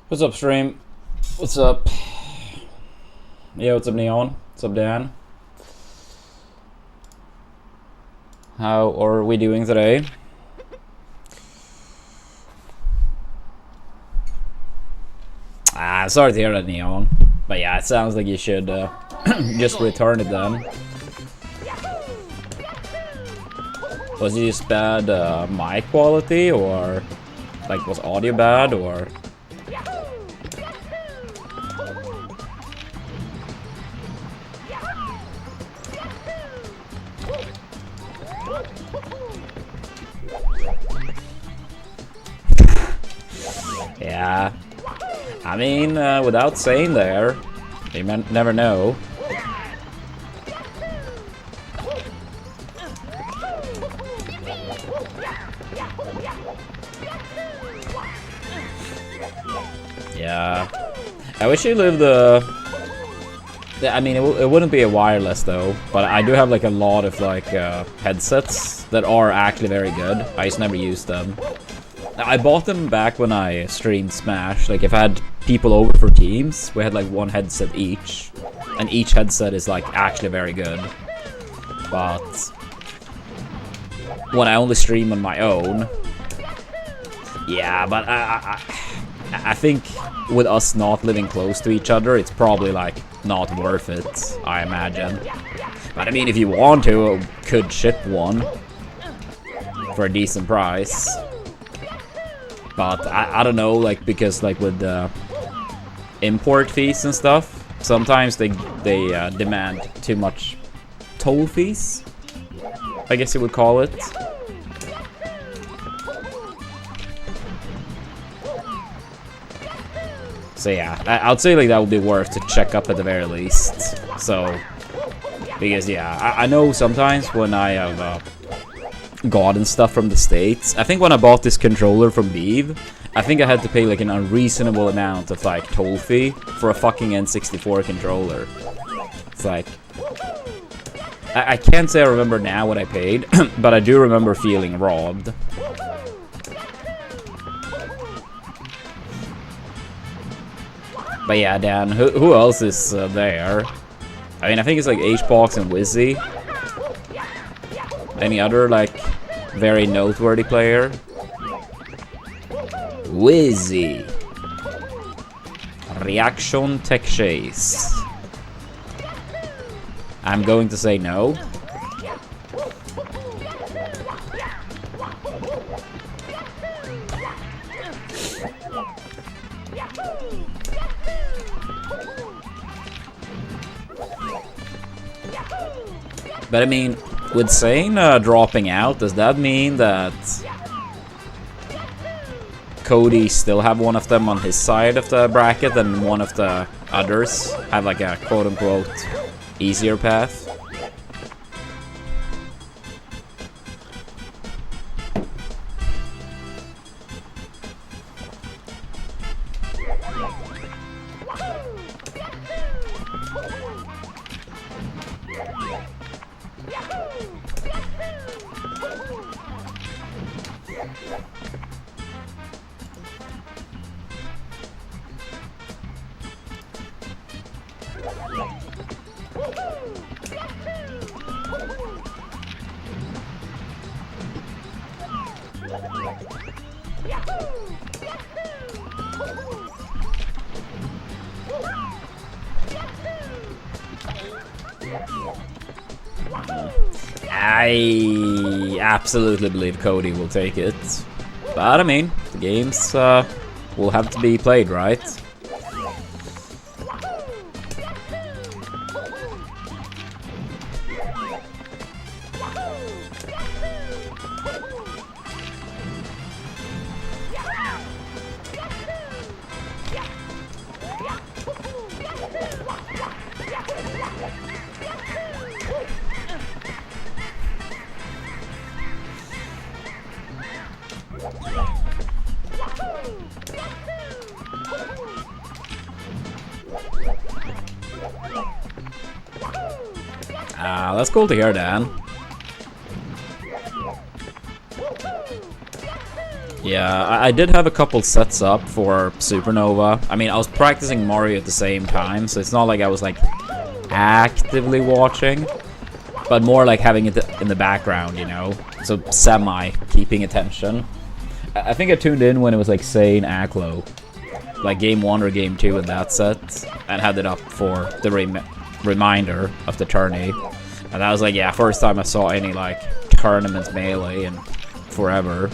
What's up, stream? What's up? Yeah, what's up, Neon? What's up, Dan? How are we doing today? Sorry to hear that, Neon. But yeah, it sounds like you should just return it then. Was it just bad mic quality, or like was audio bad, or? Yeah, I mean, without saying there, you never know. Yeah, I wish you lived I mean, it wouldn't be a wireless though, but I do have like a lot of like headsets that are actually very good. I just never used them. I bought them back when I streamed Smash. Like if I had people over for teams, we had like one headset each, and each headset is like actually very good. But when I only stream on my own, yeah. But I think with us not living close to each other, it's probably like not worth it, I imagine. But I mean, if you want to, could ship one for a decent price. But I don't know, like, because like with the import fees and stuff, sometimes they demand too much toll fees, I guess you would call it. So yeah, I'd say like that would be worth to check up at the very least. So, because yeah, I know sometimes when I have gotten stuff from the States, I think when I bought this controller from Beeve, I think I had to pay like an unreasonable amount of like toll fee for a fucking N64 controller. It's like, I can't say I remember now what I paid, but I do remember feeling robbed. But yeah, Dan, who else is there? I mean, I think it's like H-Box and Wizzy. Any other, like, very noteworthy player? Wizzy. Reaction Tech Chase. I'm going to say no. But I mean, with Sane dropping out, does that mean that Cody still have one of them on his side of the bracket and one of the others have like a quote-unquote easier path? I absolutely believe Cody will take it. But I mean, the games will have to be played, right? That's cool to hear, Dan. Yeah, I did have a couple sets up for Supernova. I mean, I was practicing Mario at the same time, so it's not like I was like actively watching, but more like having it in the background, you know? So semi keeping attention. I think I tuned in when it was like Sane Aklo, like game 1 or game 2 in that set, and had it up for the reminder of the tourney. And that was like, yeah, first time I saw any like tournament melee in forever.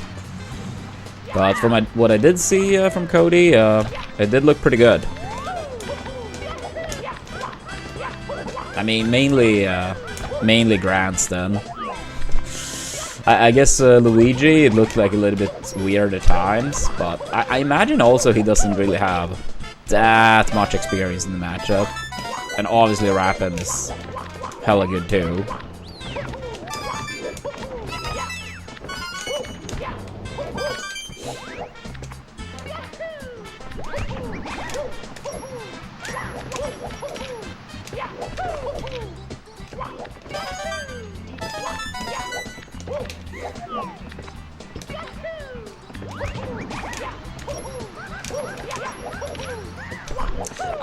But from what I did see from Cody, it did look pretty good. I mean, mainly grants then. I guess Luigi, it looked like a little bit weird at times, but I imagine also he doesn't really have that much experience in the matchup. And obviously Rappin is hella good too.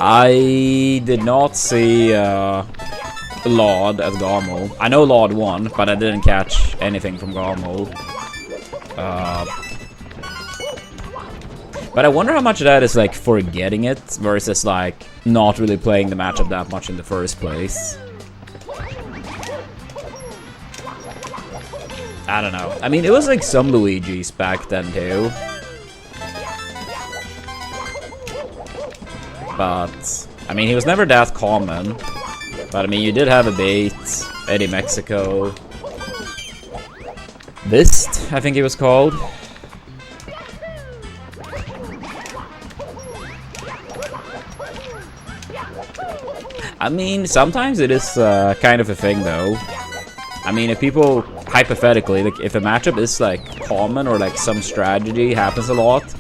I did not see Laud as Garmul. I know Laud won, but I didn't catch anything from Garmul. But I wonder how much of that is like forgetting it versus like not really playing the matchup that much in the first place. I don't know. I mean, it was like some Luigi's back then too. But, I mean, he was never that common. But, I mean, you did have a bait, Eddie Mexico. Vist, I think he was called. I mean, sometimes it is kind of a thing, though. I mean, if people, hypothetically, like, if a matchup is, like, common or, like, some strategy happens a lot,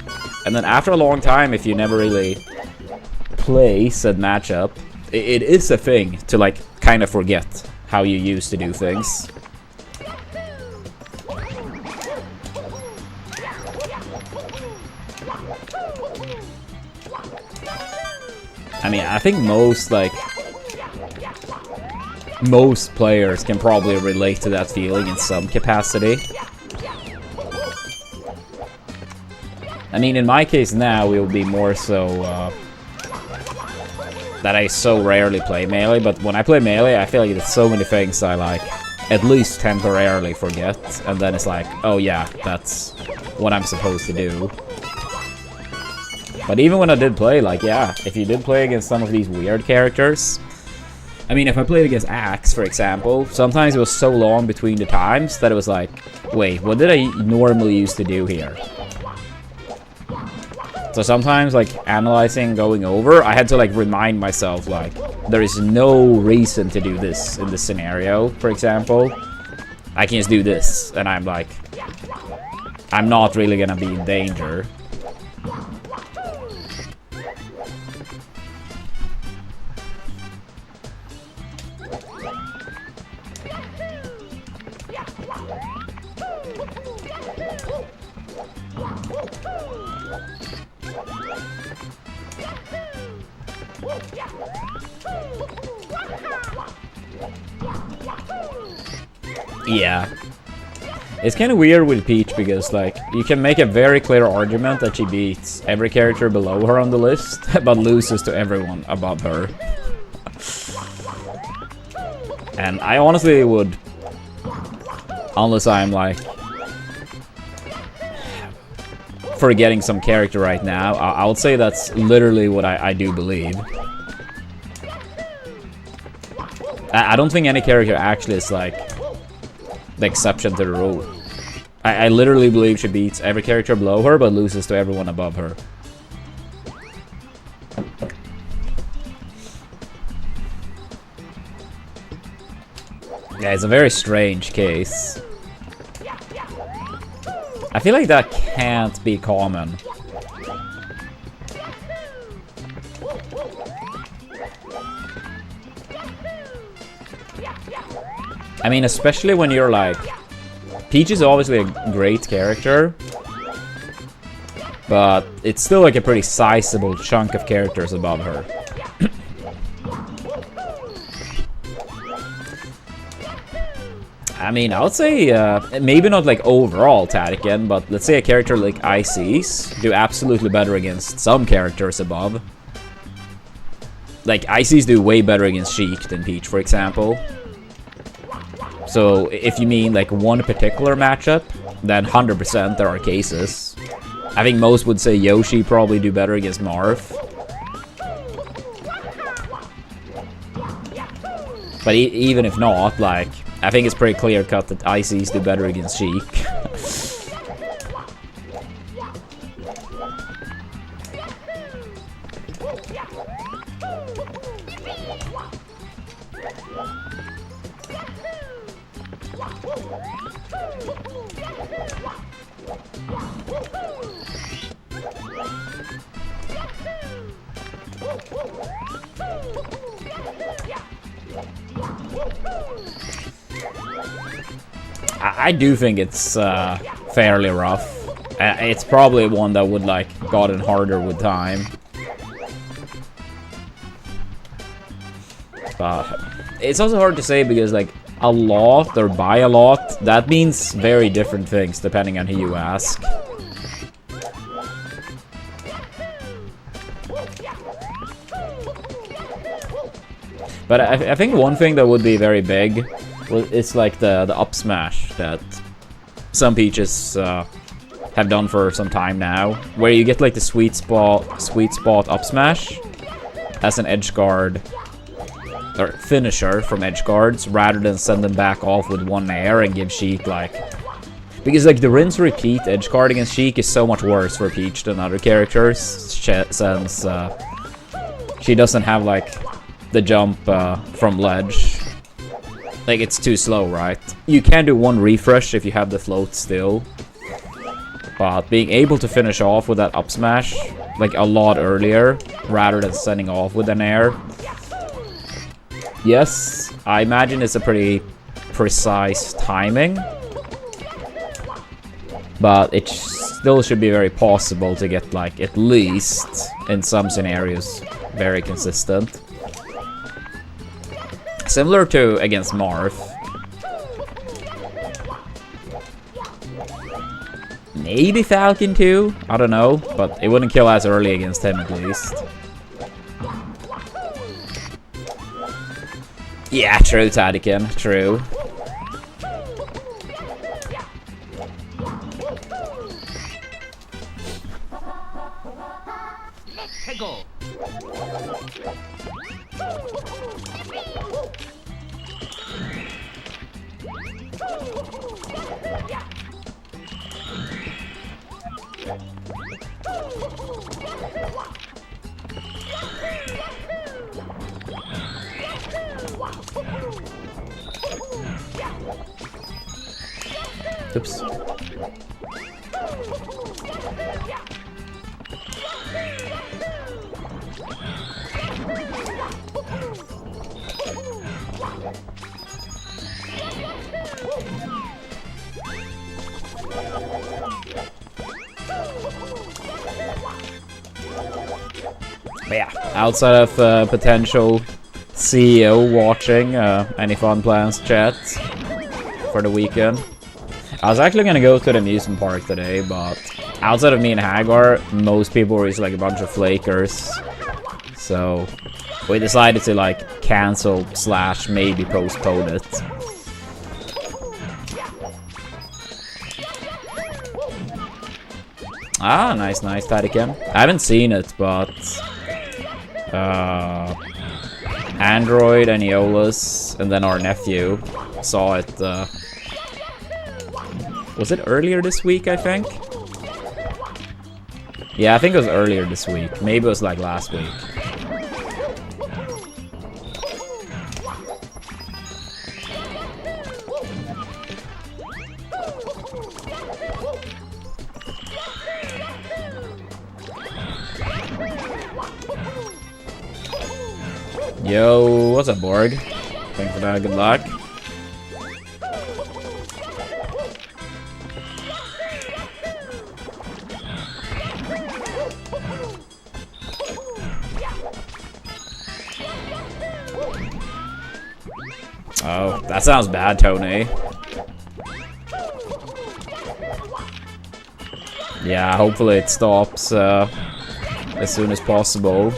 and then after a long time, if you never really play said matchup, it is a thing to like kind of forget how you used to do things. I mean, I think most players can probably relate to that feeling in some capacity. I mean, in my case now, it will be more so that I so rarely play Melee, but when I play Melee, I feel like there's so many things I like at least temporarily forget, and then it's like, oh yeah, that's what I'm supposed to do. But even when I did play, like, yeah, if you did play against some of these weird characters, I mean, if I played against Axe, for example, sometimes it was so long between the times that it was like, wait, what did I normally used to do here? So sometimes, like, analyzing, going over, I had to, like, remind myself, like, there is no reason to do this in this scenario, for example. I can just do this, and I'm like, I'm not really gonna be in danger. Yeah. It's kind of weird with Peach because, like, you can make a very clear argument that she beats every character below her on the list, but loses to everyone above her. And I honestly would, unless I'm, like, forgetting some character right now, I would say that's literally what I do believe. I don't think any character actually is, like, the exception to the rule. I literally believe she beats every character below her, but loses to everyone above her. Yeah, it's a very strange case. I feel like that can't be common. I mean, especially when you're like... Peach is obviously a great character, But it's still like a pretty sizable chunk of characters above her. I mean, I would say, maybe not like overall Tadikin, but let's say a character like ICs do absolutely better against some characters above. Like, ICs do way better against Sheik than Peach, for example. So, if you mean like one particular matchup, then 100% there are cases. I think most would say Yoshi probably do better against Marth. But even if not, like, I think it's pretty clear cut that ICs do better against Sheik. I do think it's fairly rough. It's probably one that would like gotten harder with time. But it's also hard to say because like a lot or by a lot, that means very different things depending on who you ask. But I think one thing that would be very big, well, it's like the up smash that some Peaches have done for some time now, where you get like the sweet spot up smash as an edge guard or finisher from edge guards, rather than send them back off with one air and give Sheik like, because like the rinse repeat edge guard against Sheik is so much worse for Peach than other characters, since she doesn't have like the jump from ledge. Like, it's too slow, right? You can do one refresh if you have the float still. But being able to finish off with that up smash, like, a lot earlier, rather than sending off with an air. Yes, I imagine it's a pretty precise timing. But it still should be very possible to get, like, at least, in some scenarios, very consistent. Similar to against Marth. Maybe Falcon too? I don't know, but it wouldn't kill as early against him at least. Yeah, true, Tadikin, true. Oops. But yeah, outside of potential CEO watching, any fun plans, chat, for the weekend? I was actually gonna go to the amusement park today, but outside of me and Hagar, most people were just like a bunch of flakers. So we decided to like cancel / maybe postpone it. Ah, nice, Tadikin. I haven't seen it, but Android and Eolus, and then our nephew saw it. Was it earlier this week, I think? Yeah, I think it was earlier this week. Maybe it was like last week. Yo, what's up, Borg? Thanks for that, good luck. Oh, that sounds bad, Tony. Yeah, hopefully it stops as soon as possible.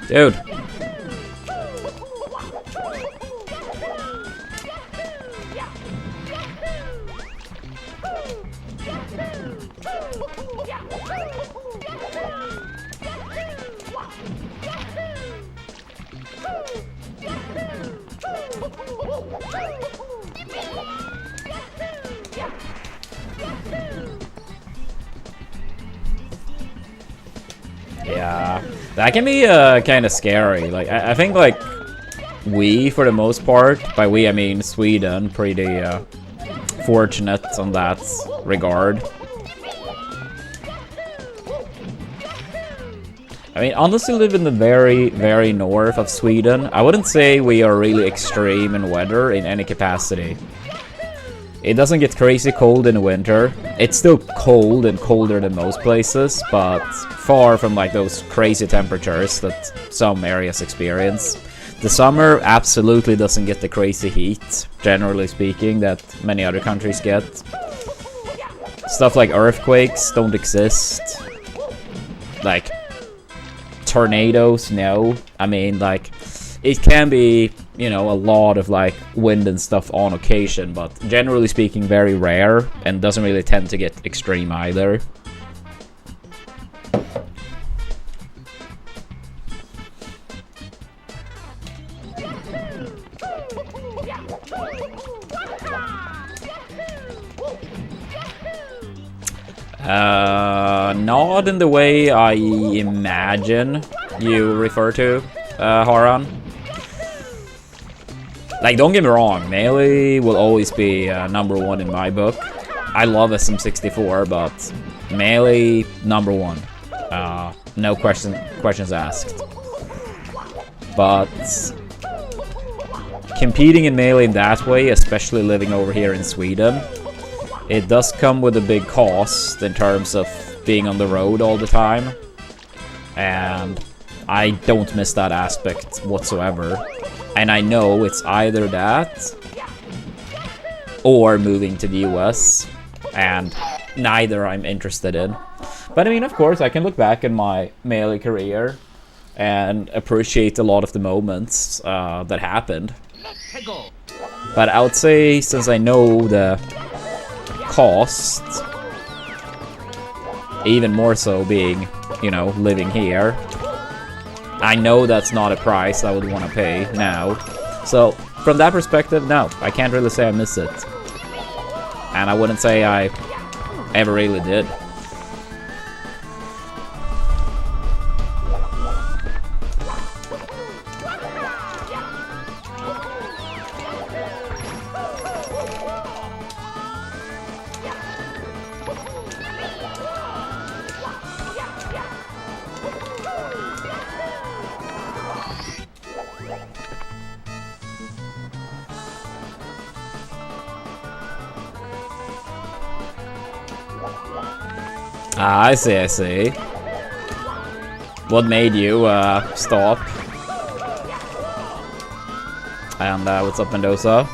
Dude. Yeah, that can be kind of scary. Like, I think, like, we, for the most part, by we I mean Sweden, pretty fortunate on that regard. I mean, honestly, live in the very, very north of Sweden. I wouldn't say we are really extreme in weather in any capacity. It doesn't get crazy cold in the winter. It's still cold and colder than most places, but far from like those crazy temperatures that some areas experience. The summer absolutely doesn't get the crazy heat, generally speaking, that many other countries get. Stuff like earthquakes don't exist. Like, tornadoes, no. I mean, like, it can be, you know, a lot of like wind and stuff on occasion, but generally speaking very rare and doesn't really tend to get extreme either. Not in the way I imagine you refer to, Haran. Like, don't get me wrong, Melee will always be #1 in my book. I love SM64, but Melee #1. No questions asked. But competing in Melee in that way, especially living over here in Sweden, it does come with a big cost in terms of being on the road all the time. And I don't miss that aspect whatsoever. And I know it's either that or moving to the US, and neither I'm interested in. But I mean, of course, I can look back in my Melee career and appreciate a lot of the moments that happened. But I would say, since I know the cost, even more so being, you know, living here, I know that's not a price I would want to pay now. So, from that perspective, no, I can't really say I miss it. And I wouldn't say I ever really did. Ah, I see. What made you stop? And what's up, Mendoza?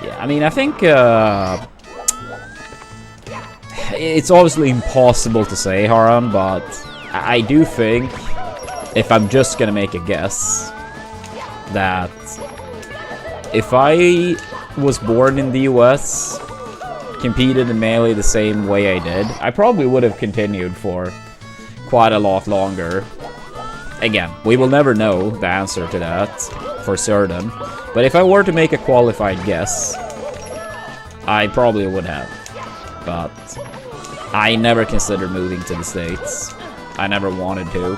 Yeah, I mean, I think it's obviously impossible to say, Haran, but I do think, if I'm just gonna make a guess, that if I was born in the US competed in Melee the same way I did, I probably would have continued for quite a lot longer. Again, we will never know the answer to that for certain, but if I were to make a qualified guess, I probably would have. But I never considered moving to the States. I never wanted to.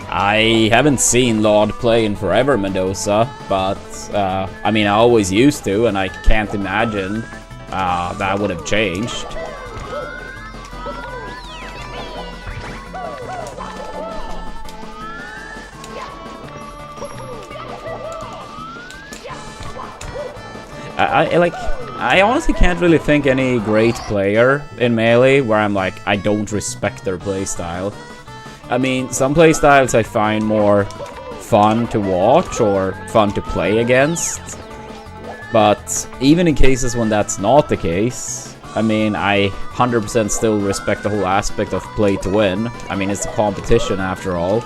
I haven't seen Laud play in forever, Mendoza, but I mean, I always used to, and I can't imagine that would have changed. I honestly can't really think any great player in Melee where I'm like, I don't respect their playstyle. I mean, some playstyles I find more fun to watch or fun to play against. But even in cases when that's not the case, I mean, I 100% still respect the whole aspect of play to win. I mean, it's a competition after all.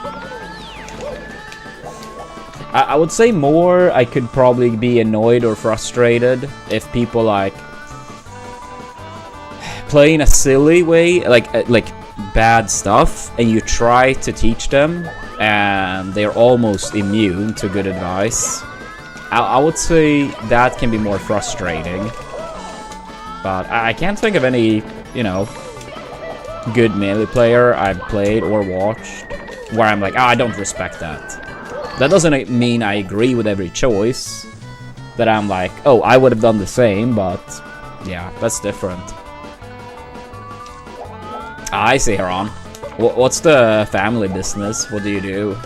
I would say more I could probably be annoyed or frustrated if people like play in a silly way, like bad stuff, and you try to teach them and they're almost immune to good advice. I would say that can be more frustrating, but I can't think of any, you know, good Melee player I've played or watched where I'm like, I don't respect that. That doesn't mean I agree with every choice, that I'm like, oh, I would have done the same, but yeah, that's different. I see, Heron. What's the family business? What do you do?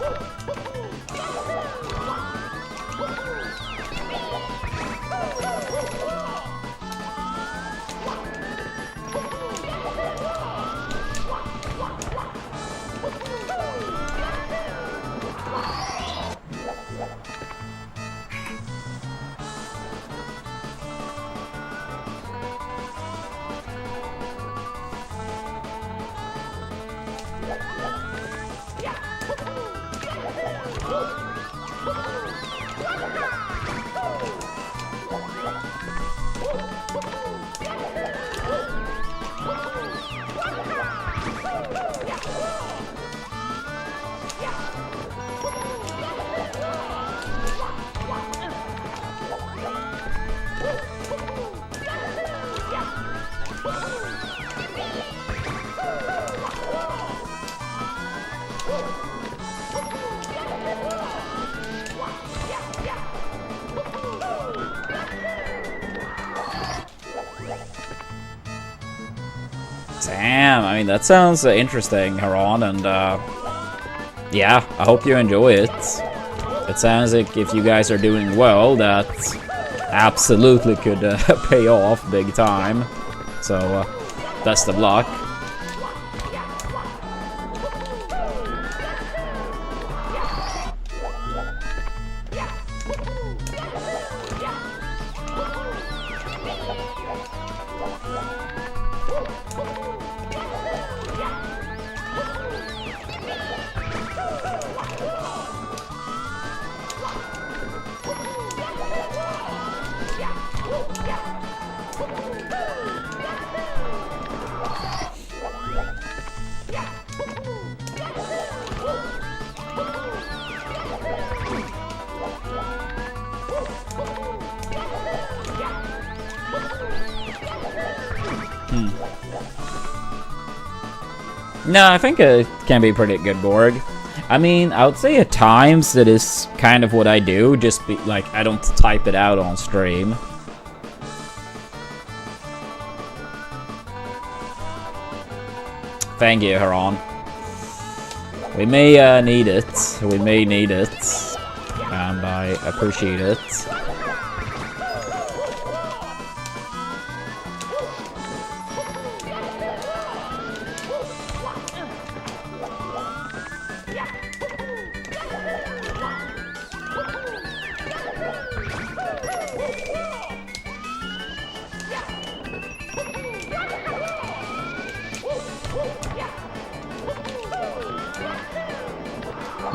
Damn, I mean, that sounds interesting, Heron, and yeah, I hope you enjoy it. It sounds like if you guys are doing well, that absolutely could pay off big time. So, best of luck. No, I think it can be pretty good, Borg. I mean, I would say at times that is kind of what I do, just be like, I don't type it out on stream. Thank you, Haran. We may need it. We may need it. And I appreciate it.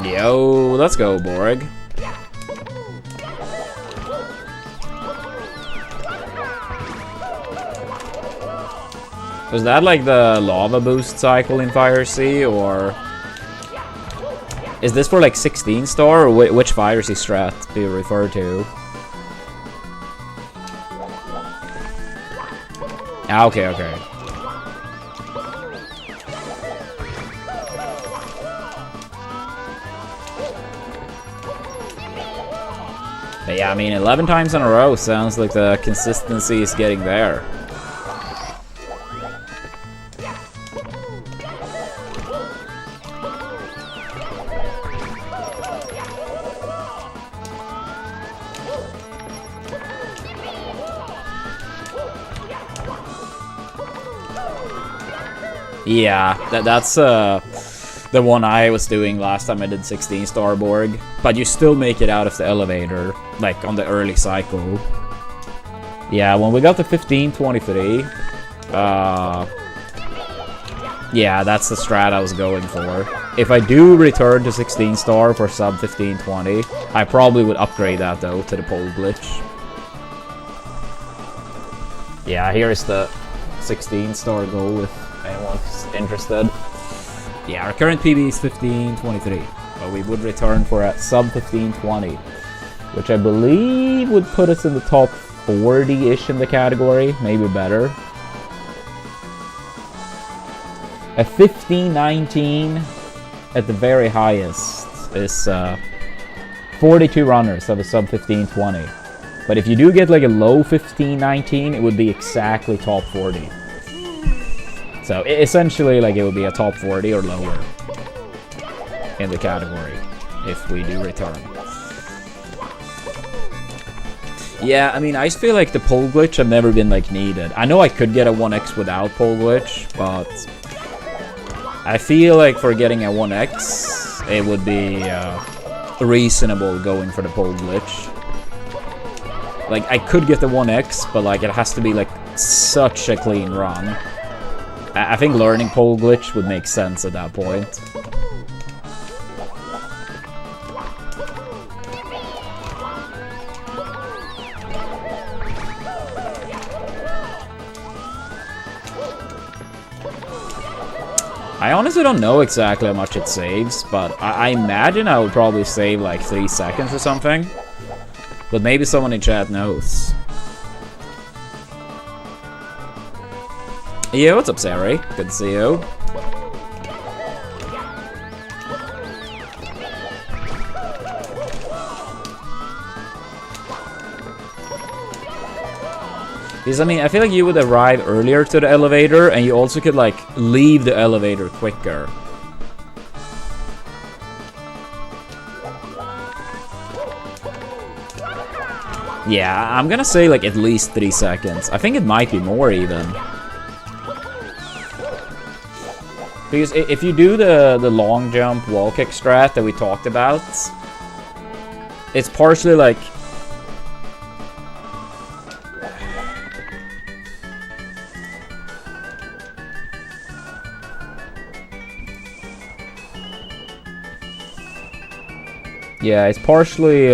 Yo, let's go, Borg. Was that like the lava boost cycle in Fire Sea, or is this for like 16 star, or which Fire Sea strat do you refer to? Ah, okay, okay. But yeah, I mean, 11 times in a row sounds like the consistency is getting there. Yeah, that's the one I was doing last time I did 16 star Borg, but you still make it out of the elevator, like on the early cycle. Yeah, when we got to 1523, yeah, that's the strat I was going for. If I do return to 16 star for sub 1520, I probably would upgrade that though to the pole glitch. Yeah, here's the 16 star goal if anyone's interested. Yeah, our current PB is 1523, but we would return for a sub 1520, which I believe would put us in the top 40-ish in the category, maybe better. A 1519 at the very highest is 42 runners of a sub 1520. But if you do get like a low 1519, it would be exactly top 40. So essentially, like, it would be a top 40 or lower in the category if we do return. Yeah, I mean, I just feel like the pole glitch have never been like needed. I know I could get a 1x without pole glitch, but I feel like for getting a 1x, it would be reasonable going for the pole glitch. Like, I could get the 1x, but like, it has to be like such a clean run. I think learning pole glitch would make sense at that point. I honestly don't know exactly how much it saves, but I imagine I would probably save like 3 seconds or something. But maybe someone in chat knows. Yo, what's up, Sari? Good to see you. Because, I mean, I feel like you would arrive earlier to the elevator, and you also could, like, leave the elevator quicker. Yeah, I'm gonna say, like, at least 3 seconds. I think it might be more, even. Because if you do the long jump wall kick strat that we talked about, it's partially like... Yeah, it's partially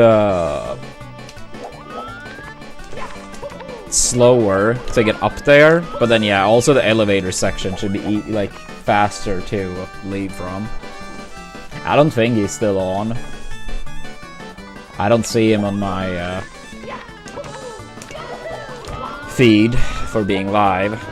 slower to get up there, but then yeah, also the elevator section should be like faster to leave from. I don't think he's still on. I don't see him on my feed for being live.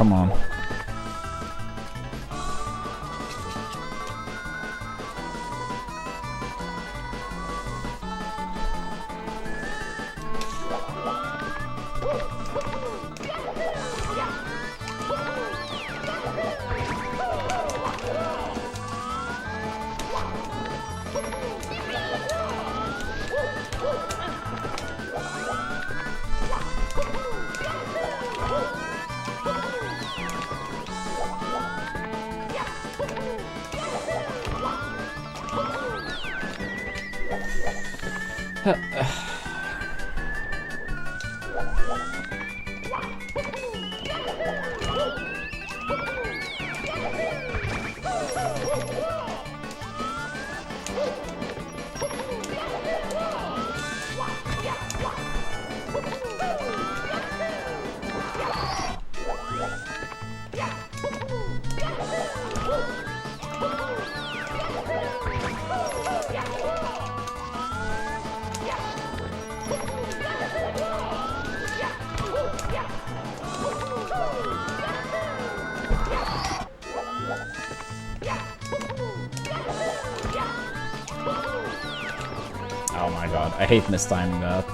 come on. Oh my god, I hate mistiming that.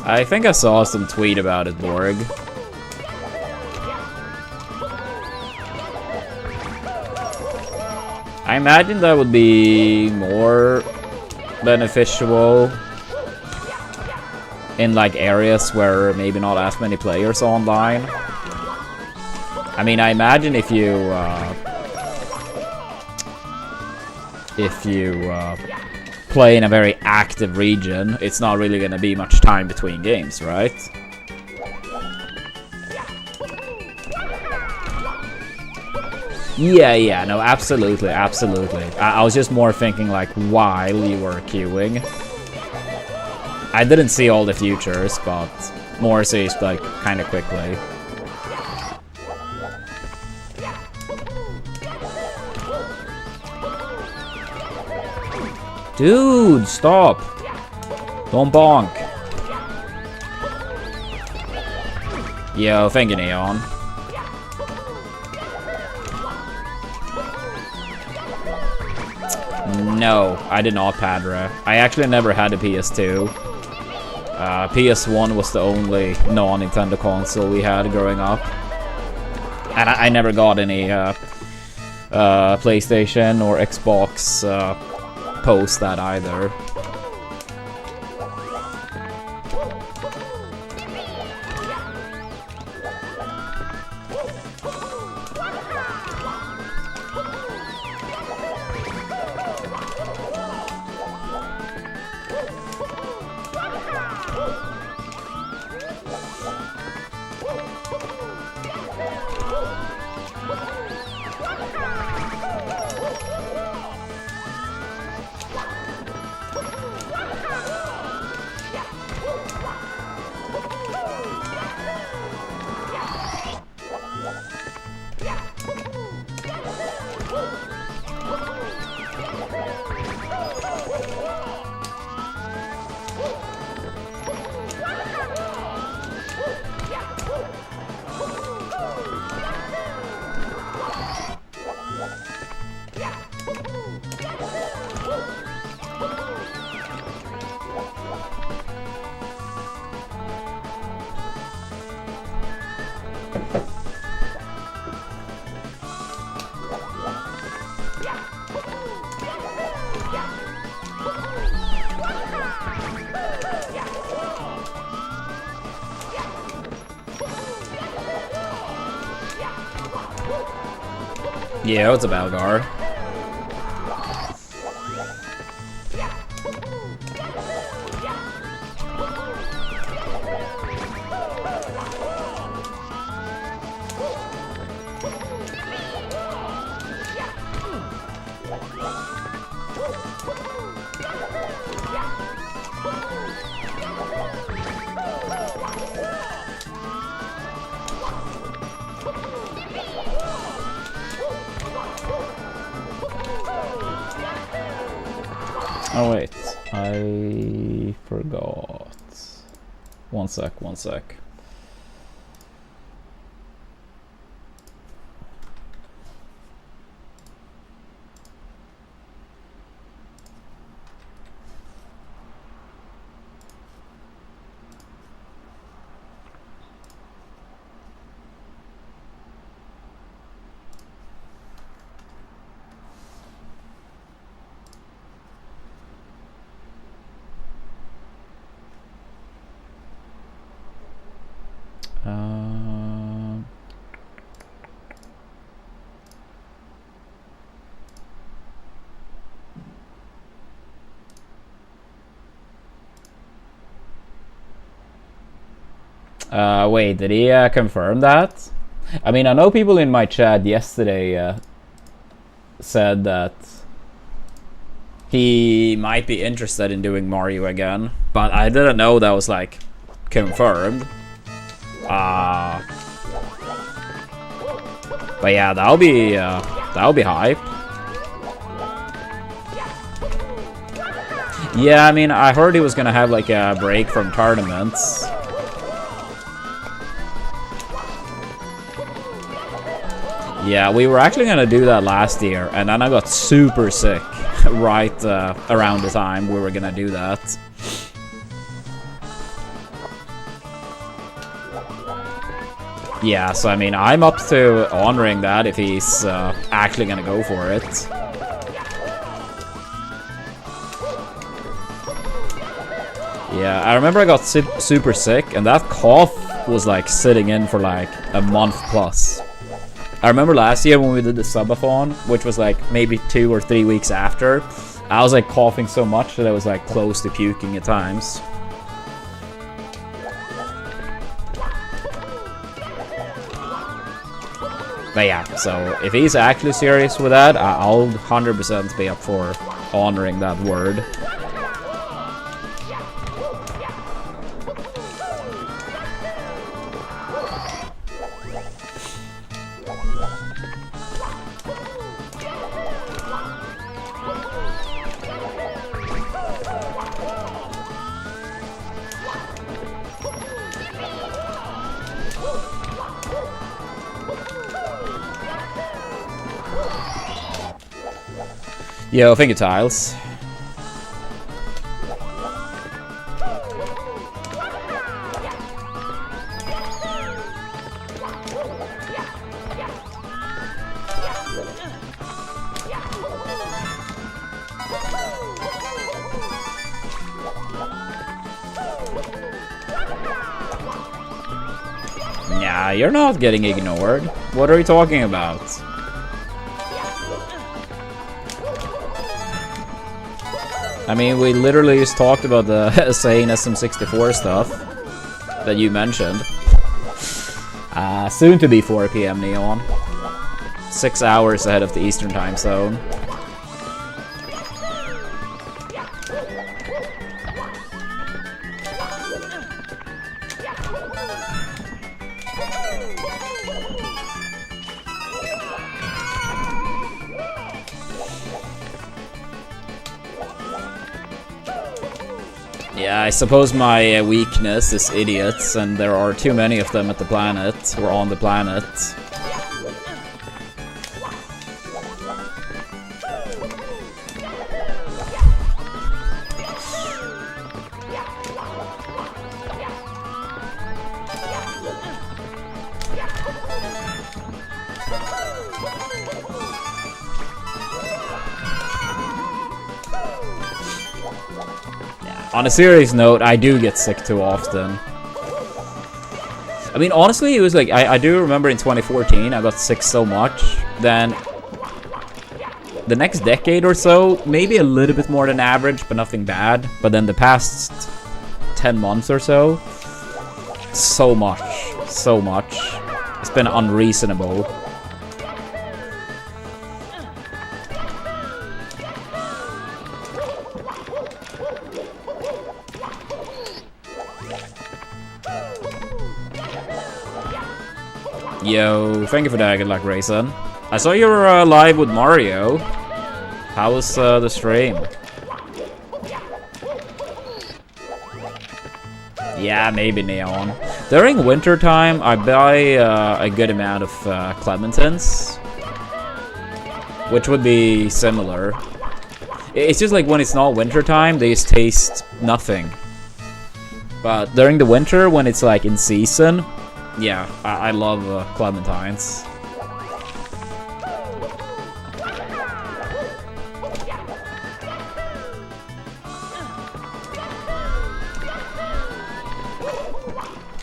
I think I saw some tweet about it, Borg. I imagine that would be more beneficial in like areas where maybe not as many players online. I mean, I imagine if you play in a very active region, it's not really gonna be much time between games, right? Yeah, no, absolutely. I was just more thinking like while you were queuing. I didn't see all the futures, but more so just like kind of quickly. Dude, stop! Don't bonk. Yo, thank you, Neon. No, I did not, Padre. I actually never had a PS2. PS1 was the only non-Nintendo console we had growing up. And I never got any PlayStation or Xbox post that either. Yeah, it's a Balgar. Oh wait, I forgot. One sec. Wait, did he confirm that? I mean, I know people in my chat yesterday said that he might be interested in doing Mario again, but I didn't know that was like confirmed. But yeah, that'll be hype. Yeah, I mean, I heard he was gonna have like a break from tournaments. Yeah, we were actually gonna do that last year, and then I got super sick right around the time we were gonna do that. Yeah, so I mean, I'm up to honoring that if he's actually gonna go for it. Yeah, I remember I got super sick, and that cough was like sitting in for like a month plus. I remember last year when we did the subathon, which was like maybe 2 or 3 weeks after, I was like coughing so much that I was like close to puking at times. But yeah, so if he's actually serious with that, I'll 100% be up for honoring that word. Yo, thank you, Tiles. Nah, you're not getting ignored. What are you talking about? I mean, we literally just talked about the sane SM64 stuff that you mentioned. Soon to be 4 PM Neon. 6 hours ahead of the Eastern time zone. Yeah, I suppose my weakness is idiots, and there are too many of them at the planet, or on the planet. On a serious note, I do get sick too often. I mean, honestly, it was like, I do remember in 2014, I got sick so much, then the next decade or so, maybe a little bit more than average, but nothing bad. But then the past 10 months or so, so much. It's been unreasonable. Yo, thank you for that, good luck, Rayson. I saw you were live with Mario. How was the stream? Yeah, maybe neon. During winter time, I buy a good amount of clementines, which would be similar. It's just like when it's not winter time, they just taste nothing. But during the winter, when it's like in season, yeah, I love clementines.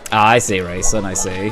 Ah, I see, Raisin, I see.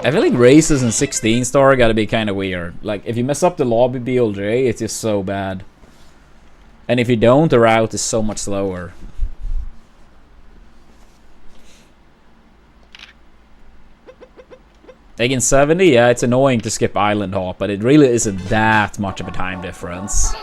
I feel like races in 16 star gotta be kind of weird. Like, if you mess up the lobby BLJ, it's just so bad. And if you don't, the route is so much slower. Like in 70, yeah, it's annoying to skip island hop, but it really isn't that much of a time difference.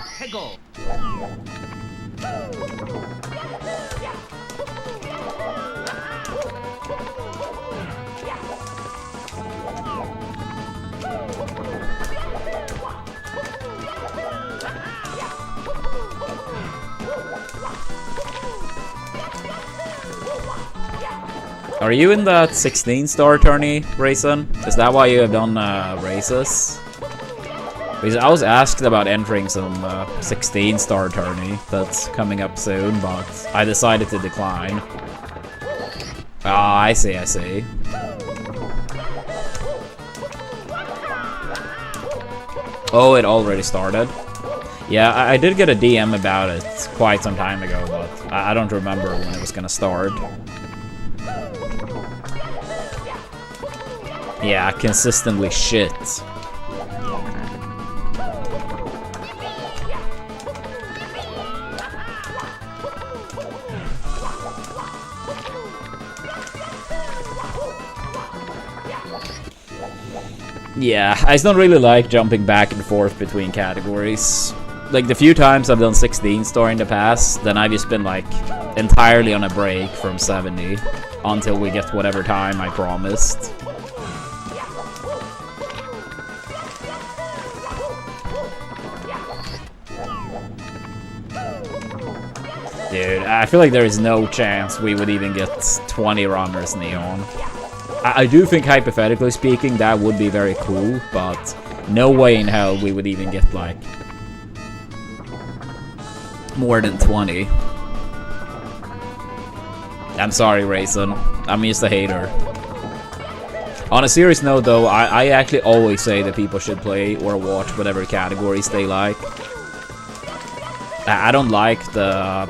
Are you in that 16-star tourney, Raisin? Is that why you have done races? Because I was asked about entering some 16-star tourney that's coming up soon, but I decided to decline. Ah, I see, I see. Oh, it already started? Yeah, I did get a DM about it quite some time ago, but I don't remember when it was gonna start. Yeah, consistently shit. Yeah, I just don't really like jumping back and forth between categories. Like, the few times I've done 16 star in the past, then I've just been, like, entirely on a break from 70 until we get whatever time I promised. Dude, I feel like there is no chance we would even get 20 runners neon. I do think, hypothetically speaking, that would be very cool, but no way in hell we would even get, like, more than 20. I'm sorry, Raisin. I'm just a hater. On a serious note, though, I actually always say that people should play or watch whatever categories they like. I don't like the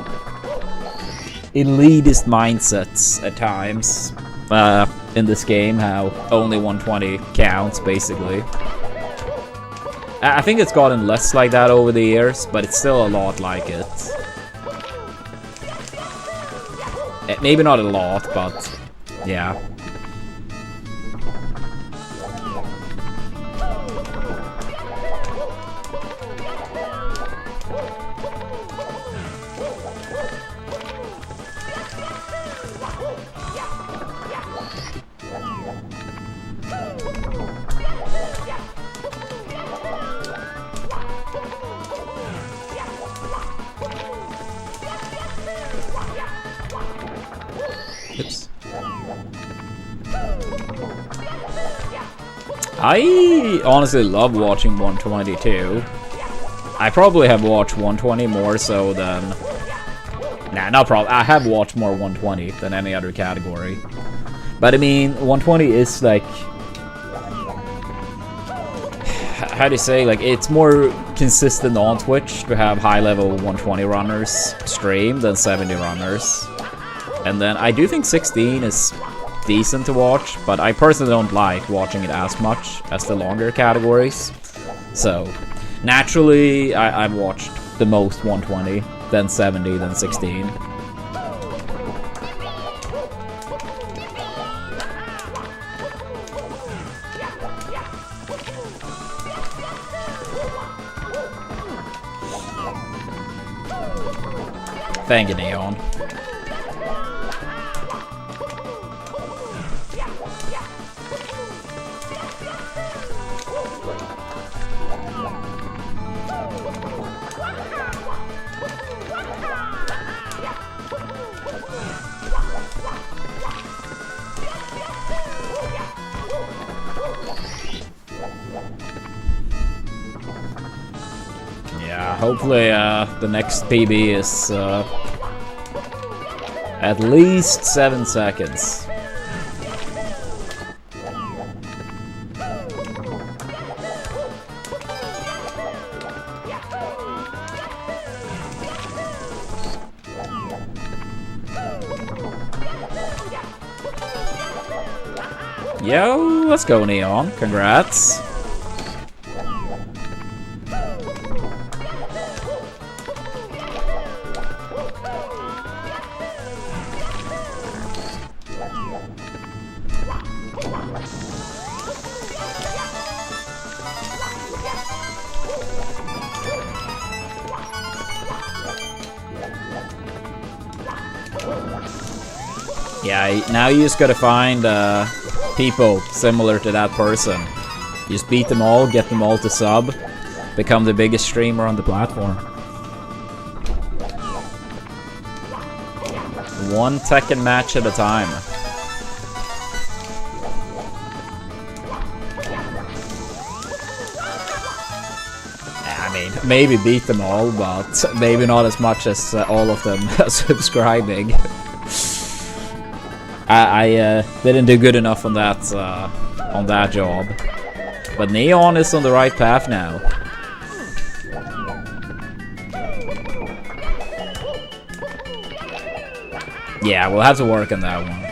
elitist mindsets at times in this game, how only 120 counts, basically. I think it's gotten less like that over the years, but it's still a lot like it. Maybe not a lot, but yeah. Oops. I honestly love watching 122. I probably have watched 120 more so than... Nah, not probably. I have watched more 120 than any other category. But I mean, 120 is like... How do you say? Like, it's more consistent on Twitch to have high-level 120 runners stream than 70 runners. And then I do think 16 is decent to watch, but I personally don't like watching it as much as the longer categories. So, naturally, I've watched the most 120, then 70, then 16. Thank you, Neon. Yeah, hopefully the next PB is at least 7 seconds. Yo, let's go, Neon. Congrats. Yeah, now you just gotta find people similar to that person. You just beat them all, get them all to sub, become the biggest streamer on the platform. 1 Tekken match at a time. I mean, maybe beat them all, but maybe not as much as all of them subscribing. I didn't do good enough on that job, but Neon is on the right path now. Yeah, we'll have to work on that one.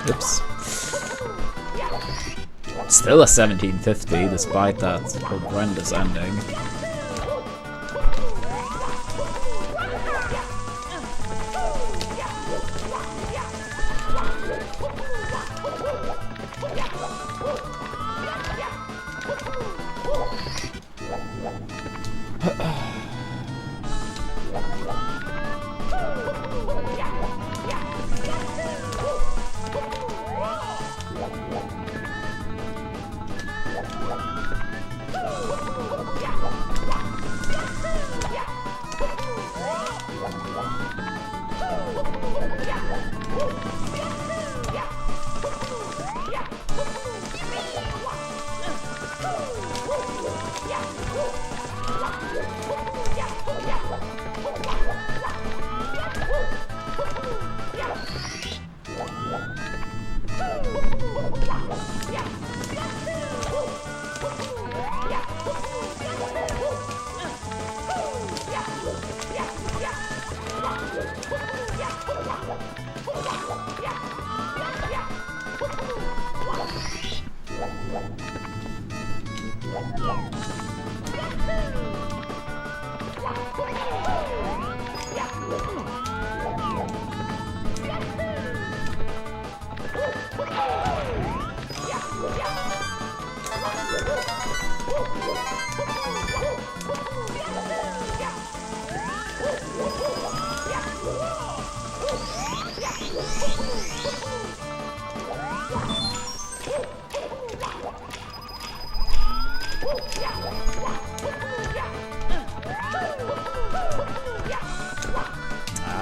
Oops. Still a 1750 despite that horrendous ending.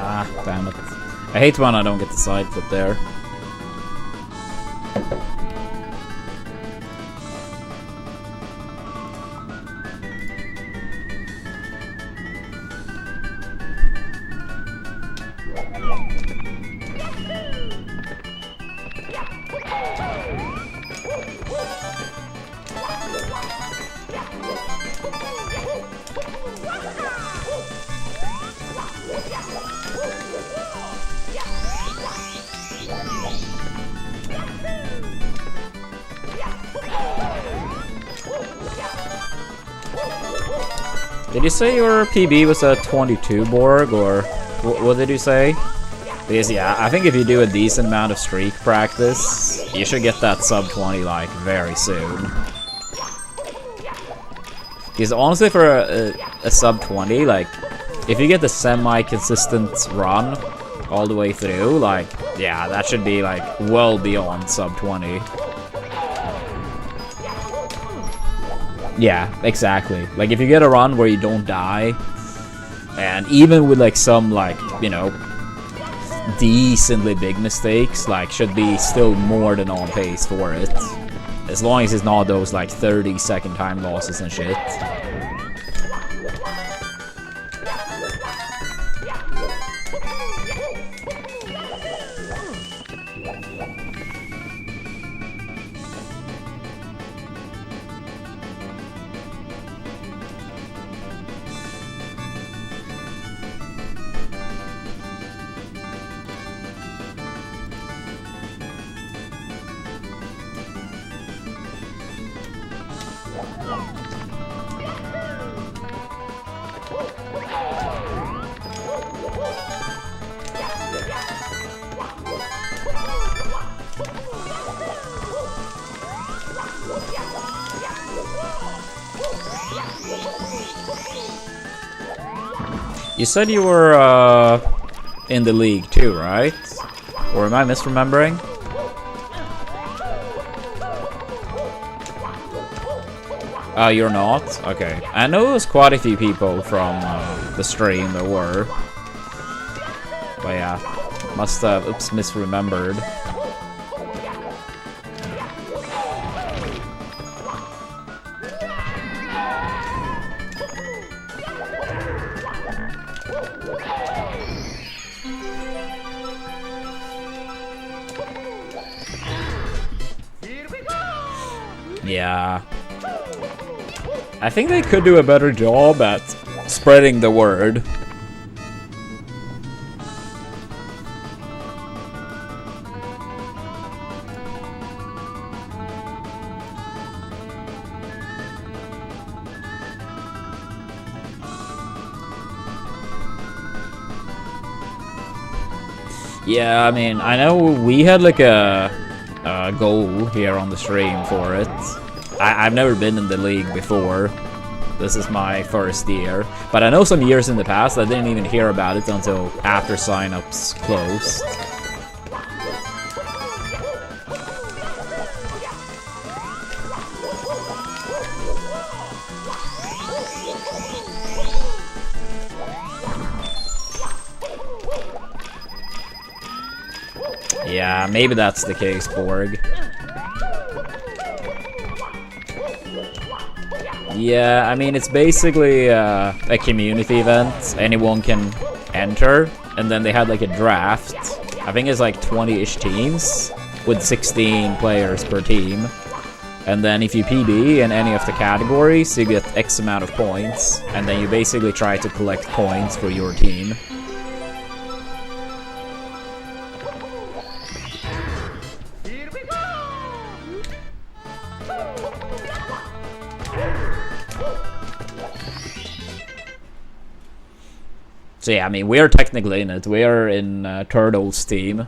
Ah, damn it. I hate when I don't get the side flip there. Did you say your PB was a 22 Borg, or what did you say? Because yeah, I think if you do a decent amount of streak practice, you should get that sub 20 like very soon. Because honestly, for a sub 20, like if you get the semi-consistent run all the way through, like yeah, that should be like well beyond sub 20. Yeah, exactly. Like if you get a run where you don't die, and even with like some like, you know, decently big mistakes, like should be still more than on pace for it. As long as it's not those like 30-second time losses and shit. You said you were in the league too, right? Or am I misremembering? You're not? Okay. I know there's quite a few people from the stream that were. But yeah, must have misremembered. Yeah. I think they could do a better job at spreading the word. Yeah, I mean, I know we had like a goal here on the stream for it. I've never been in the league before. This is my first year. But I know some years in the past I didn't even hear about it until after signups closed. Yeah, maybe that's the case, Borg. Yeah, I mean, it's basically a community event. Anyone can enter, and then they had like a draft. I think it's like 20-ish teams with 16 players per team. And then if you PB in any of the categories, you get X amount of points, and then you basically try to collect points for your team. So yeah, I mean, we're technically in it. We're in Turtle's team.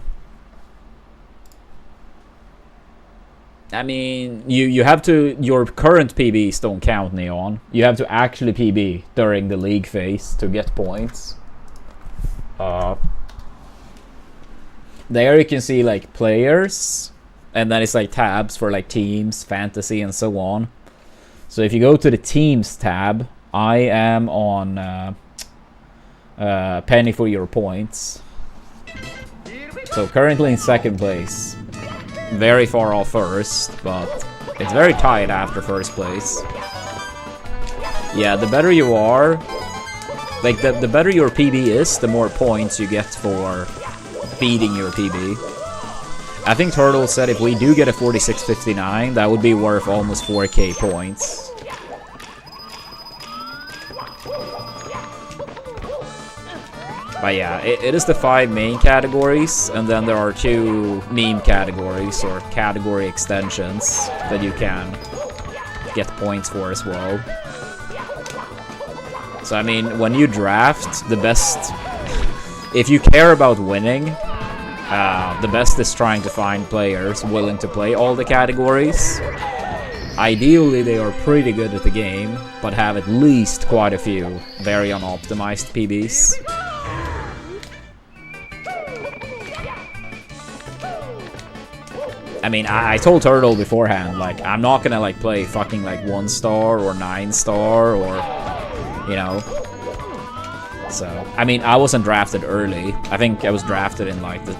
I mean, you have to... Your current PBs don't count, Neon. You have to actually PB during the league phase to get points. There you can see, like, players. And then it's, like, tabs for, like, teams, fantasy, and so on. So if you go to the Teams tab, I am on penny for your points. So currently in second place. Very far off first, but it's very tight after first place. Yeah, the better you are, like the better your PB is, the more points you get for beating your PB. I think Turtle said if we do get a 46.59, that would be worth almost 4k points. But yeah, it is the 5 main categories, and then there are 2 meme categories, or category extensions, that you can get points for as well. So I mean, when you draft, the best... If you care about winning, the best is trying to find players willing to play all the categories. Ideally, they are pretty good at the game, but have at least quite a few very unoptimized PBs. I mean, I told Turtle beforehand, like, I'm not gonna, like, play fucking, like, 1-star or 9-star or, you know. So, I mean, I wasn't drafted early. I think I was drafted in, like, the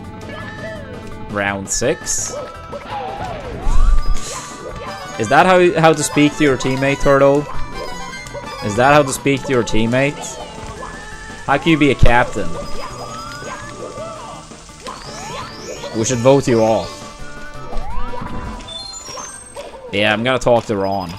round 6. Is that how to speak to your teammate, Turtle? Is that how to speak to your teammate? How can you be a captain? We should vote you off. Yeah, I'm gonna talk to Ron.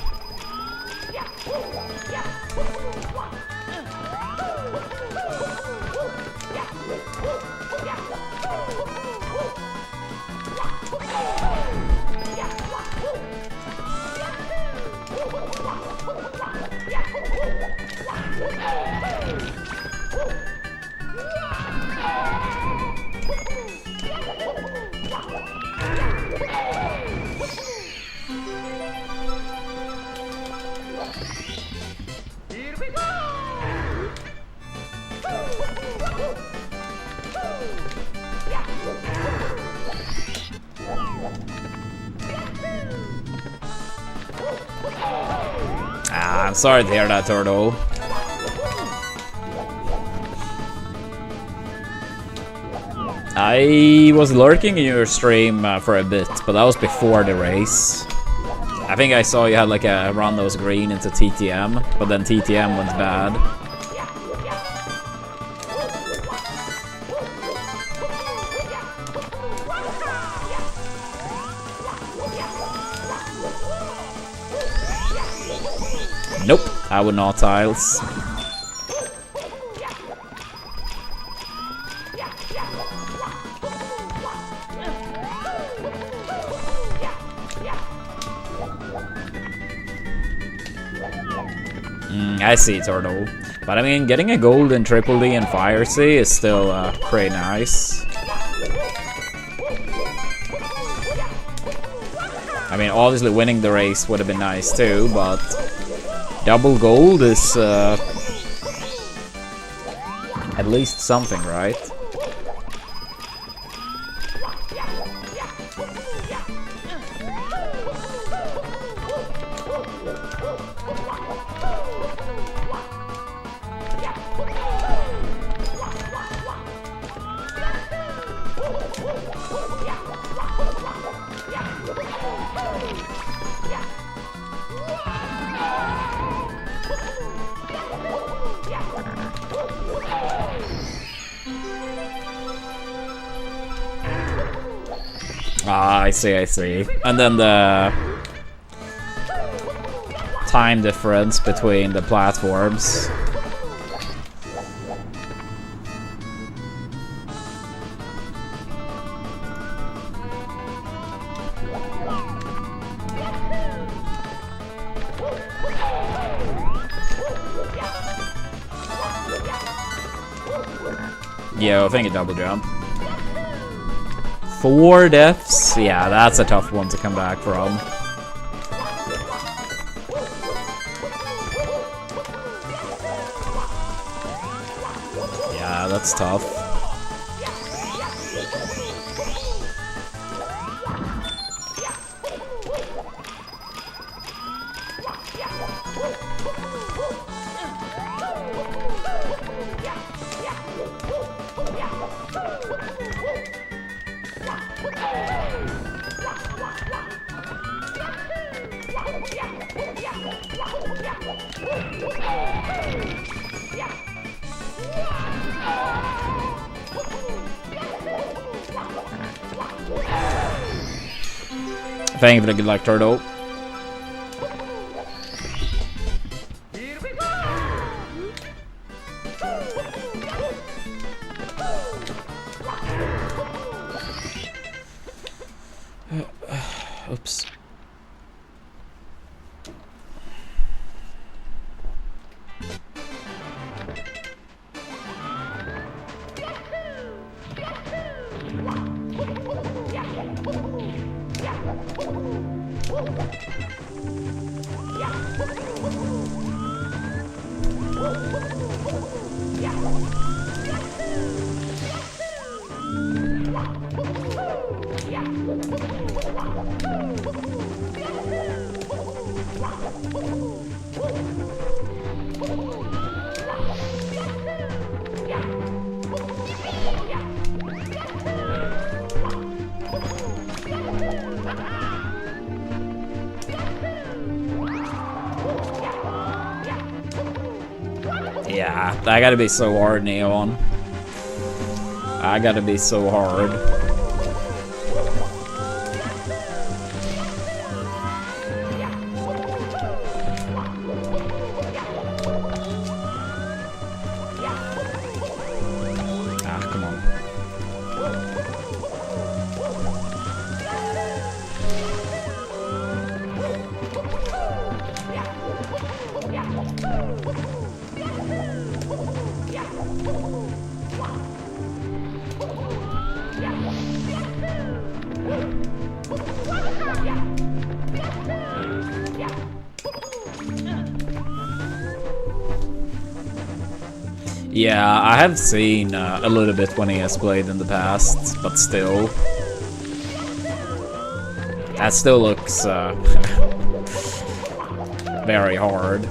I'm sorry to hear that, Turtle. I was lurking in your stream for a bit, but that was before the race. I think I saw you had like a run that was green into TTM, but then TTM went bad. Nope, I would not tiles. I see, Turtle. But I mean, getting a gold in Triple D and Fire Sea is still pretty nice. I mean, obviously winning the race would have been nice too, but double gold is at least something, right? Ah, I see. And then the time difference between the platforms. Yeah, I think a double jump. 4 deaths? Yeah, that's a tough one to come back from. Yeah, that's tough. Thank you for the good luck, Turtle. Oops. Yeah, I gotta be so hard, Neon. I gotta be so hard. Ah, come on. Yeah, I have seen a little bit when he has played in the past, but still. That still looks very hard.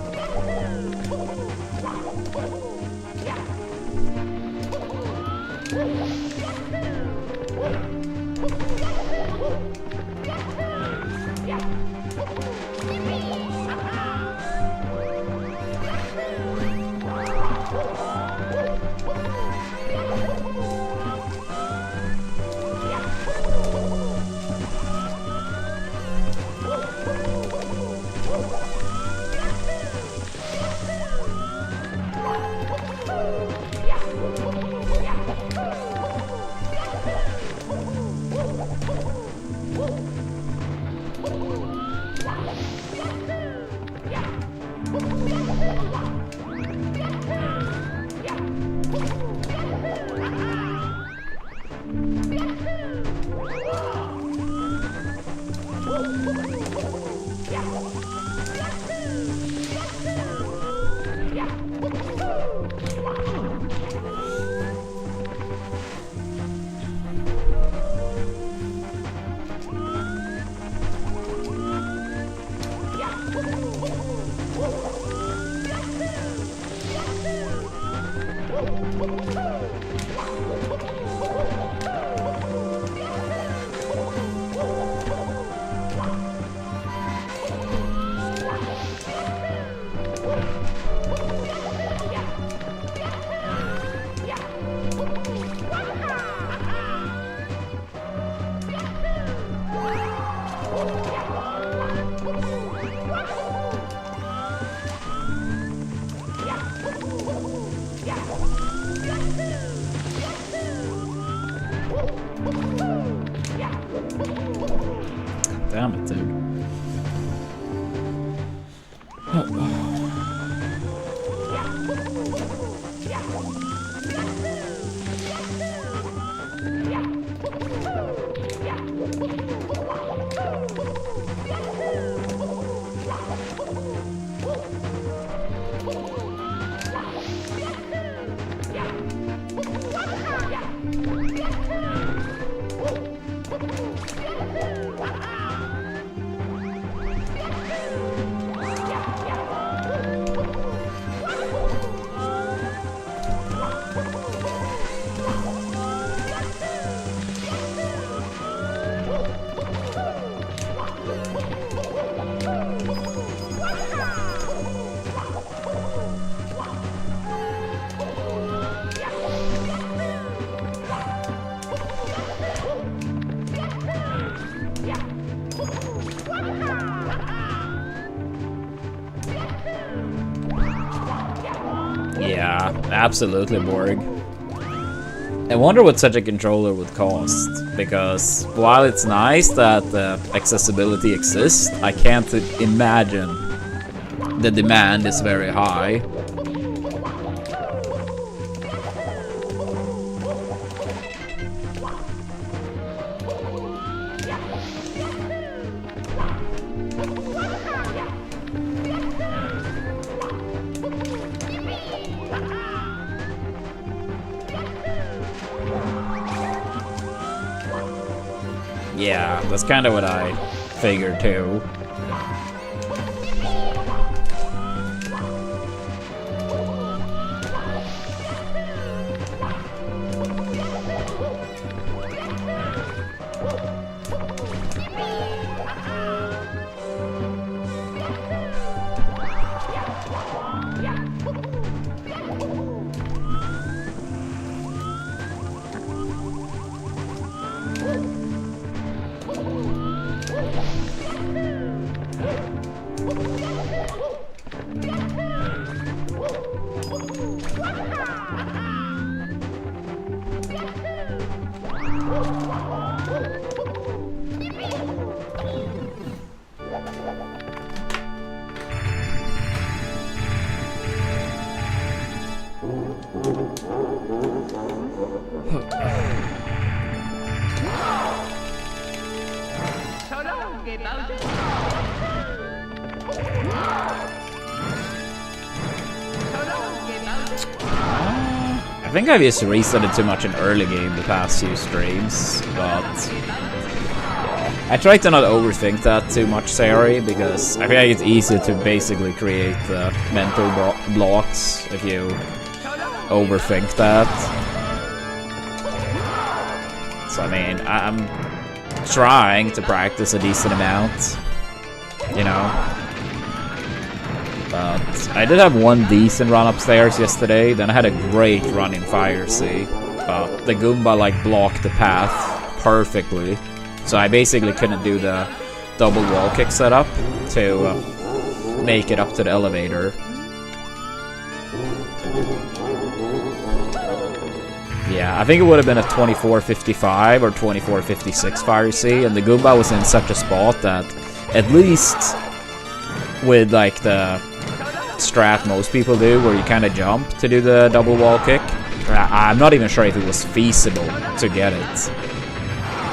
Damn it, dude. Yeah, absolutely, Borg. I wonder what such a controller would cost, because while it's nice that accessibility exists, I can't imagine the demand is very high. Yeah, that's kind of what I figured too. I think I've just reset it too much in early game the past few streams, but yeah. I try to not overthink that too much, Sari, because I feel like it's easy to basically create mental blocks if you overthink that. So I mean, I'm trying to practice a decent amount, you know. But I did have one decent run upstairs yesterday, then I had a great run in Fire Sea. But the Goomba like blocked the path perfectly, so I basically couldn't do the double wall kick setup to make it up to the elevator. Yeah, I think it would have been a 24:55 or 24:56 Fire Sea, and the Goomba was in such a spot that at least with like the strat most people do, where you kind of jump to do the double wall kick, I'm not even sure if it was feasible to get it.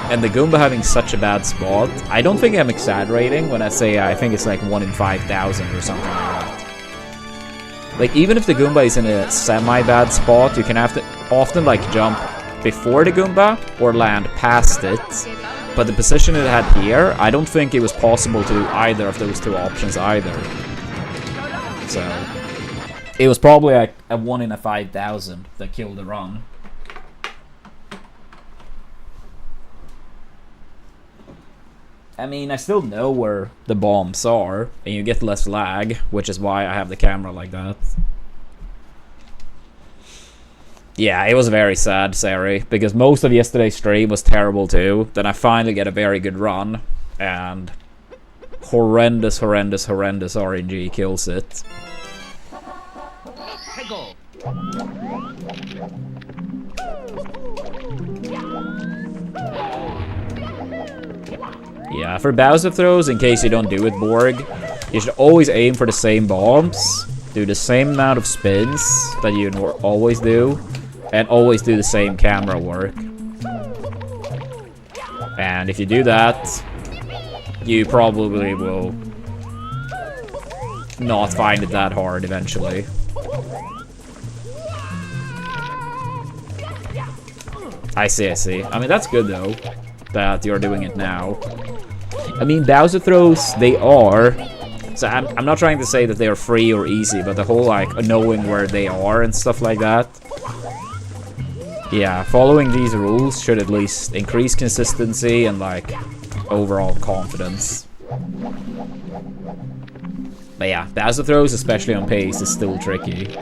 And the Goomba having such a bad spot, I don't think I'm exaggerating when I say I think it's like 1 in 5,000 or something like that. Like, even if the Goomba is in a semi-bad spot, you can have to often like jump before the Goomba or land past it. But the position it had here, I don't think it was possible to do either of those two options either. So it was probably like a 1 in 5,000 that killed the run. I mean, I still know where the bombs are, and you get less lag, which is why I have the camera like that. Yeah, it was very sad, Sari, because most of yesterday's stream was terrible too. Then I finally get a very good run, and horrendous RNG kills it. Yeah, for Bowser throws, in case you don't do it, Borg, you should always aim for the same bombs, do the same amount of spins that you always do, and always do the same camera work. And if you do that, you probably will not find it that hard eventually. I see. I mean, that's good though, that you're doing it now. I mean, Bowser throws, they are... So I'm not trying to say that they are free or easy, but the whole, like, knowing where they are and stuff like that. Yeah, following these rules should at least increase consistency and, like, overall confidence. But yeah, Bowser throws, especially on pace, is still tricky.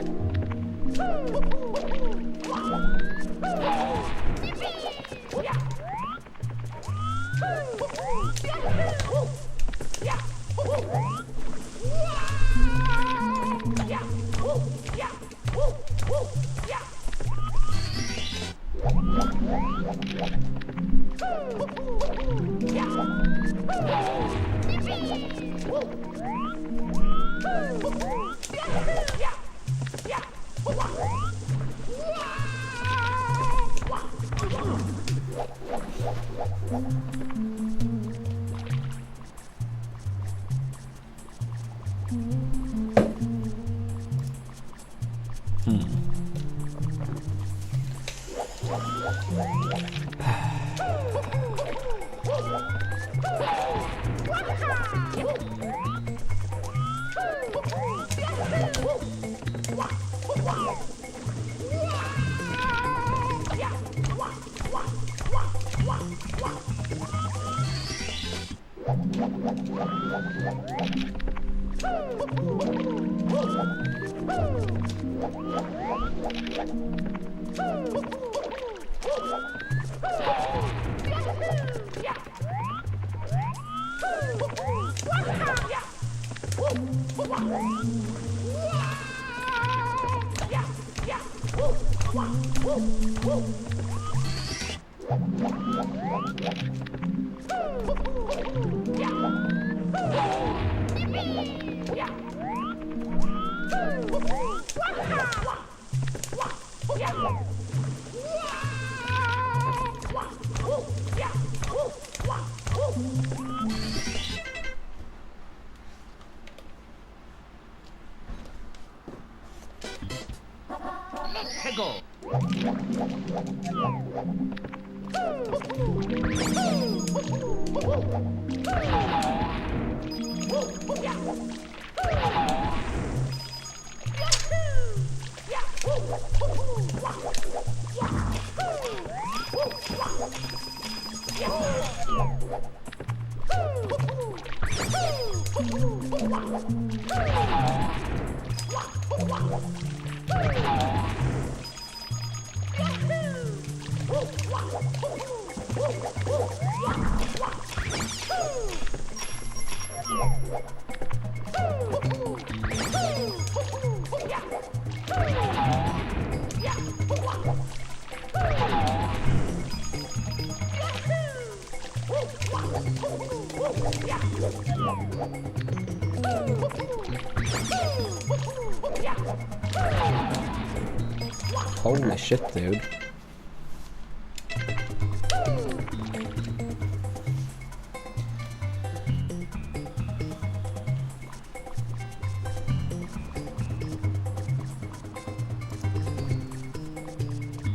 Holy shit, dude.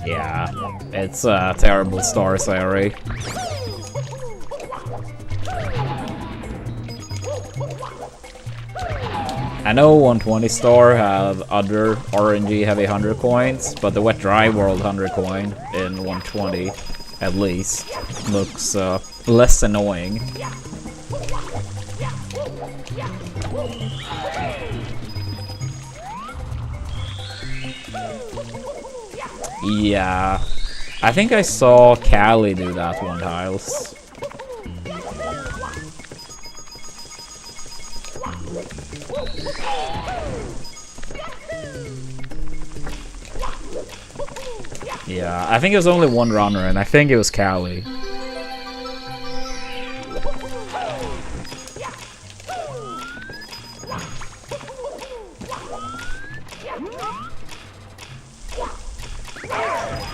Yeah, it's a terrible star theory. I know 120 star have other RNG heavy 100 coins, but the wet dry world 100 coin in 120 at least looks less annoying. Yeah, I think I saw Callie do that one tiles. Yeah, I think it was only one runner, and I think it was Callie.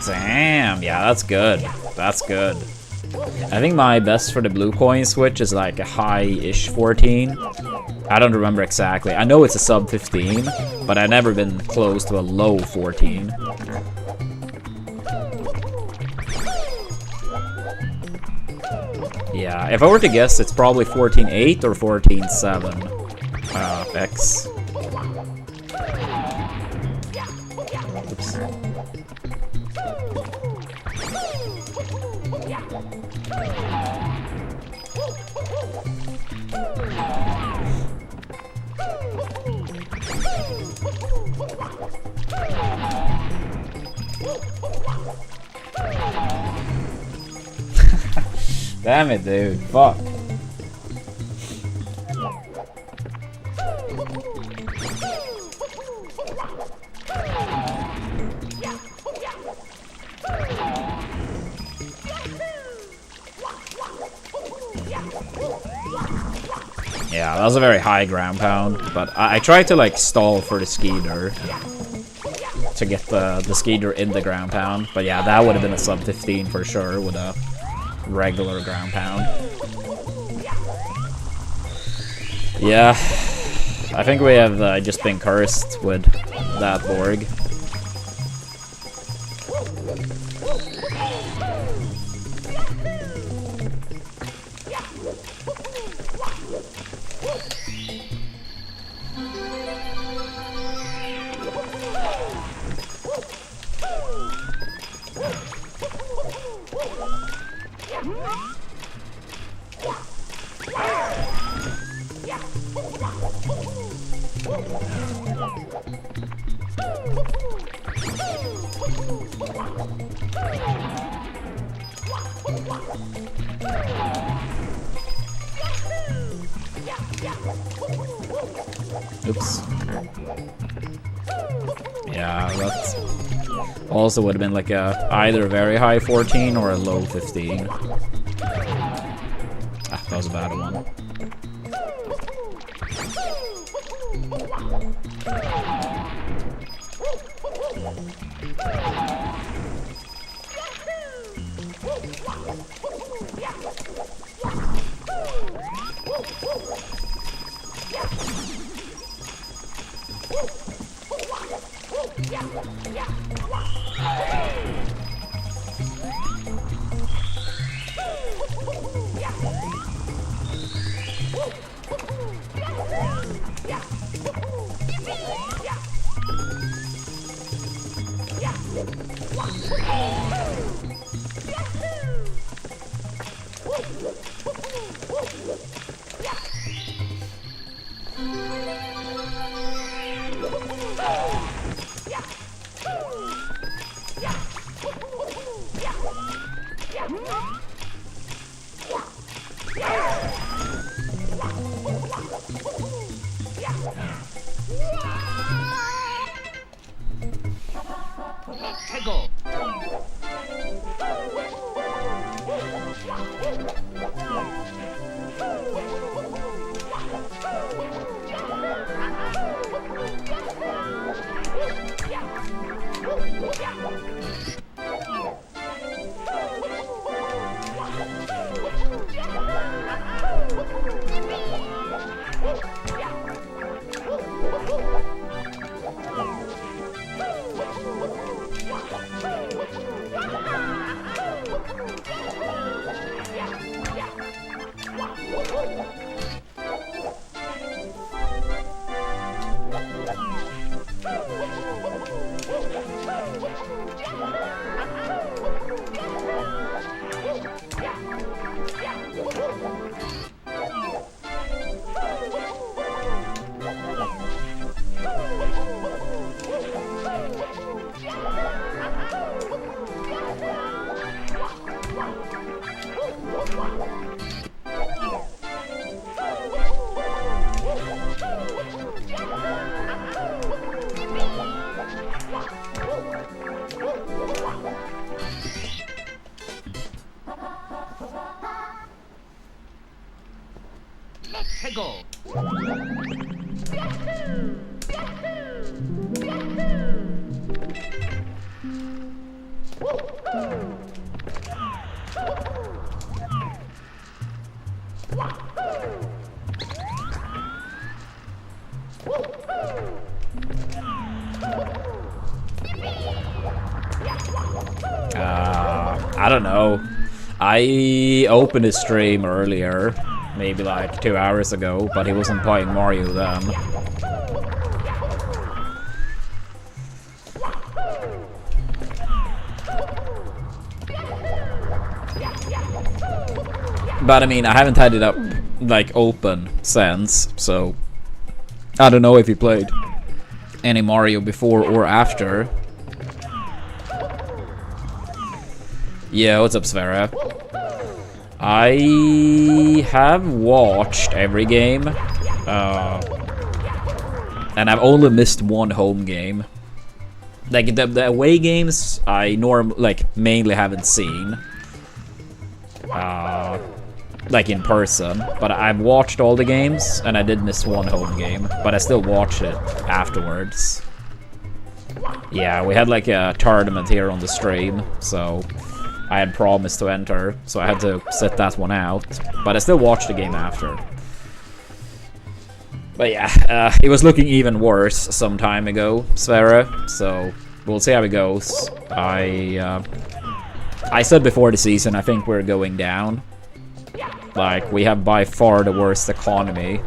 Damn, yeah, that's good. That's good. I think my best for the blue coin switch is like a high-ish 14. I don't remember exactly. I know it's a sub 15, but I've never been close to a low 14. Yeah, if I were to guess, it's probably 14.8 or 14.7 X. Oops. Damn it, dude. Fuck. Yeah, that was a very high ground pound, but I tried to like stall for the skeeter to get the skeeter in the ground pound, but yeah, that would have been a sub 15 for sure with a regular ground pound. Yeah, I think we have just been cursed with that Borg. Oops. Yeah, that also would have been like a either a very high 14 or a low 15. Ah, that was a bad one. I don't know. I opened his stream earlier, maybe like 2 hours ago, but he wasn't playing Mario then. But I mean, I haven't had it up, like, open since, so I don't know if he played any Mario before or after. Yeah, what's up, Svera? I have watched every game, and I've only missed one home game. Like, the away games, I mainly haven't seen. Like in person, but I've watched all the games, and I did miss one home game, but I still watched it afterwards. Yeah, we had like a tournament here on the stream, so I had promised to enter, so I had to sit that one out, but I still watched the game after. But yeah, it was looking even worse some time ago, Sverre, so we'll see how it goes. I said before the season, I think we're going down. Like, we have by far the worst economy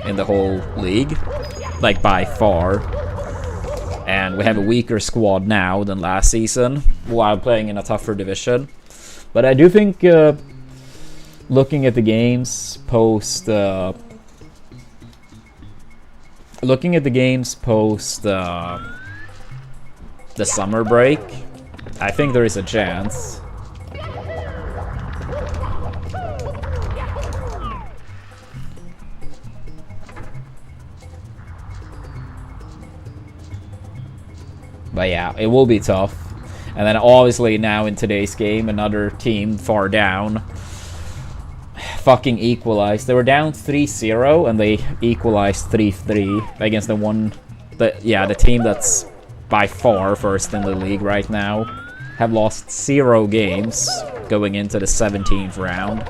in the whole league. Like, by far. And we have a weaker squad now than last season, while playing in a tougher division. But I do think, looking at the games post... looking at the games post the summer break, I think there is a chance. But yeah, it will be tough. And then obviously now in today's game, another team far down fucking equalized. They were down 3-0 and they equalized 3-3 against the team that's by far first in the league right now. Have lost 0 games going into the 17th round.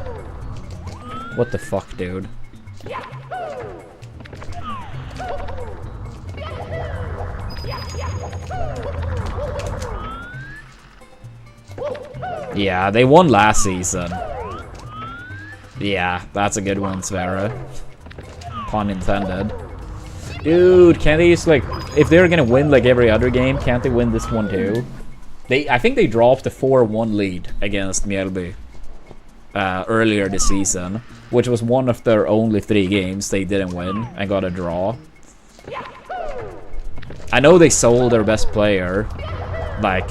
What the fuck, dude? Yeah, they won last season. Yeah, that's a good one, Sverre. Pun intended. Dude, can't they just, like... If they're gonna win, like, every other game, can't they win this one, too? I think they dropped a 4-1 lead against Mjällby earlier this season, which was one of their only 3 games they didn't win and got a draw. I know they sold their best player, like,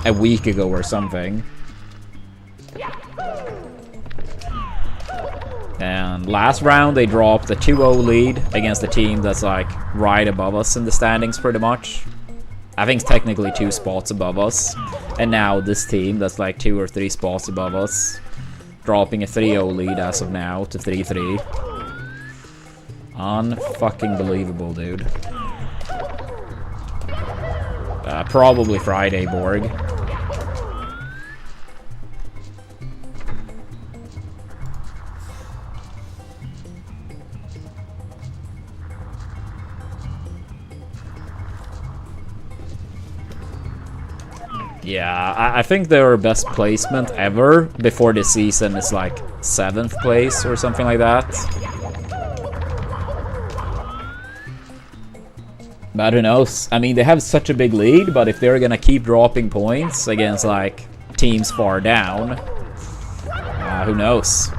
a week ago or something. And last round they dropped a 2-0 lead against a team that's like right above us in the standings pretty much. I think it's technically 2 spots above us. And now this team that's like 2 or 3 spots above us, dropping a 3-0 lead as of now to 3-3. Unfucking believable, dude. Probably Friday, Borg. Yeah, I think their best placement ever before this season is like 7th place or something like that. But who knows? I mean, they have such a big lead, but if they're gonna keep dropping points against like teams far down, who knows?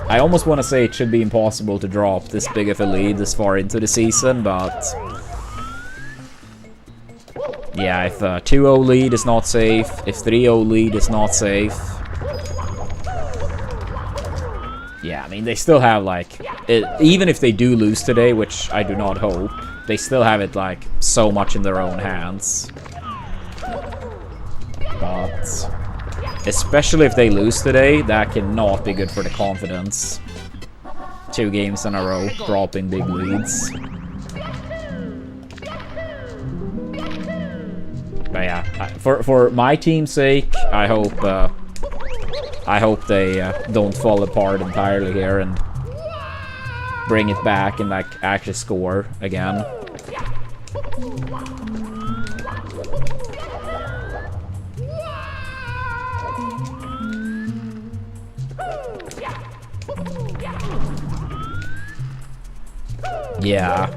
I almost want to say it should be impossible to drop this big of a lead this far into the season, but... yeah, if a 2-0 lead is not safe, if 3-0 lead is not safe... yeah, I mean, they still have, like... even if they do lose today, which I do not hope, they still have it, like, so much in their own hands. But... especially if they lose today, that cannot be good for the confidence. 2 games in a row, dropping big leads. But yeah, for my team's sake, I hope they don't fall apart entirely here and bring it back and like actually score again. Yeah.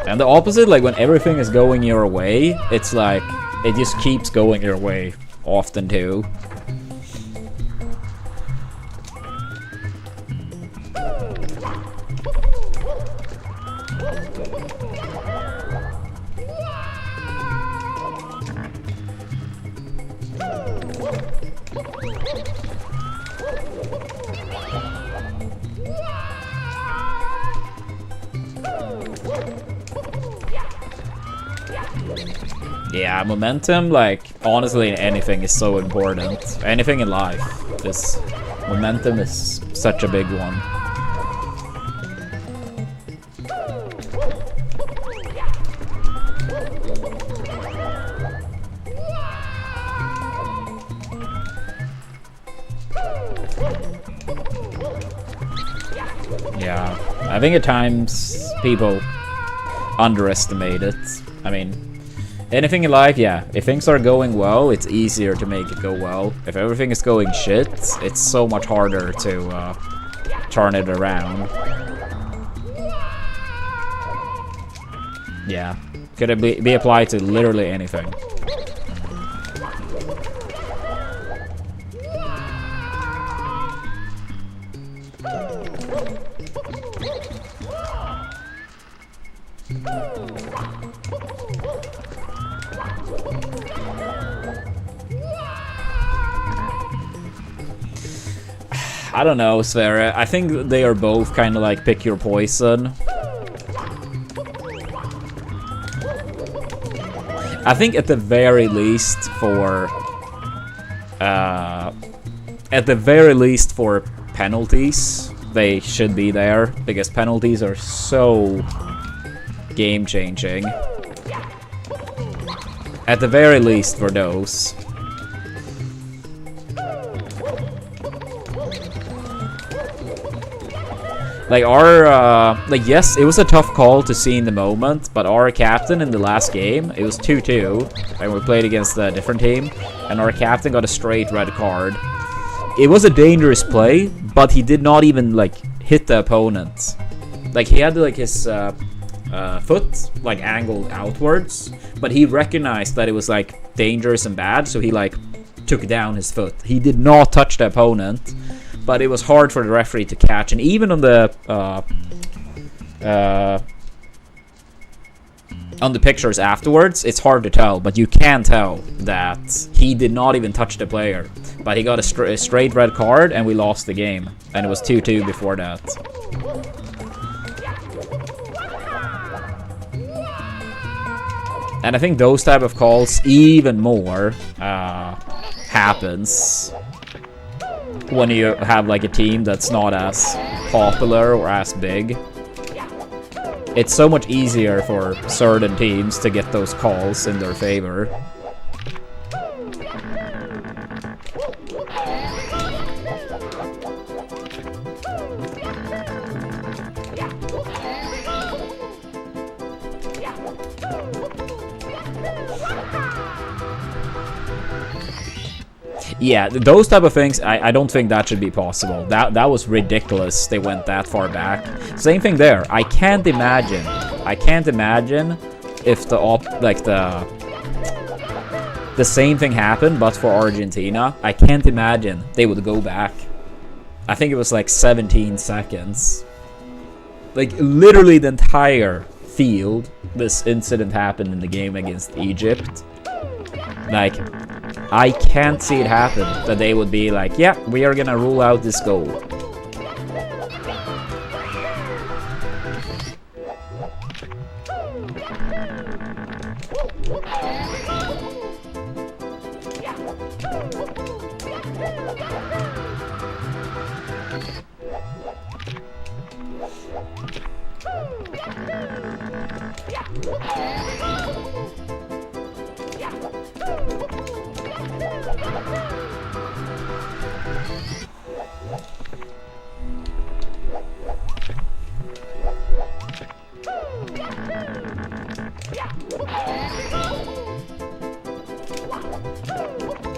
And the opposite, like when everything is going your way, it's like, it just keeps going your way often too. Yeah, momentum, like, honestly, in anything is so important. Anything in life. Momentum is such a big one. Yeah, I think at times people underestimate it. I mean, anything in life, yeah, if things are going well, it's easier to make it go well. If everything is going shit, it's so much harder to turn it around. Yeah, could it be applied to literally anything. I don't know, Sverre. I think they are both kind of like pick your poison. I think at the very least for penalties, they should be there because penalties are so game-changing. At the very least for those. Like like yes, it was a tough call to see in the moment, but our captain in the last game, it was 2-2, and we played against a different team, and our captain got a straight red card. It was a dangerous play, but he did not even like hit the opponent. Like he had like his foot like angled outwards, but he recognized that it was like dangerous and bad, so he like took down his foot. He did not touch the opponent. But it was hard for the referee to catch, and even on the pictures afterwards, it's hard to tell, but you can tell that he did not even touch the player. But he got a straight red card, and we lost the game, and it was 2-2 before that. And I think those type of calls even more happens when you have like a team that's not as popular or as big. It's so much easier for certain teams to get those calls in their favor. Yeah, those type of things, I don't think that should be possible. That was ridiculous. They went that far back. Same thing there. I can't imagine if the same thing happened, but for Argentina. I can't imagine they would go back. I think it was like 17 seconds. Like literally the entire field, this incident happened in the game against Egypt. Like, I can't see it happen, that they would be like, yeah, we are gonna rule out this goal.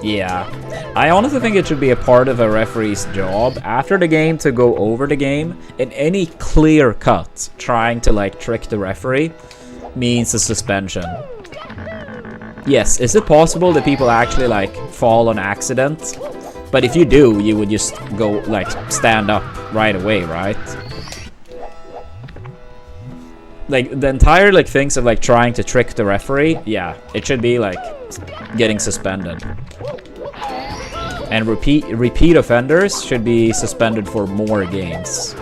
Yeah, I honestly think it should be a part of a referee's job after the game to go over the game, and any clear cut trying to like trick the referee means a suspension. Yes, is it possible that people actually like fall on accident? But if you do, you would just go like stand up right away, right? Like the entire like things of like trying to trick the referee, yeah, it should be like getting suspended. And repeat offenders should be suspended for more games.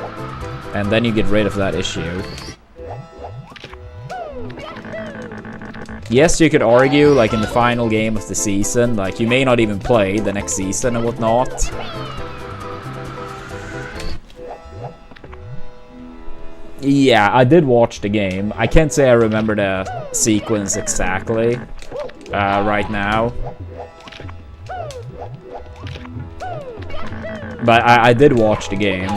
And then you get rid of that issue. Yes, you could argue, like in the final game of the season, like you may not even play the next season and whatnot. Yeah, I did watch the game. I can't say I remember the sequence exactly right now. But I did watch the game.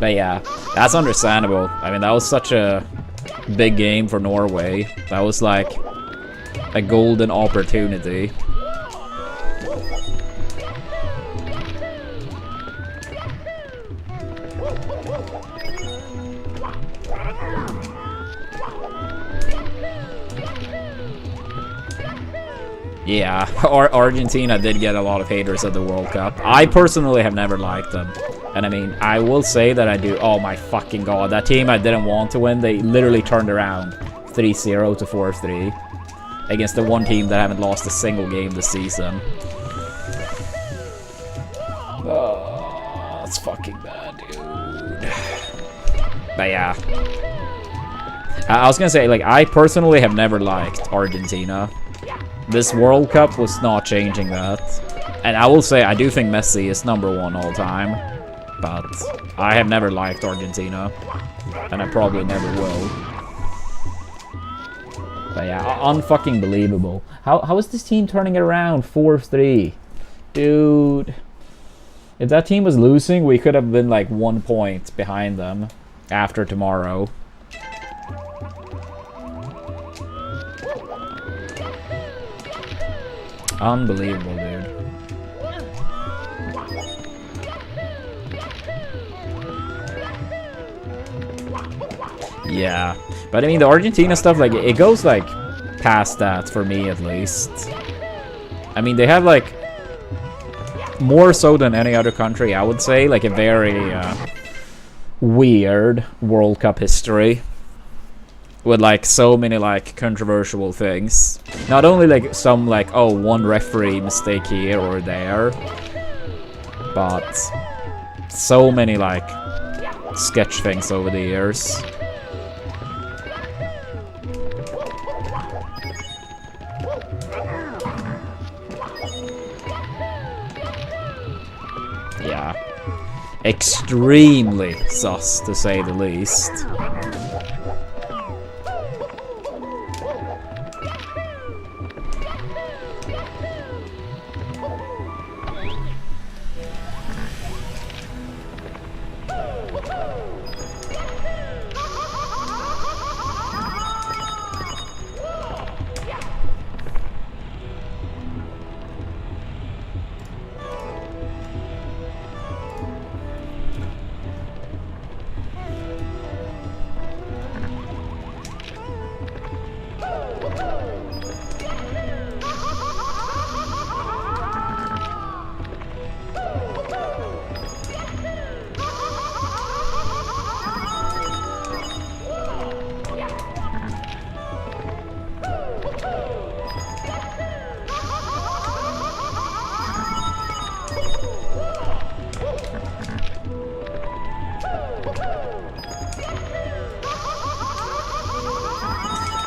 But yeah, that's understandable. I mean, that was such a big game for Norway. That was like a golden opportunity. Yeah, Argentina did get a lot of haters at the World Cup. I personally have never liked them. And I mean, I will say that I do. Oh my fucking god, that team I didn't want to win, they literally turned around 3-0 to 4-3 against the one team that haven't lost a single game this season. Oh, that's fucking bad, dude. But yeah. I was gonna say, like, I personally have never liked Argentina. This World Cup was not changing that. And I will say, I do think Messi is #1 all time. But I have never liked Argentina. And I probably never will. But yeah, unfucking believable. How is this team turning it around 4-3? Dude. If that team was losing, we could have been like 1 point behind them after tomorrow. Unbelievable, dude. Yeah, but I mean, the Argentina stuff, like, it goes like past that for me at least. I mean, they have like more so than any other country, I would say, like a very weird World Cup history. With like so many like controversial things. Not only like some like, oh, one referee mistake here or there, but so many like sketch things over the years. Yeah. Extremely sus, to say the least.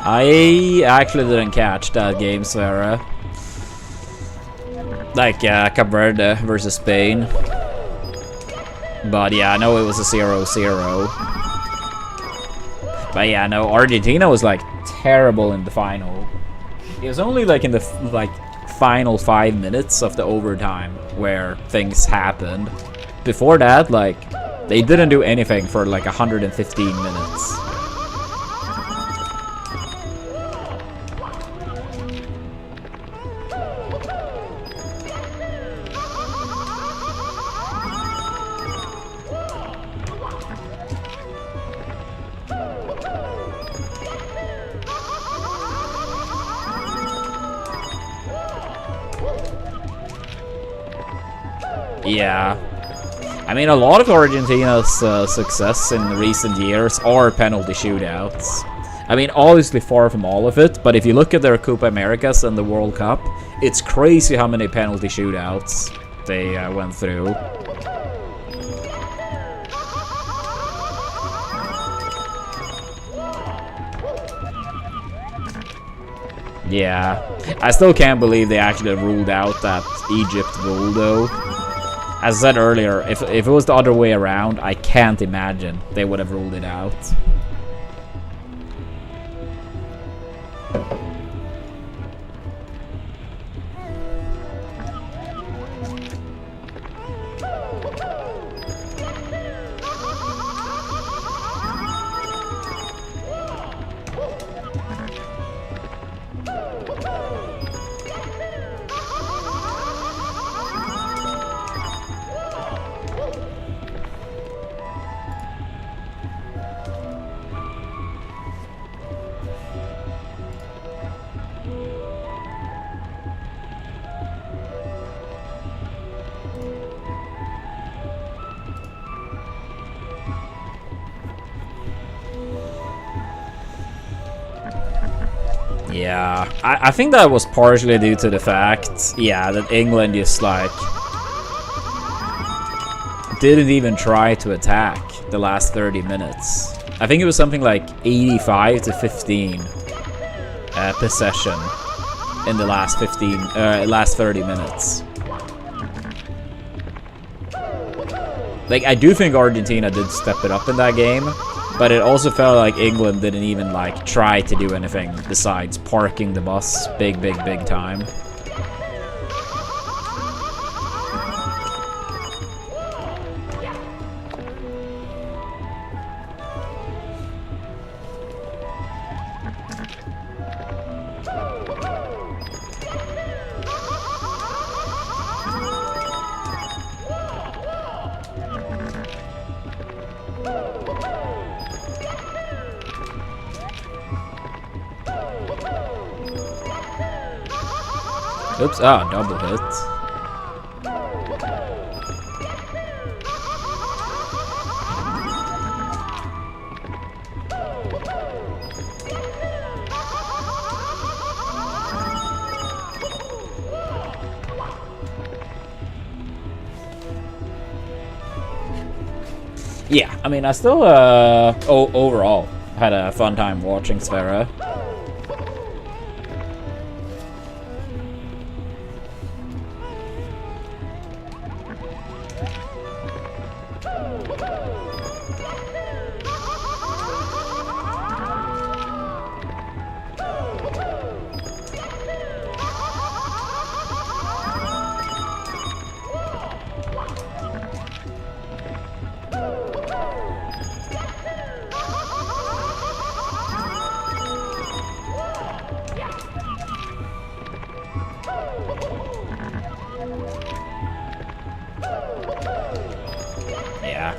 I actually didn't catch that game, Sarah. Like, Cape Verde versus Spain. But yeah, I know it was a 0-0. But yeah, no, Argentina was like terrible in the final. It was only like in the final 5 minutes of the overtime where things happened. Before that, like, they didn't do anything for like 115 minutes. Yeah. I mean, a lot of Argentina's success in recent years are penalty shootouts. I mean, obviously far from all of it, but if you look at their Copa Americas and the World Cup, it's crazy how many penalty shootouts they went through. Yeah. I still can't believe they actually ruled out that Egypt goal, though. As I said earlier, if it was the other way around, I can't imagine they would have ruled it out. Yeah, I think that was partially due to the fact, yeah, that England just like didn't even try to attack the last 30 minutes. I think it was something like 85 to 15 possession in the last 30 minutes. Like, I do think Argentina did step it up in that game, but it also felt like England didn't even like try to do anything besides parking the bus big time. Oops, double hit. Yeah, I mean, I still, overall, had a fun time watching Sverre.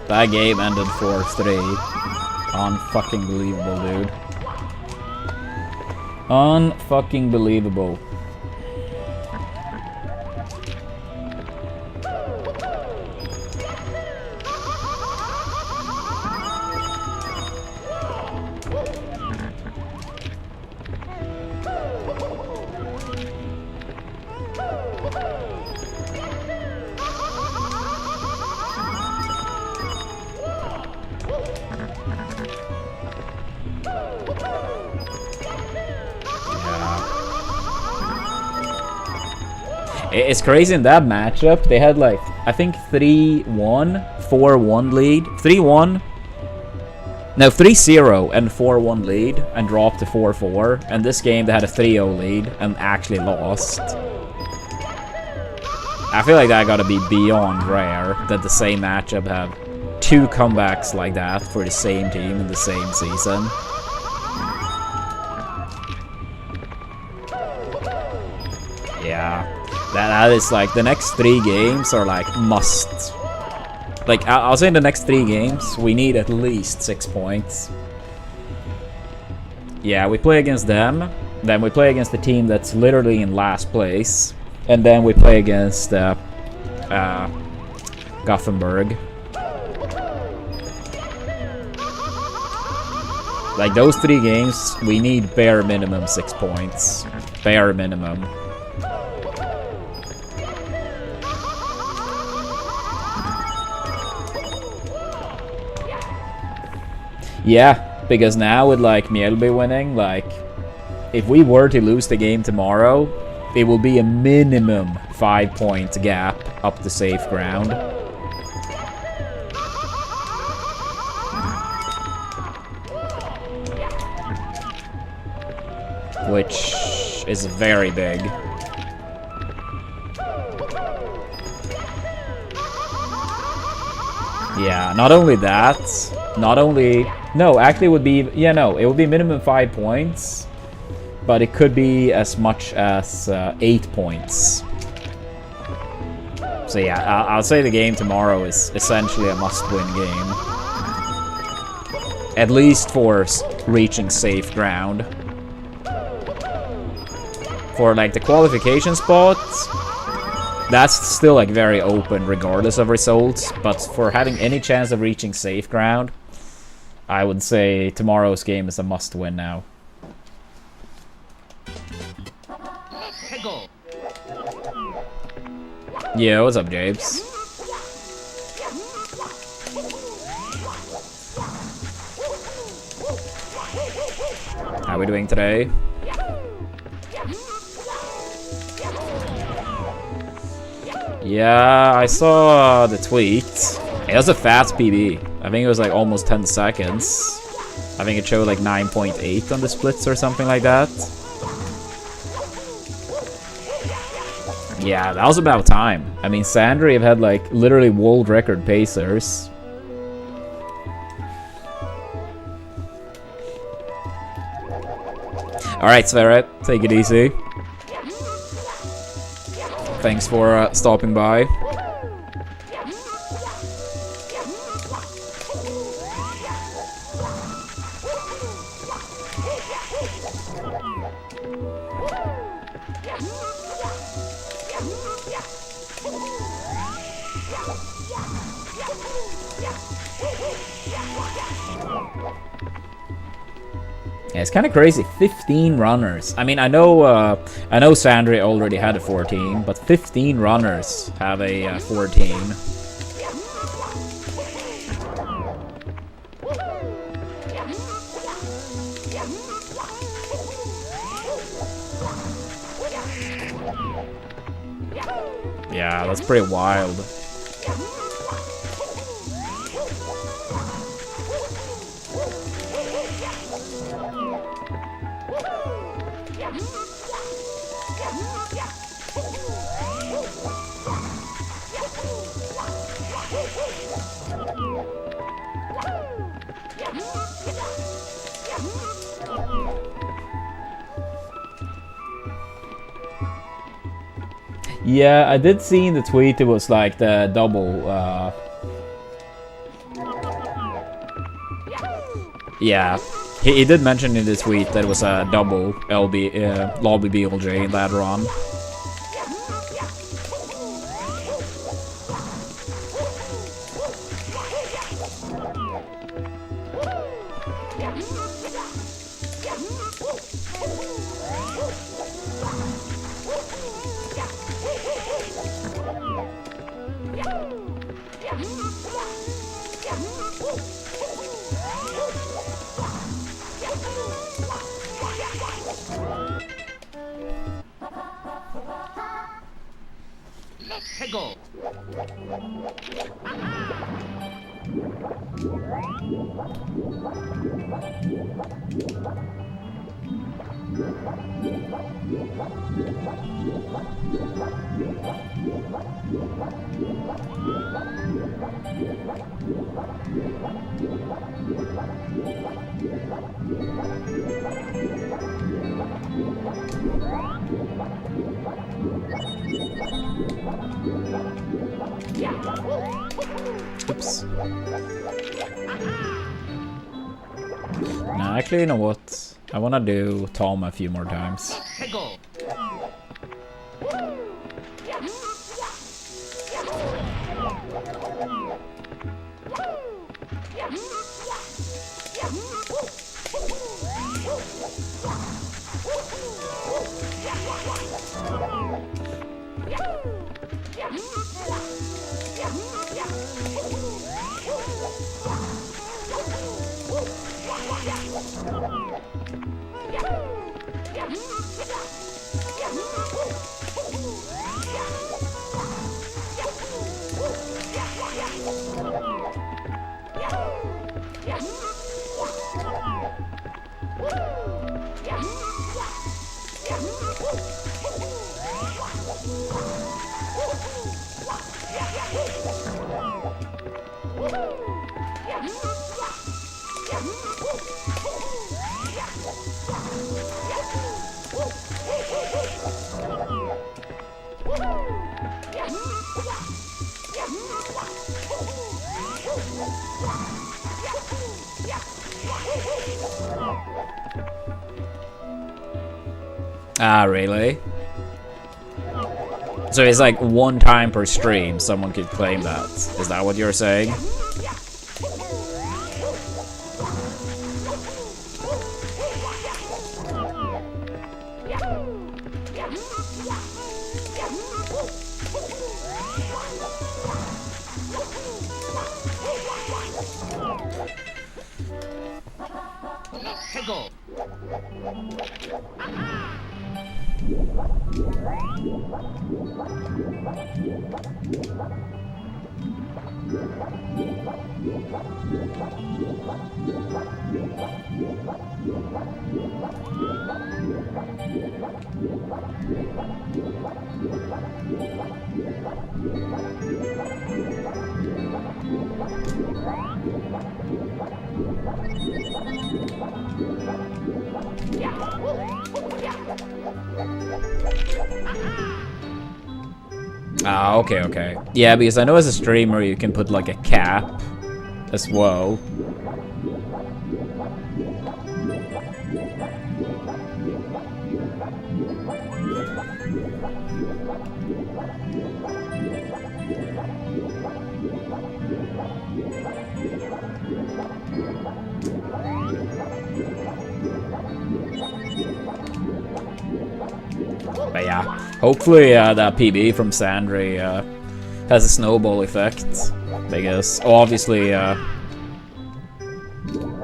That game ended 4-3. Unfucking believable, dude. Unfucking believable. It's crazy in that matchup. They had like, I think 3-1, 4-1 lead. 3-1. No, 3-0 and 4-1 lead and dropped to 4-4. And this game they had a 3-0 lead and actually lost. I feel like that gotta be beyond rare that the same matchup have 2 comebacks like that for the same team in the same season. Yeah. That is like, the next 3 games are like must. Like, I'll say in the next 3 games, we need at least 6 points. Yeah, we play against them. Then we play against the team that's literally in last place. And then we play against Gothenburg. Like, those 3 games, we need bare minimum 6 points. Bare minimum. Yeah, because now with like Mjällby winning, like if we were to lose the game tomorrow, it will be a minimum 5-point gap up the safe ground. Which is very big. Yeah, not only that, no, actually it would be, yeah, no, it would be minimum 5 points, but it could be as much as 8 points. So yeah, I'll say the game tomorrow is essentially a must-win game. At least for reaching safe ground. For like the qualification spots, that's still like very open regardless of results, but for having any chance of reaching safe ground, I would say tomorrow's game is a must-win now. Yeah, what's up, James? How are we doing today? Yeah, I saw the tweet. It was a fast PB. I think it was like almost 10 seconds. I think it showed like 9.8 on the splits or something like that. Yeah, that was about time. I mean, Sandry have had like literally world record pacers. Alright, Sverre, take it easy. Thanks for stopping by. Yeah, it's kind of crazy. 15 runners. I mean, I know Sandry already had a 14, but 15 runners have a 14. Yeah, that's pretty wild. Yeah, I did see in the tweet it was like the double. Yeah, he did mention in the tweet that it was a double lobby BLJ in that run. Oops. No, actually, you know what? I wanna do Tom a few more times. Ah, really? So it's like one time per stream someone could claim that. Is that what you're saying? Ah, okay, okay. Yeah, because I know as a streamer you can put like a cap as well. But yeah, hopefully that PB from Sandry has a snowball effect, because obviously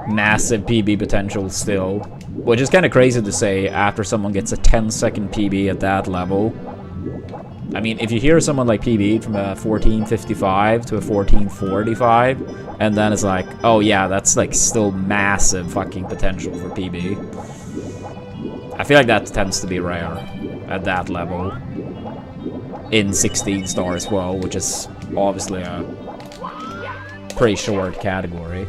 massive PB potential still, which is kind of crazy to say after someone gets a 10-second PB at that level. I mean, if you hear someone like PB from a 1455 to a 1445, and then it's like, oh yeah, that's like still massive fucking potential for PB. I feel like that tends to be rare at that level. In 16 star as well, which is obviously a pretty short category.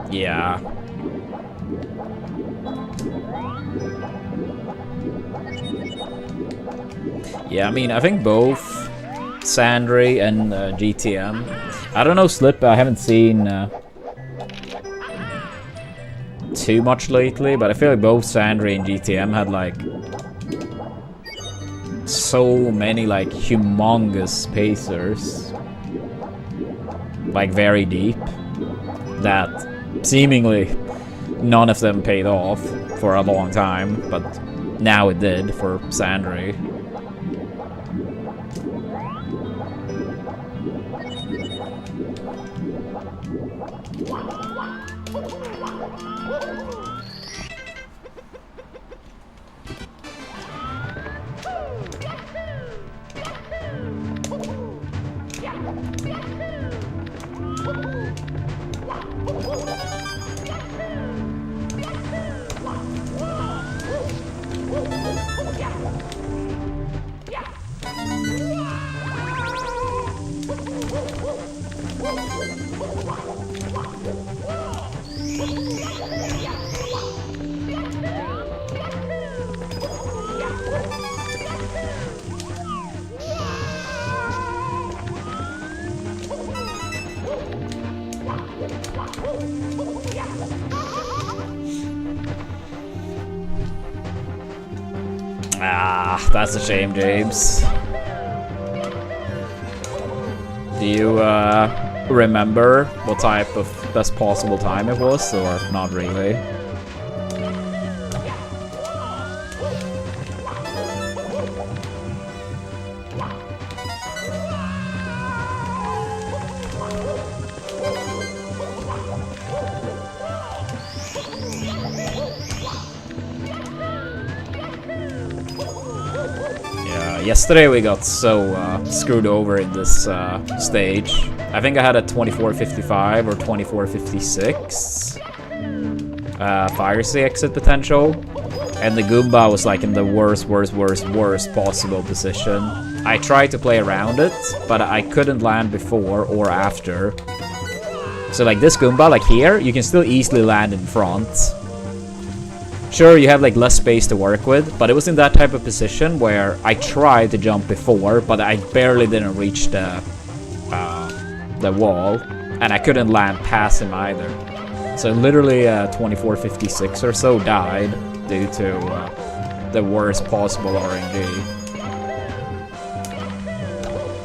Yeah. Yeah, I mean, I think both Sandry and GTM. I don't know, Slip, I haven't seen too much lately, but I feel like both Sandry and GTM had like so many like humongous pacers, like very deep, that seemingly none of them paid off for a long time, but now it did for Sandry. Ah, that's a shame, James. Do you remember what type of best possible time it was, or not really? Yesterday we got so screwed over in this stage. I think I had a 2455 or 2456 fire sea exit potential, and the Goomba was like in the worst possible position. I tried to play around it, but I couldn't land before or after. So like this Goomba, like here, you can still easily land in front. Sure, you have like less space to work with, but it was in that type of position where I tried to jump before, but I barely didn't reach the wall, and I couldn't land past him either. So literally 2456 or so died due to the worst possible RNG.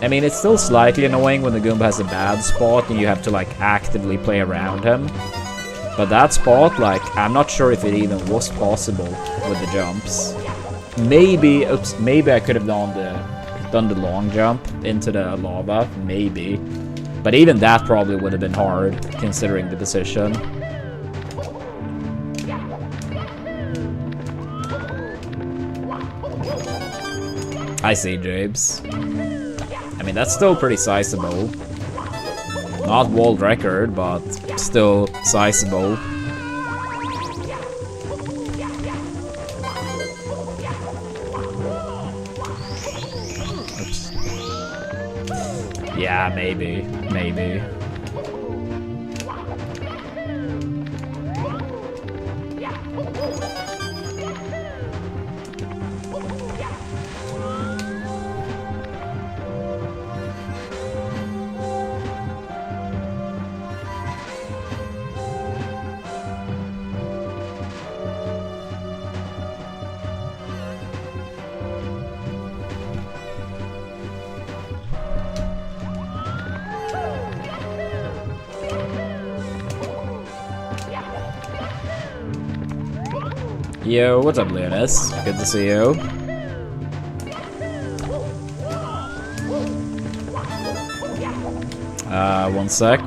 I mean, it's still slightly annoying when the Goomba has a bad spot and you have to, like, actively play around him. But that spot, like, I'm not sure if it even was possible with the jumps. Maybe, oops, maybe I could have done the long jump into the lava, maybe. But even that probably would have been hard, considering the position. I see, Jabes. I mean, that's still pretty sizable. Not world record, but still sizable. Oops. Yeah, maybe. Yo, what's up, Leonis? Good to see you. One sec.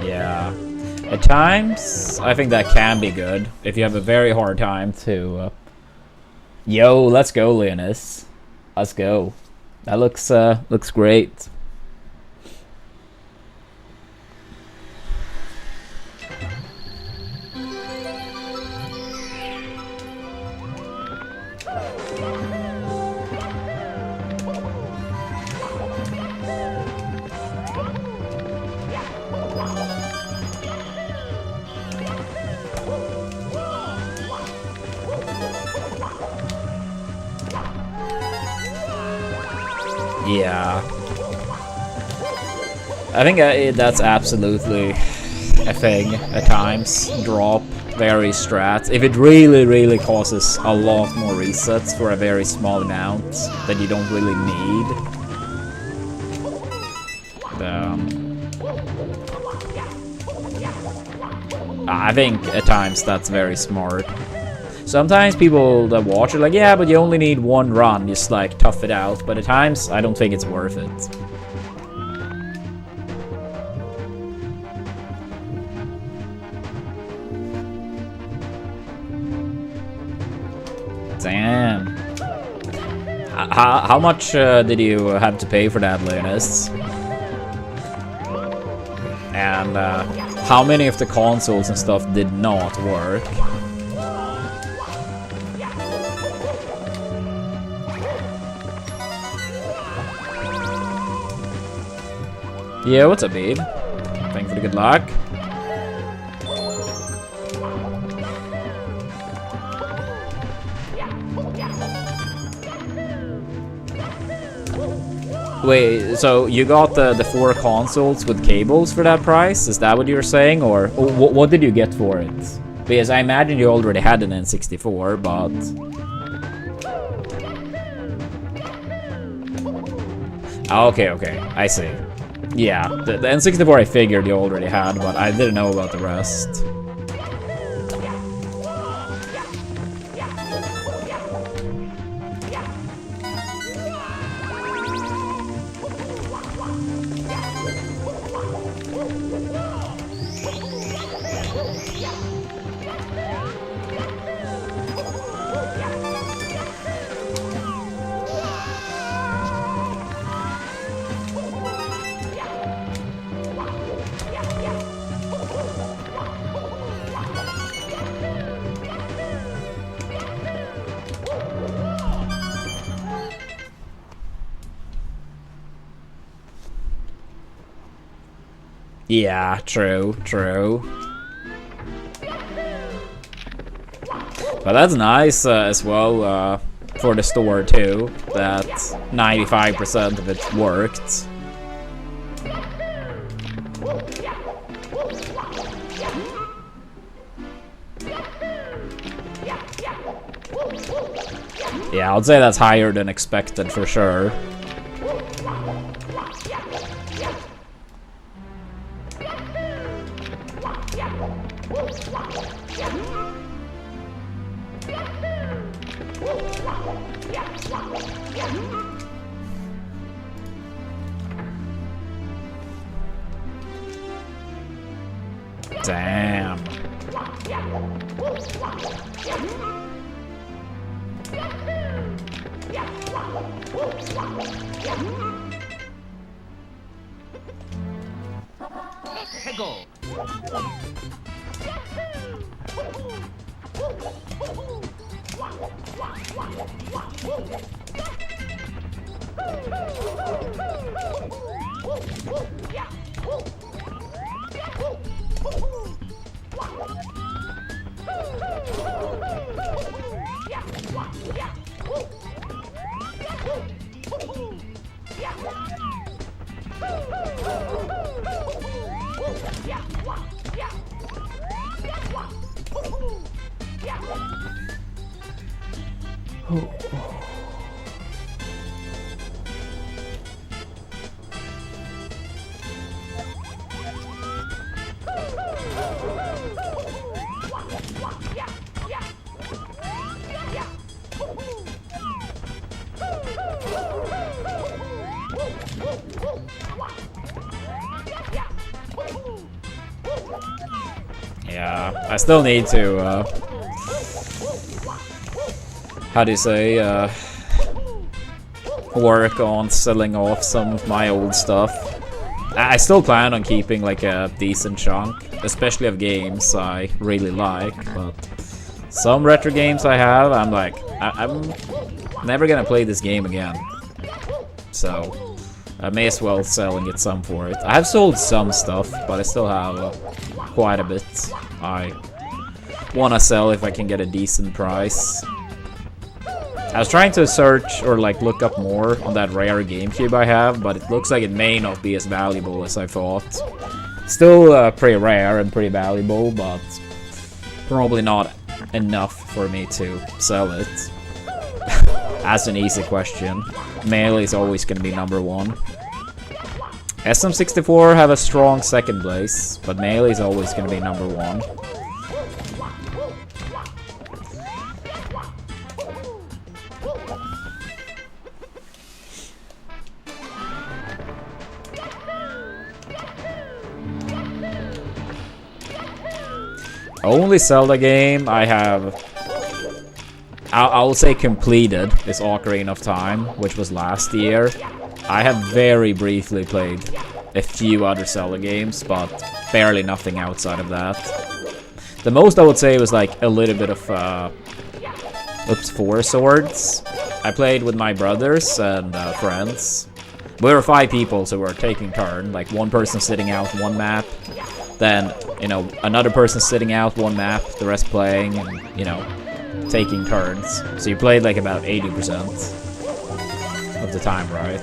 Yeah. At times, I think that can be good. If you have a very hard time to... Yo, let's go, Leonis. Let's go. That looks great. Yeah. I think that's absolutely a thing at times. Drop very strats. If it really causes a lot more resets for a very small amount that you don't really need. I think at times that's very smart. Sometimes people that watch are like, yeah, but you only need one run, just like tough it out. But at times, I don't think it's worth it. Damn. How much did you have to pay for that, Leonis? And how many of the consoles and stuff did not work? Yeah, what's up, babe? Thank you for the good luck. Wait, so you got the 4 consoles with cables for that price? Is that what you're saying? Or what did you get for it? Because I imagine you already had an N64, but... Okay, I see. Yeah, the N64 I figured you already had, but I didn't know about the rest. Yeah, true, true. But that's nice as well for the store too, that 95% of it worked. Yeah, I'd say that's higher than expected for sure. Damn. Yeah, I still need to, how do you say, work on selling off some of my old stuff. I still plan on keeping like a decent chunk, especially of games I really like, but some retro games I have, I'm like, I'm never gonna play this game again. So, I may as well sell and get some for it. I have sold some stuff, but I still have quite a bit I wanna sell if I can get a decent price. I was trying to search or like look up more on that rare GameCube I have, but it looks like it may not be as valuable as I thought. Still pretty rare and pretty valuable, but probably not enough for me to sell it. That's an easy question. Melee is always going to be number one. SM64 have a strong second place, but Melee is always going to be number one. Only Zelda game I have, I'll say completed, is Ocarina of Time, which was last year. I have very briefly played a few other Zelda games, but barely nothing outside of that. The most I would say was like a little bit of, Four Swords. I played with my brothers and friends. We were 5 people, so we were taking turn, like one person sitting out one map, then, you know, another person sitting out one map, the rest playing, and, you know, taking turns. So you played like about 80% of the time, right?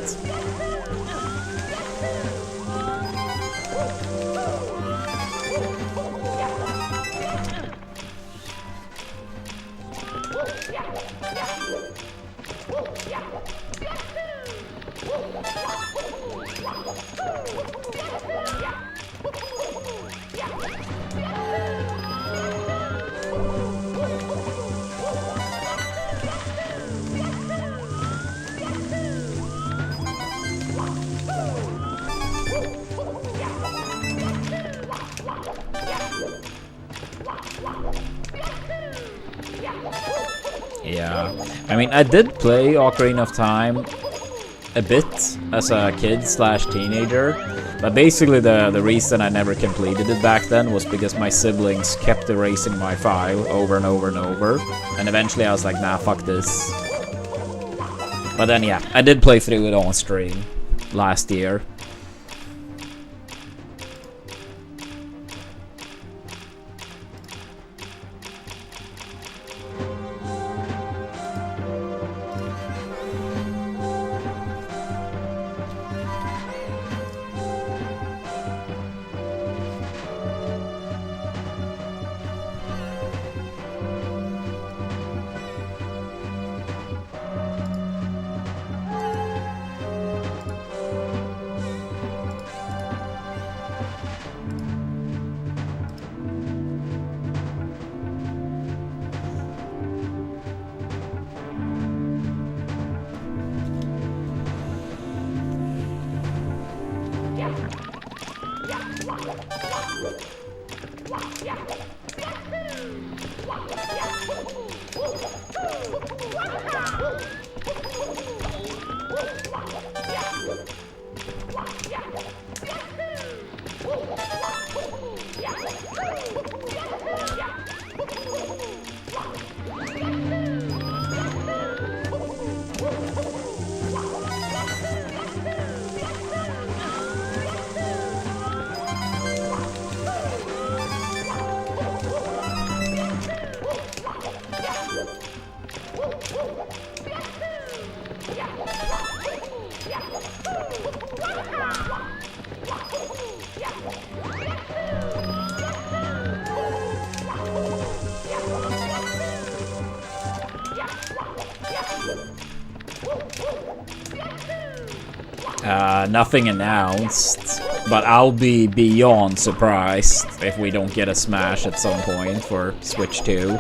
Yeah, I mean, I did play Ocarina of Time a bit as a kid/teenager, but basically the reason I never completed it back then was because my siblings kept erasing my file over and over and over, and eventually I was like, nah, fuck this. But then yeah, I did play through it on stream last year. 「 I did play through it on stream last year. Nothing announced, but I'll be beyond surprised if we don't get a Smash at some point for Switch 2.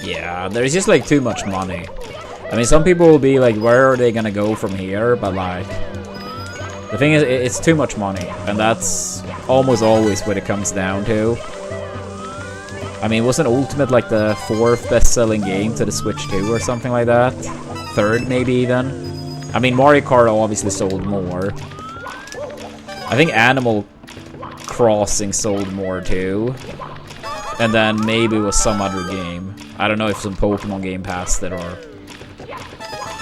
Yeah, there's just like too much money. I mean, some people will be like, where are they gonna go from here? But like, the thing is, it's too much money, and that's almost always what it comes down to. I mean, wasn't Ultimate like the 4th best-selling game to the Switch 2 or something like that? 3rd maybe even? I mean, Mario Kart obviously sold more. I think Animal Crossing sold more too. And then maybe it was some other game. I don't know if some Pokemon game passed it or...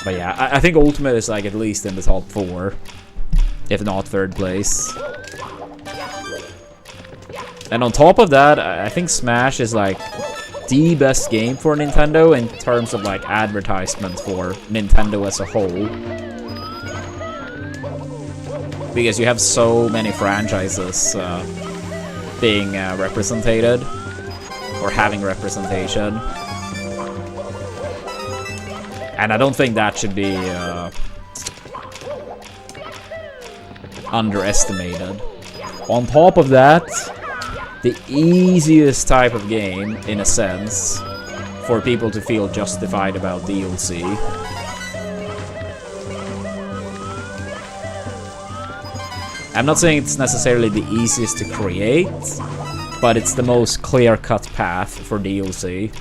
But yeah, I think Ultimate is like at least in the top 4. If not 3rd place. And on top of that, I think Smash is like the best game for Nintendo in terms of like advertisement for Nintendo as a whole. Because you have so many franchises being represented. Or having representation. And I don't think that should be underestimated. On top of that, the easiest type of game, in a sense, for people to feel justified about DLC. I'm not saying it's necessarily the easiest to create, but it's the most clear-cut path for DLC.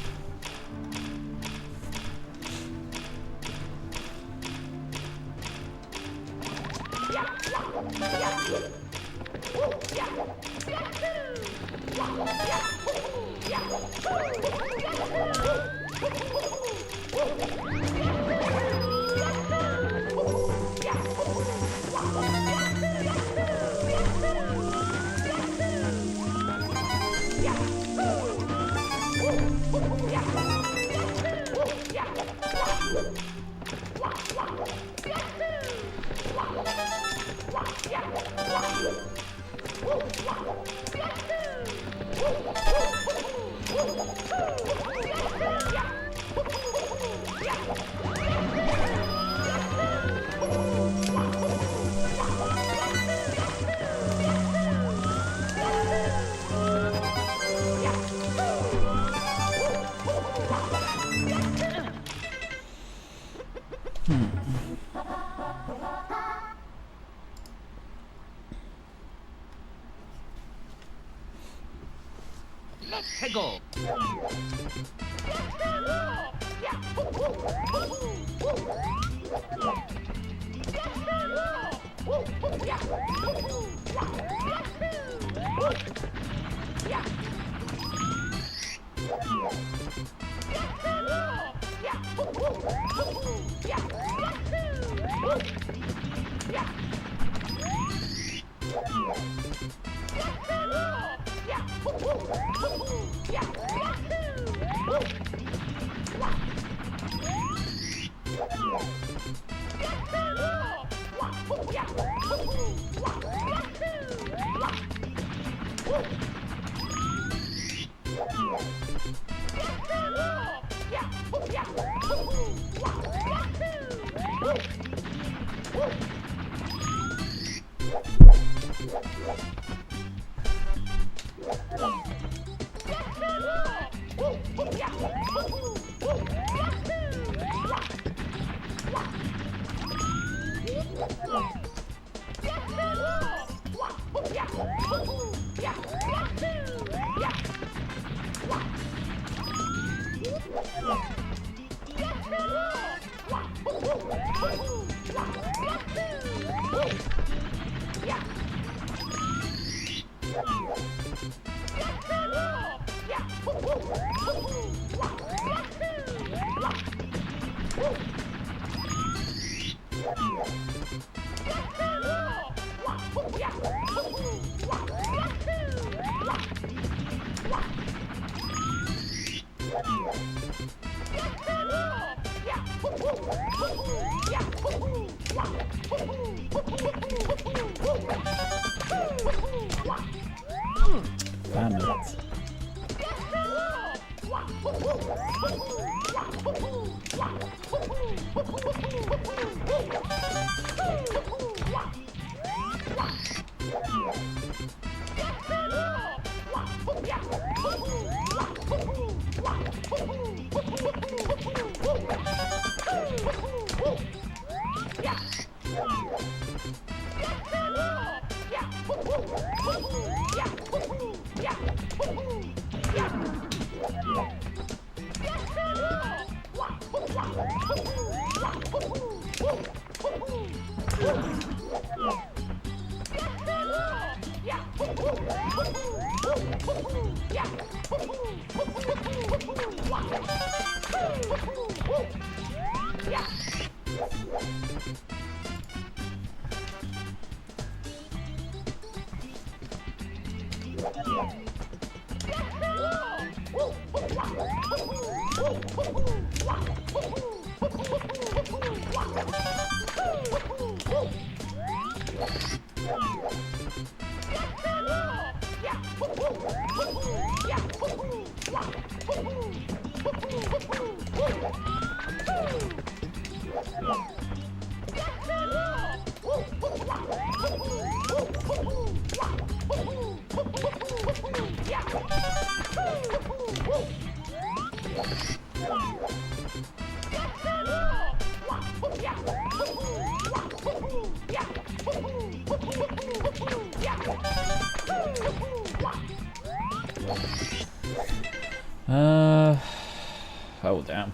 Oh damn.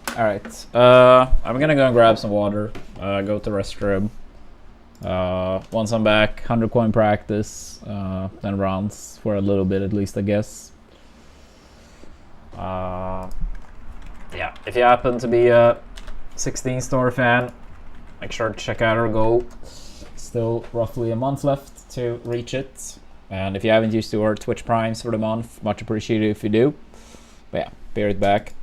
Alright. I'm gonna go and grab some water. Go to the restroom. Once I'm back, 100 coin practice. Then rounds for a little bit at least, I guess. Yeah, if you happen to be a 16-star fan, make sure to check out our goal. Still roughly a month left to reach it. And if you haven't used our Twitch Primes for the month, much appreciated if you do. But yeah, be right back.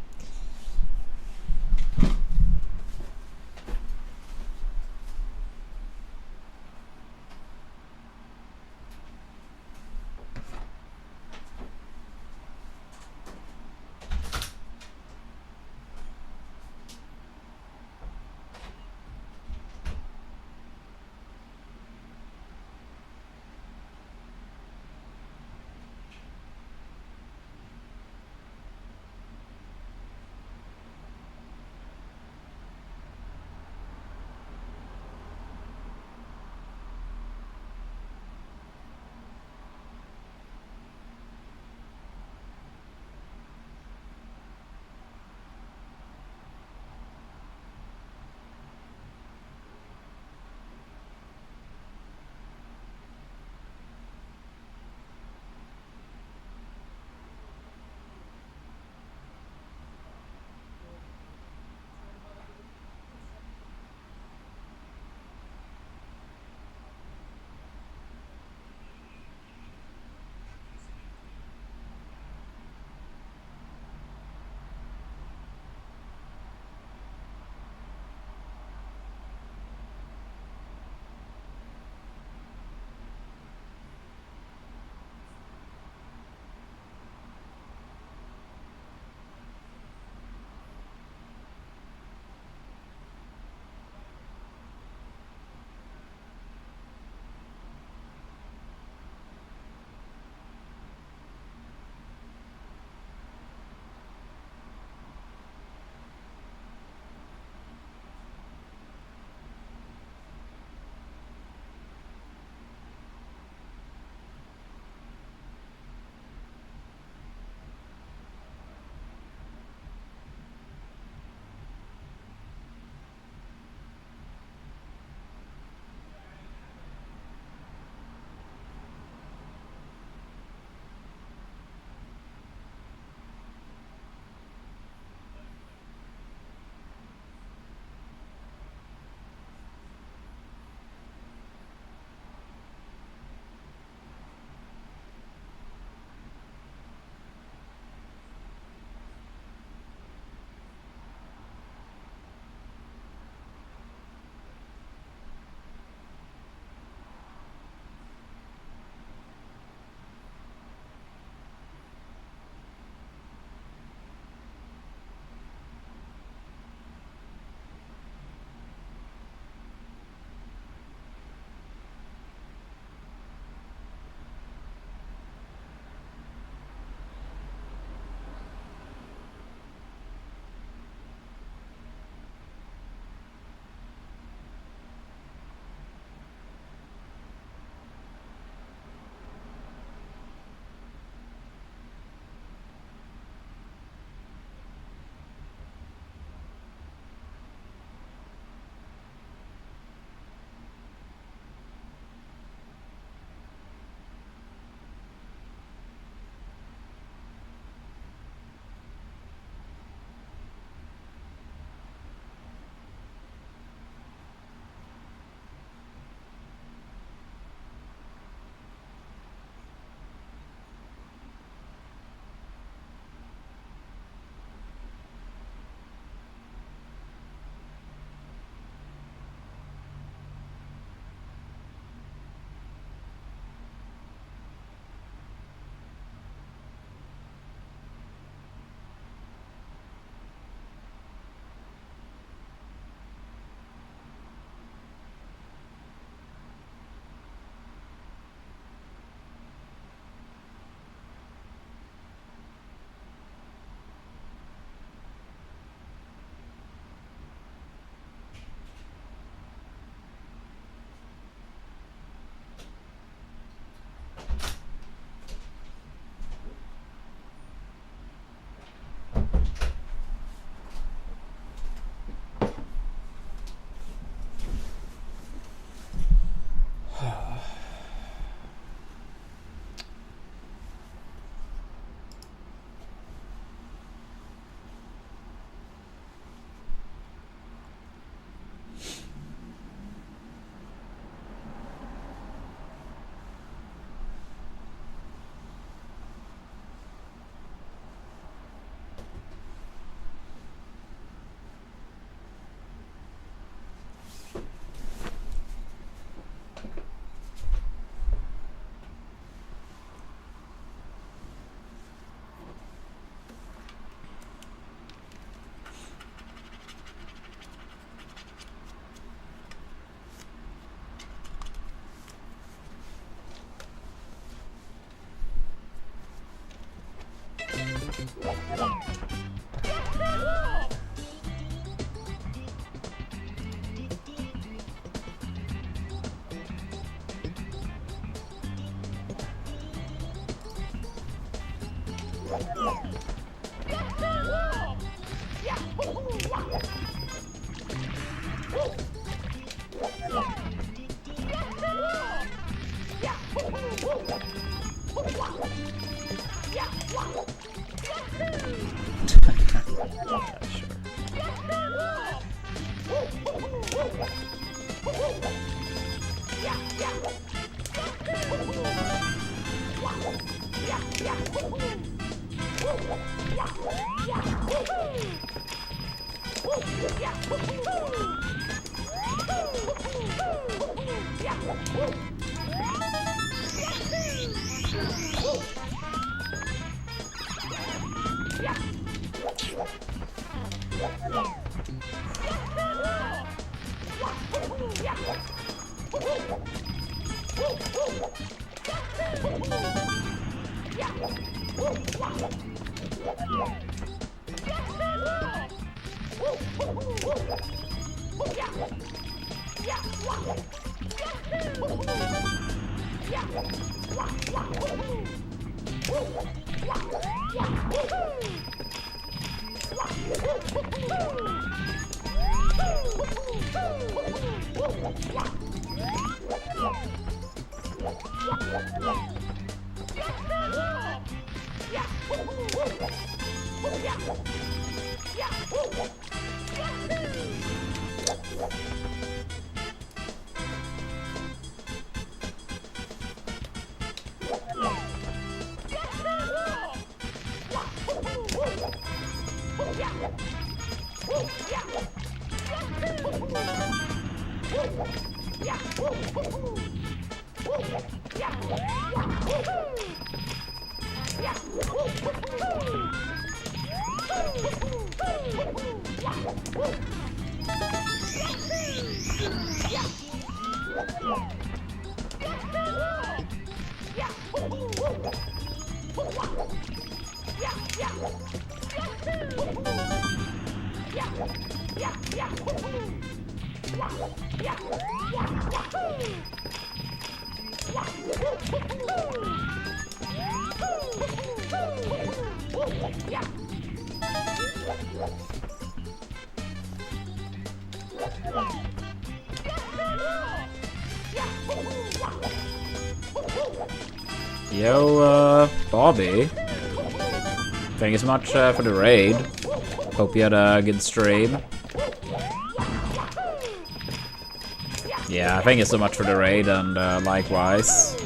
Yo, Bobby. Thank you so much for the raid. Hope you had a good stream. Yeah, thank you so much for the raid, and likewise.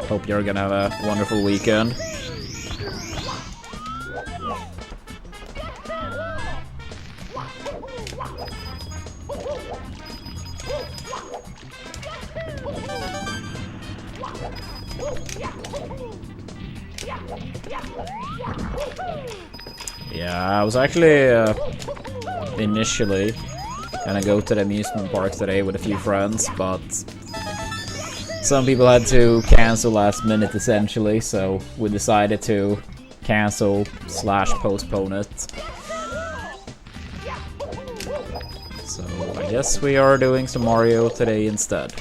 Hope you're gonna have a wonderful weekend. Yeah, I was actually initially gonna go to the amusement park today with a few friends, but some people had to cancel last minute essentially, so we decided to cancel / postpone it. So I guess we are doing some Mario today instead.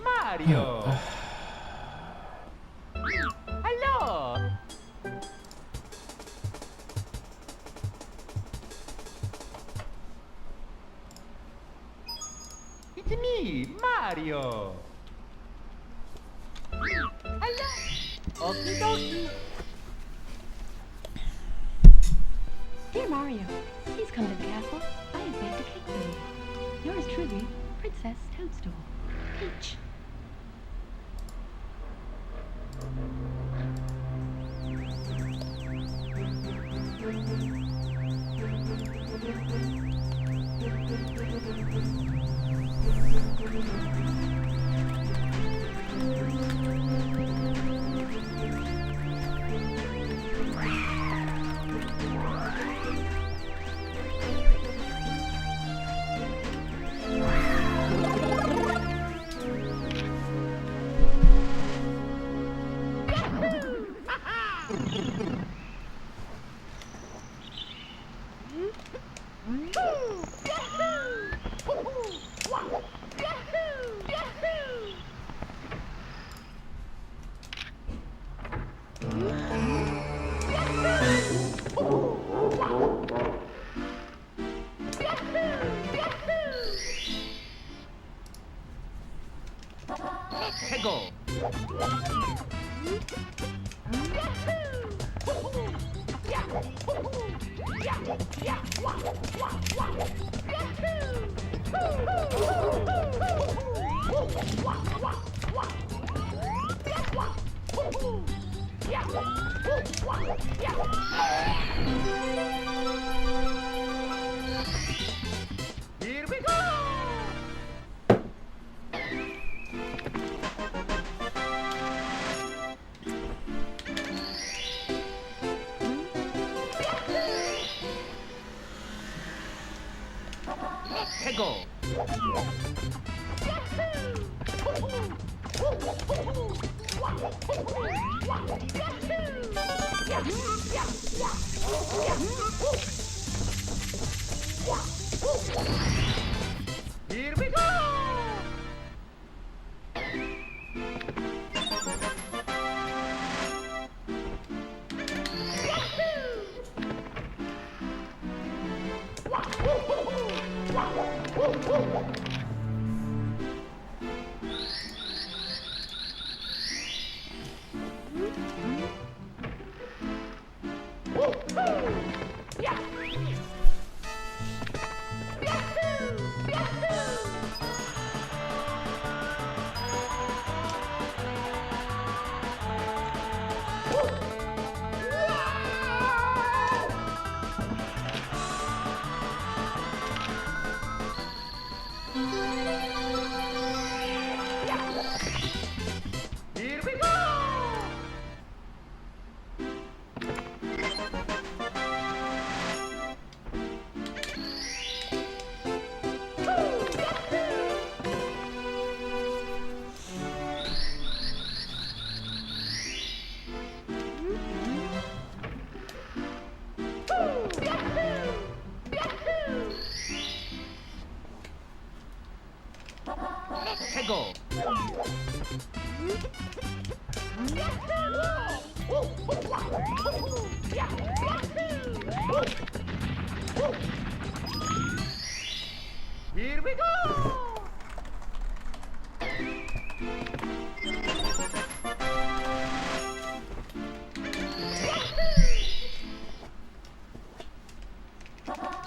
Mario! Hello! It's me, Mario! Hello! Okie dokie! Dear Mario, please come to the castle. I have baked a cake for you. Yours truly, Princess Toadstool. Peach. Here we go! Let's go! Here we go! Here we go! Let's go! Here we go!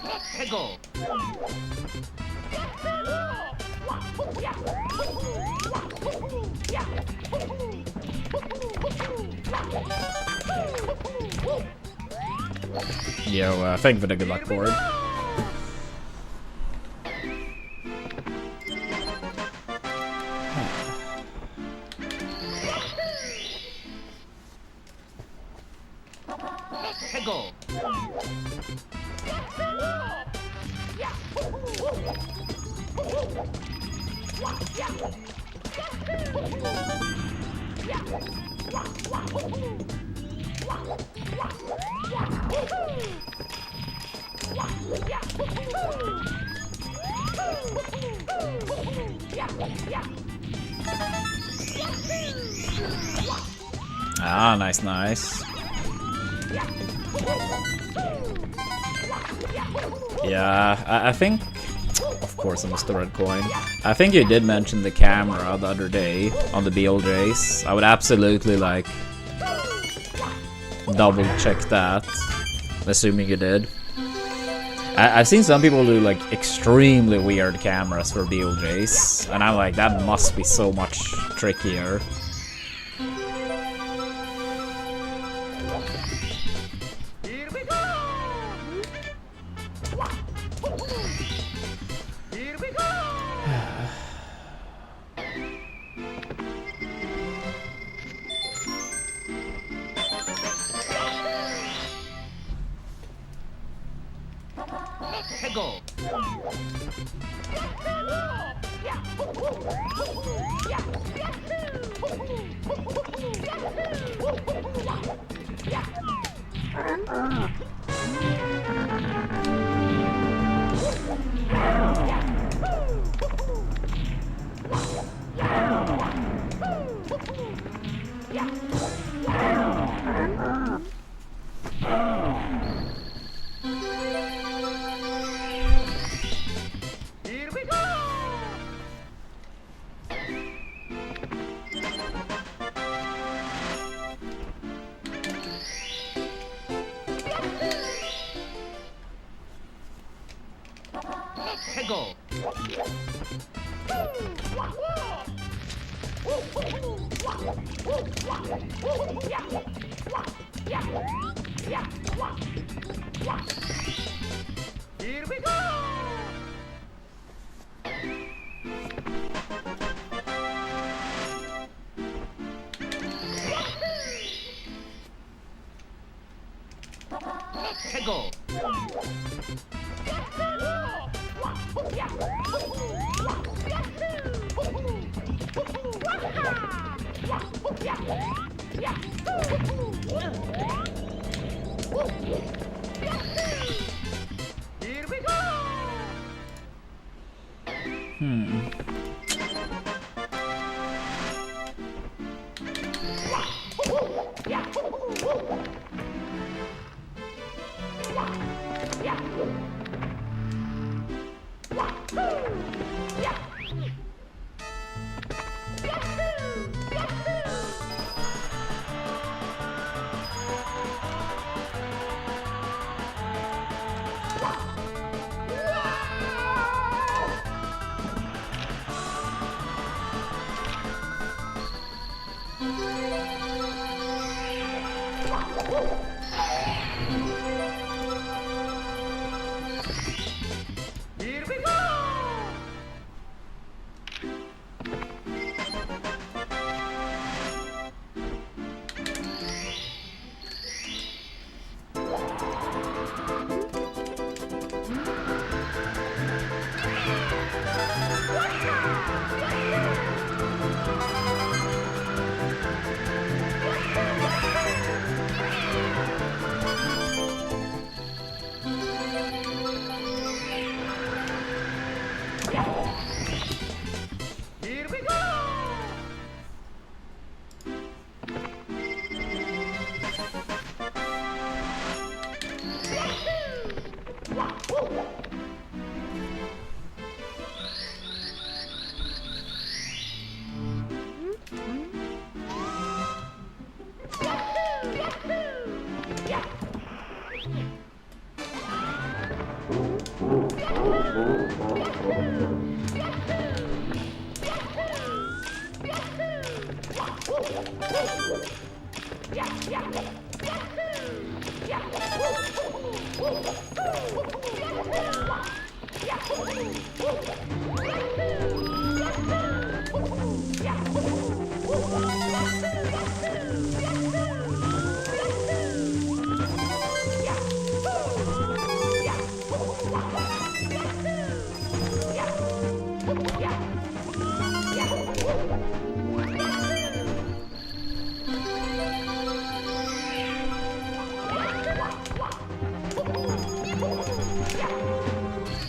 Let's go! Yo, thank you for the good luck board. Let's go! Ah, nice, nice. Yeah, I think, of course I missed the red coin. I think you did mention the camera the other day on the BLJs. I would absolutely like double check that, assuming you did. I've seen some people do like extremely weird cameras for BLJs, and I'm like, that must be so much trickier. Here we go! Here we go! Let's go! Here we go! 해고. Here we go. 해고. Here we go. Here we go. Here we go.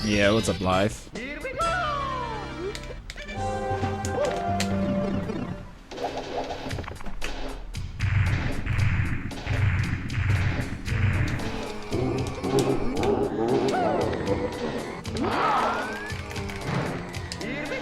Yeah, what's up, live? Here we go. Here we go. Here we go!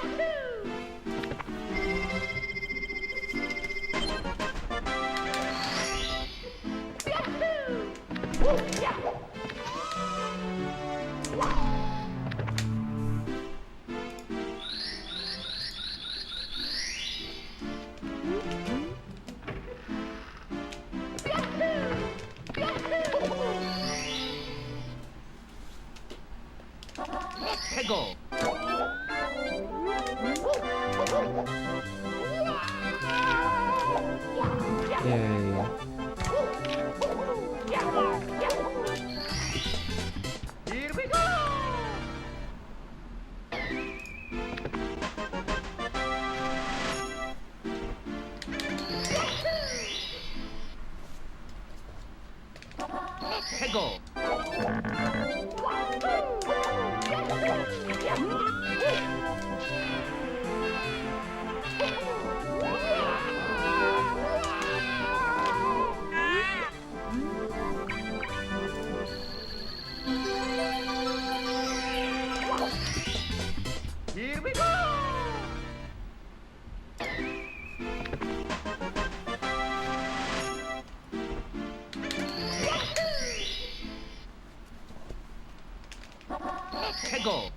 Yahoo! Yahoo! Woo, yeah. 해고. Yay. Here we go. 해고. 해고.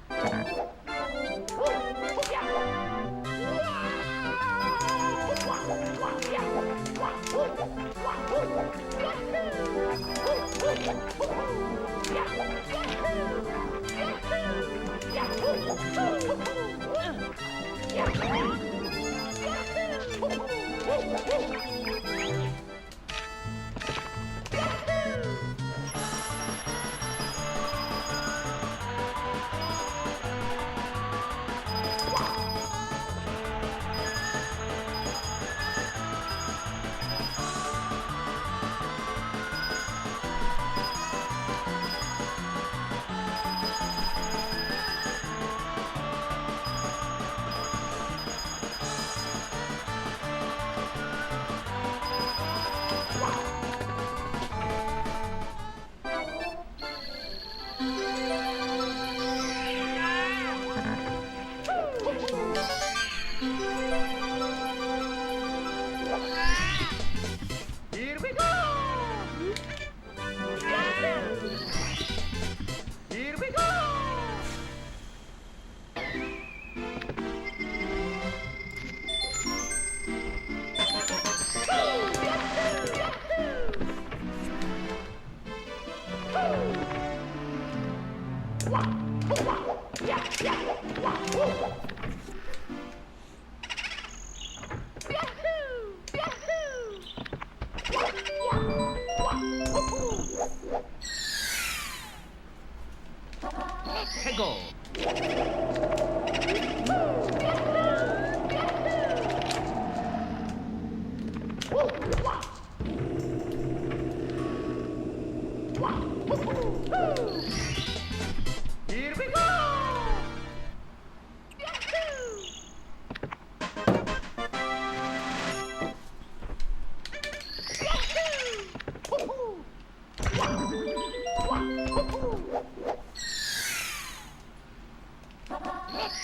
Here we go! Here we go! 해고. Here we go!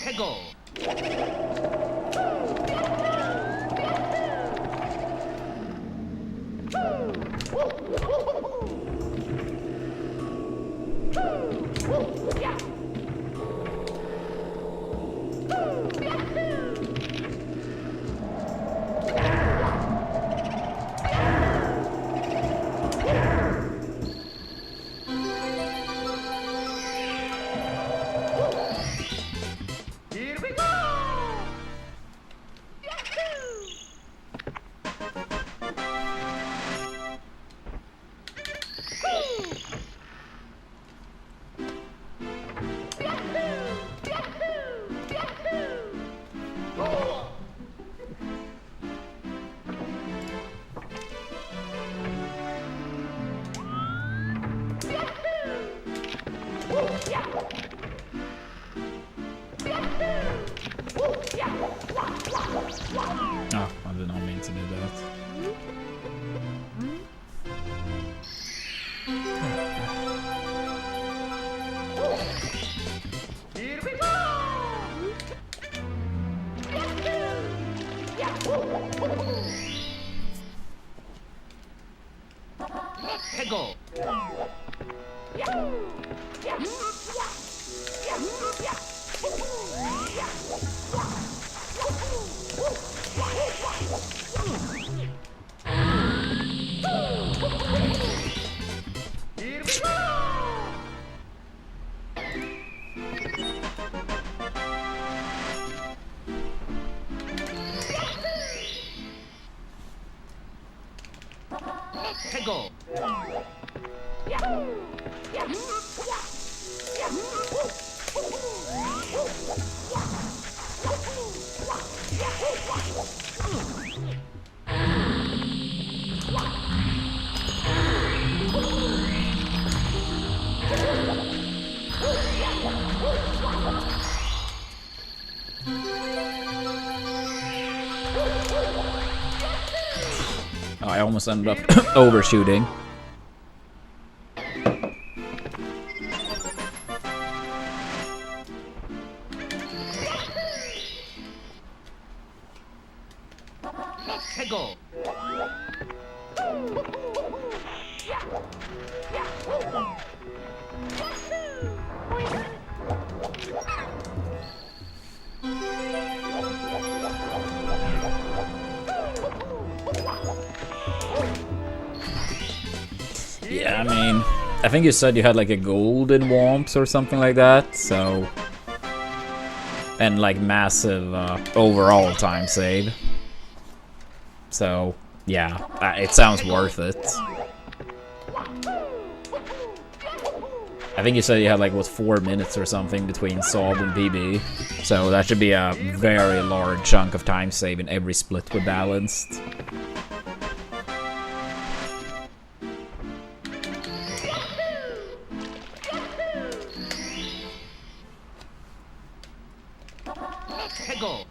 해고. Here we go! Oh, I did not mean to do that. Here we go! 해고. Here we go! 해고. Oh, I almost ended up overshooting. 해고. Yeah, I mean, I think you said you had like a golden womps or something like that, so... And like massive overall time save. So, yeah, it sounds worth it. I think you said you had like, what, 4 minutes or something between Sob and PB. So that should be a very large chunk of time save in every split with balanced. 해고.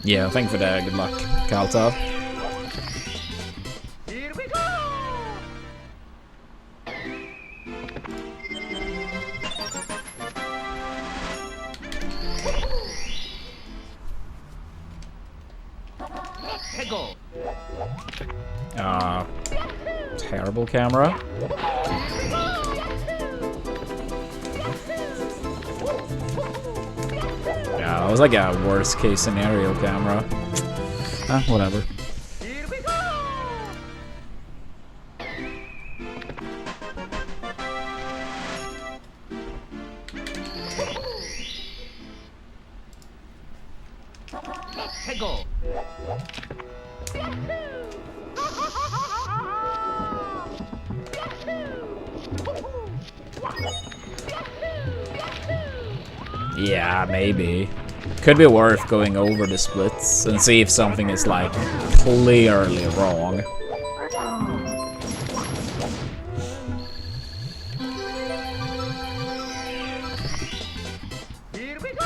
Yeah, thank you for that. Good luck, Kalta. Here we go. 해고. Terrible camera. Yeah, that was like a worst case scenario camera. Whatever. Here we go. 해고. Yeah, maybe. Could be worth going over the splits and see if something is like clearly wrong. Here we go.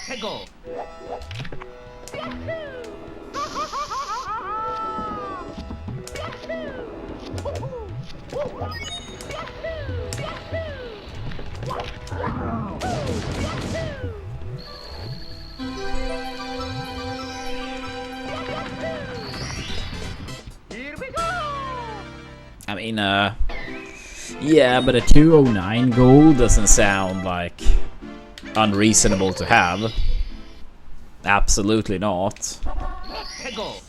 해고. Here we go. I mean, yeah, but a 209 goal doesn't sound like unreasonable to have. Absolutely not. 해고.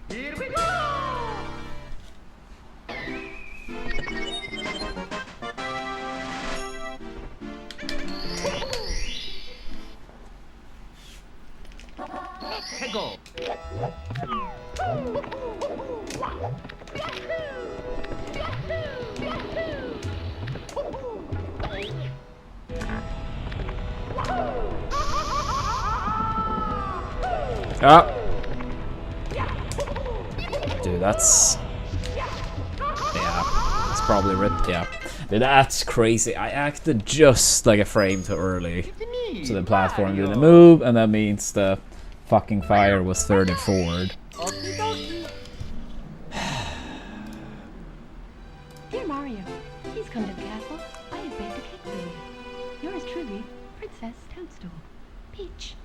Here we go. 해고. Ah. Dude, that's... Yeah, it's probably ripped, yeah. Dude, that's crazy. I acted just like a frame too early. So the platform didn't move, and that means the fucking fire was third and forward. Dear Mario, please come to the castle. I have baked a cake for you. Yours truly, Princess Toadstool. Peach.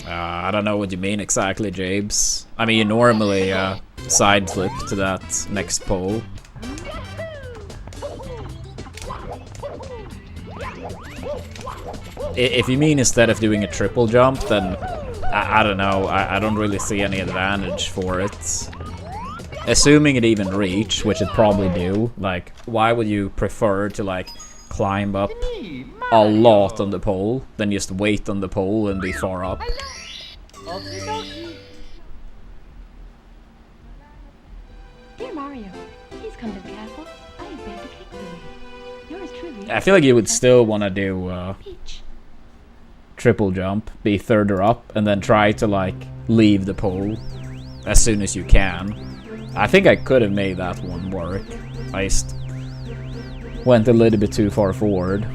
I don't know what you mean exactly, Jabes. I mean, you normally side flip to that next pole. If you mean instead of doing a triple jump, then I don't know. I don't really see any advantage for it. Assuming it even reach, which it probably do. Like, why would you prefer to like climb up a lot on the pole than just wait on the pole and be far up? Dear Mario, please come to the castle. I have baked a cake for you. Yours truly. I feel like you would still want to do Peach. triple jump, be further up, and then try to like leave the pole as soon as you can. I think I could have made that one work. I just went a little bit too far forward.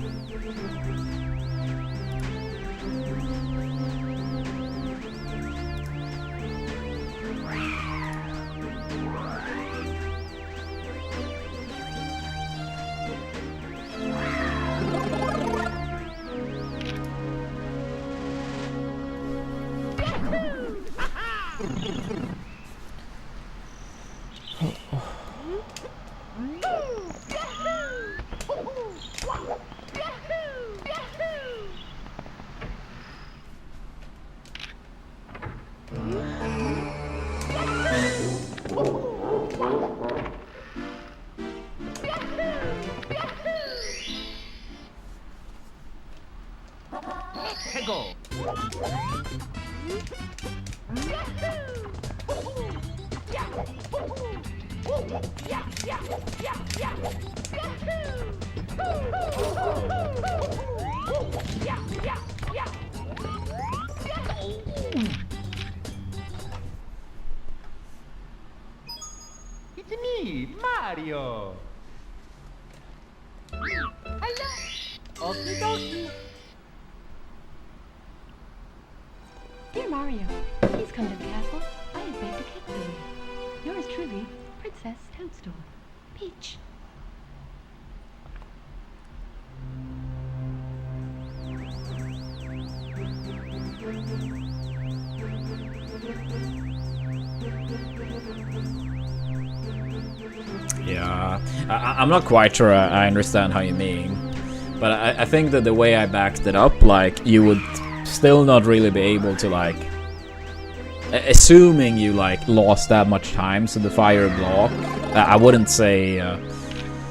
해고. It's me, Mario. Hello. Okie dokie. Dear Mario, please come to the castle. I have baked a cake for you. Yours truly, Princess Toadstool. Peach. Yeah, I'm not quite sure I understand how you mean, but I think that the way I backed it up, like, you would still not really be able to, like, assuming you, like, lost that much time to the fire block, I wouldn't say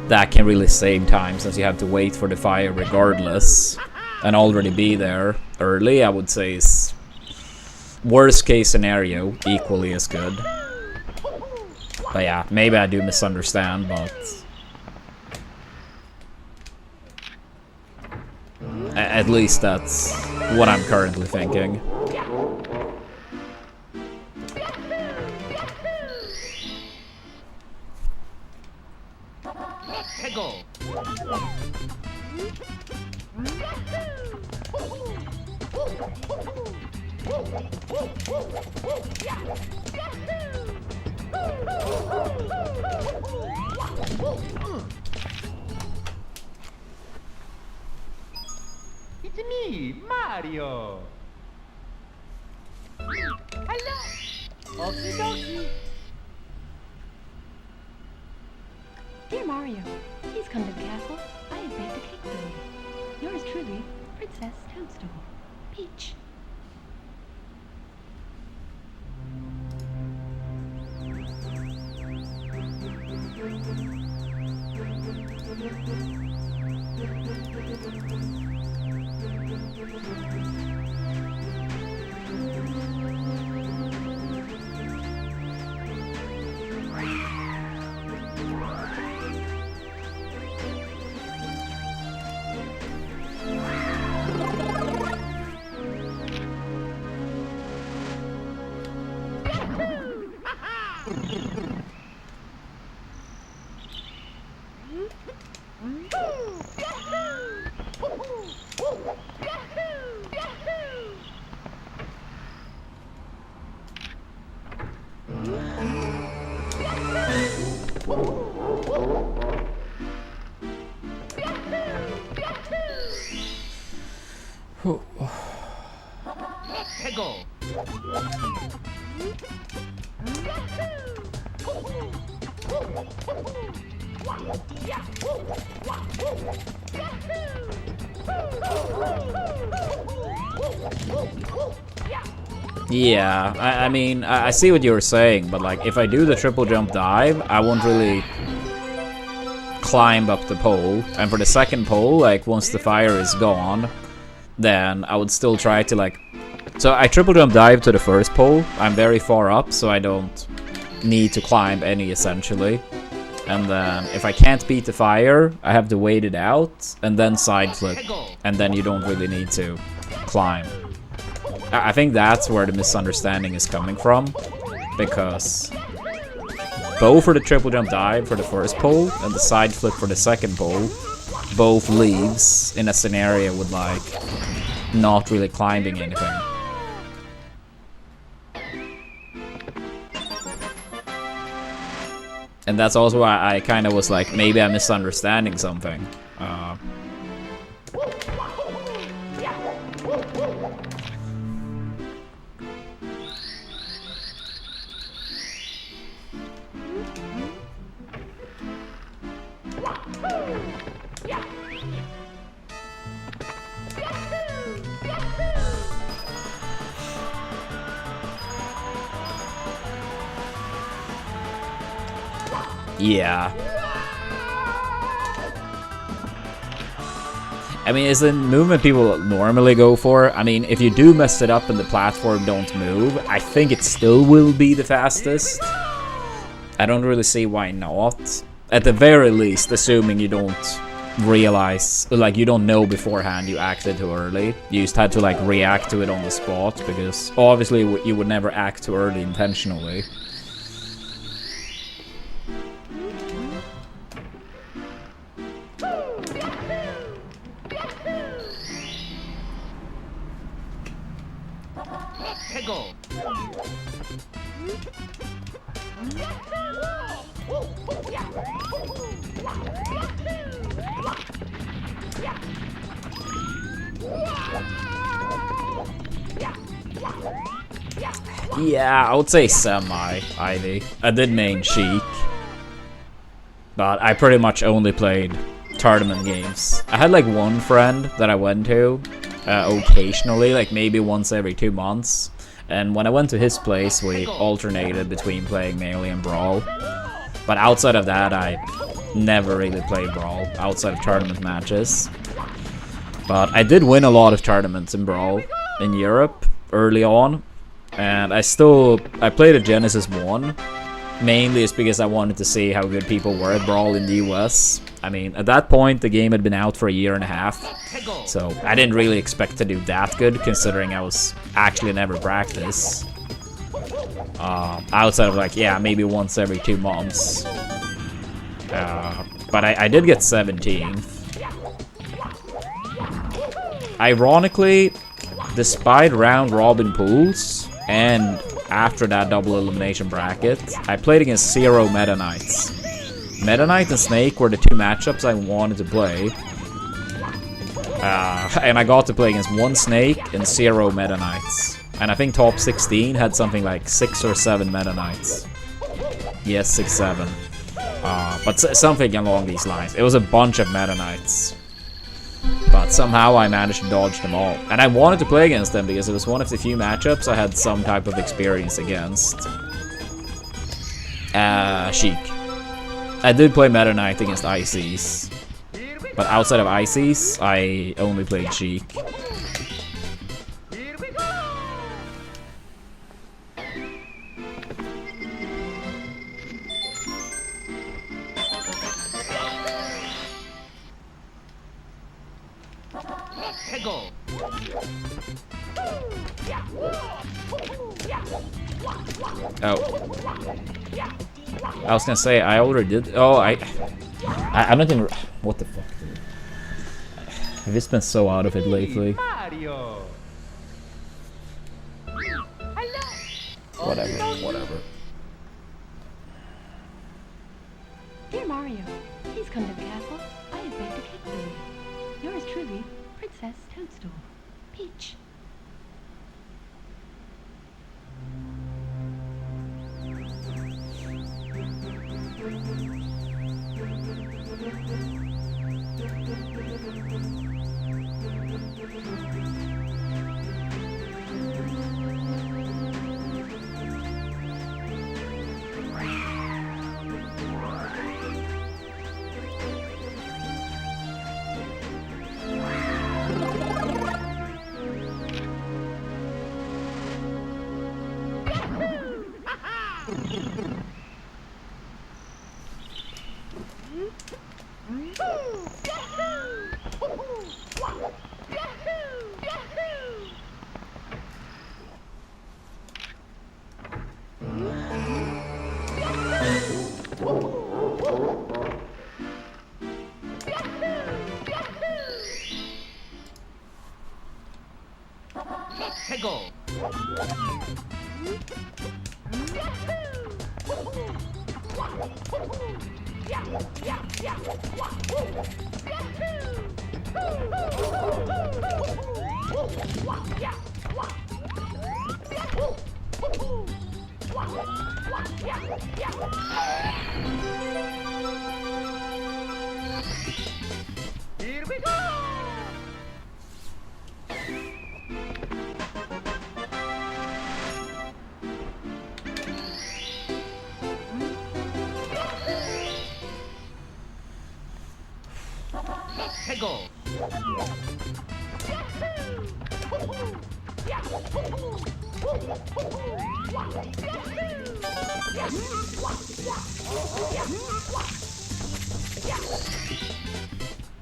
that can really save time, since you have to wait for the fire regardless, and already be there early. I would say is worst case scenario, equally as good. But yeah, maybe I do misunderstand, but at least that's what I'm currently thinking. 해고. It's me, Mario. Hello. Okie dokie. Dear Mario, please come to the castle. I have baked a cake for you. Yours truly, Princess Toadstool. Peach. Let's go. Yeah, I mean, I see what you were saying, but like, if I do the triple jump dive, I won't really climb up the pole. And for the second pole, like, once the fire is gone, then I would still try to, like... So I triple jump dive to the first pole. I'm very far up, so I don't need to climb any, essentially. And then, if I can't beat the fire, I have to wait it out, and then side flip. And then you don't really need to climb. I think that's where the misunderstanding is coming from, because both for the triple jump dive for the first pole and the side flip for the second pole, both leaves in a scenario with like not really climbing anything. And that's also why I kind of was like, maybe I'm misunderstanding something. Yeah. I mean, is the movement people normally go for? I mean, if you do mess it up and the platform don't move, I think it still will be the fastest. I don't really see why not. At the very least, assuming you don't realize, like, you don't know beforehand you acted too early. You just had to, like, react to it on the spot, because obviously you would never act too early intentionally. Yeah, I would say semi-Ivy. I did main Sheik, but I pretty much only played tournament games. I had like one friend that I went to occasionally, like maybe once every 2 months. And when I went to his place, we alternated between playing Melee and Brawl. But outside of that, I never really played Brawl, outside of tournament matches. But I did win a lot of tournaments in Brawl in Europe early on. And I played a Genesis 1, mainly it's because I wanted to see how good people were at Brawl in the US. I mean, at that point, the game had been out for a year and a half, so I didn't really expect to do that good, considering I was actually never practice. Outside of, like, yeah, maybe once every 2 months. But I did get 17th. Ironically, despite round robin pools, and after that double elimination bracket, I played against 0 Meta Knights. Meta Knight and Snake were the 2 matchups I wanted to play. And I got to play against 1 Snake and 0 Meta Knights. And I think top 16 had something like 6 or 7 Meta Knights. Yes, 6, 7. But something along these lines. It was a bunch of Meta Knights. But somehow I managed to dodge them all. And I wanted to play against them because it was one of the few matchups I had some type of experience against. Sheik. I did play Meta Knight against ICs. But outside of ICs, I only played Sheik. Oh. I was gonna say, I already did. Oh, I don't even. What the fuck, dude? I've just been so out of it lately. Mario. Whatever. Dear Mario, please come to the castle. I have baked a cake for you. Yours truly, Princess Toadstool. Peach. Let's go. Here we go. Let's go.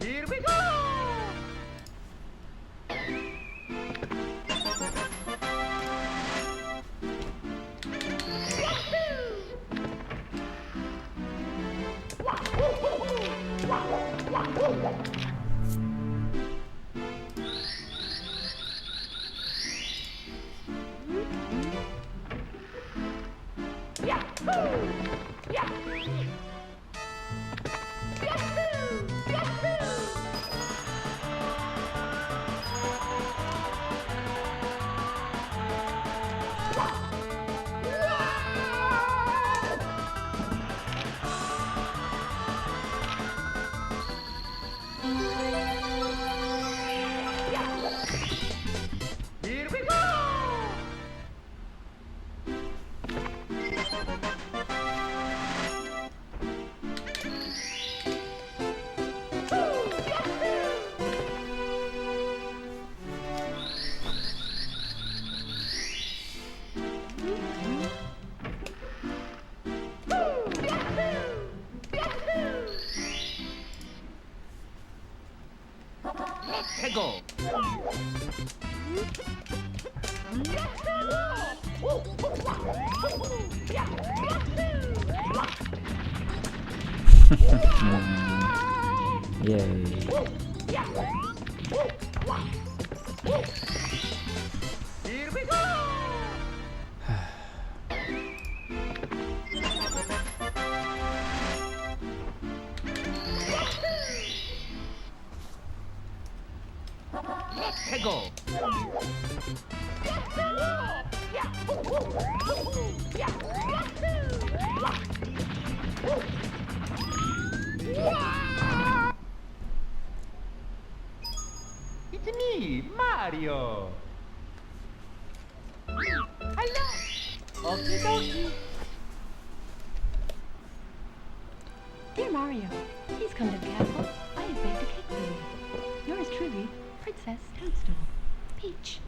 Here we go. Here we go. Let's go. Yay. Here we go. Let's go. It's me, Mario. Hello. Okie dokie. Dear Mario, please come to the castle. I have baked a cake for you. Yours truly, Princess Toadstool. Peach.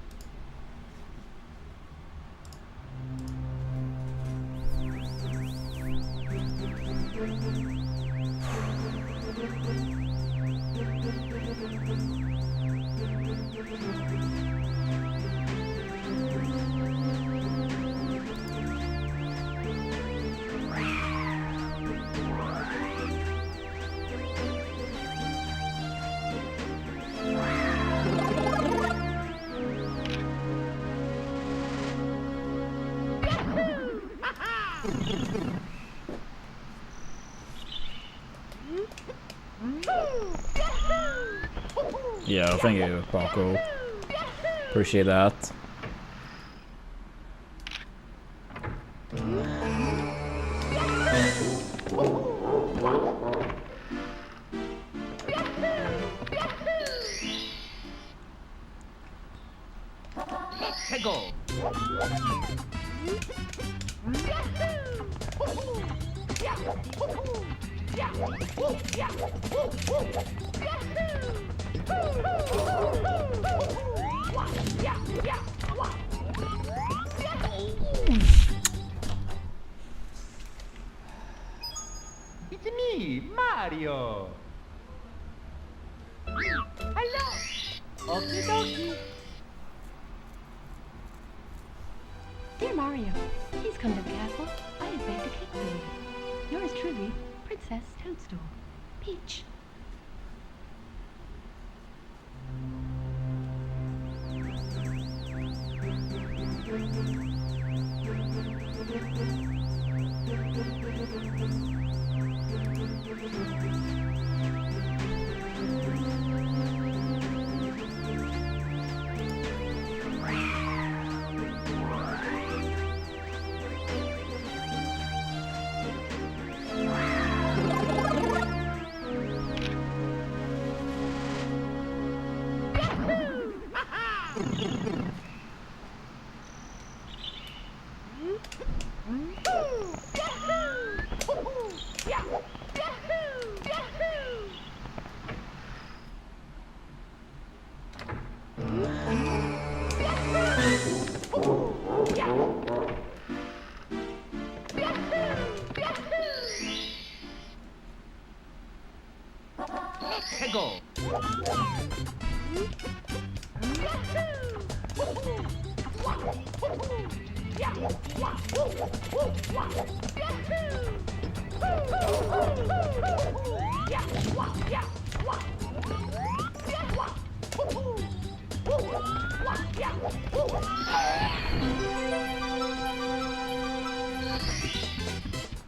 Yeah, thank you, Paco. Appreciate that. Let's go. It's me, Mario. Hello. Okie dokie. Dear Mario, please come to the castle. I have baked a cake for you. Yours truly, Princess Toadstool. Peach. 최고.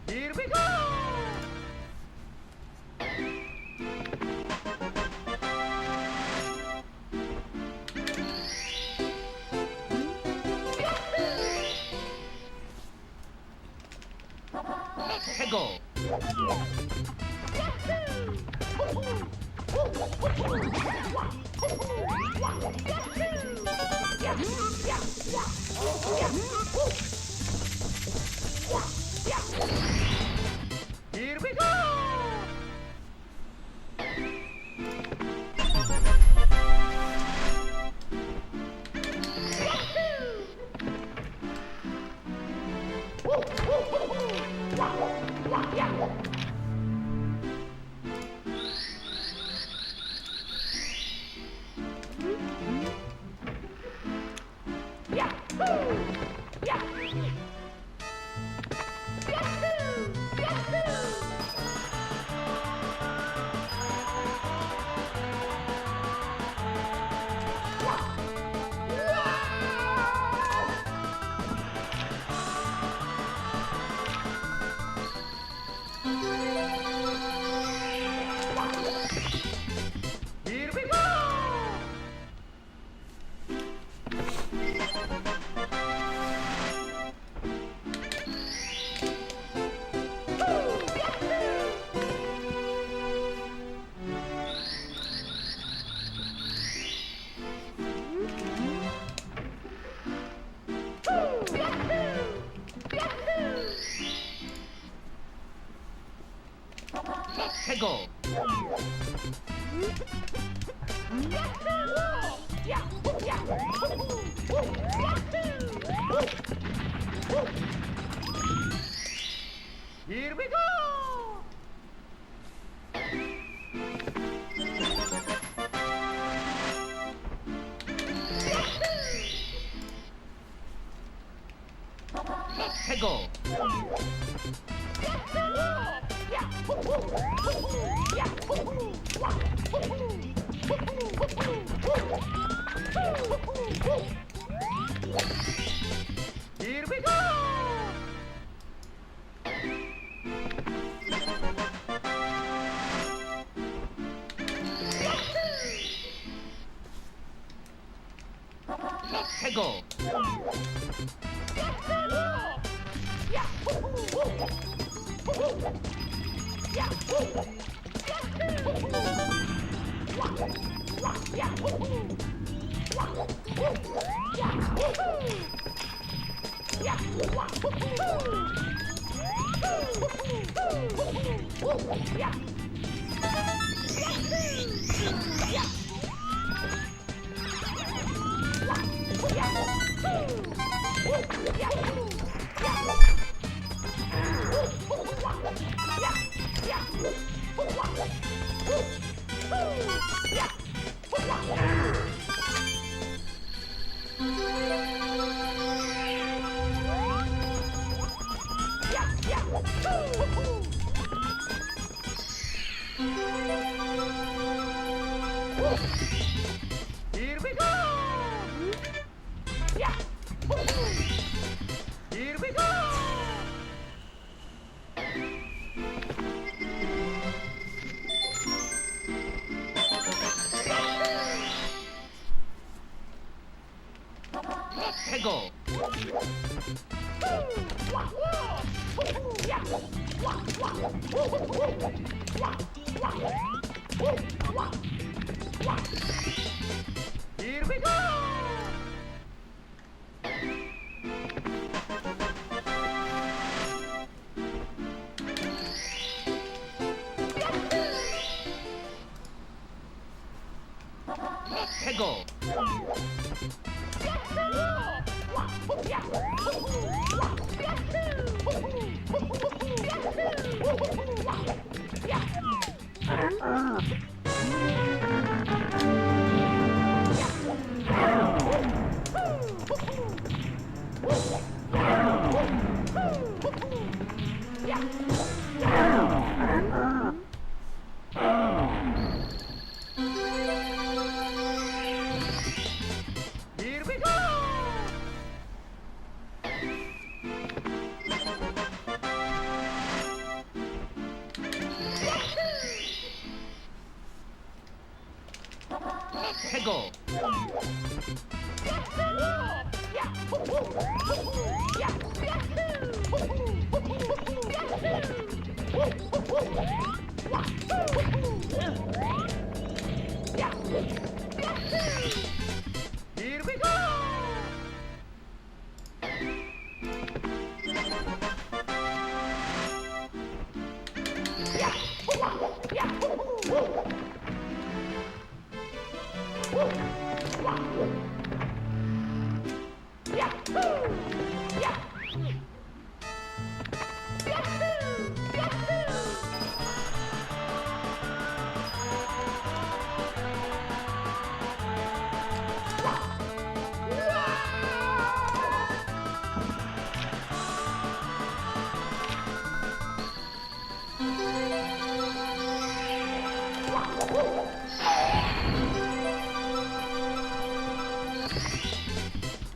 Here we go. 최고. Here we go. Here we go. 최고. Here we go. 최고. Here we go. 최고. Here we go. Here we go. 최고. Here we go. Here we go! Let's go! Here we go!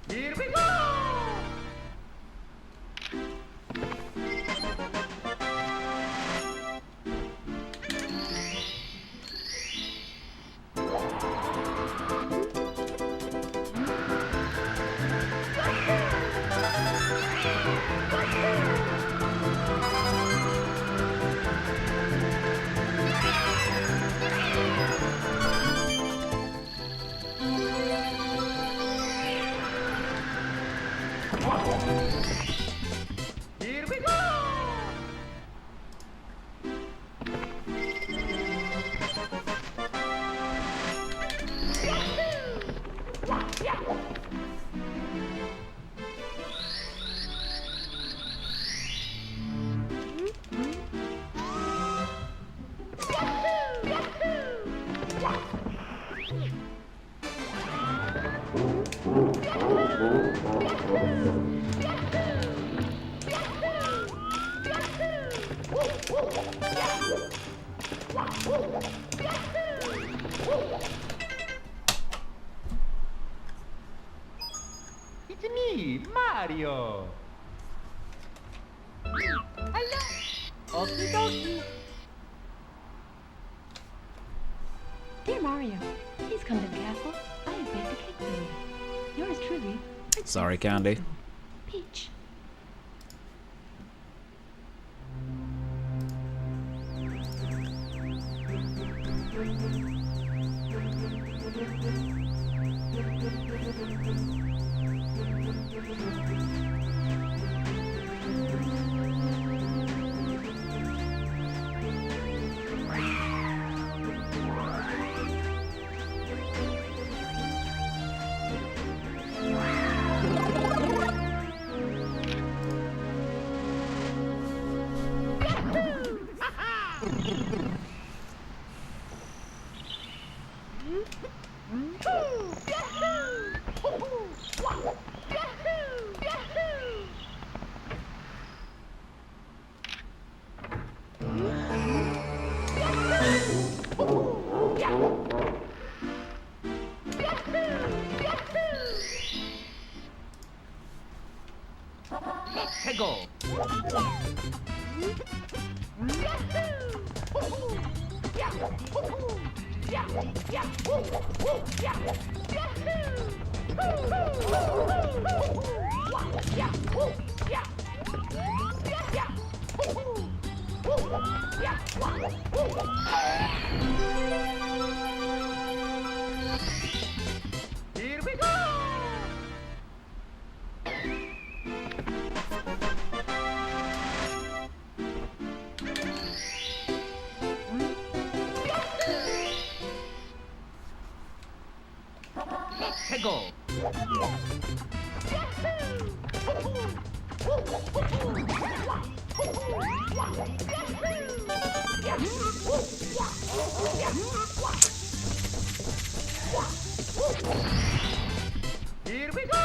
Here we go! Here we go! It's me, Mario! Hello! Okie dokie! Dear Mario, please come to the castle. I have baked a cake for you. Yours truly, Princess Sorry, Candy. Toadstool. Peach. Let's go! Here we go! Let's Let's go. Here we go.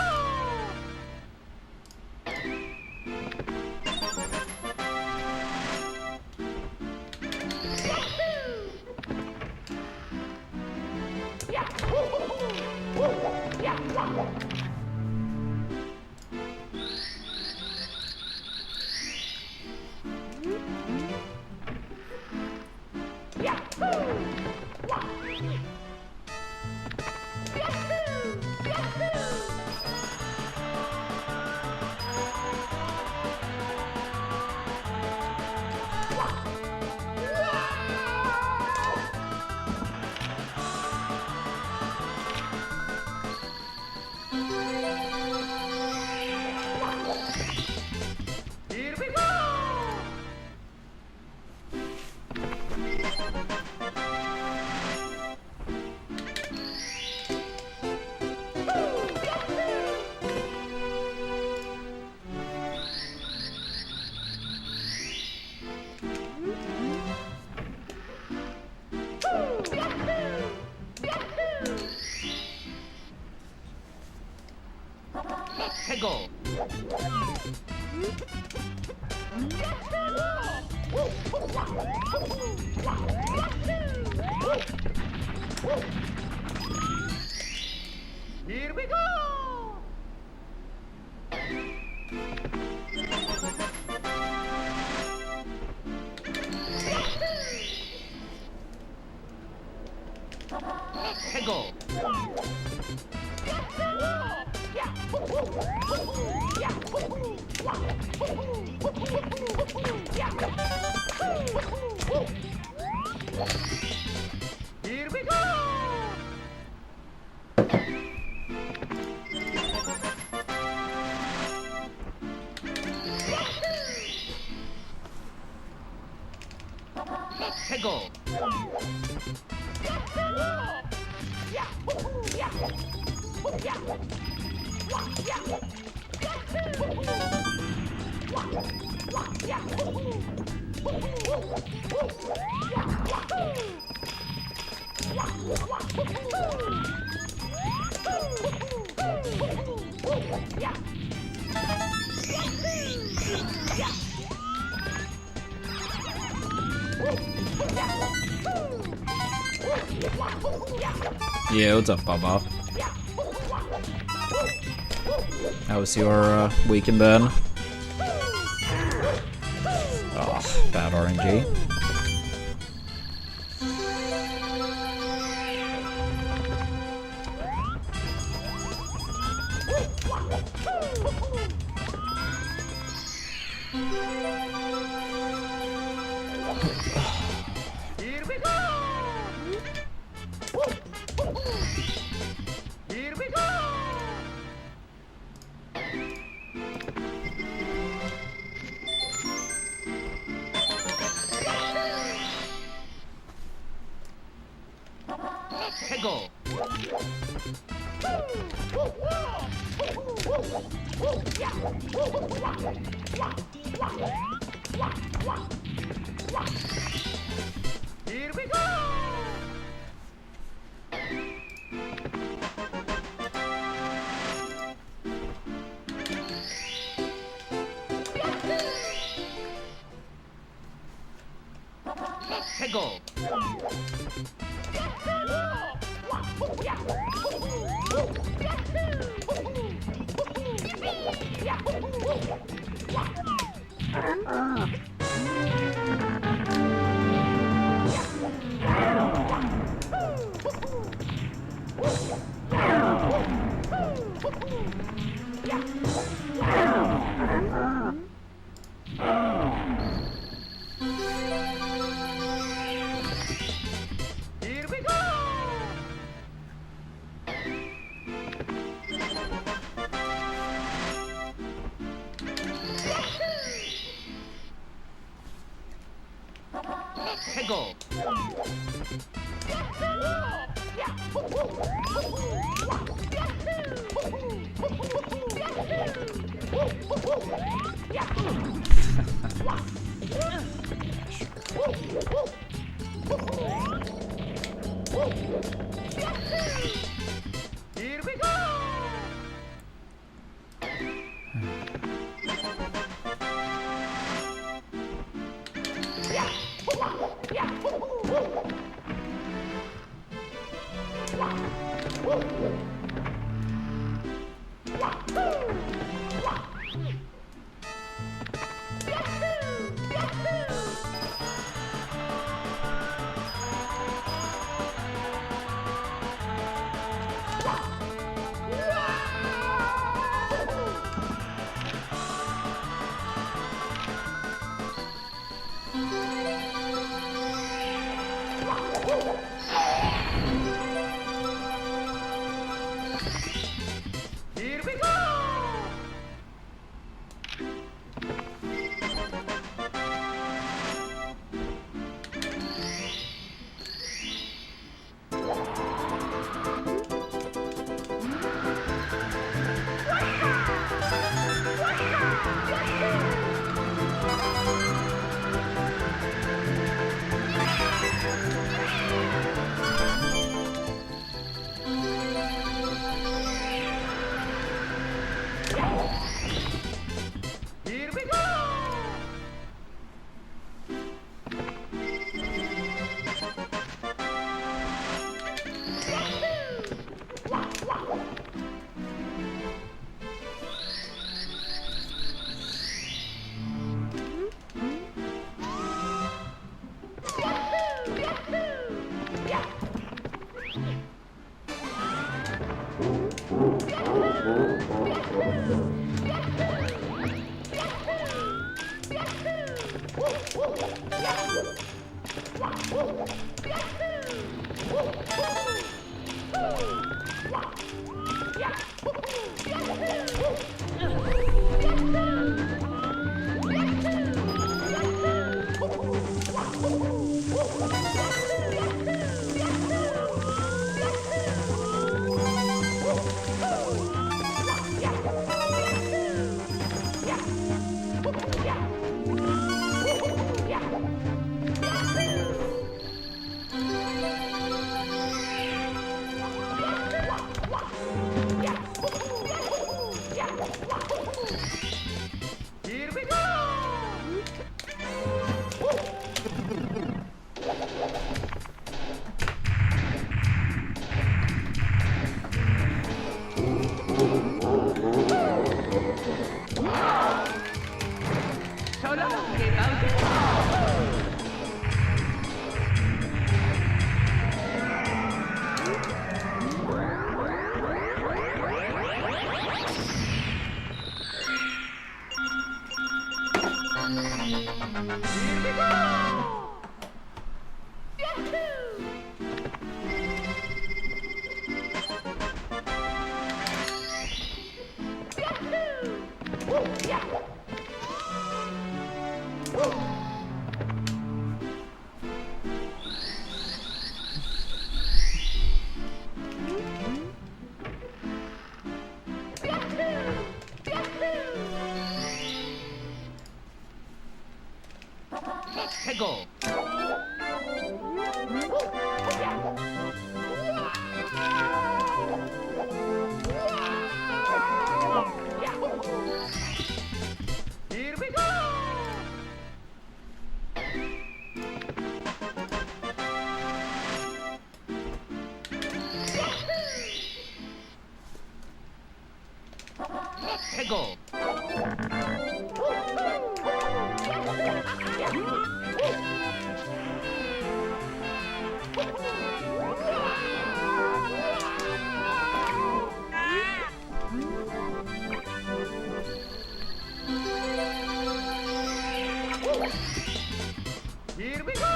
Here we go. Let's go. Here we go. Let's go. Here we go. Let's go. Yeah, what's up, Bubba? How was your weekend, Ben? Oh, bad RNG. Here we go. Here we go. Let's go. Here we go. Let's go. Here we go. Let's go. Here we go! So long, get out. Here we go! Yahoo! Let's go! Here we go! Let's go! Here we go!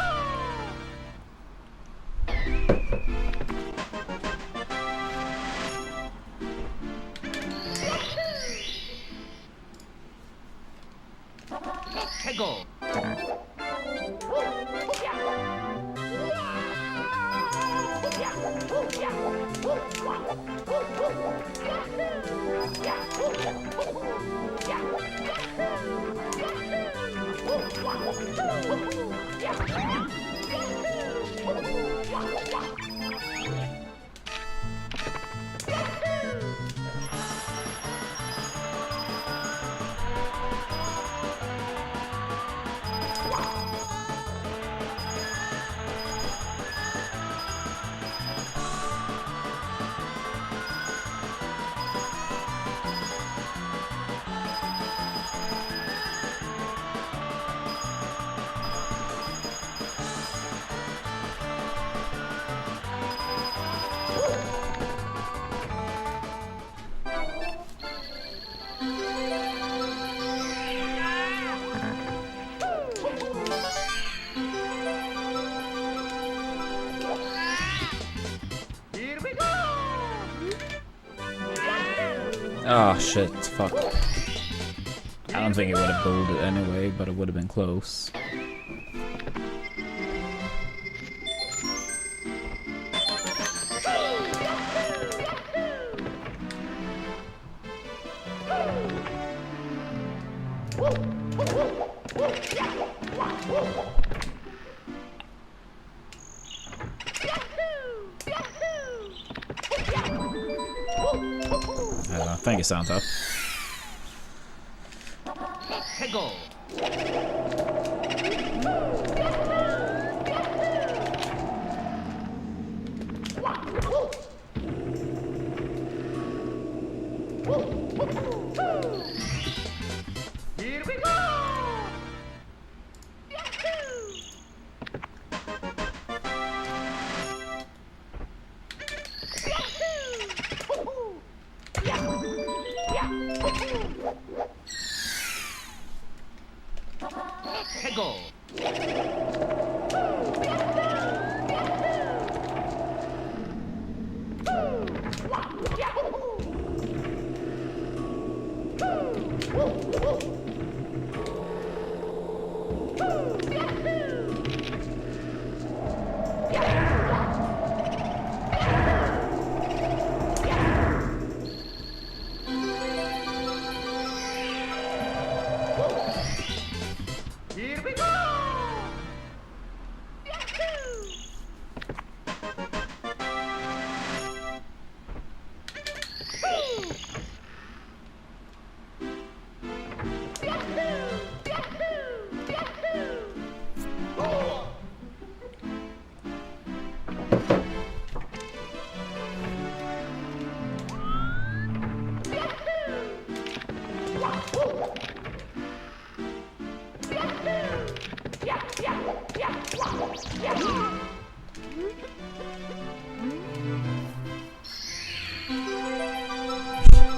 Let's go! Here we go! Oh shit, fuck. I don't think it would have pulled it anyway, but it would have been close. Thank you, Santa. Let's go! Here we go! Yahoo! 해고. Here we go!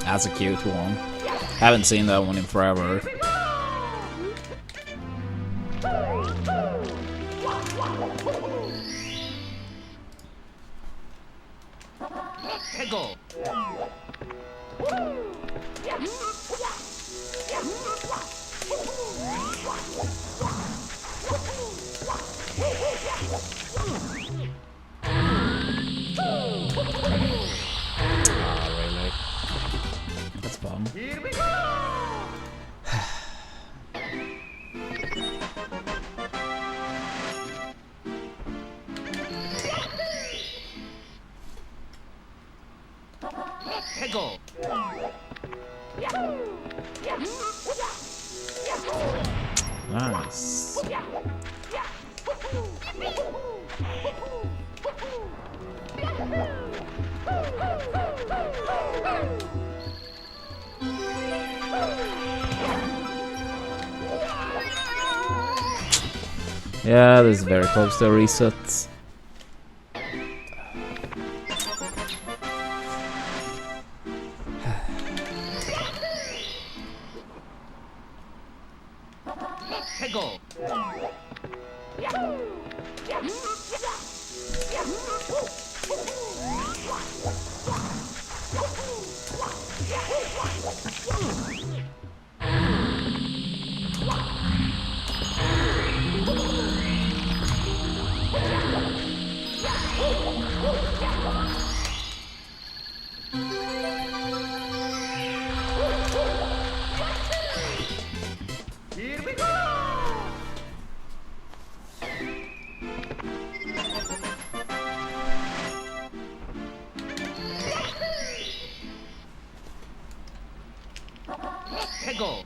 That's a cute one. Haven't seen that one in forever. 해고. Really? That's fun. Here we go! 해고. Nice. Yeah, this is very close to a reset. 해고. Here we go! 해고.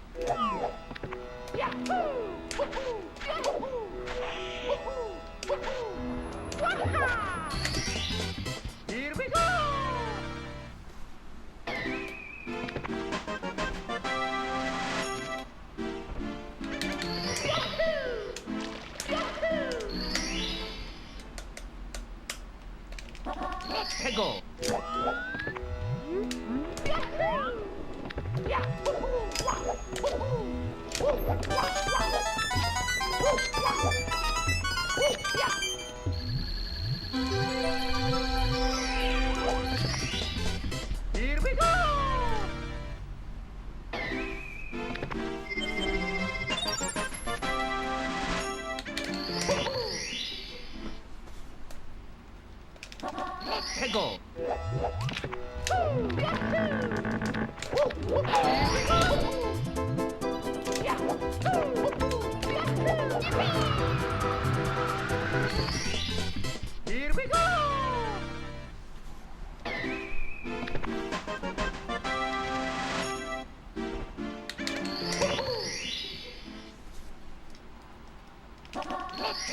Here we go! 해고. Here we go! 해고. Here we go!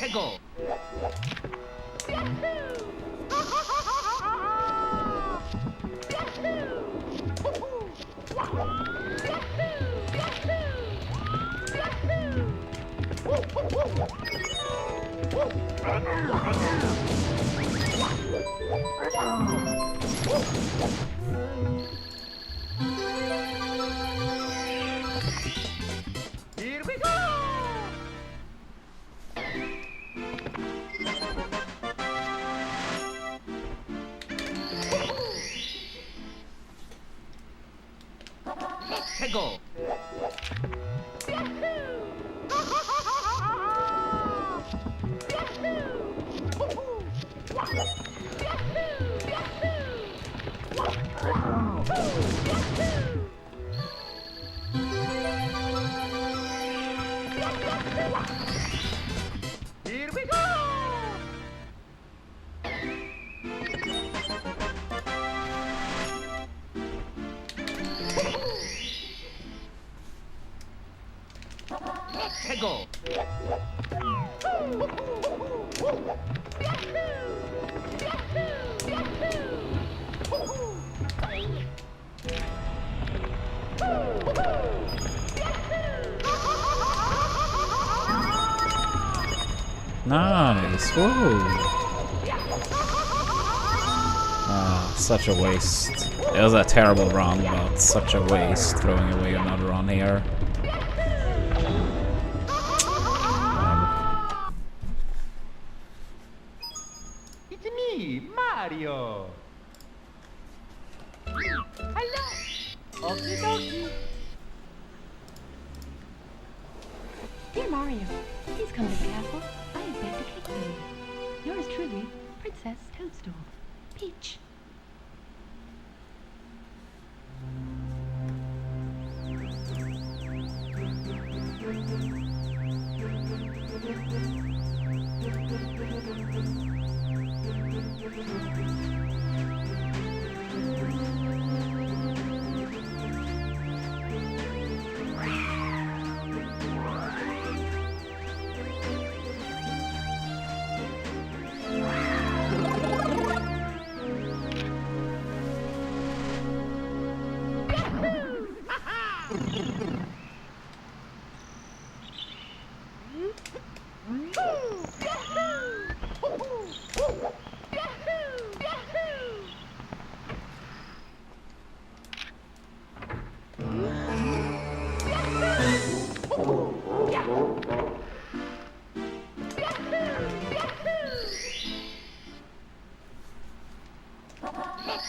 해고. 최고. Here we go. 최고. Nice. Whoa. Ah, such a waste. It was a terrible run, but such a waste throwing away another run here. It's me, Mario. Hello. Okie dokie. Dear Mario, please come to the castle. I have baked a cake for you. Yours truly, Princess Toadstool. Peach.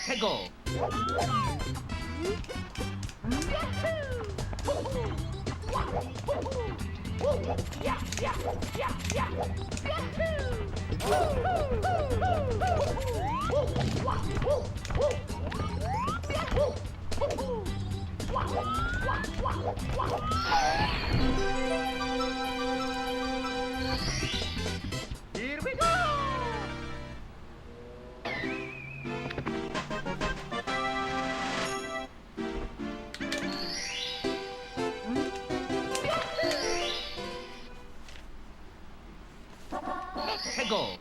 최고. Here we go. 최고.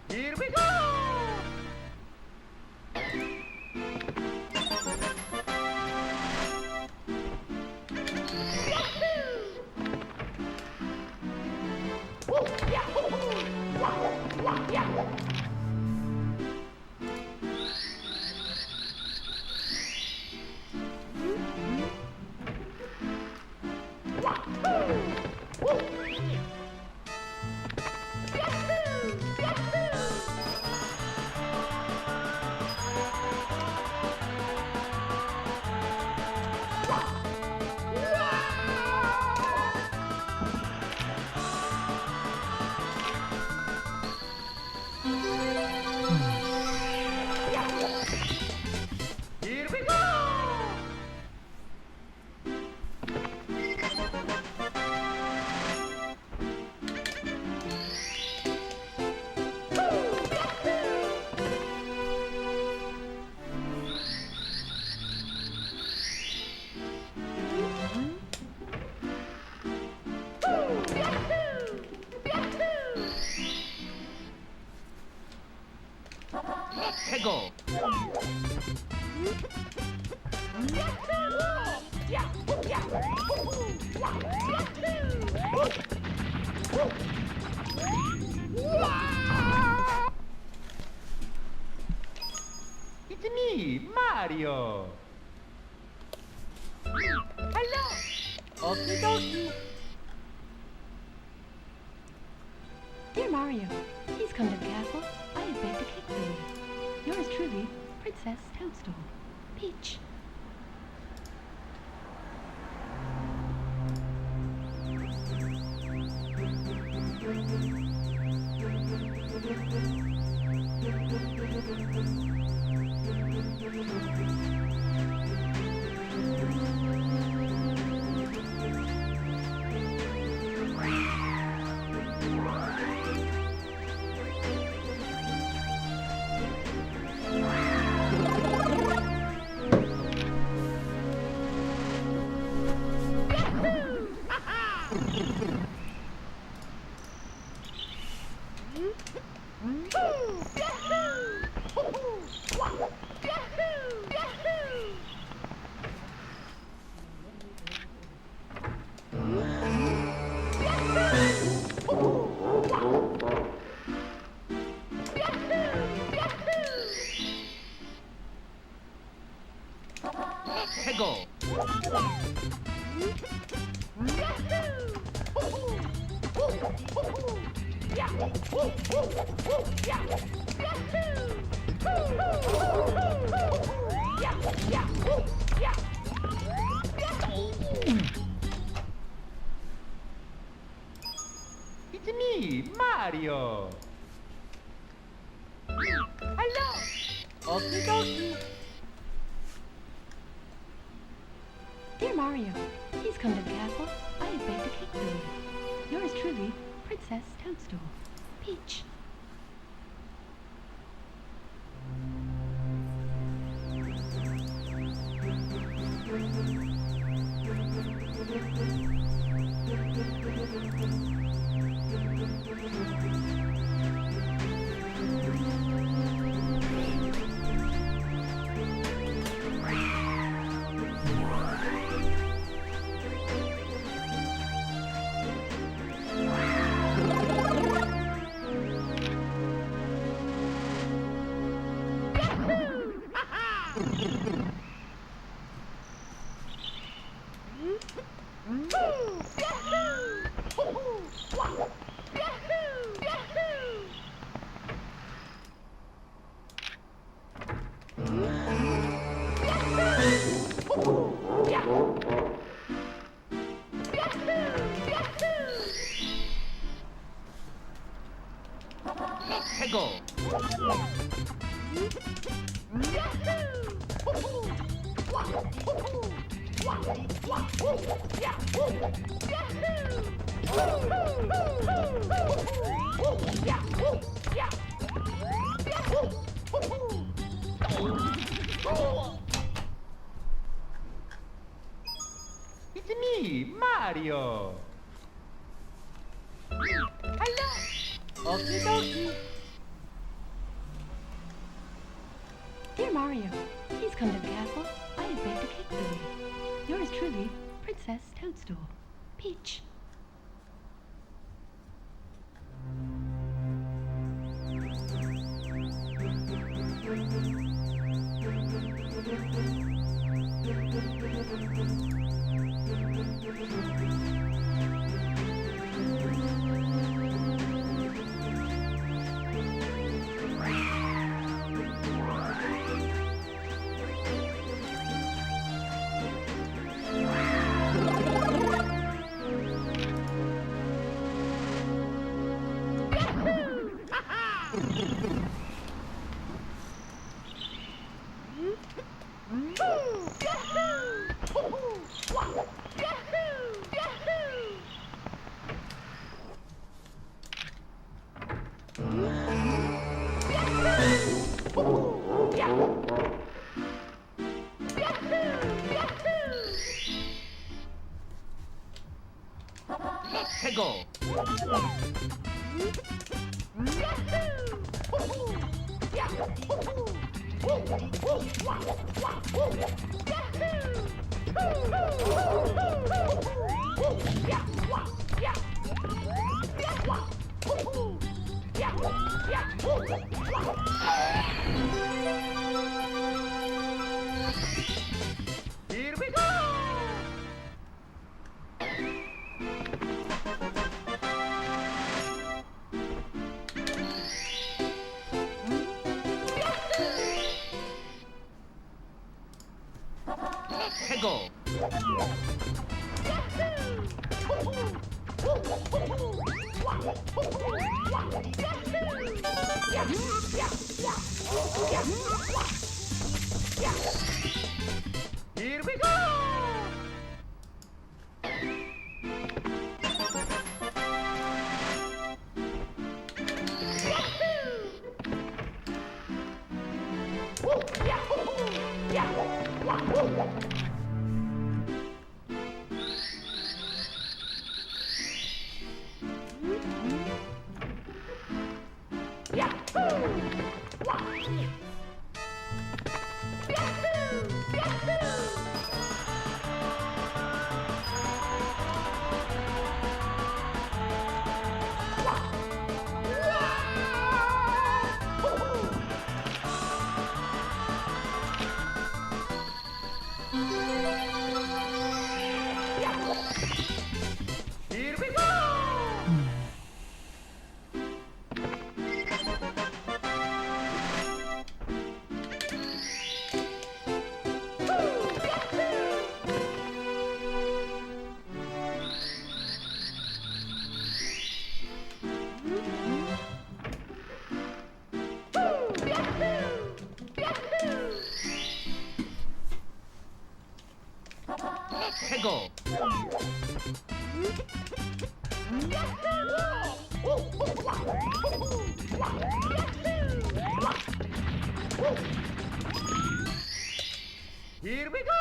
Here we go. Here we go. 최고. It's me, Mario. Hello. Okie dokie. Dear Mario, please come to the castle. I have baked a cake for you. Yours truly, Princess Toadstool. Peach. 해고. It's me, Mario. Hello. Okie dokie. Dear Mario, please come to the castle. I have baked a cake for you. Yours truly, Princess Toadstool. Peach. 해고. It's me, Mario. Hello. Okie dokie. Dear Mario, please come to the castle. I have baked a cake for you. Yours truly, Princess Toadstool. Peach. 해고. Here we go. 해고. Here we go. Here we go. 해고. Here we go.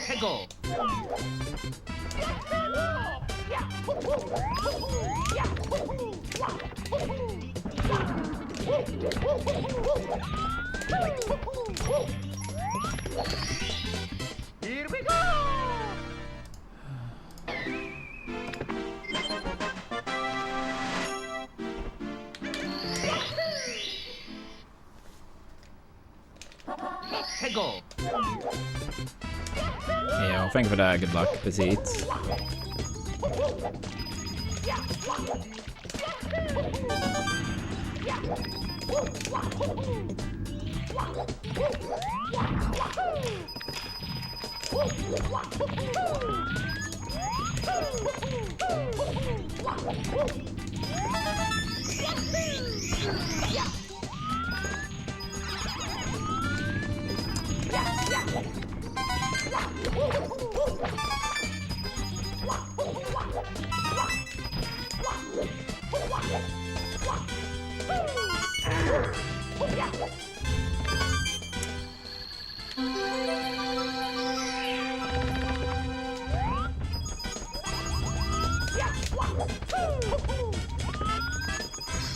해고. Here we go. 해고. Yeah, thank you for that. Good luck, Petite.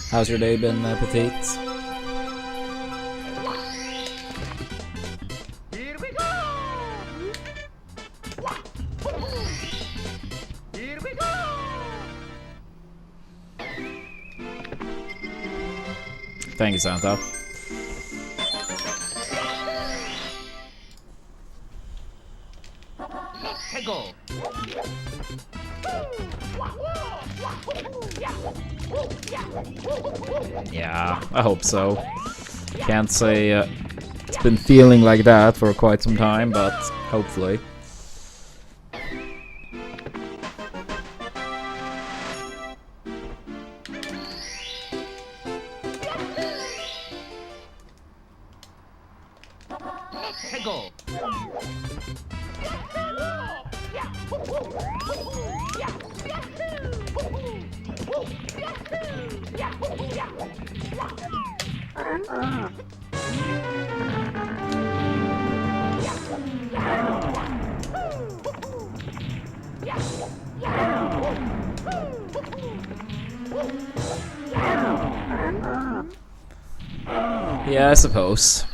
How's your day been, Petite? Here we go. Here we go. Thank you, Santa. 해고. Yeah, I hope so. Can't say it's been feeling like that for quite some time, but hopefully. 해고. Yeah, I suppose.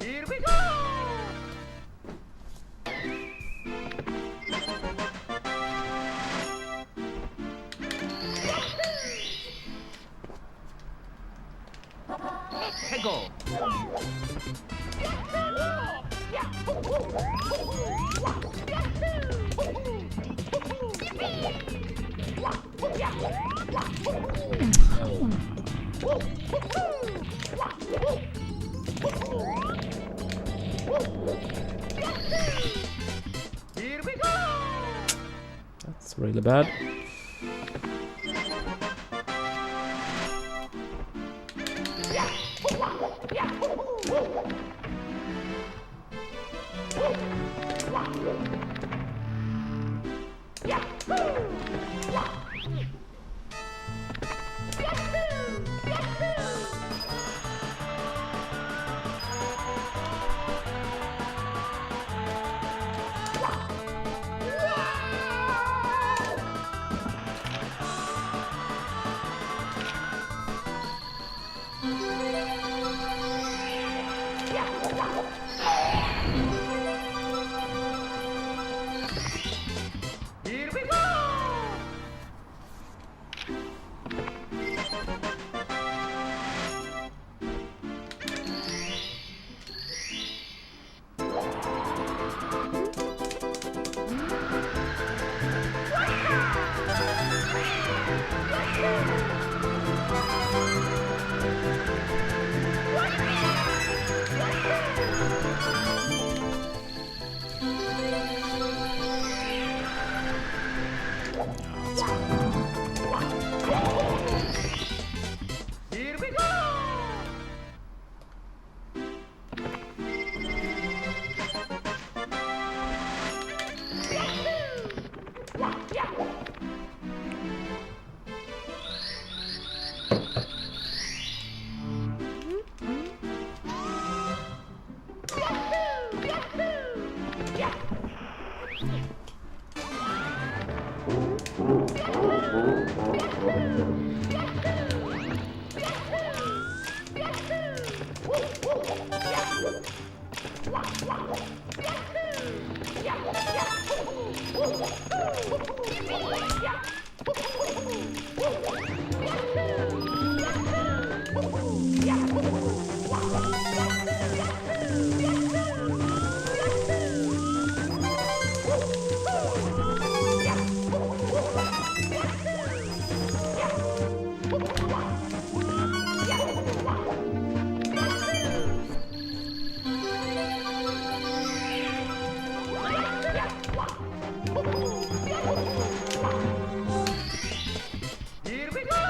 Here we go. 해고. Here we go! That's really bad. Here we go! Here we go! Here we go!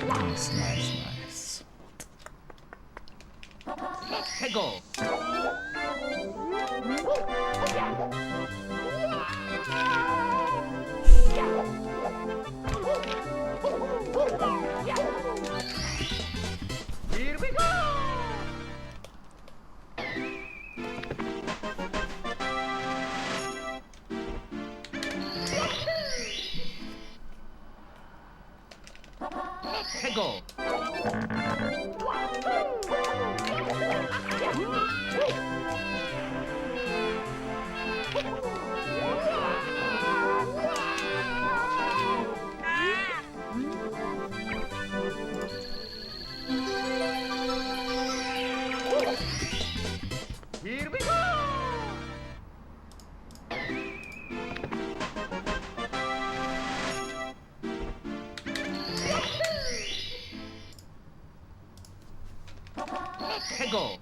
Nice, nice, nice. Let's go! Here we go! Let's go! Here we go! Let's go!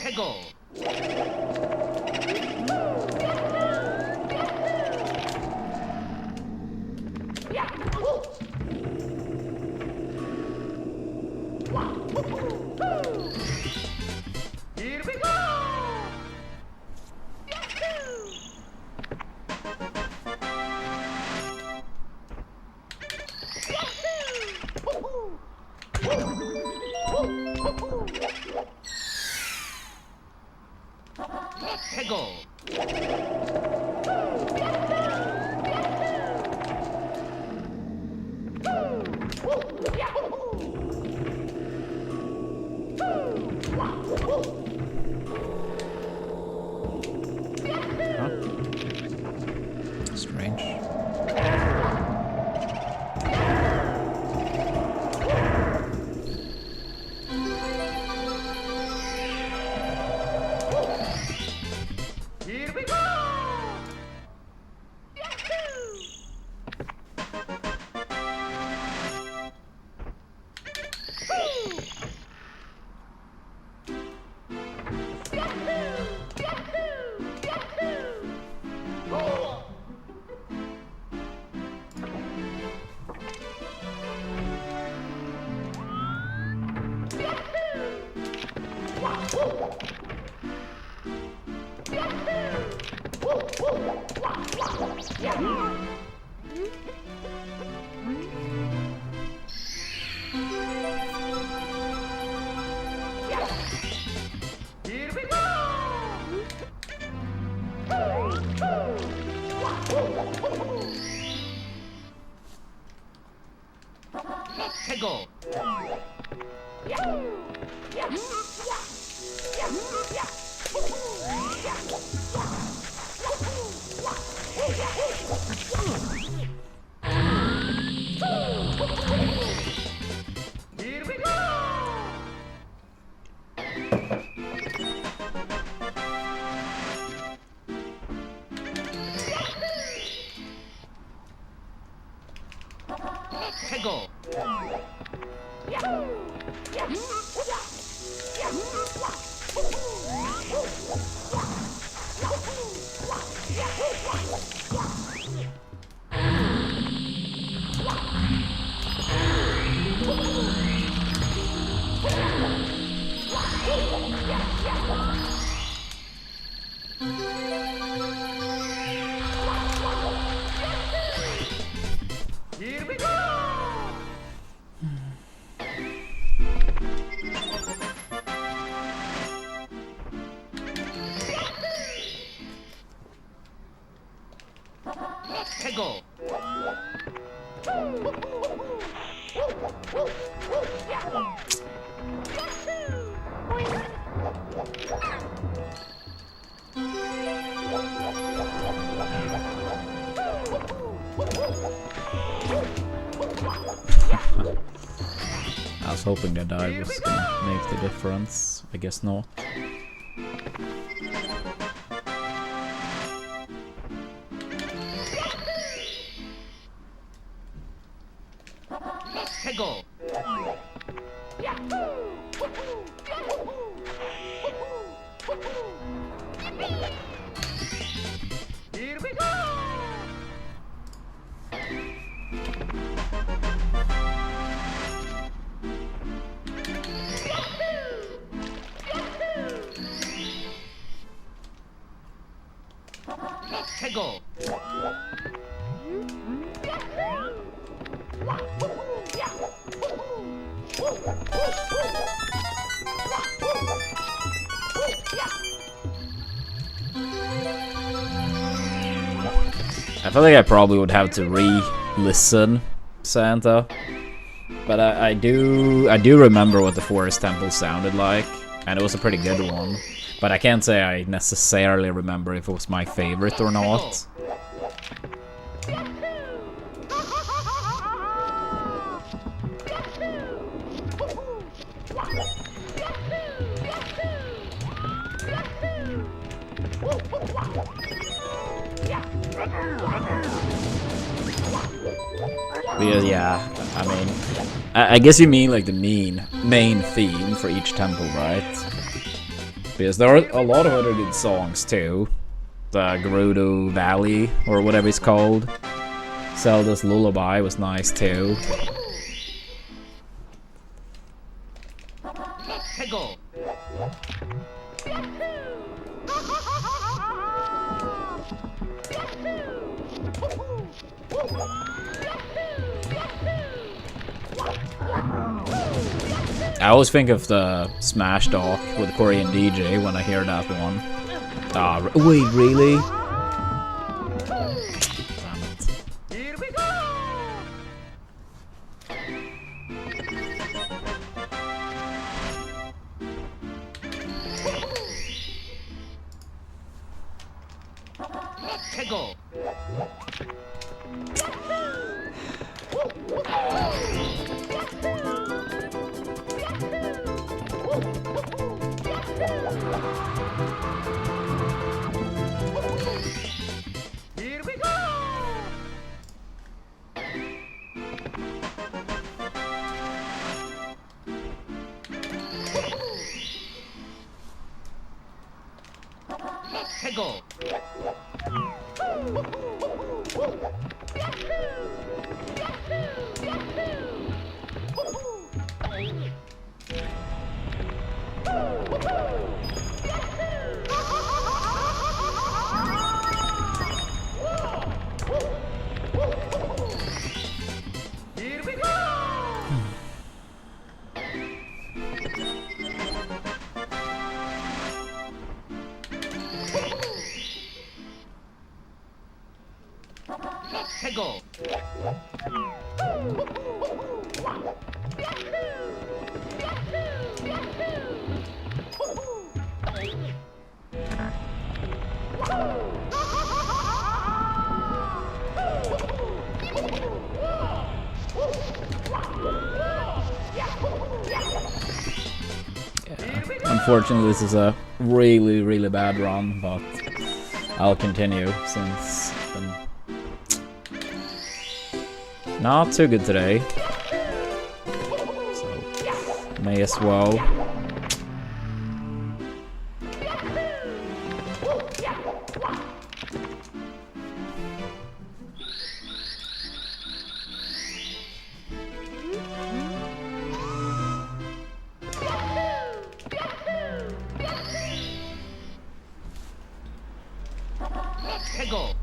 해고. Here we go. 해고. Strange. Here we go. Here we go. 해고. Here we go. 해고. Here we go. 해고. I was hoping the dive was gonna make the difference. I guess not. 해고. Here we go. 해고. I feel like I probably would have to re-listen Santa, but I do remember what the Forest Temple sounded like, and it was a pretty good one. But I can't say I necessarily remember if it was my favorite or not. Because, yeah, I mean, I guess you mean like the main theme for each temple, right? Because there are a lot of other good songs too. The Gerudo Valley, or whatever it's called. Zelda's Lullaby was nice too. 해고 I always think of the Smash Doc with Korean DJ when I hear that one. Wait, really? Damn it. Here we go. 해고 Here we go. 해고 Here we go. 해고 Unfortunately, this is a really bad run, but I'll continue since it's been not too good today. So, may as well. 해고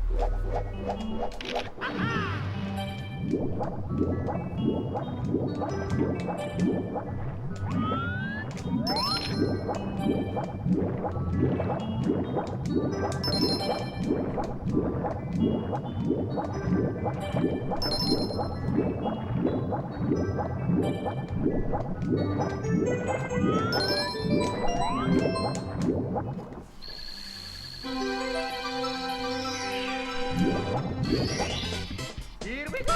Here we go.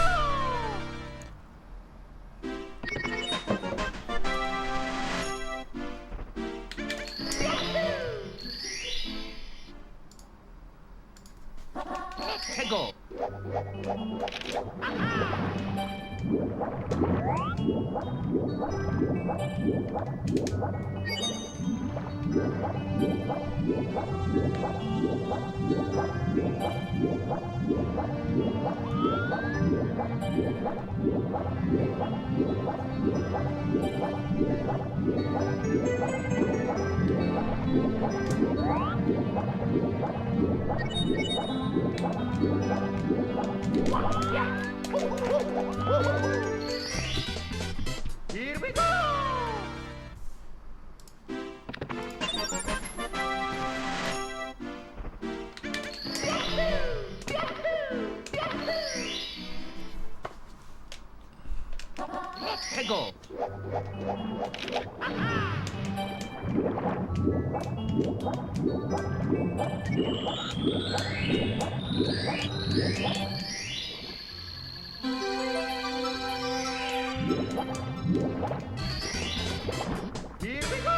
해고 Here we go. 해고 Here we go.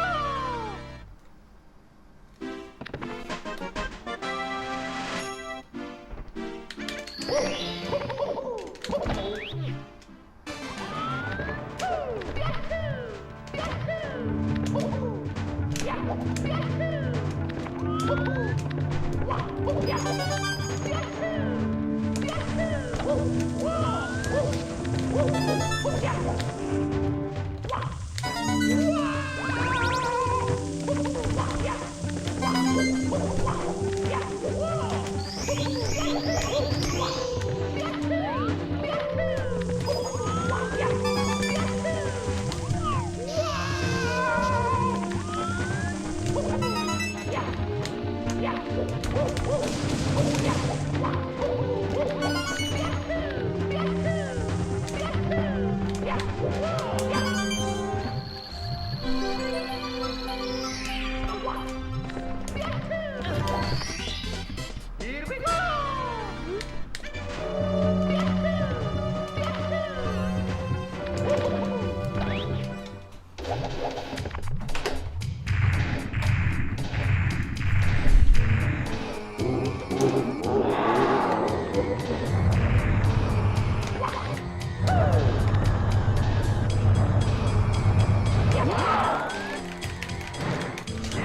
Here we go!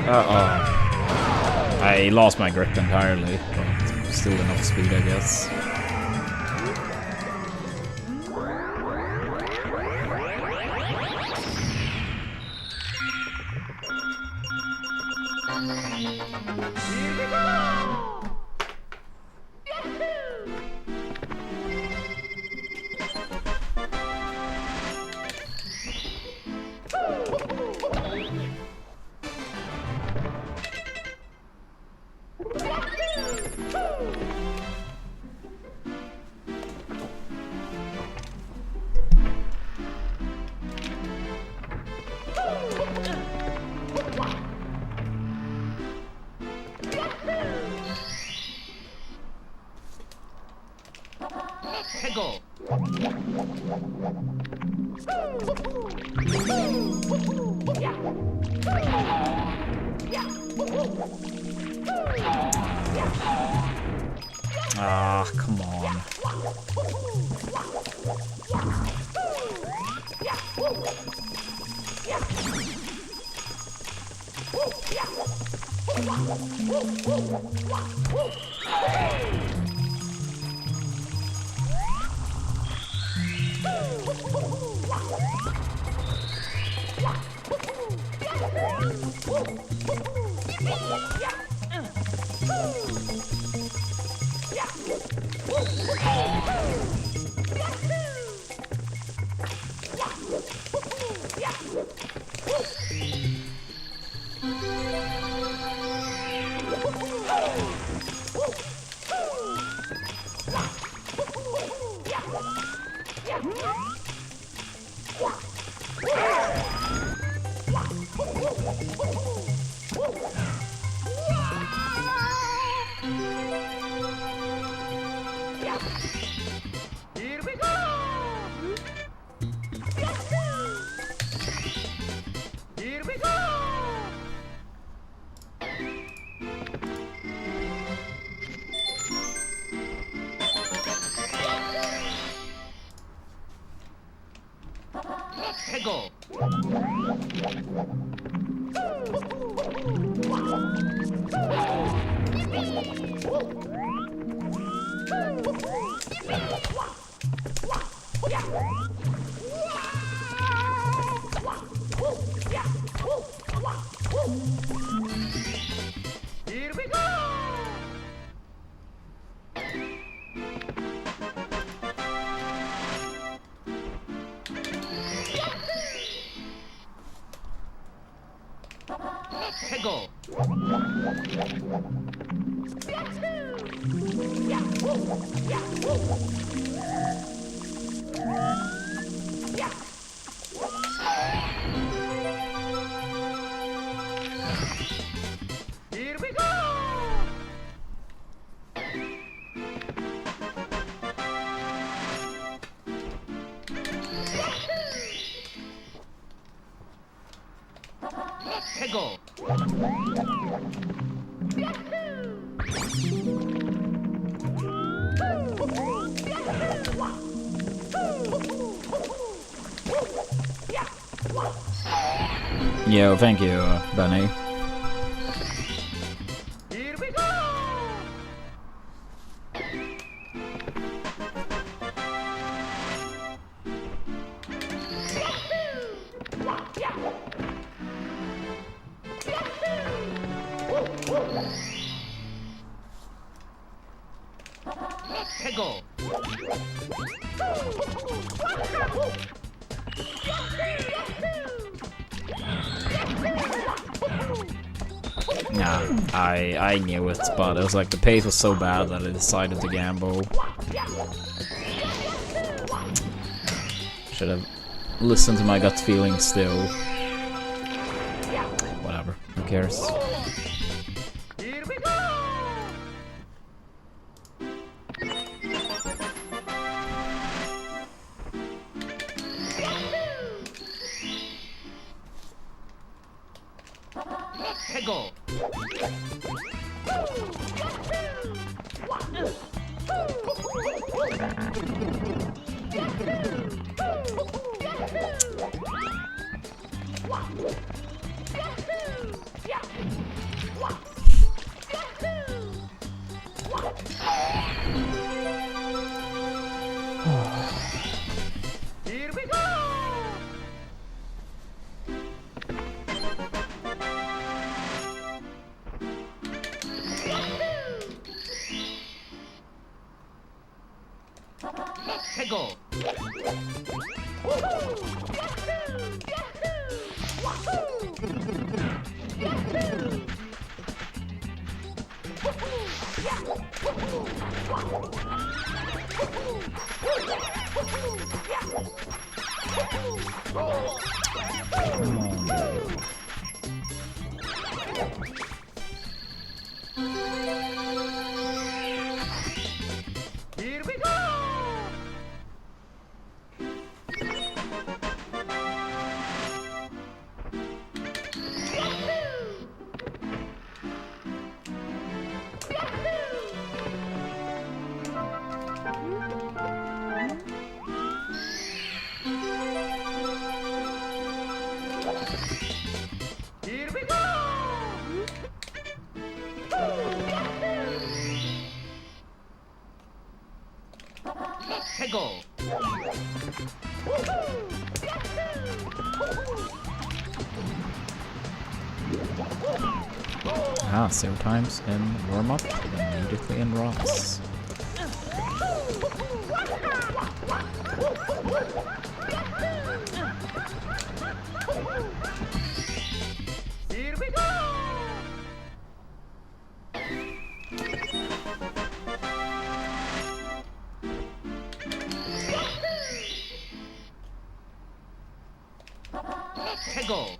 Uh-oh. I lost my grip entirely, but still enough speed, I guess. Here we go! Go! Ah, come on. Here we go! Here we go! Go! Here we go! Go! Here we go! Go! Yo, thank you, Benny. Here we go! 해고. Nah, I knew it, but it was like the pace was so bad that I decided to gamble. Should have listened to my gut feeling still. Whatever, who cares? Here we go. 해고. Here we go. 해고. Here we go. Here we go. 해고. Ah, 0 times in warm-up, and immediately in rocks. Here we go. 해고.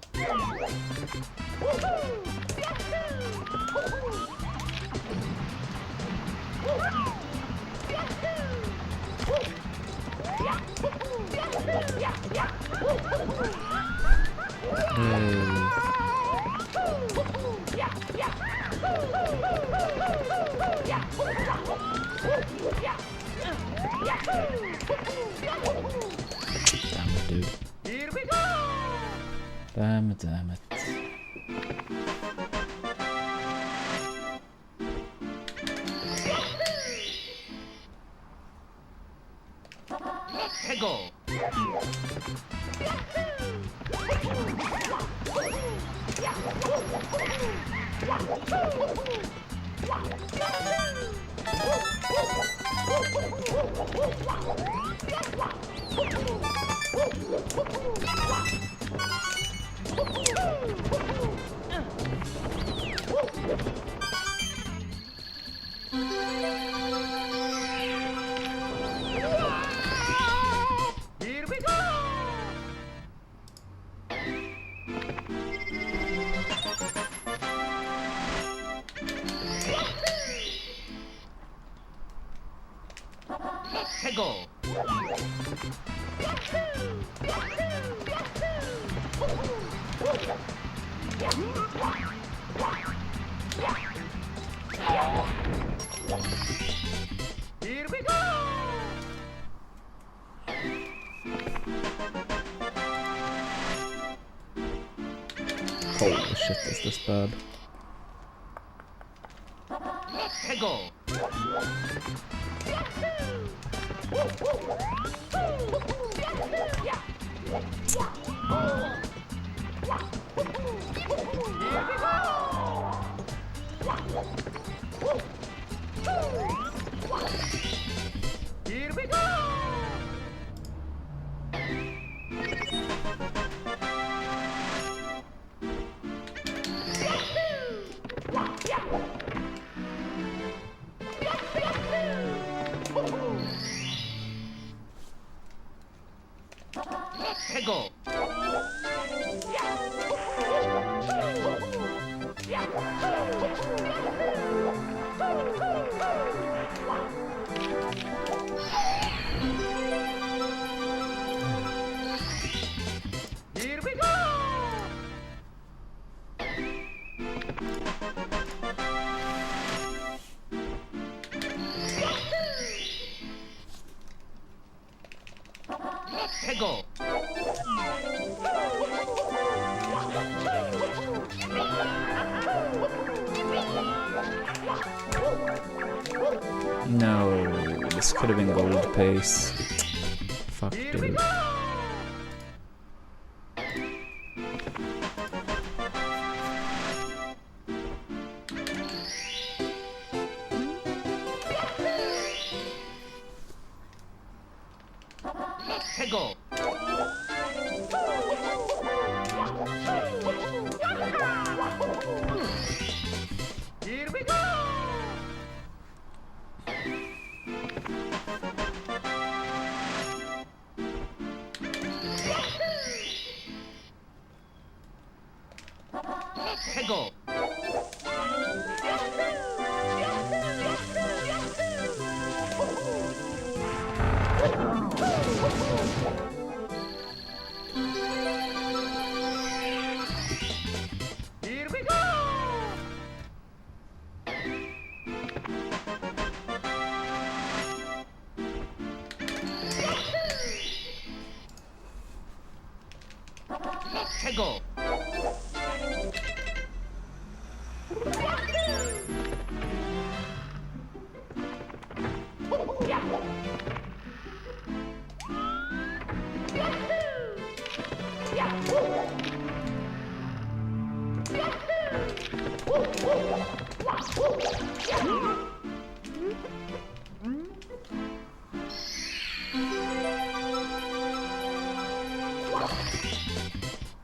Damn it, dude. Here we go. Damn it, damn it. 해고. Here we go. 해고. Here we go. Holy shit, is this bad? 해고. 해고. Here we go. 해고. No, this could have been gold pace. Fuck, dude. 해고. Here we go. 해고. Here we go. 해고.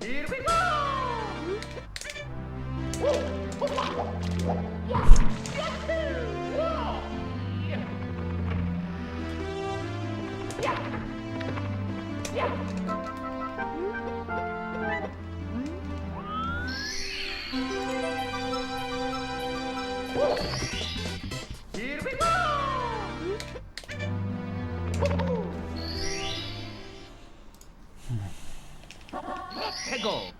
Here we go. Here we go. 해고.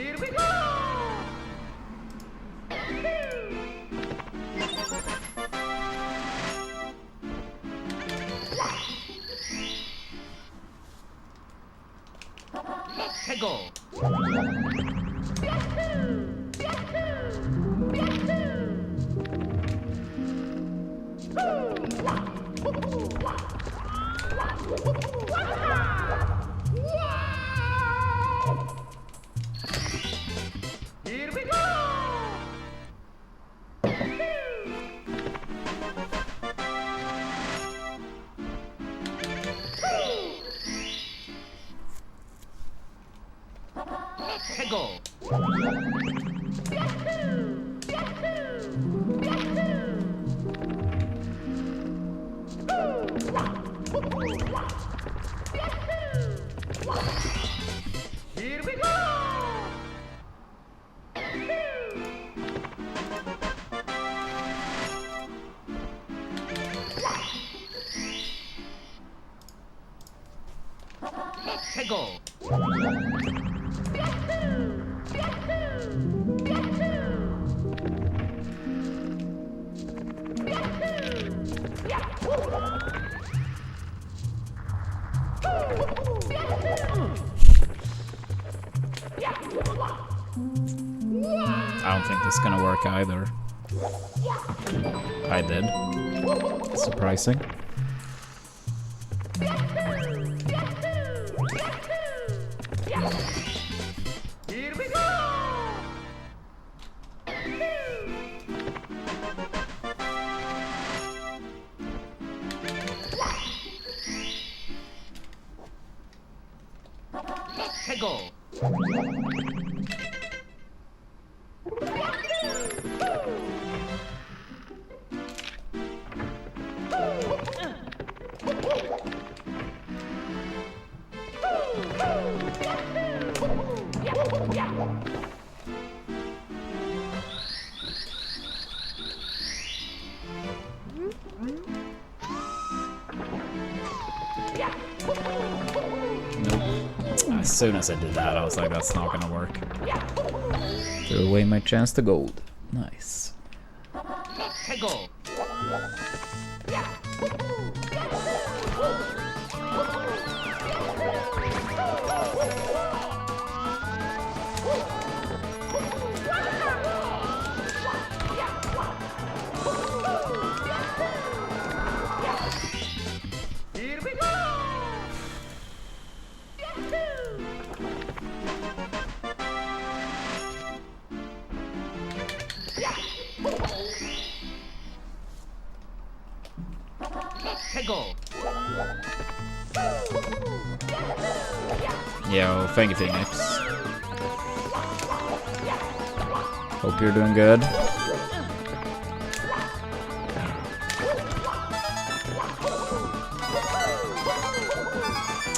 Here we go. 해고. Here we go. 해고. Here we go. 해고. I don't think this is gonna work either. I did. Surprising. 해고. As soon as I did that, I was like, that's not gonna work. Threw away my chance to gold. Nice. 해고. Here we go. 해고. Yo, thank you, Phoenix. Hope you're doing good.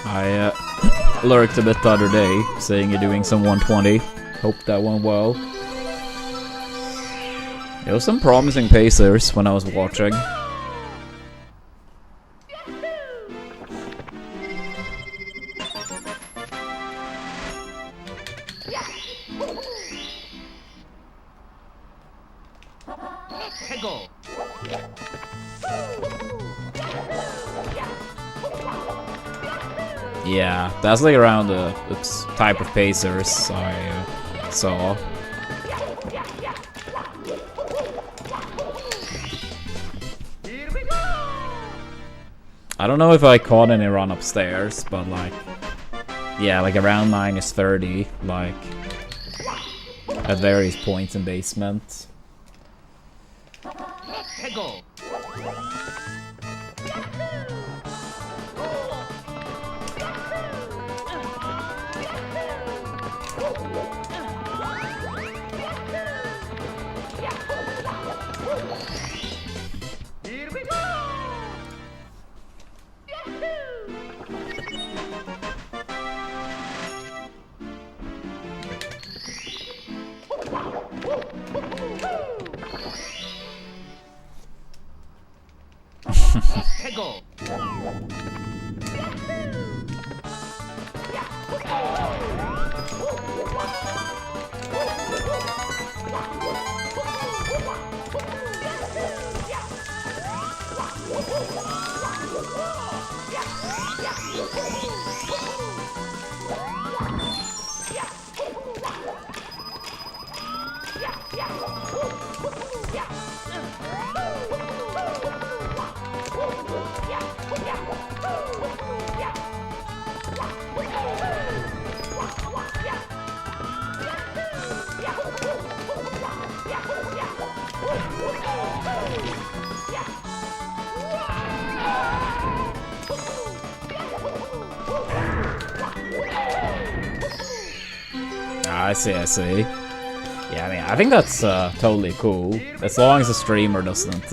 I lurked a bit the other day, saying you're doing some 120. Hope that went well. There was some promising pacers when I was watching. 해고. Yeah, that's like around the type of pacers I saw. Here we go. I don't know if I caught any run upstairs, but like, yeah, like around -30, like at various points in basement. 해고. Here we go. 해고. I see. Yeah, I mean, I think that's totally cool. As long as the streamer doesn't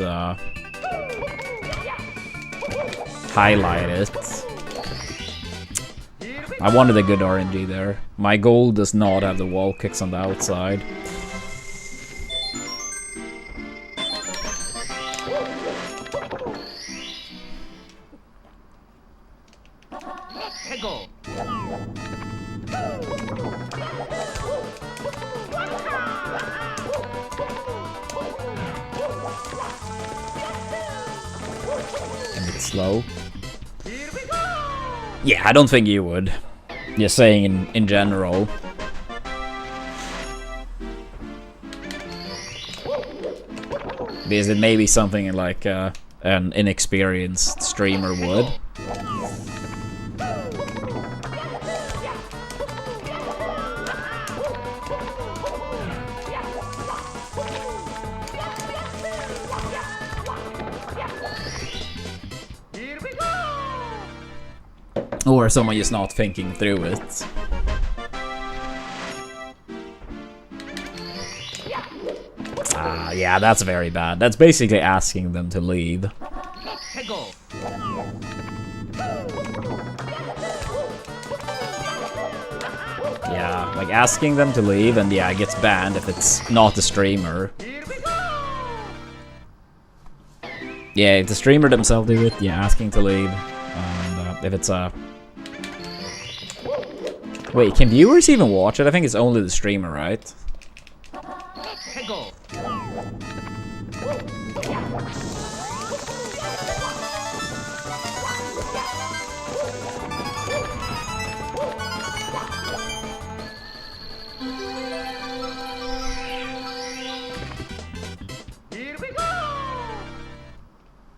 highlight it. I wanted a good RNG there. My goal does not have the wall kicks on the outside. 해고. A bit slow. Yeah, I don't think you would. Just saying in general. Because it may be something like an inexperienced streamer would. Or someone just not thinking through it. Yeah, that's very bad. That's basically asking them to leave. 해고. Yeah, like asking them to leave, and yeah, it gets banned if it's not the streamer. Yeah, if the streamer themselves do it, yeah, asking to leave. And if it's a... Wait, can viewers even watch it? I think it's only the streamer, right? 해고.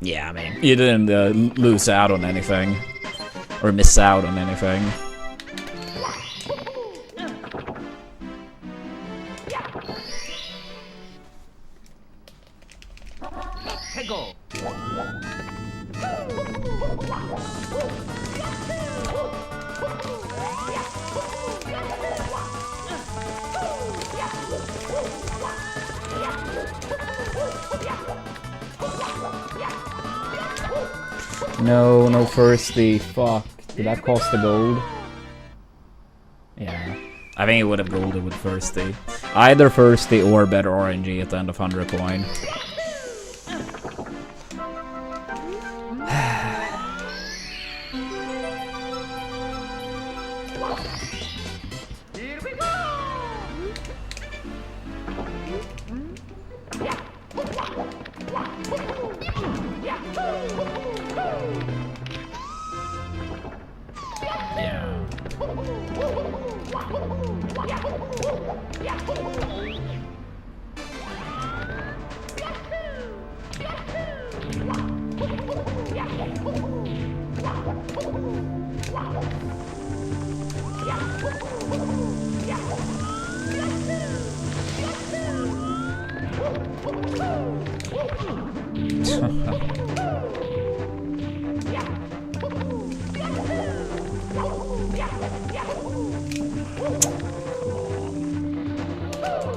Yeah, I mean, you didn't lose out on anything. Or miss out on anything. 해고. No, no thirsty. Fuck. Did that cost the gold? Yeah. I think it would have golded with thirsty. Either thirsty or better RNG at the end of 100 coin.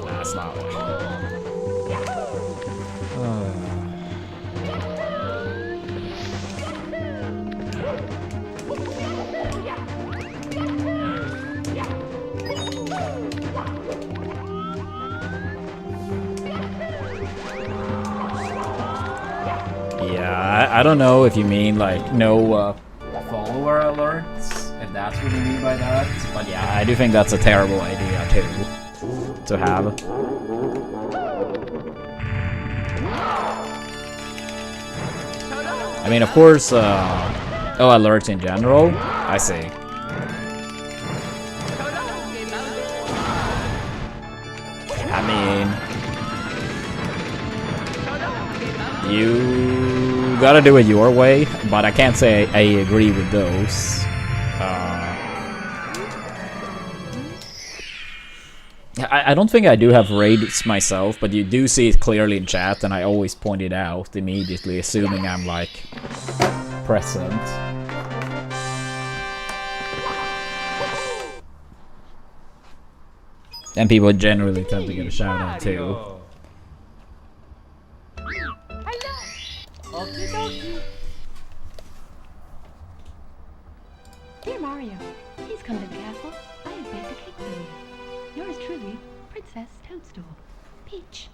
That's not Yeah, I don't know if you mean like no follower alerts, if that's what you mean by that. But yeah, I do think that's a terrible idea too, to have. I mean, of course, alerts in general, I see. I mean, you gotta do it your way, but I can't say I agree with those. I don't think I do have raids myself, but you do see it clearly in chat, and I always point it out immediately, assuming I'm like present. And people generally tend to get a shout out too. Dear Mario, please come to the castle. I have baked a cake for you. Yours truly, Princess Toadstool. Peach.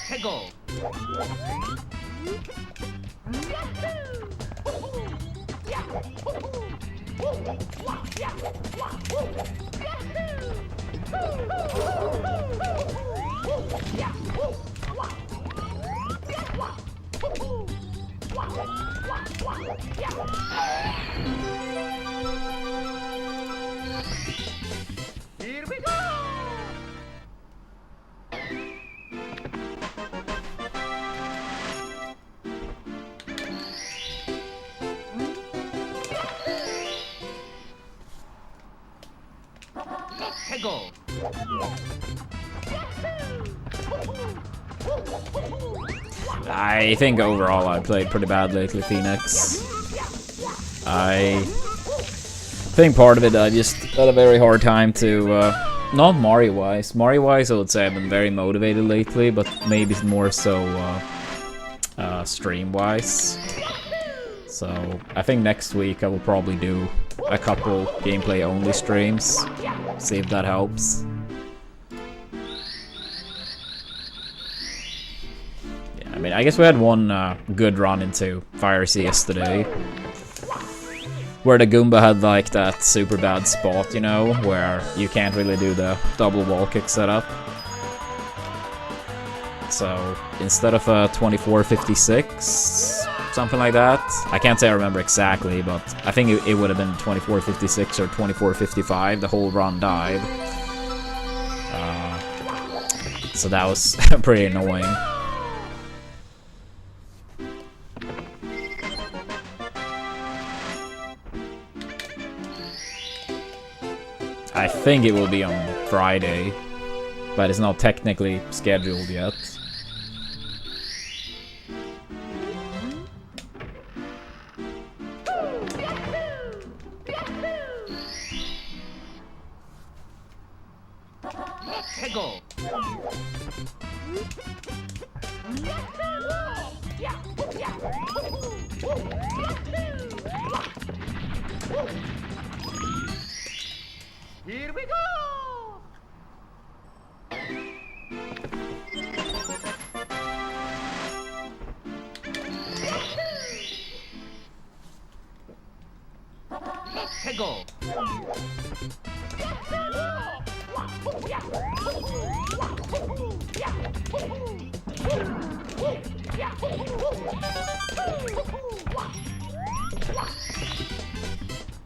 해고. Here we go! Hegel! I think overall I played pretty bad lately, Phoenix. I think part of it I just had a very hard time to, not Mario-wise. Mario-wise I would say I've been very motivated lately, but maybe more so stream-wise. So I think next week I will probably do a couple gameplay-only streams, see if that helps. I mean, I guess we had one good run into Fire Sea yesterday, where the Goomba had like that super bad spot, you know, where you can't really do the double wall kick setup. So instead of a 2456, something like that, I can't say I remember exactly, but I think it would have been 2456 or 2455. The whole run died. So that was pretty annoying. I think it will be on Friday, but it's not technically scheduled yet. Hegel! Here we go! Hegel!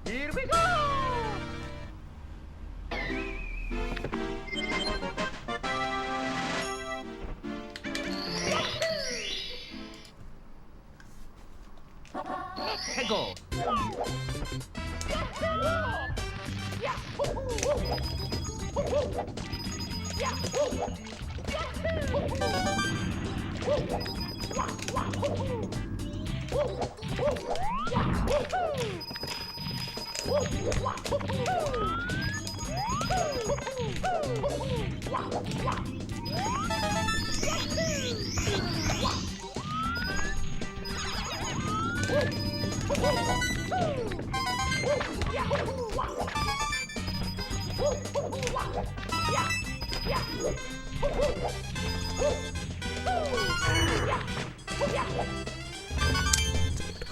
Here we go! Hegel!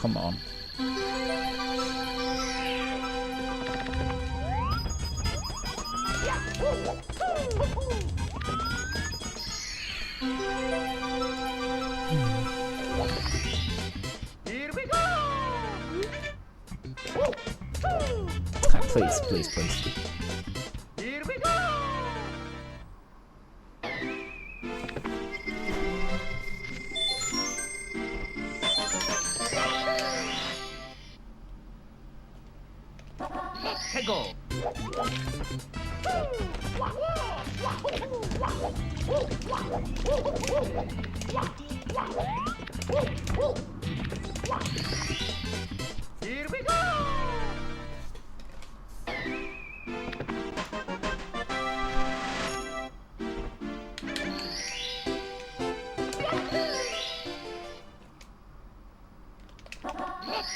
Come on. Here we go! Please, please, please. Here we go! Hegel! Here we go!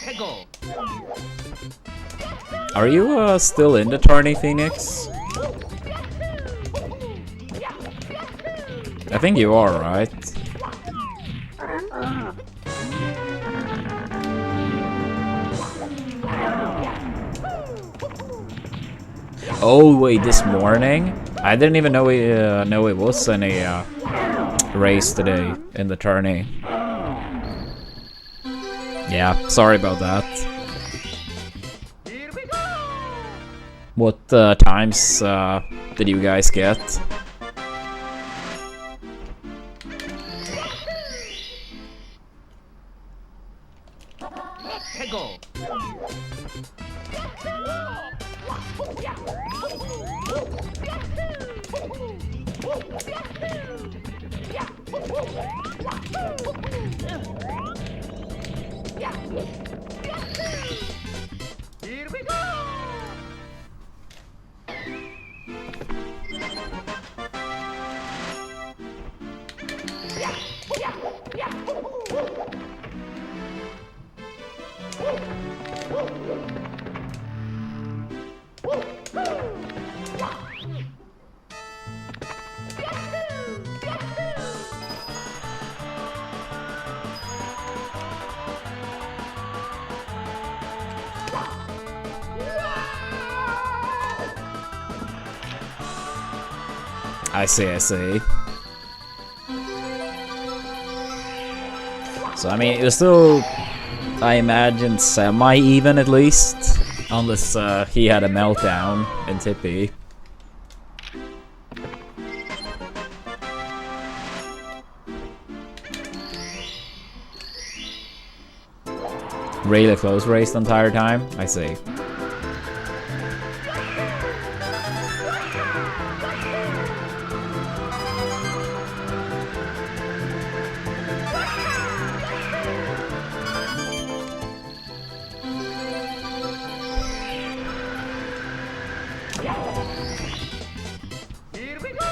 Hegel! Are you still in the tourney, Phoenix? I think you are, right? Oh wait, this morning? I didn't even know it was any race today in the tourney. Yeah, sorry about that. Here we go. What times did you guys get? Let's go. Here we go. I see. So I mean, it was still, I imagine, semi-even at least, unless he had a meltdown in Tippy. Really close race the entire time? I see. Here we go.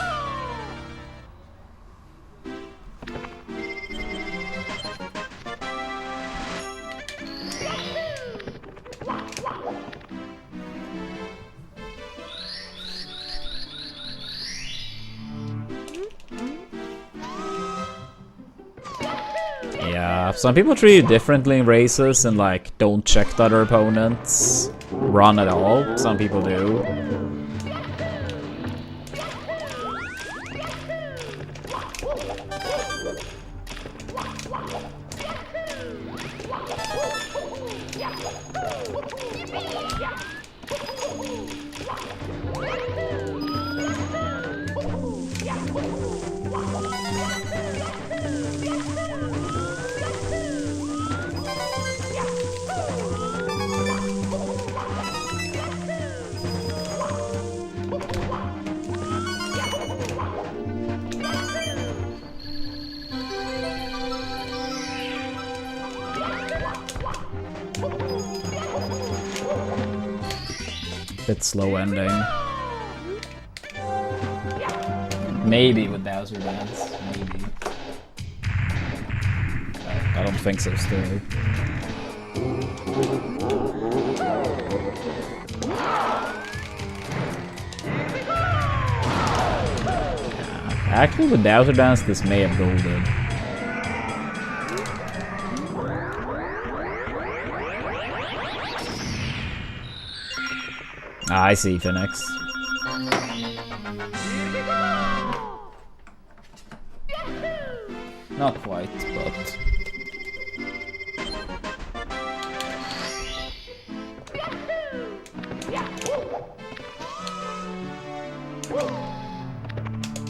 Yeah, some people treat it differently in races and like don't check the other opponents, run at all. Some people do. Bit slow ending. Maybe with Bowser Dance, maybe. I don't think so still. Actually, with Bowser Dance, this may have golded. Ah, I see, Phoenix. Not quite, but...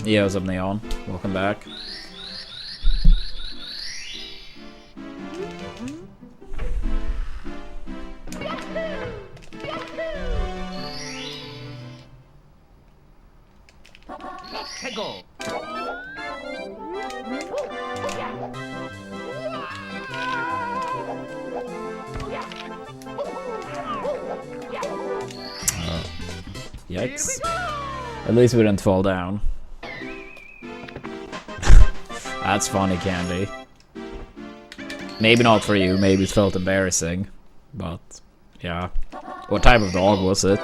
Yeah, what's up, Neon? Welcome back. Let's go. Yikes. At least we didn't fall down. That's funny, Candy. Maybe not for you, maybe it felt embarrassing. But, yeah. What type of dog was it?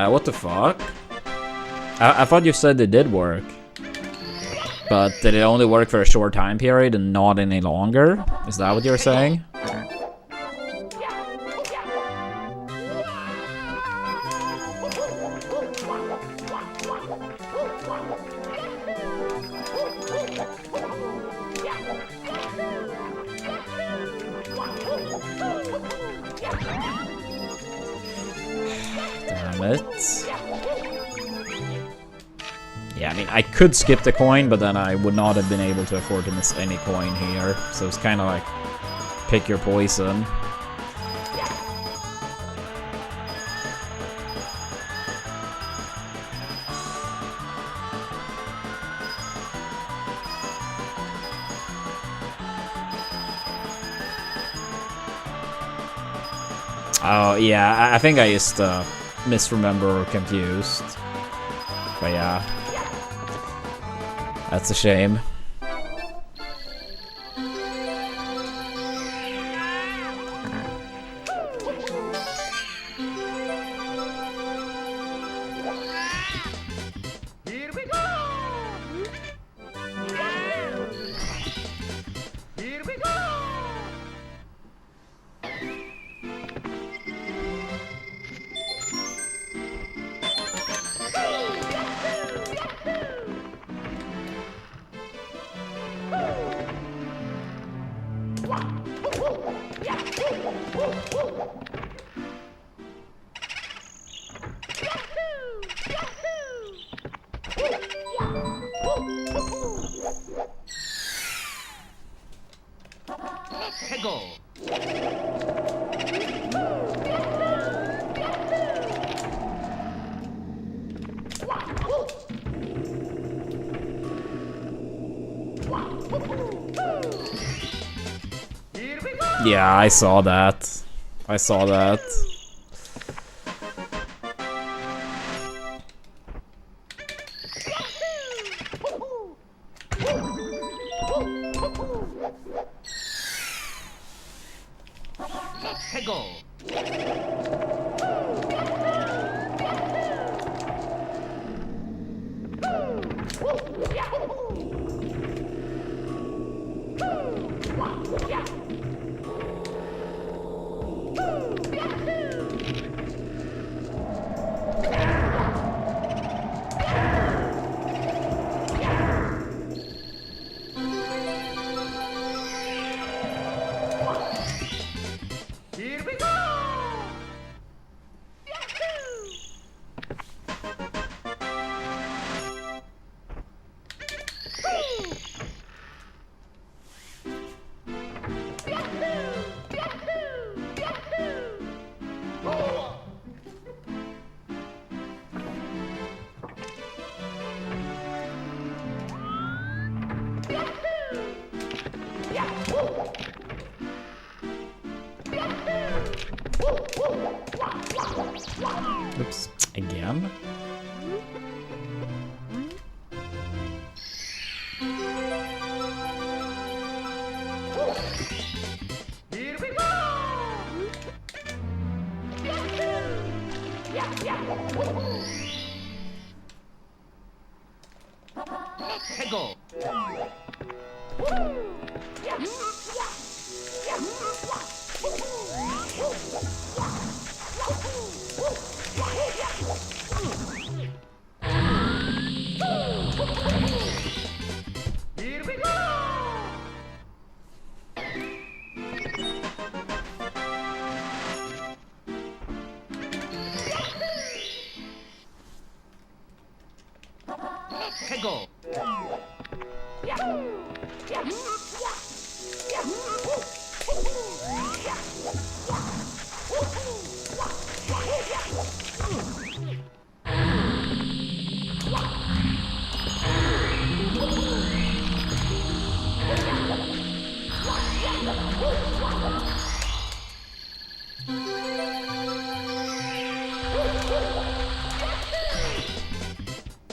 What the fuck? I thought you said it did work. But did it only work for a short time period and not any longer? Is that what you're saying? Damn it. Yeah, I mean, I could skip the coin, but then I would not have been able to afford to miss any coin here. So it's kind of like, pick your poison. Oh, yeah, I think I just misremember or confused. But yeah. That's a shame. Here we go! Here we go! Go! Here we go! Yeah, I saw that. I saw that. Go! Here we go! Oops. Again? Here we go! Go! Here we go! Go!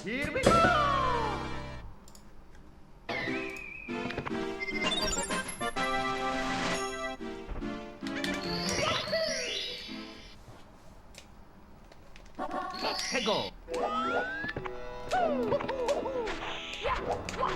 Here we go! Here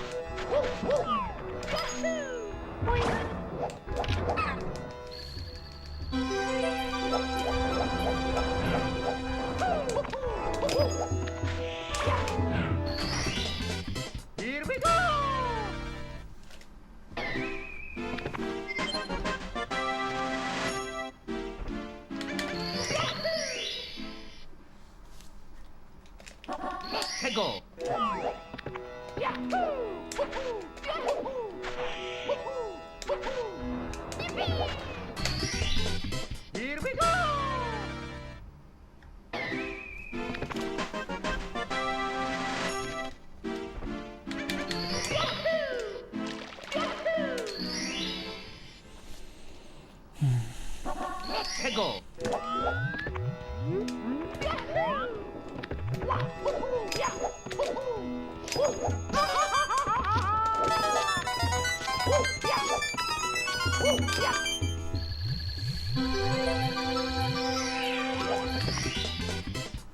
we go! Let's go! Here we go! Let's go!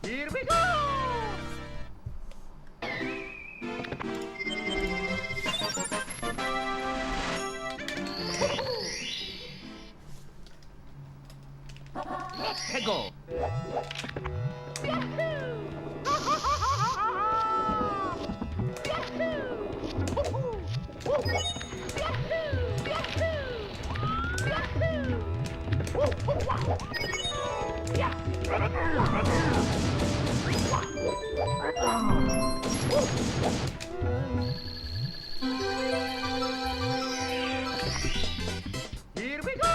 Here we go! Let's go! Here we go!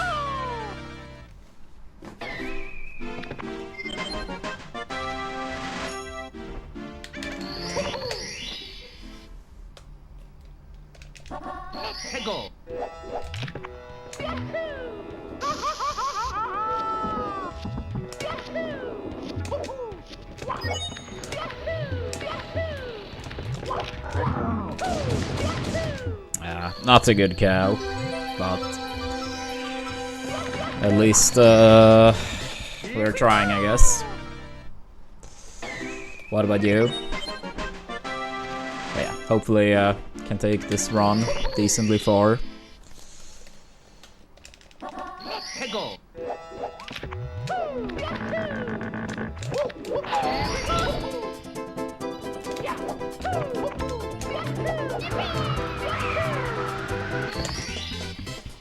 Let's go! Yeah, not a good cow, but at least we're trying, I guess. What about you? But yeah, hopefully can take this run decently far. Let's go!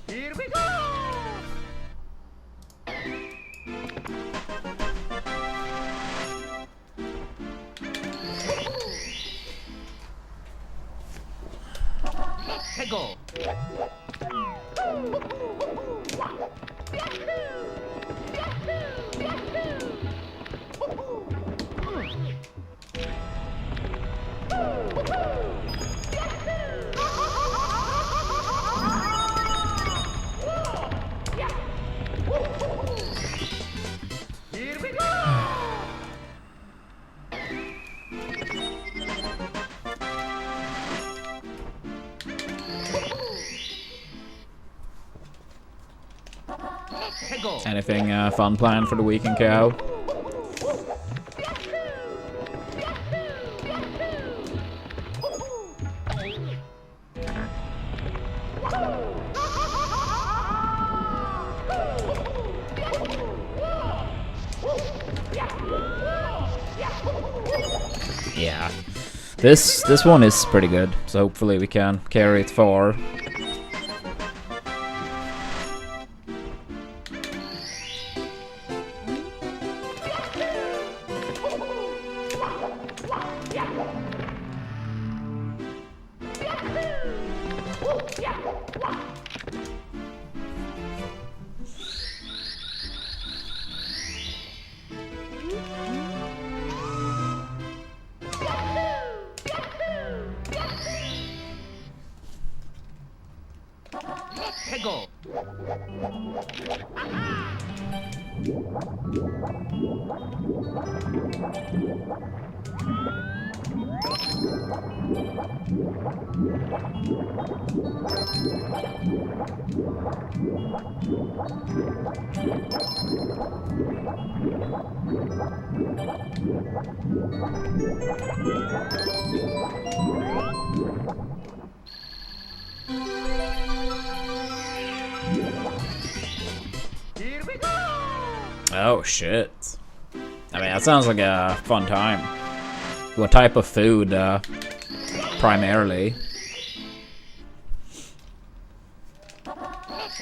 Here we go! Let's go! Here we go! Let's go! Anything fun planned for the weekend, cow? Yeah, this one is pretty good, so hopefully we can carry it far. Let's go! Oh shit. I mean, that sounds like a fun time. What type of food, primarily?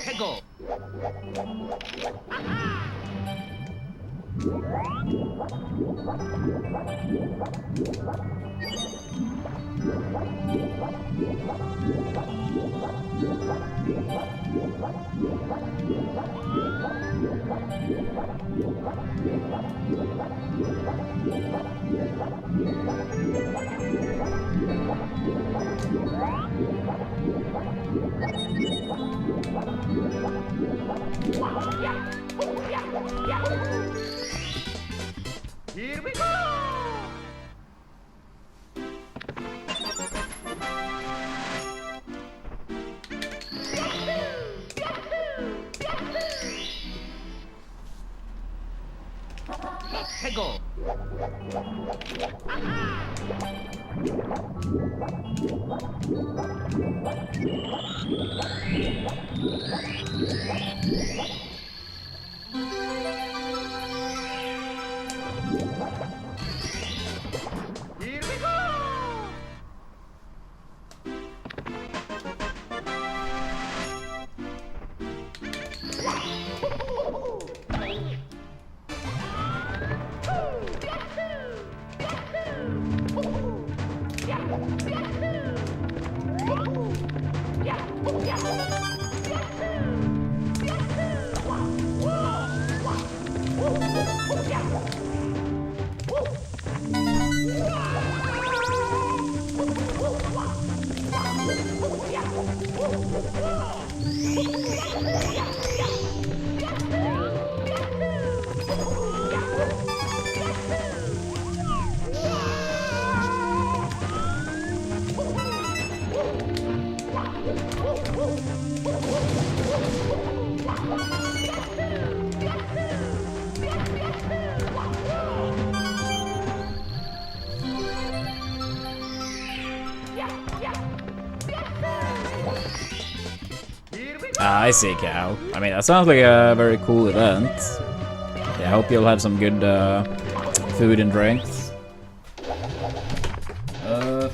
해고. Here we go. 해고. Here we go. I see, Cow. I mean, that sounds like a very cool event. Yeah, I hope you'll have some good food and drinks. I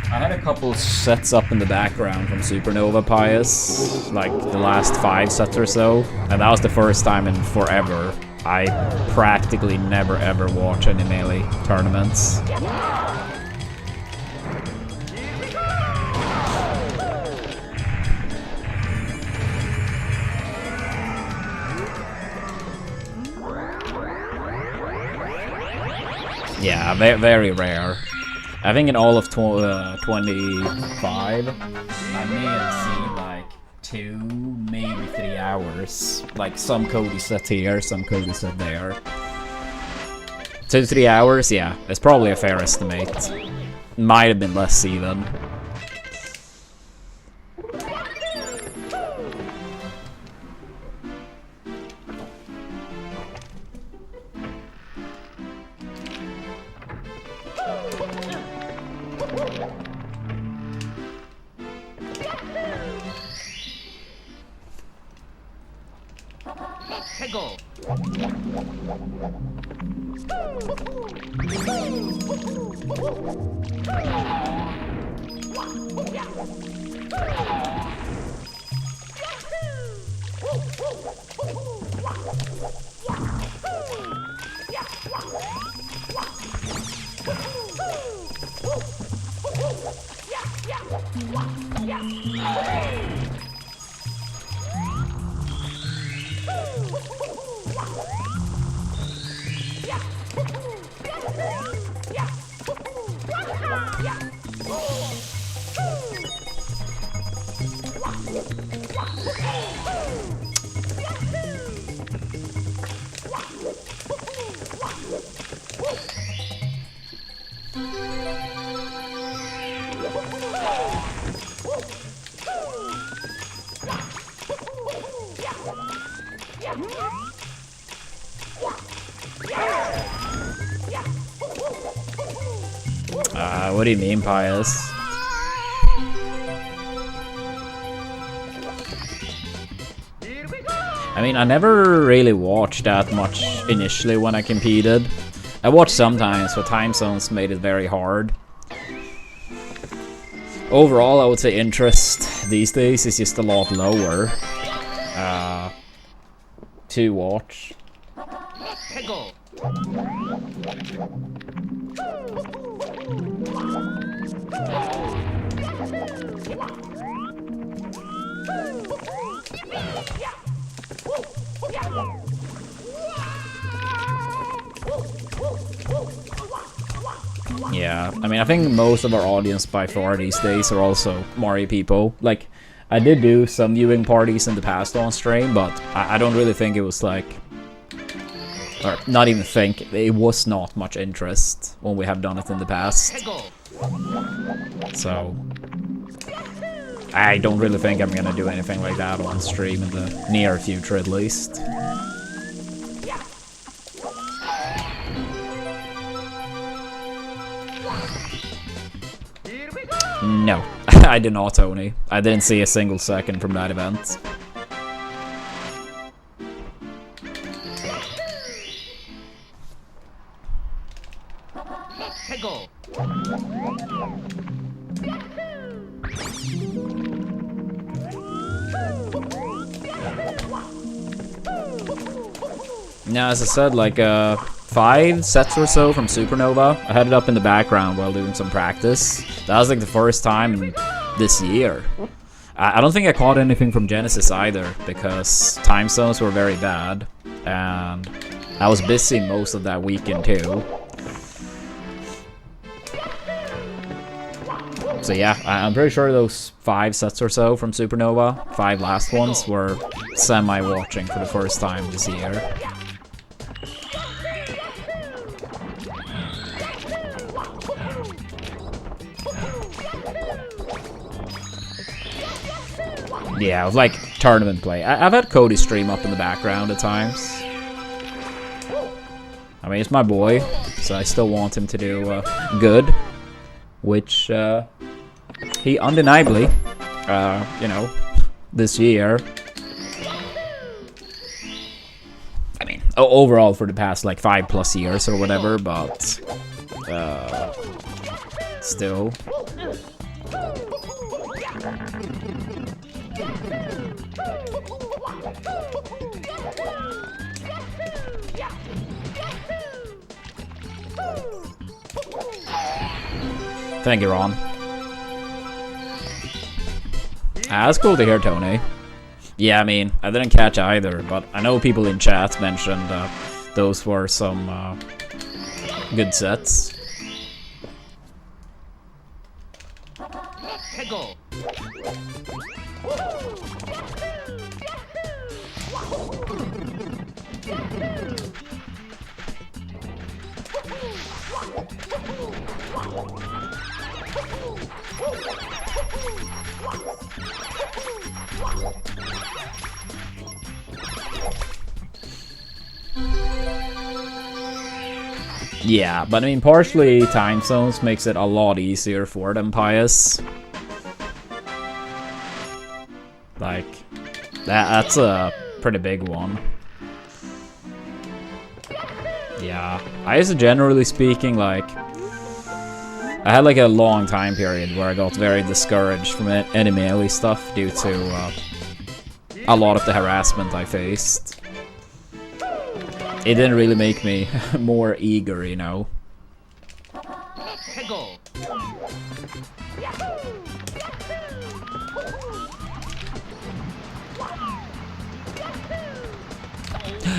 had a couple sets up in the background from Supernova Pius, like the last 5 sets or so, and that was the first time in forever I practically never ever watch any Melee tournaments. Yeah, very rare. I think in all of 25, I may have seen like 2, maybe 3 hours. Like some Cody set here, some Cody set there. 2 to 3 hours, yeah, it's probably a fair estimate. Might have been less even. 해고. What do you mean, Pius? I mean, I never really watched that much initially when I competed. I watched sometimes, but time zones made it very hard. Overall, I would say interest these days is just a lot lower to watch. Yeah, I mean, I think most of our audience by far these days are also Mario people. Like, I did do some viewing parties in the past on stream, but I don't really think it was like... Or not even think, it was not much interest when we have done it in the past. So... I don't really think I'm gonna do anything like that on stream in the near future at least. No, I did not, Tony. I didn't see a single second from that event. Now, as I said, like 5 sets or so from Supernova. I had it up in the background while doing some practice. That was like the first time this year. I don't think I caught anything from Genesis either, because time zones were very bad. And I was busy most of that weekend too. So yeah, I'm pretty sure those 5 sets or so from Supernova, 5 last ones, were semi-watching for the first time this year. Yeah, with like tournament play. I've had Cody stream up in the background at times. I mean, it's my boy, so I still want him to do good. Which he undeniably, you know, this year. I mean, overall for the past like 5+ years or whatever, but still. Thank you, Ron. That's cool to hear, Tony. Yeah, I mean, I didn't catch either, but I know people in chat mentioned those were some good sets. Yeah, but I mean, partially time zones makes it a lot easier for them, Pius. Like, that's a pretty big one. Yeah, I guess generally speaking, like, I had like a long time period where I got very discouraged from any melee stuff due to a lot of the harassment I faced. It didn't really make me more eager, you know.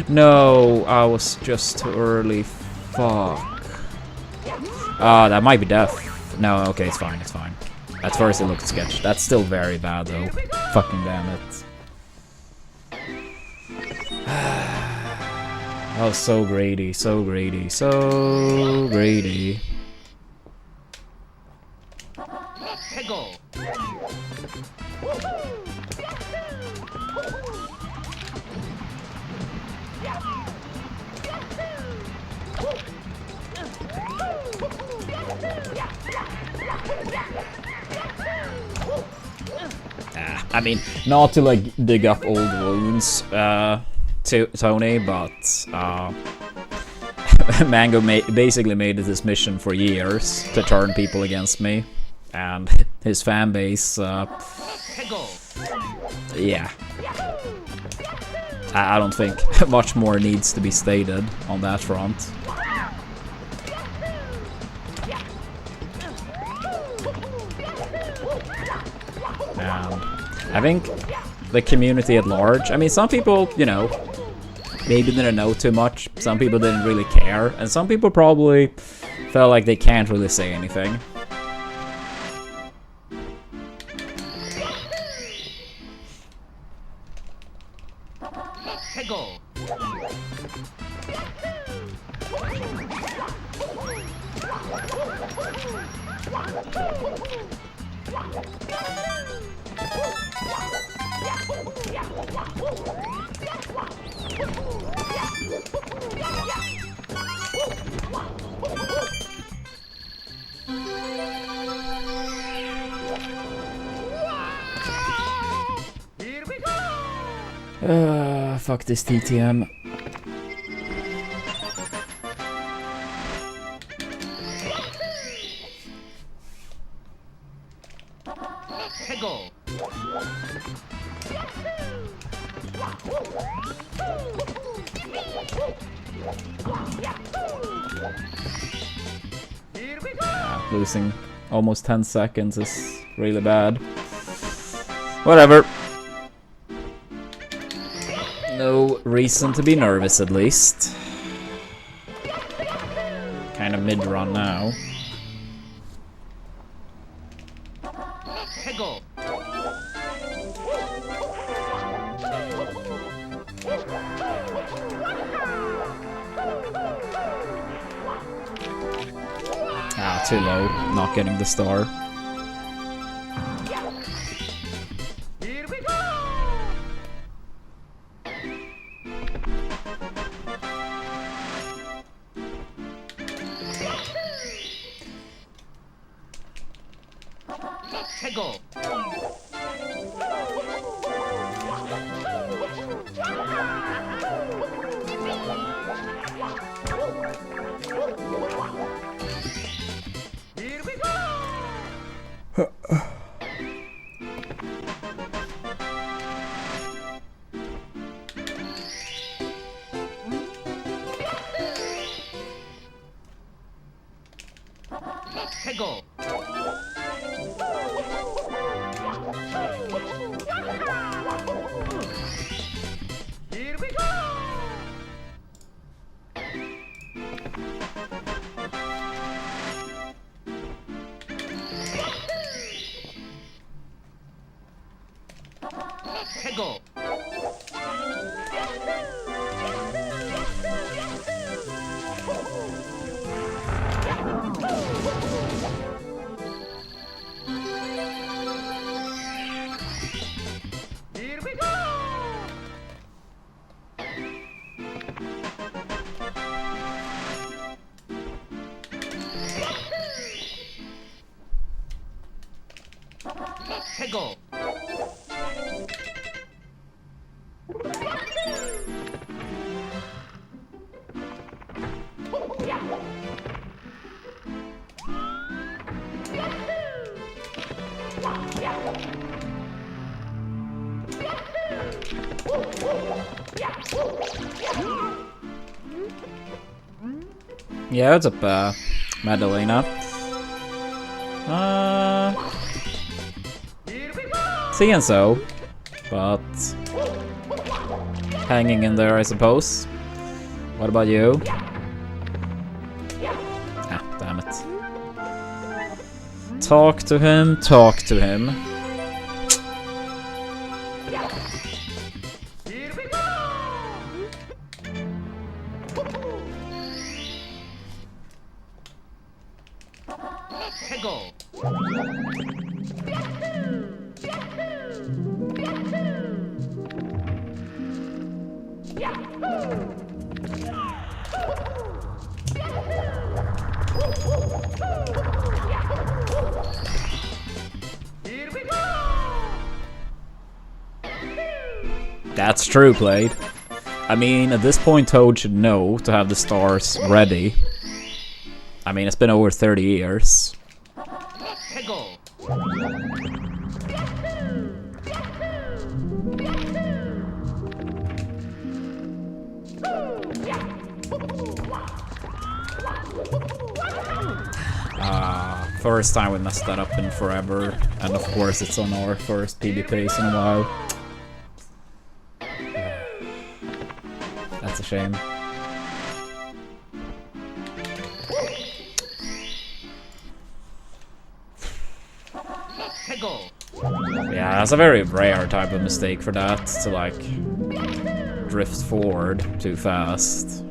No, I was just too early. Fuck. That might be death. No, okay, it's fine, it's fine. At first it looked sketchy. That's still very bad though. Fucking damn it. Oh, so greedy, so greedy, so greedy. Ah. I mean, not to like dig up old wounds, Tony, but Mango basically made it his mission for years to turn people against me, and his fan base, yeah. I don't think much more needs to be stated on that front. And I think the community at large, I mean, some people, you know, maybe didn't know too much, some people didn't really care, and some people probably felt like they can't really say anything. Fuck this TTM. Losing almost 10 seconds is really bad. Whatever. No reason to be nervous, at least. Kind of mid-run now. Ah, too low. Not getting the star. Yeah, what's up, Madalena? Seeing so, but hanging in there, I suppose. What about you? Ah, damn it. Talk to him, talk to him. Here we go! That's true, Played. I mean, at this point, Toad should know to have the stars ready. I mean, it's been over 30 years. First time we messed that up in forever, and of course it's on our first PB pace in a while. That's a shame. Yeah, that's a very rare type of mistake for that, to like drift forward too fast.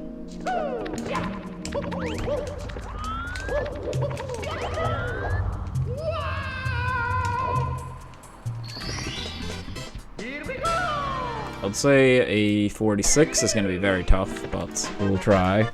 I'd say a 46 is going to be very tough, but we'll try.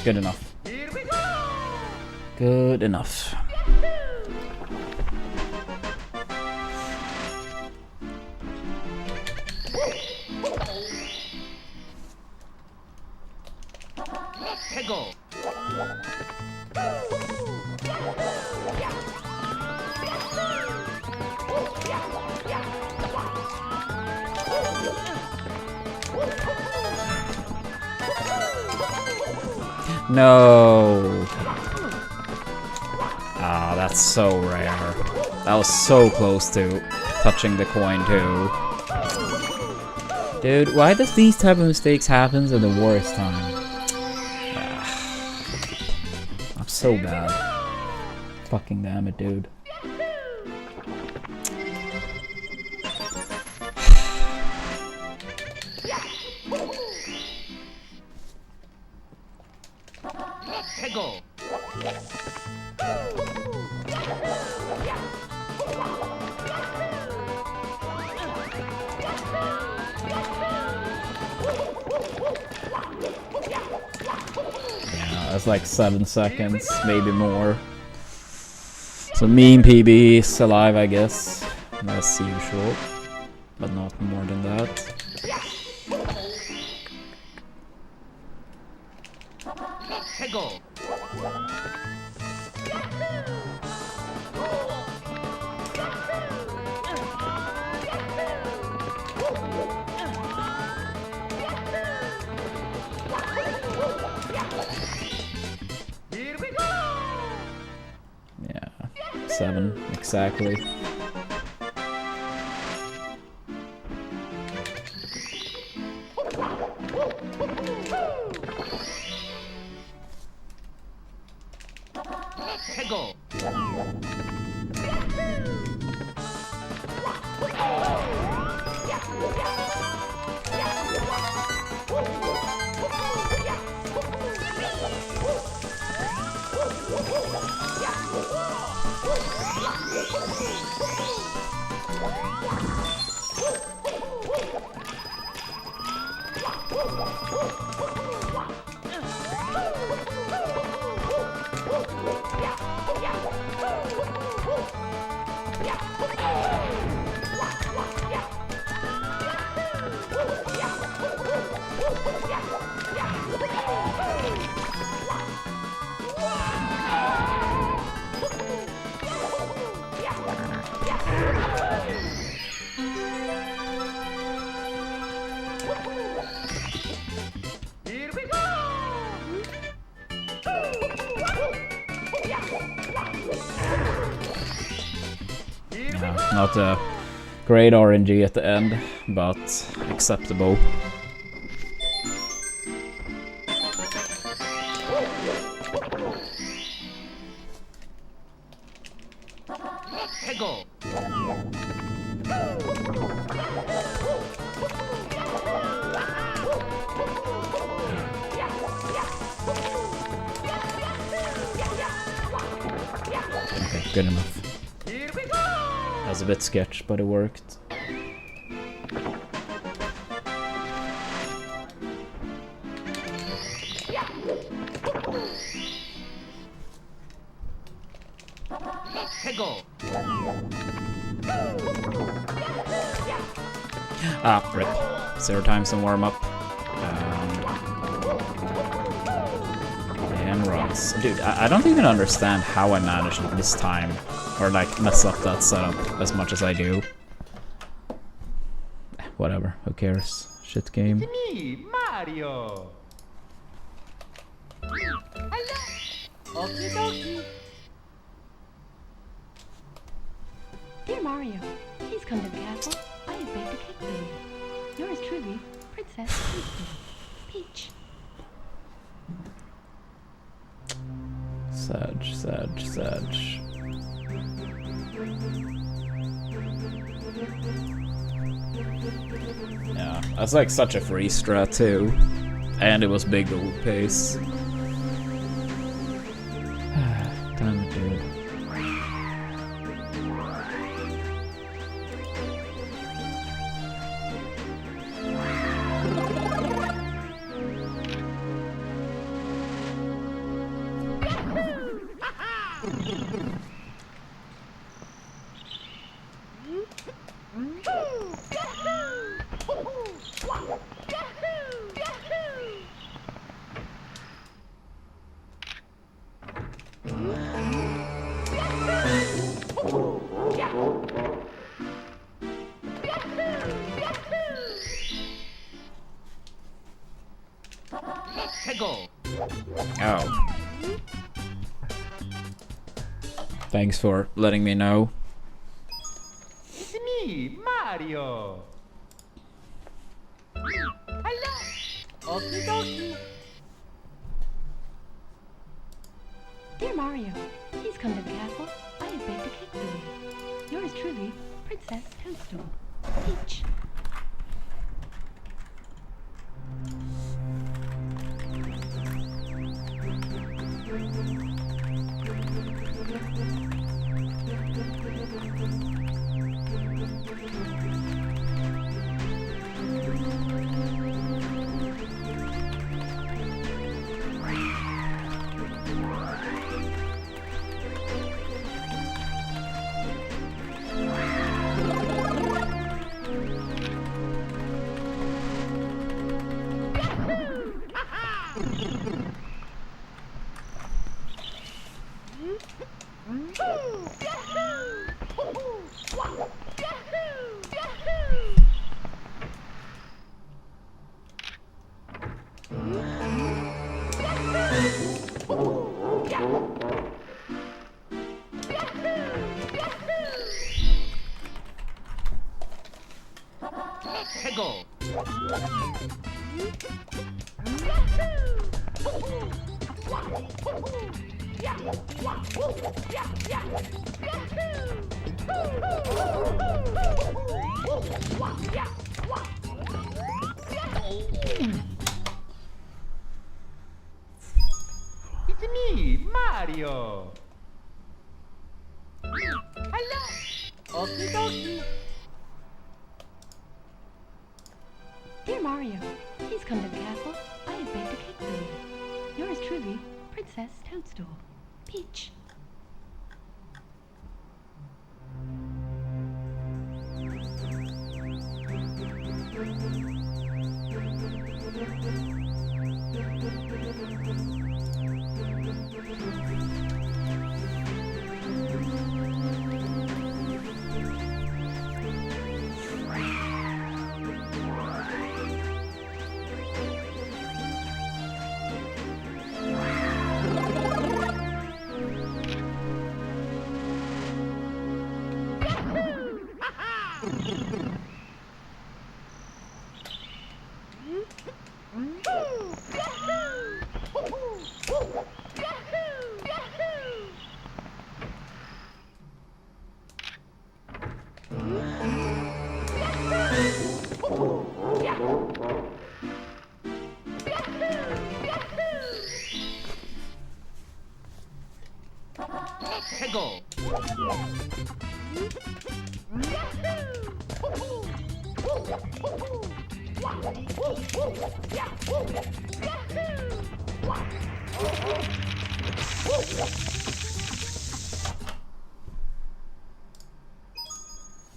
Good enough. Good enough. No. Ah, that's so rare. That was so close to touching the coin too. Dude, why does these type of mistakes happen at the worst time? I'm so bad. Fucking damn it, dude. That's like 7 seconds, maybe more. So mean PB is alive, I guess. That's usual, but not more than that. Yeah, 7 exactly. Not a great RNG at the end, but acceptable. 해고. Okay, good enough. Here we go. That was a bit sketch, but it worked. 해고. Ah, rip. 0 times and warm up. And runs. Dude, I don't even understand how I managed to this time. Or like mess up that setup as much as I do. Whatever, who cares? Shit game. Me, Mario. Hello. Okie dokie. Dear Mario, please come to the castle. I have baked a cake for you. Yours truly, Princess Peach. Sag. Yeah, that's like such a free strat too. And it was big old pace. Damn it, dude. 해고. Oh. Thanks for letting me know. It's me, Mario. Hello. Okie dokie. Dear Mario, please come to the castle. I have baked a cake for you. Yours truly, Princess Toadstool. Peach. 해고. It's me, Mario. Hello. Okie dokie. Dear Mario, please come to the castle. I have baked a cake for you. Yours truly, Princess Toadstool. Peach. Go.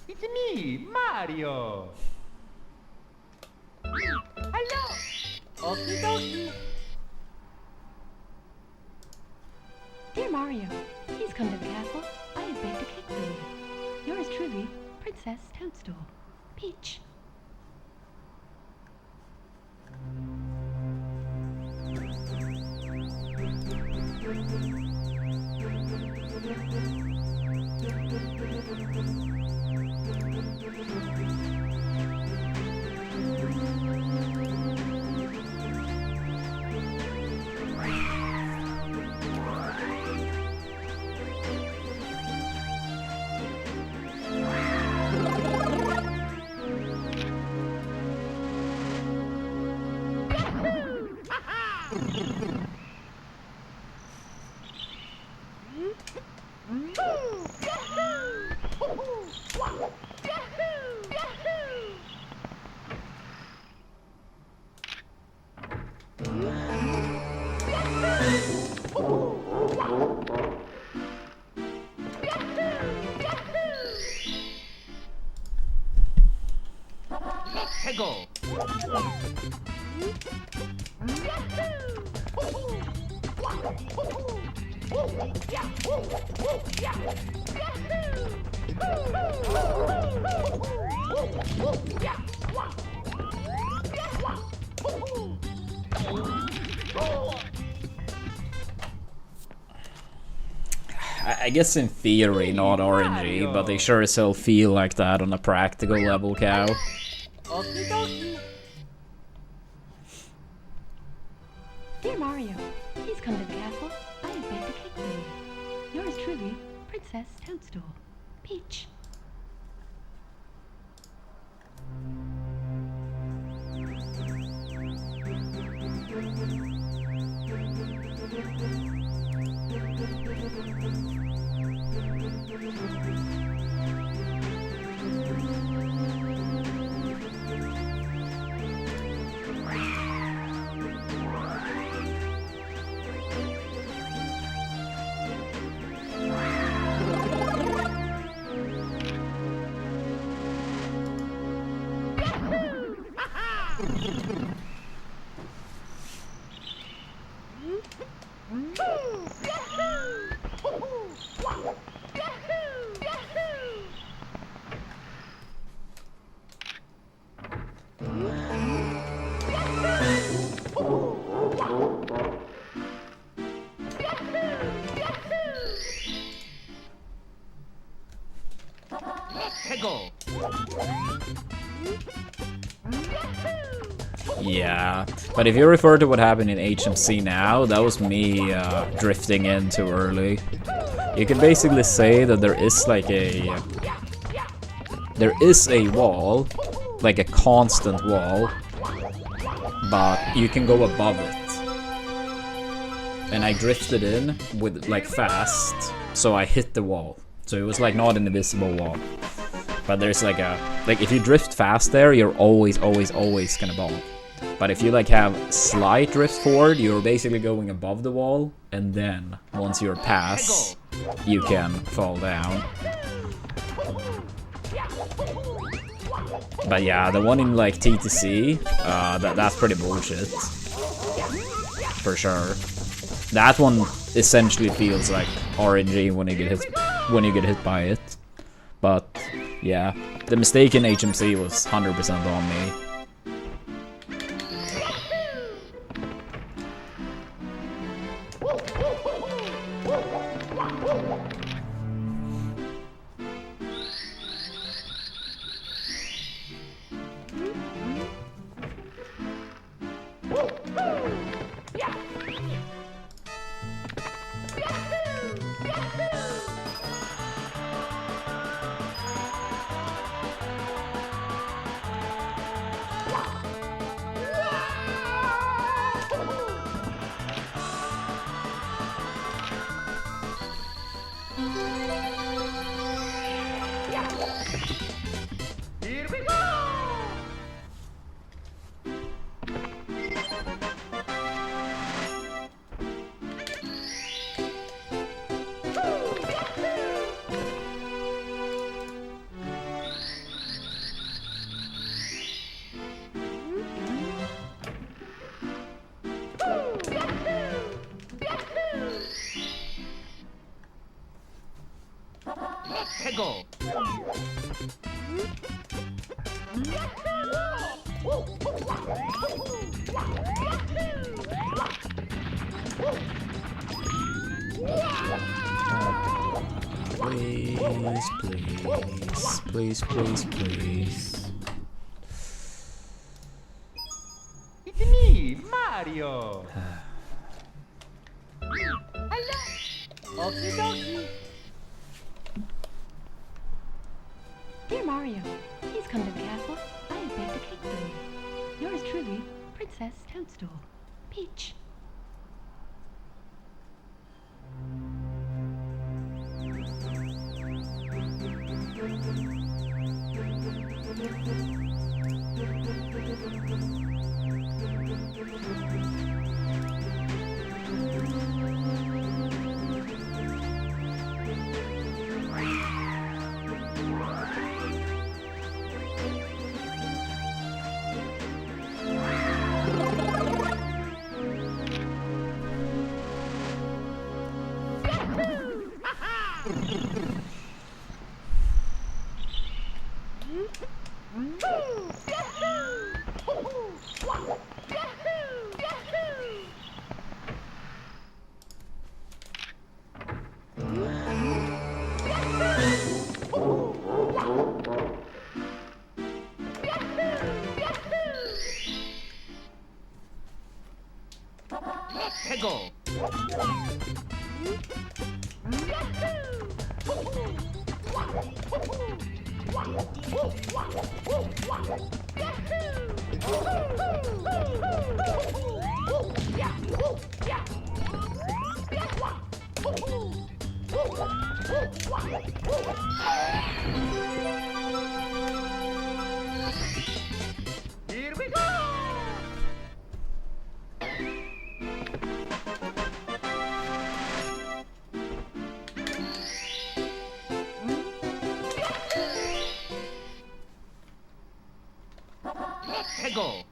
It's me, Mario. Hello. Okie dokie. Dear Mario, please come to the castle. I have baked a cake for you. Yours truly, Princess Toadstool. Peach. Go. I guess in theory not RNG, but they sure as hell feel like that on a practical level, Cow. Okie dokie. Dear Mario, please come to the castle. I have baked a cake for you. Yours truly, Princess Toadstool. Peach. Go. Yeah, but if you refer to what happened in HMC now, that was me drifting in too early. You can basically say that there is like a wall, like a constant wall, but you can go above it. And I drifted in with like fast, so I hit the wall. So it was like not an invisible wall. But there's like if you drift fast there, you're always gonna bomb. But if you like have slight drift forward, you're basically going above the wall, and then once you're past, you can fall down. But yeah, the one in like TTC, that's pretty bullshit. For sure. That one essentially feels like RNG when you get hit by it. But yeah, the mistake in HMC was 100% on me. 해고. Please. It's me, Mario. Hello. Okie dokie. Dear Mario, please come to the castle. I have baked a cake for you. Yours truly, Princess Toadstool. Peach. 해고. Here we go. 해고.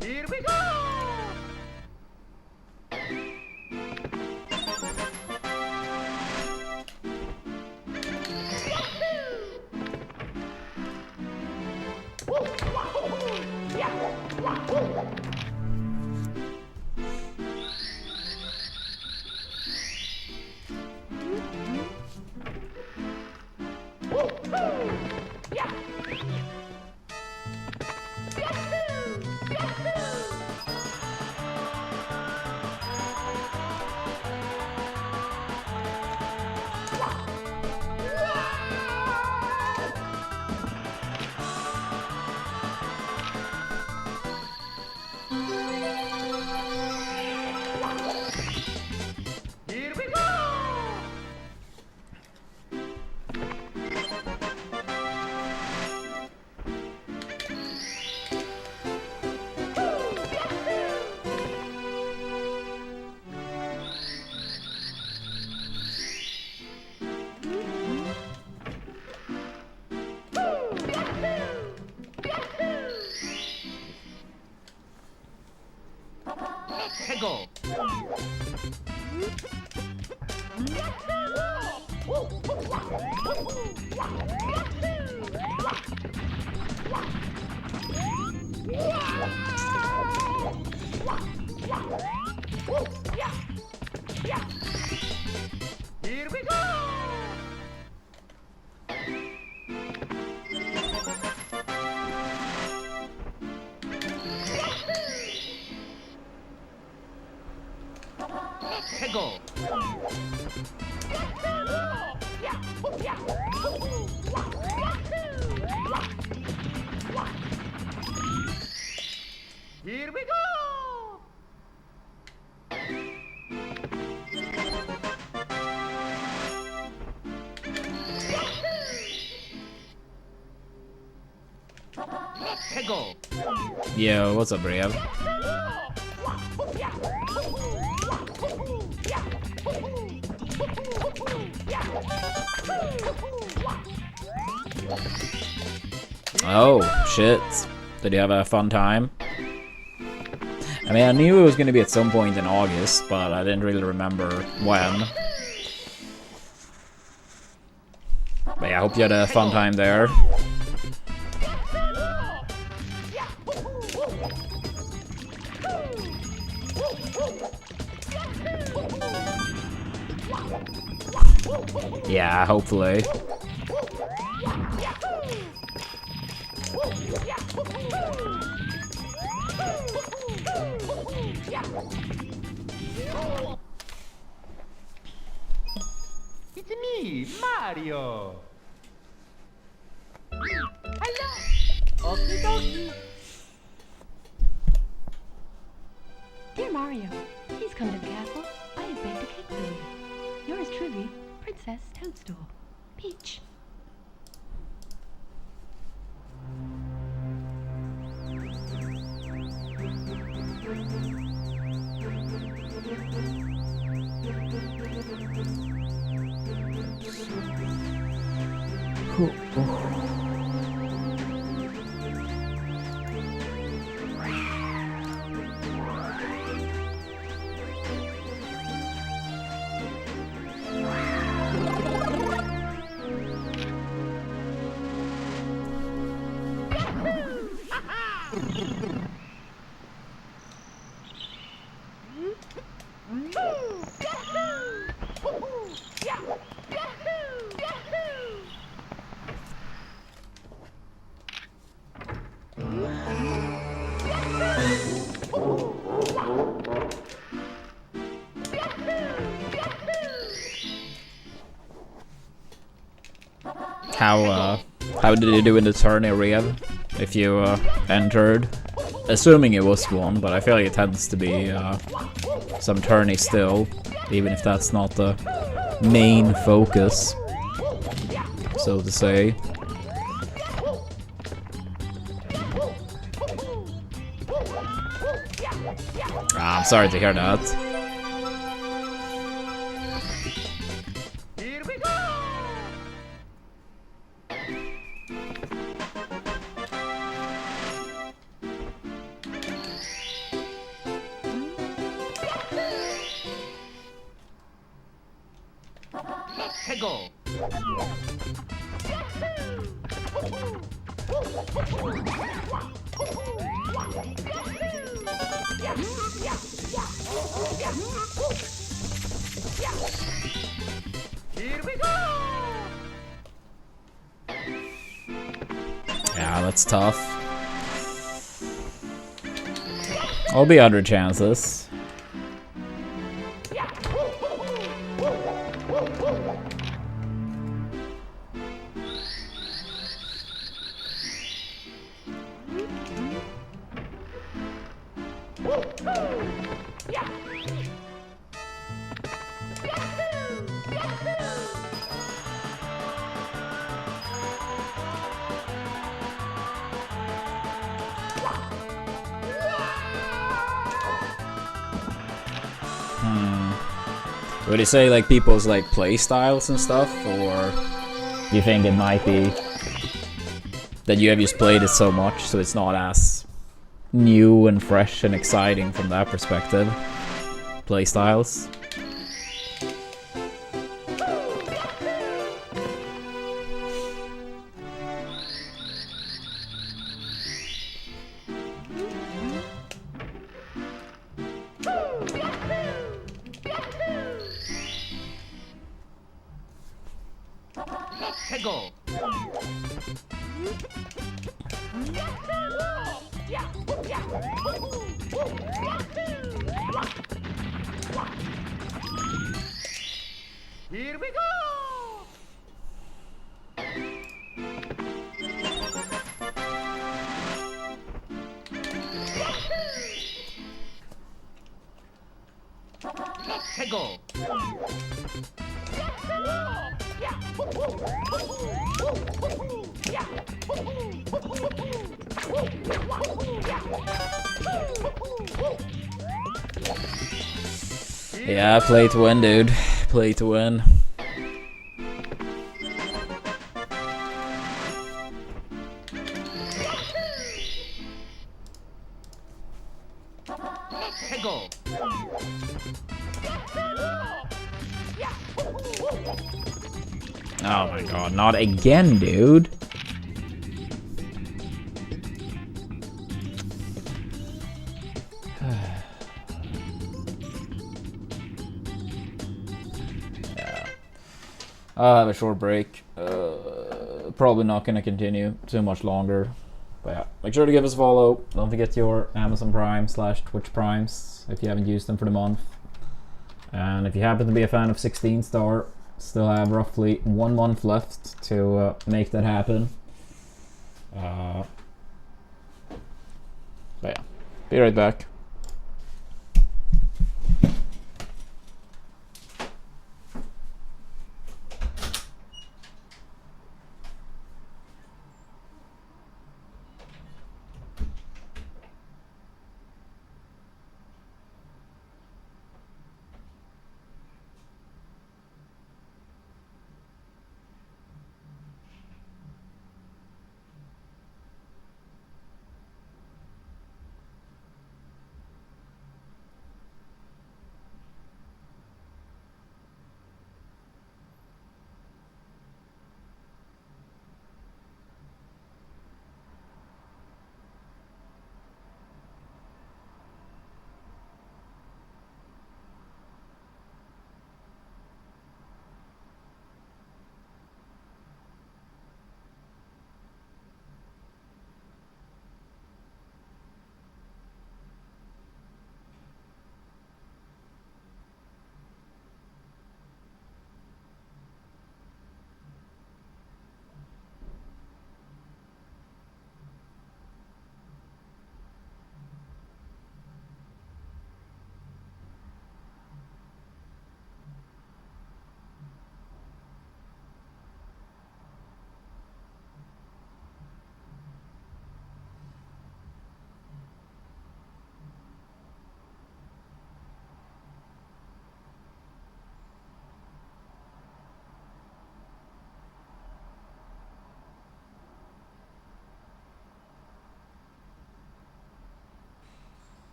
Here we go. Here we go. 해고. Here we go. 해고. Here we go. 해고. Yo, what's up, Rev? Oh, shit. Did you have a fun time? I mean, I knew it was going to be at some point in August, but I didn't really remember when. But yeah, I hope you had a fun time there. Yeah, hopefully. It's me, Mario. Hello. Okie dokie. Dear Mario, please come to the castle. I have baked a cake for you. Yours truly, Princess Toadstool. Peach. How did you do in the tourney, Rev? If you entered? Assuming it was one, but I feel like it tends to be some tourney still, even if that's not the main focus, so to say. I'm sorry to hear that. Here we go. Let's go. Here we go. Yeah, that's tough. There'll be other chances. Would you say like people's like play styles and stuff, or do you think it might be that you have just played it so much so it's not as new and fresh and exciting from that perspective? Play styles. Let's go. Here we go. Let's go. Yeah, play to win, dude. Play to win. 해고. Oh my god, not again, dude. Yeah. I'll have a short break. Probably not gonna continue too much longer. But yeah, make sure to give us a follow. Don't forget your Amazon Prime / Twitch Primes if you haven't used them for the month. And if you happen to be a fan of 16 Star, still have roughly 1 month left to make that happen. But yeah, be right back.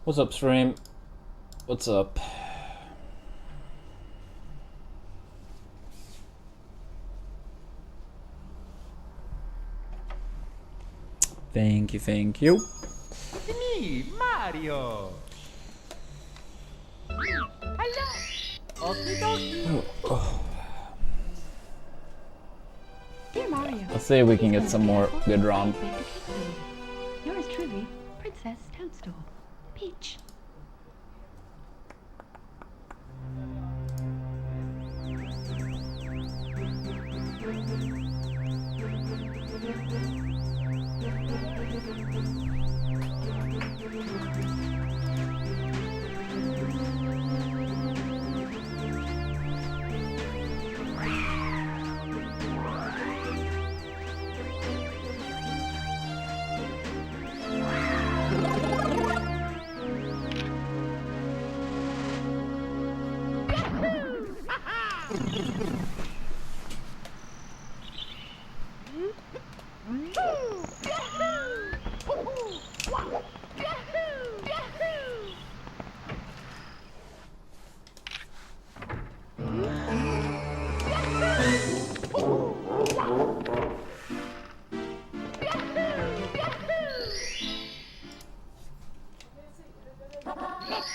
What's up, stream? What's up? Thank you, thank you. It's me, Mario. Hello. Okie dokie. Dear Mario, Let's see if we can get some more good ROM. yours truly, Princess Toadstool. Peach.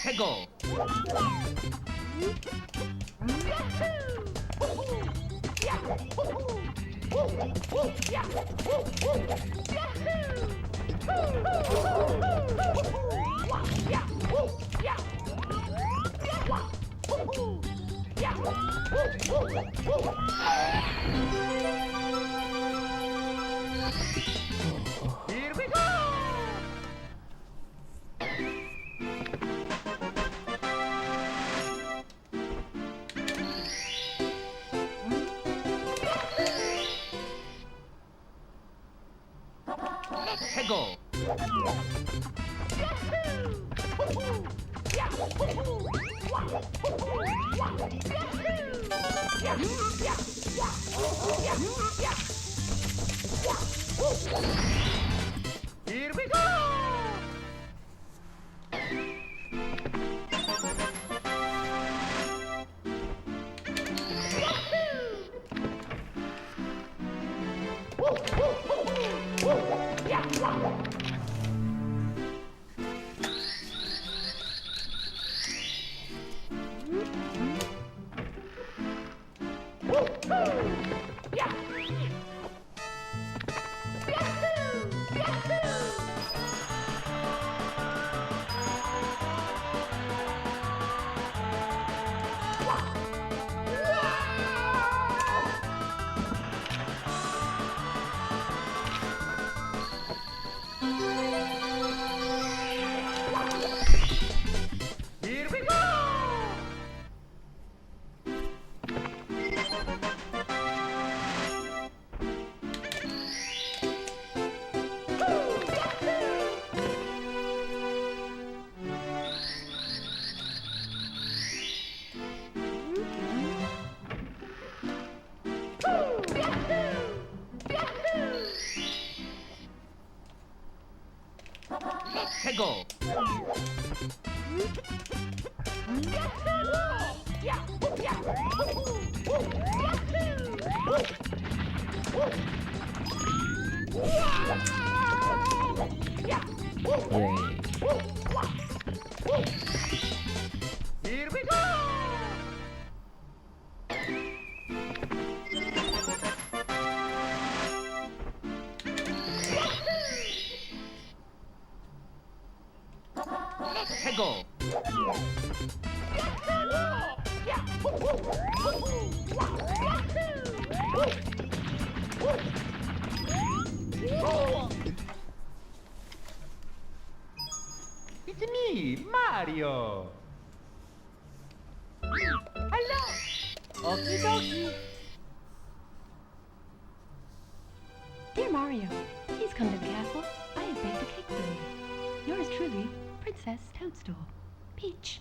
해고. Here we go. 해고. Here we go. Here we go. 해고. Yay. Here we go. 해고. It's me, Mario. Hello. Okie dokie. Dear Mario, please come to the castle. I have baked a cake for you. Yours truly, Princess Toadstool. Peach.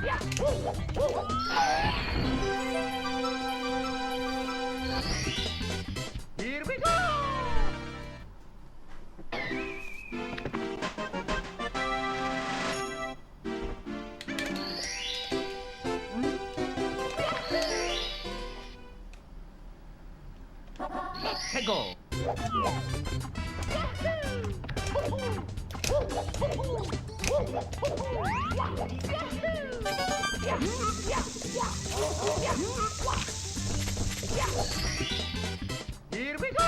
Here we go! Let's go! Here we go!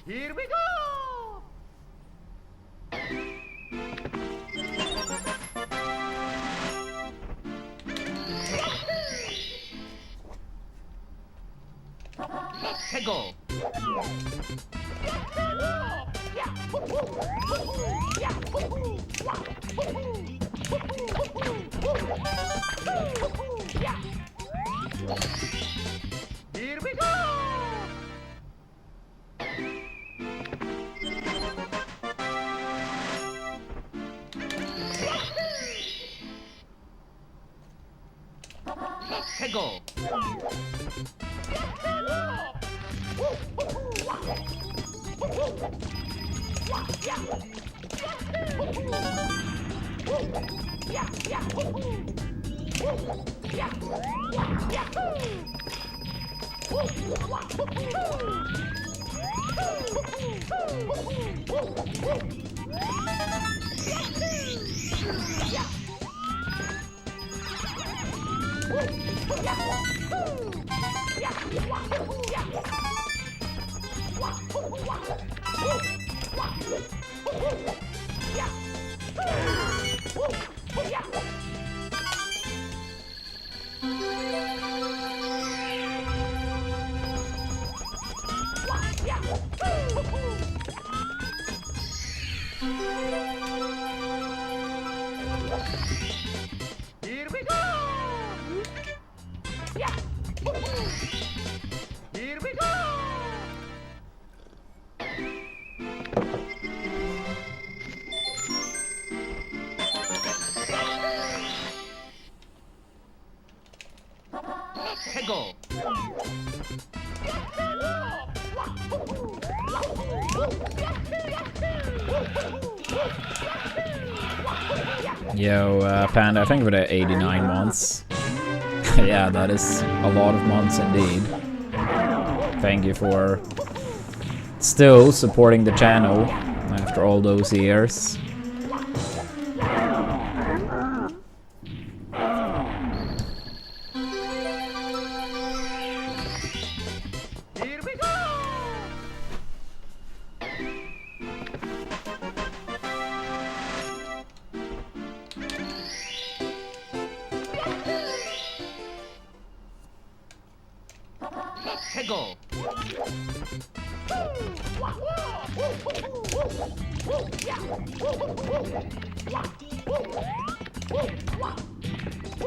Here we go! Let's go! Here we go! Let's go! Here we go! Let's go! Here we go! Here we go! Let's go! Yo, Panda, I think we're at 89 months. Yeah, that is a lot of months indeed. Thank you for still supporting the channel after all those years. Here we go! Let's go!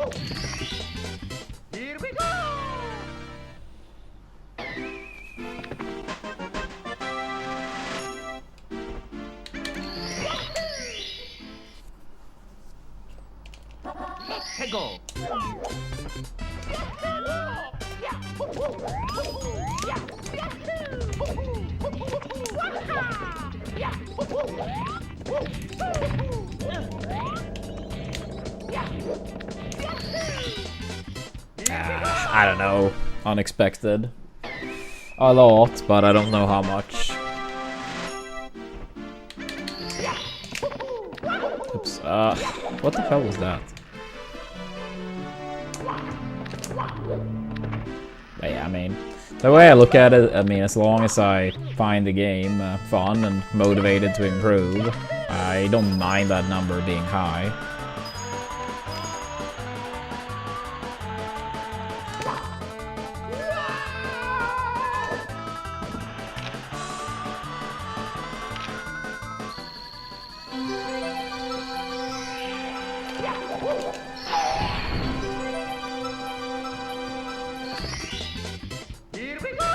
Here we go! Let's go! I don't know. Unexpected. A lot, but I don't know how much. Oops. What the hell was that? But yeah, I mean, the way I look at it, I mean, as long as I find the game fun and motivated to improve, I don't mind that number being high. Here we go!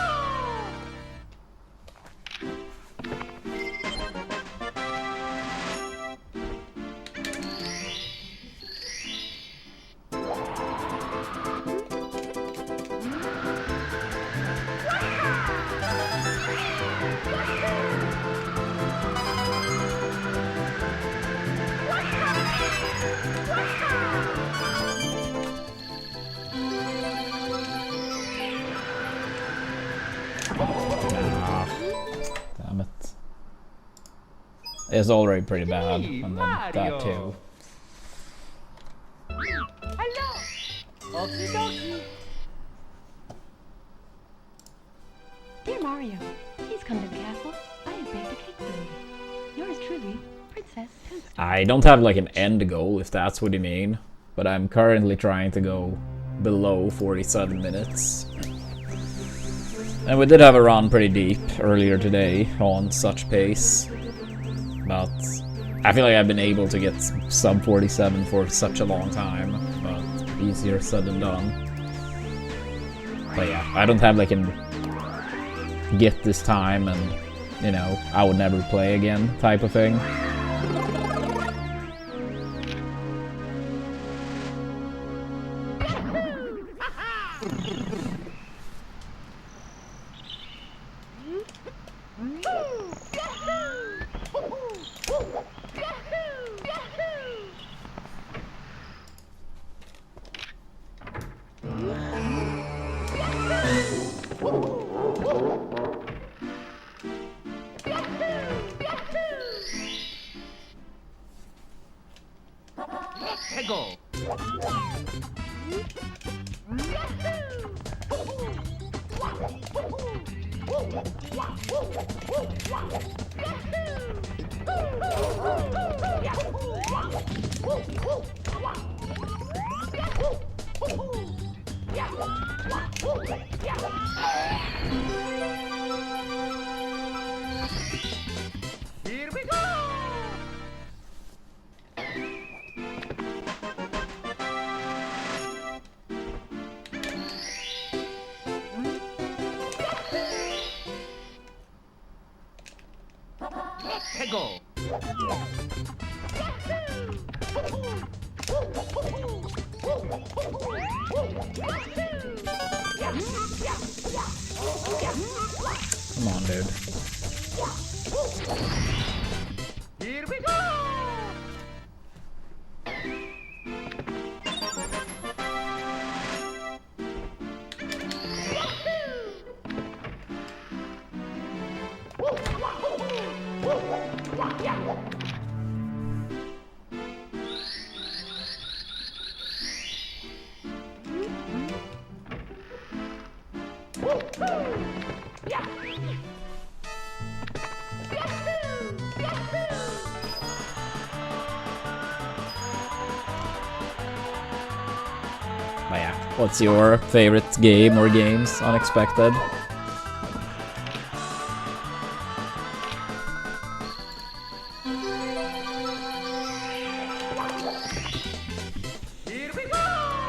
Damn it. It's already pretty bad, and then that Mario. too. Hello! Okie dokie! Dear Mario, please come to the castle. I have baked a cake for you. Yours truly, Princess Toadstool. I don't have like an end goal, if that's what you mean, but I'm currently trying to go below 47 minutes. And we did have a run pretty deep earlier today on such pace, but I feel like I've been able to get sub 47 for such a long time, but easier said than done. But yeah, I don't have like an get this time and, you know, I would never play again type of thing. Let's go! Here we go! Let's go! Come on, dude. Here we go! But yeah, what's your favorite game or games? Unexpected? Here we go!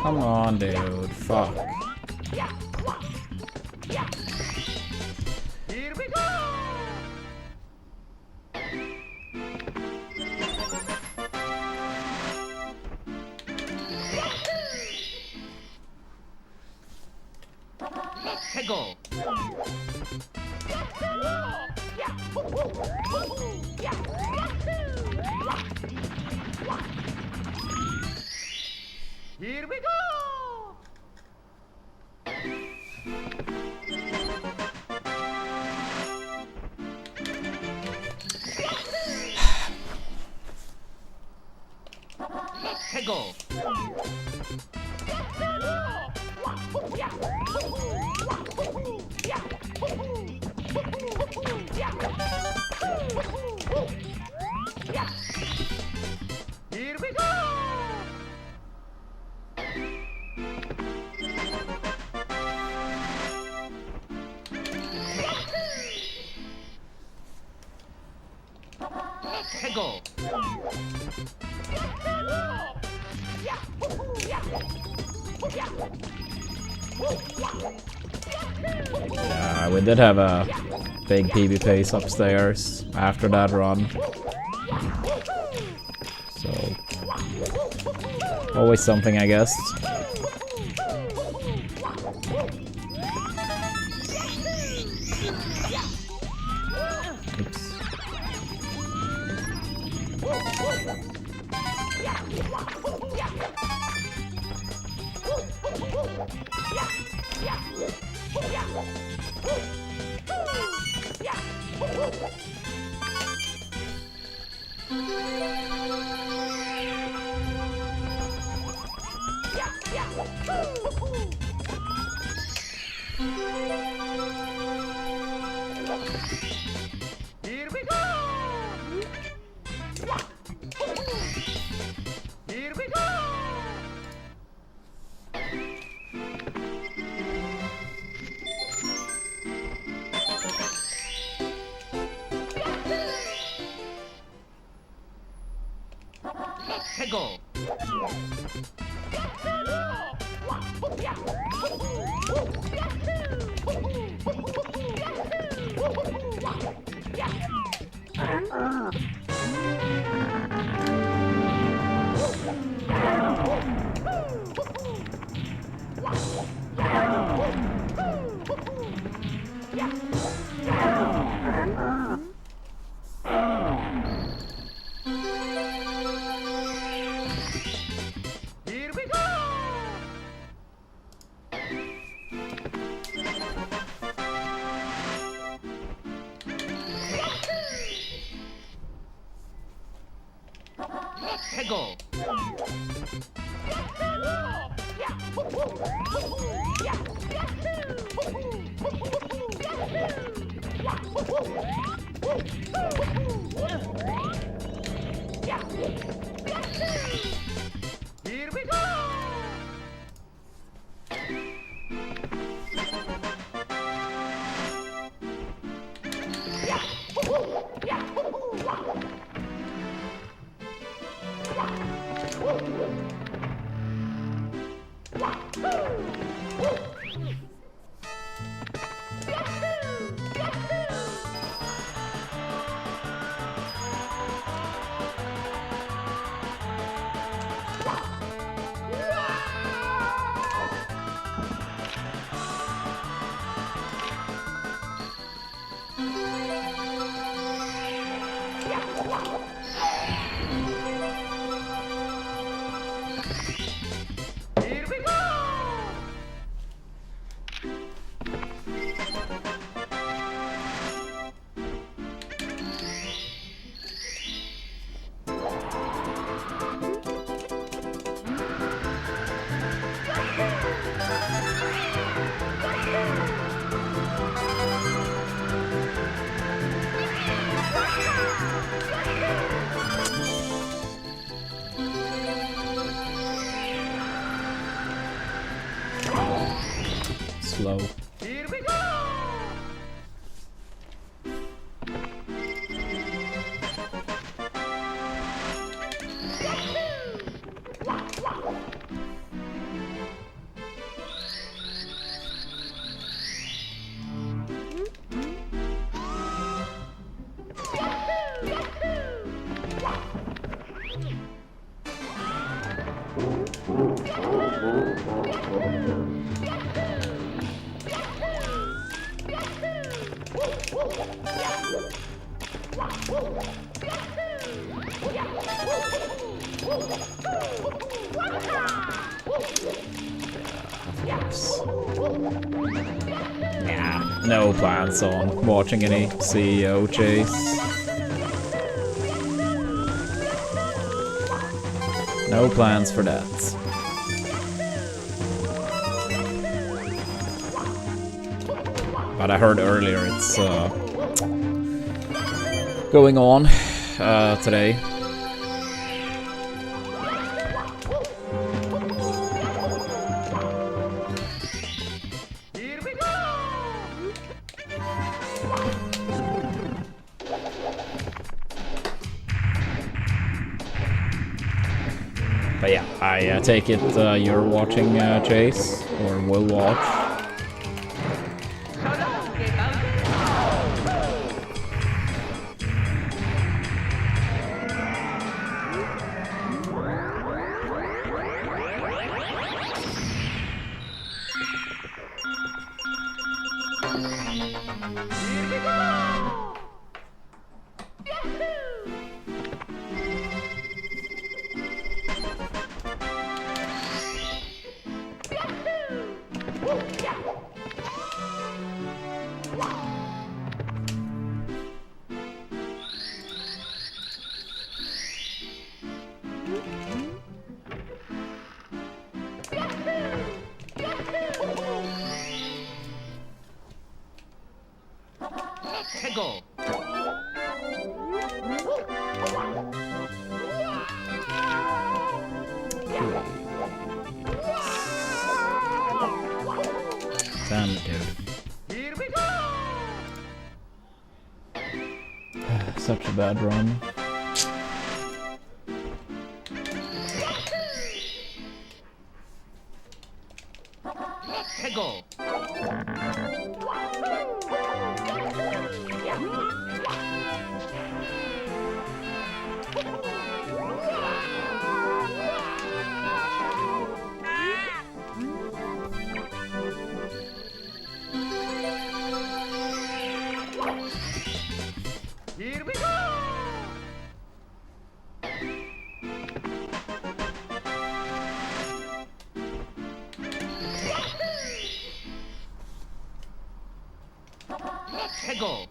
Come on, dude. Fuck. Here we go! Let's go! Here we go! Let's go! Here we go! Let's go! Yeah, we did have a big PB pace upstairs after that run. So, always something, I guess. Oops. Here we go! Here we go! Let's go! Here we go! Let's go! Here we go! Here we go! Slow. Here we go! Nah, no plans on watching any CEO chase. No plans for that. But I heard earlier it's going on today. Here we go! But yeah, I take it you're watching Chase, or will watch. Go. Here we go. Such a bad run. Go. Here we go. Go.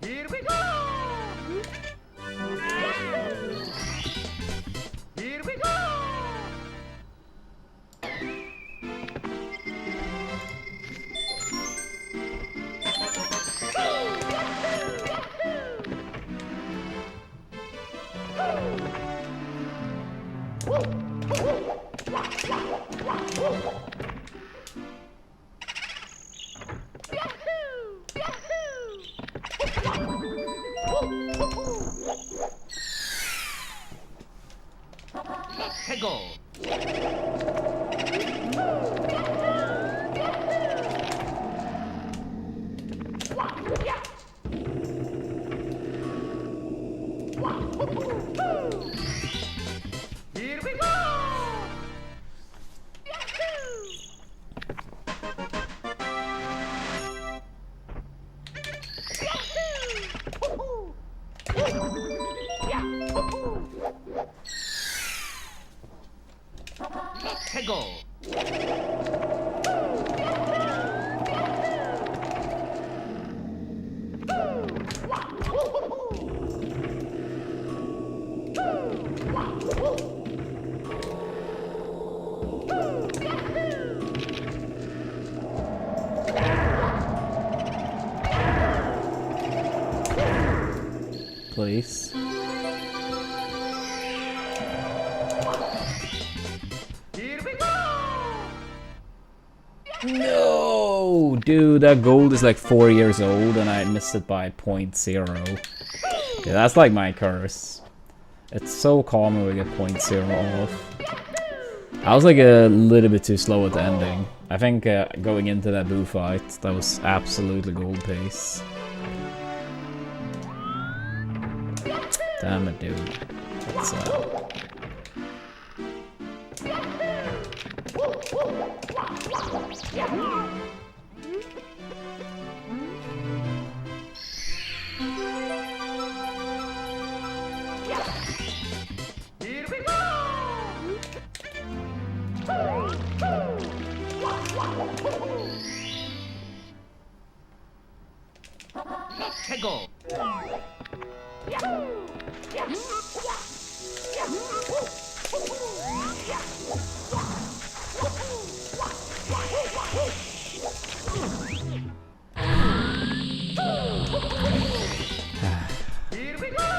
Here we go. Here we go. Go. Here we go. Go. Please. Here we go! No, dude, that gold is like 4 years old and I missed it by 0.0. Yeah, that's like my curse. It's so common we get 0.0 off. I was like a little bit too slow at the ending. I think going into that boo fight, that was absolutely gold pace. Damn it, dude. That's, Here we go! Let's go! Here we go!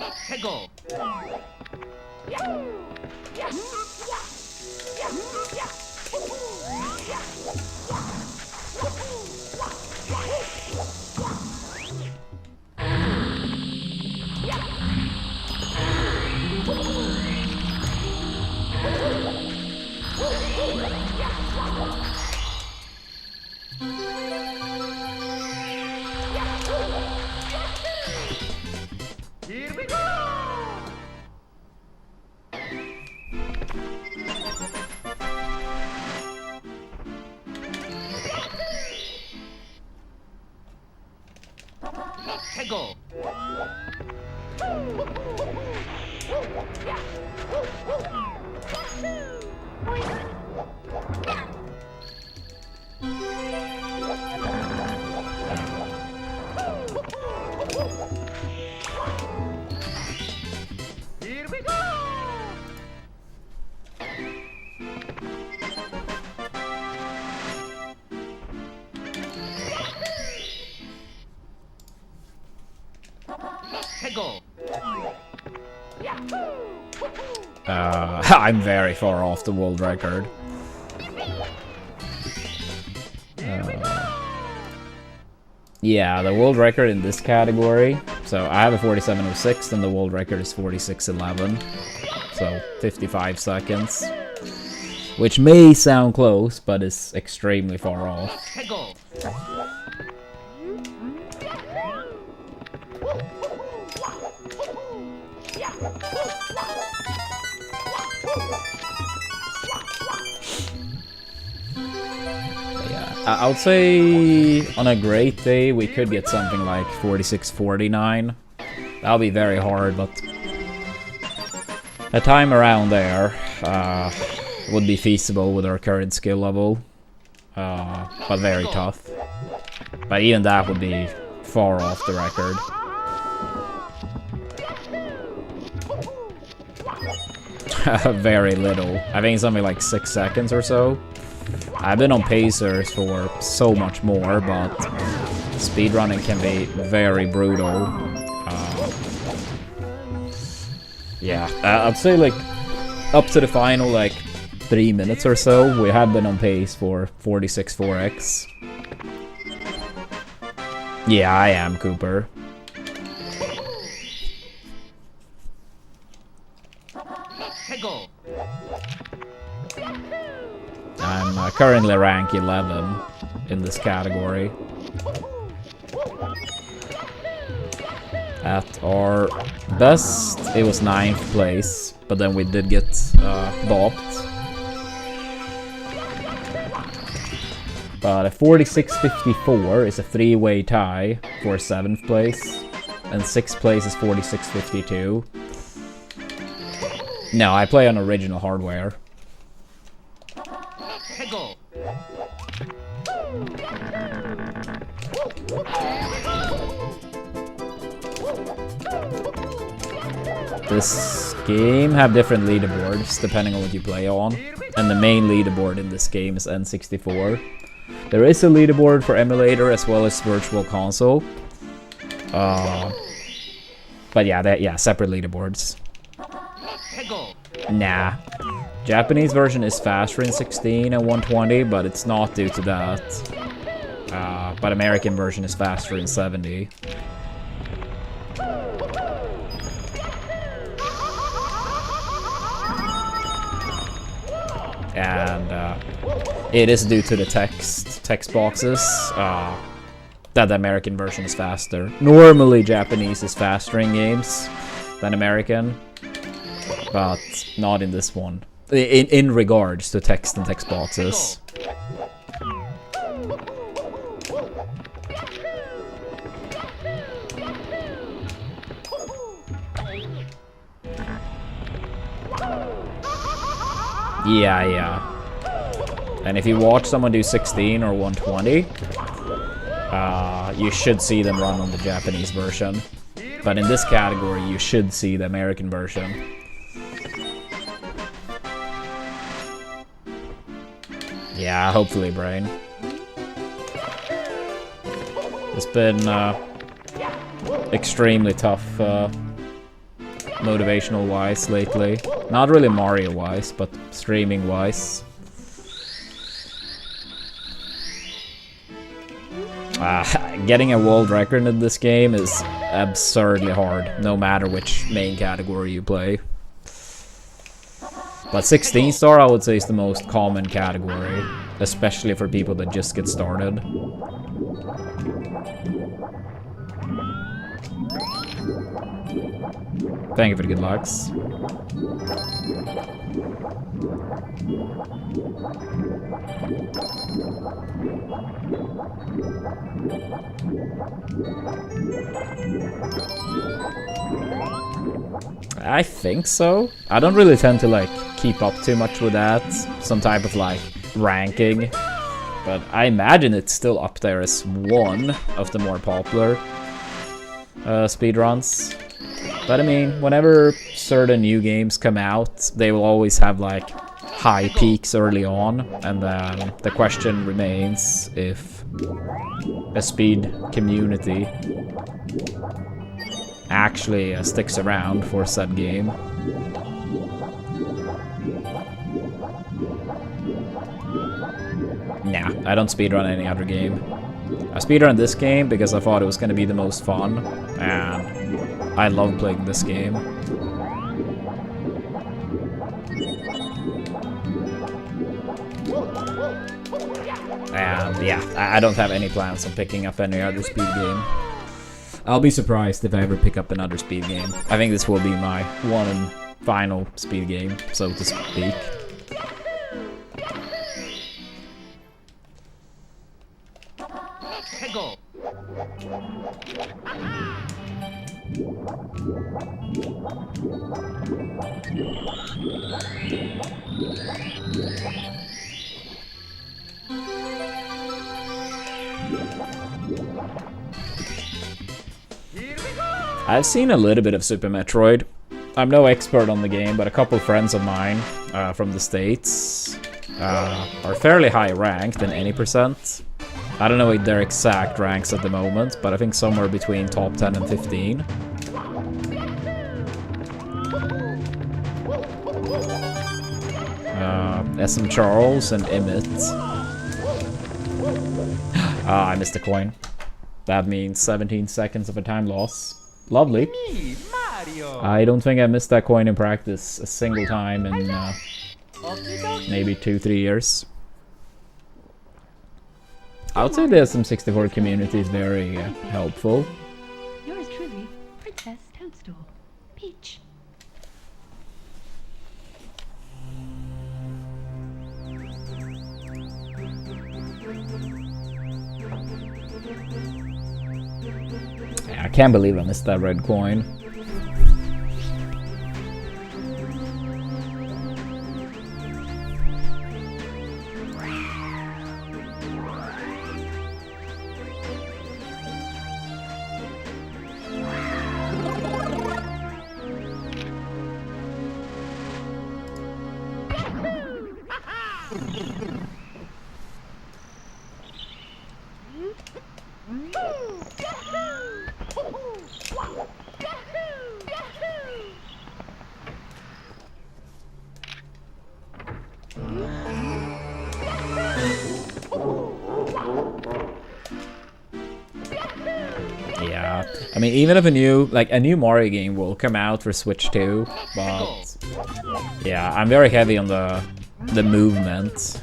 Let's go! Here we go! Let's go! Here we go! Let's go! I'm very far off the world record. Yeah, the world record in this category. So I have a 47.06 and the world record is 46.11. So 55 seconds. Which may sound close, but is extremely far off. Let's go! I would say on a great day we could get something like 46.49. That'll be very hard, but a time around there would be feasible with our current skill level, but very tough. But even that would be far off the record. Very little. I think something like 6 seconds or so. I've been on pacers for so much more, but speedrunning can be very brutal. Yeah, I'd say like up to the final like 3 minutes or so, we have been on pace for 46.4x. Yeah, I am, Cooper. Let's go! I'm currently rank 11 in this category. At our best, it was 9th place, but then we did get bopped. But a 46-54 is a 3-way tie for 7th place. And 6th place is 46-52. No, I play on original hardware. 해고. This game have different leaderboards depending on what you play on. And the main leaderboard in this game is N64. There is a leaderboard for emulator as well as virtual console. But yeah, separate leaderboards. 해고. Nah. Japanese version is faster in 16 and 120, but it's not due to that. But American version is faster in 70. And it is due to the text boxes that the American version is faster. Normally Japanese is faster in games than American, but not in this one. In regards to text and text boxes. Yeah. And if you watch someone do 16 or 120, you should see them run on the Japanese version. But in this category, you should see the American version. Yeah, hopefully, Brain. It's been extremely tough motivational-wise lately. Not really Mario-wise, but streaming-wise. Getting a world record in this game is absurdly hard, no matter which main category you play. But 16 star, I would say, is the most common category, especially for people that just get started. Thank you for the good lucks. I think so. I don't really tend to like keep up too much with that, some type of like ranking, but I imagine it's still up there as one of the more popular speedruns. But I mean, whenever certain new games come out, they will always have like high peaks early on, and then the question remains if a speed community actually sticks around for said game. Nah, I don't speedrun any other game. I speedrun this game because I thought it was going to be the most fun, and I love playing this game. And yeah, I don't have any plans on picking up any other speed game. I'll be surprised if I ever pick up another speed game. I think this will be my one and final speed game, so to speak. 해고. I've seen a little bit of Super Metroid. I'm no expert on the game, but a couple friends of mine from the States are fairly high ranked in any percent. I don't know their exact ranks at the moment, but I think somewhere between top 10 and 15. SM Charles and Emmett. I missed a coin. That means 17 seconds of a time loss. Lovely. Me, Mario. I don't think I missed that coin in practice a single time in maybe 2-3 years. I would say the SM64 community is very helpful. Yours truly, Princess Toadstool. Peach. can't believe I missed that red coin. Yeah, I mean, even if a new Mario game will come out for Switch 2, but yeah, I'm very heavy on the movement.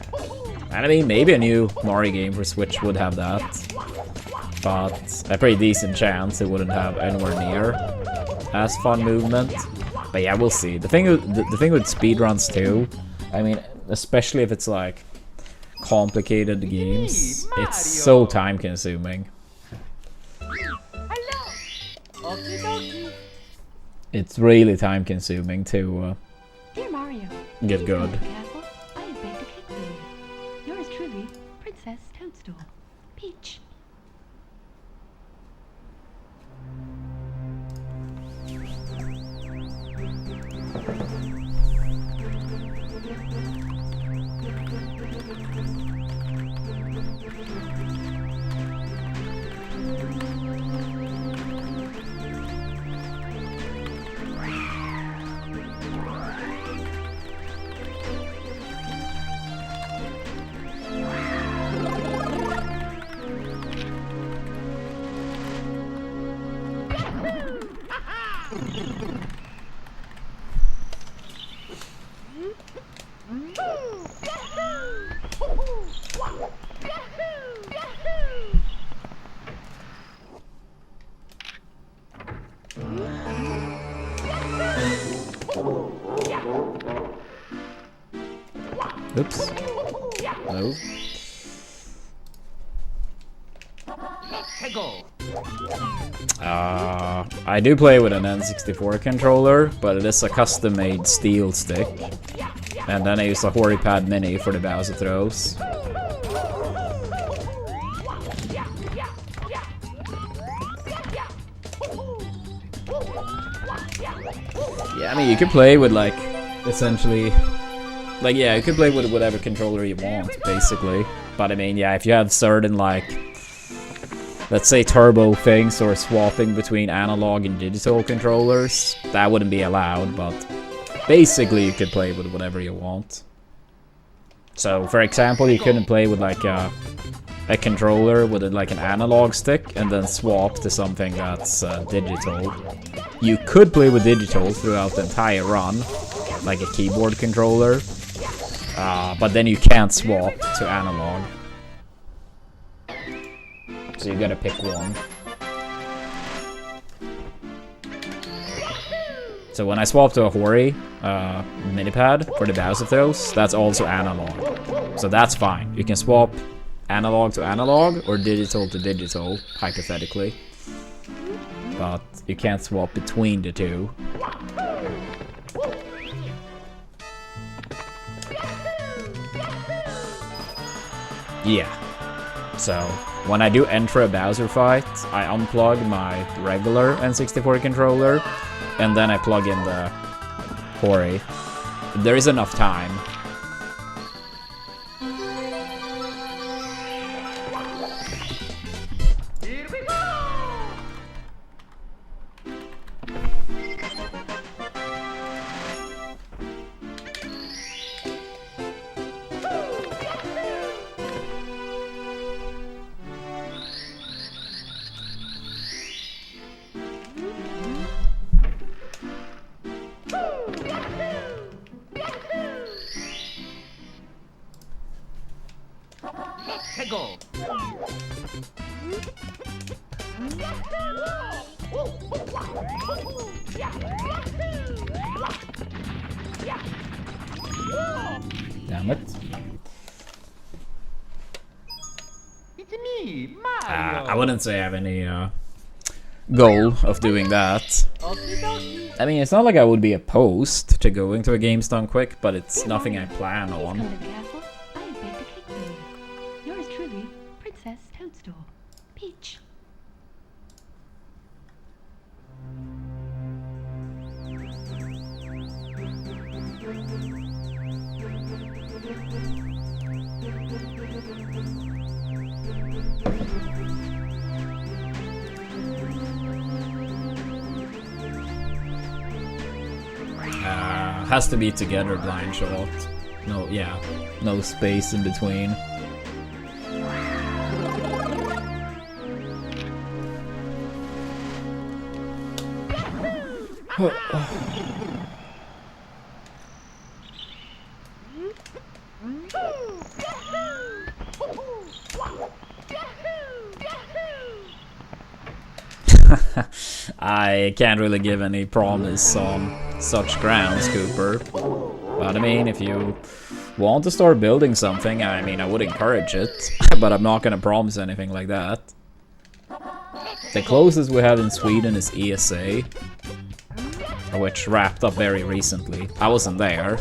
And I mean, maybe a new Mario game for Switch would have that, but a pretty decent chance it wouldn't have anywhere near as fun movement. But yeah, we'll see. The thing with speedruns too, I mean, especially if it's like complicated games, it's so time consuming. It's really time consuming to Dear Mario, get good. Castle, I have baked a cake for you. Yours truly, Princess Toadstool. Peach. Oops. No. I do play with an N64 controller, but it is a custom-made steel stick. And then I use a Hori Pad Mini for the Bowser throws. Yeah, I mean, you could play with, like, essentially... Like, yeah, you could play with whatever controller you want, basically. But, I mean, yeah, if you have certain, like... Let's say turbo things or swapping between analog and digital controllers, that wouldn't be allowed, but... Basically, you could play with whatever you want. So, for example, you couldn't play with, like, a controller with, like, an analog stick and then swap to something that's digital. You could play with digital throughout the entire run, like a keyboard controller, but then you can't swap to analog. So you gotta pick one. So when I swap to a Hori minipad for the Bowser throws, that's also analog. So that's fine. You can swap analog to analog or digital to digital, hypothetically. But you can't swap between the two. Yeah. So, when I do enter a Bowser fight, I unplug my regular N64 controller, and then I plug in the Hori. There is enough time. Damn it. It's me, Mario. I wouldn't say I have any goal of doing that. I mean, it's not like I would be opposed to going to a games done quick, but it's nothing I plan on. Come to the castle. I have baked a cake for you. Yours truly, Princess Toadstool. Peach. Has to be together blind shot. No, yeah, no space in between. I can't really give any promise on such grounds, Cooper. But I mean, if you want to start building something, I mean, I would encourage it. But I'm not gonna promise anything like that. The closest we have in Sweden is ESA, which wrapped up very recently. I wasn't there.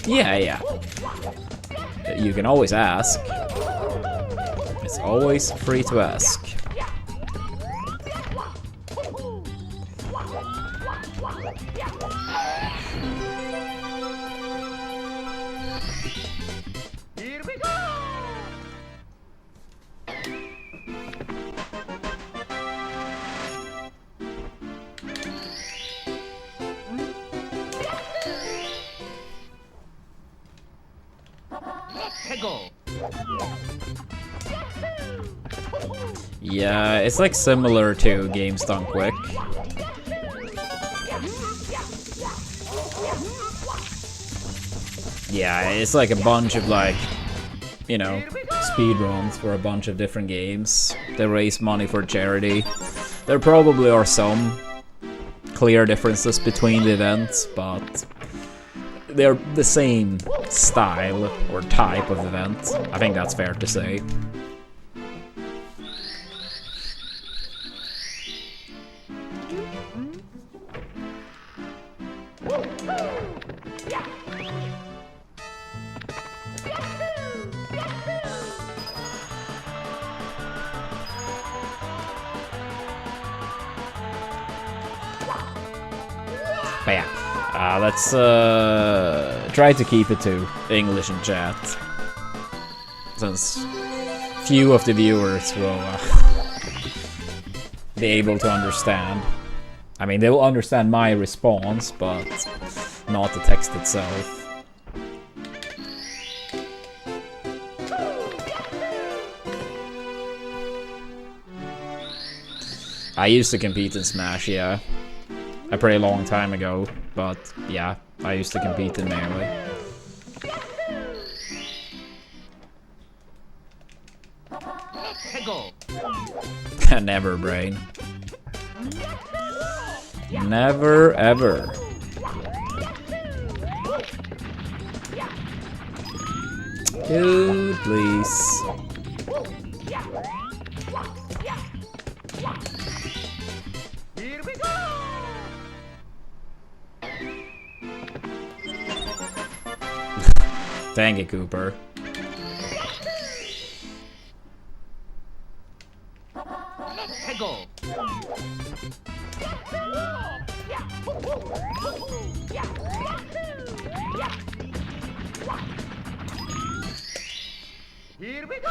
Yeah. You can always ask. It's always free to ask. Here we go! Yeah, it's like similar to Games Done Quick. Yeah, it's like a bunch of like, you know, speedruns for a bunch of different games. They raise money for charity. There probably are some clear differences between the events, but they're the same style or type of event. I think that's fair to say. But yeah, let's try to keep it to English in chat, since few of the viewers will be able to understand. I mean, they will understand my response, but not the text itself. I used to compete in Smash, yeah. A pretty long time ago, but yeah, I used to compete in Melee. Never, brain. Never, ever. Dude, please. Here we go! Thank you, Cooper. Here we go!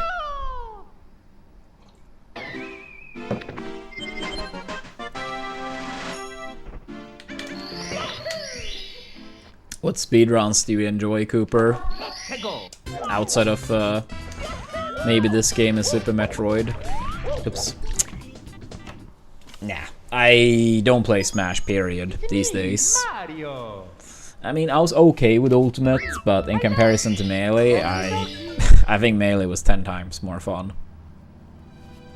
What speedruns do you enjoy, Cooper? Outside of maybe this game and Super Metroid. Oops. Nah, I don't play Smash, period, these days. Mario! I mean, I was okay with Ultimate, but in comparison to Melee, I think Melee was 10 times more fun.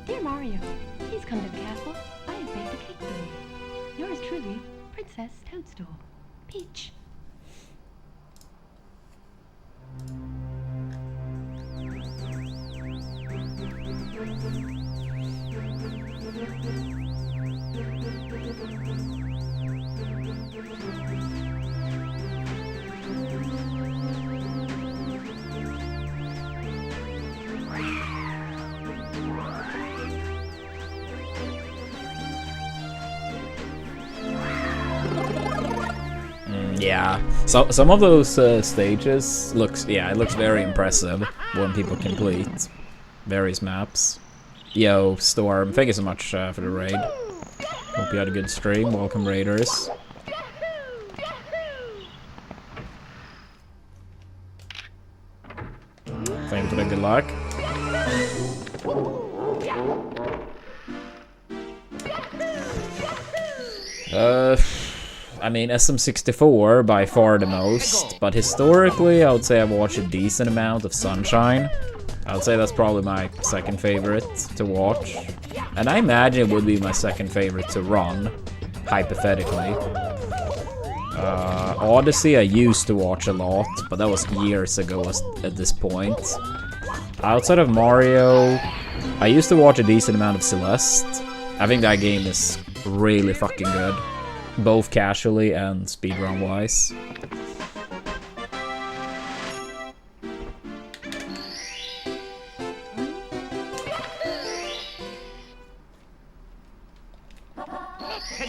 Dear Mario, please come to the castle. I have baked a cake for you. Yours truly, Princess Toadstool. Peach. Yeah, so some of those stages it looks very impressive when people complete various maps. Yo, Storm, thank you so much for the raid. Hope you had a good stream. Welcome, raiders. Thank you for the good luck. I mean, SM64 by far the most, but historically I would say I've watched a decent amount of Sunshine. I would say that's probably my second favorite to watch. And I imagine it would be my second favorite to run, hypothetically. Odyssey I used to watch a lot, but that was years ago at this point. Outside of Mario, I used to watch a decent amount of Celeste. I think that game is really fucking good, both casually and speedrun wise.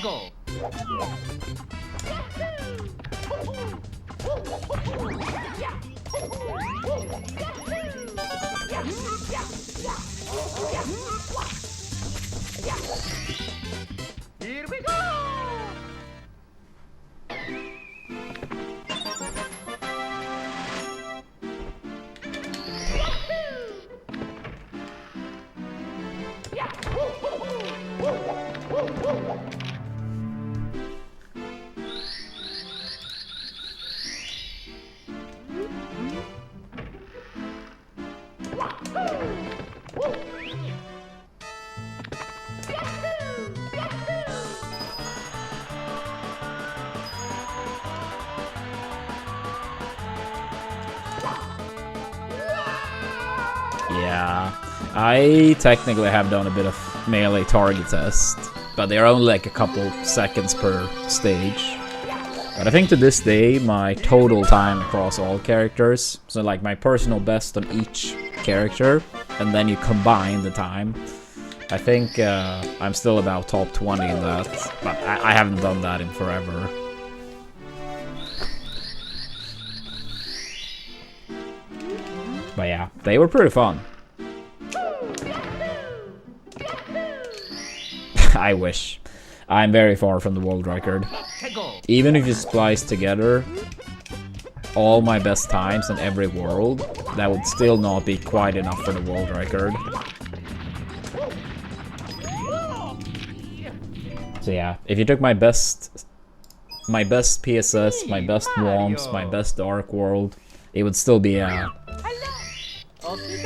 Go. Here we go. Yeah, I technically have done a bit of melee target test, but they're only like a couple seconds per stage. But I think to this day, my total time across all characters, so like my personal best on each character, and then you combine the time, I think I'm still about top 20 in that, but I haven't done that in forever. But yeah, they were pretty fun. I wish. I'm very far from the world record. Even if you splice together all my best times in every world, that would still not be quite enough for the world record. So yeah, if you took my best PSS, my best Womps, my best Dark World, it would still be a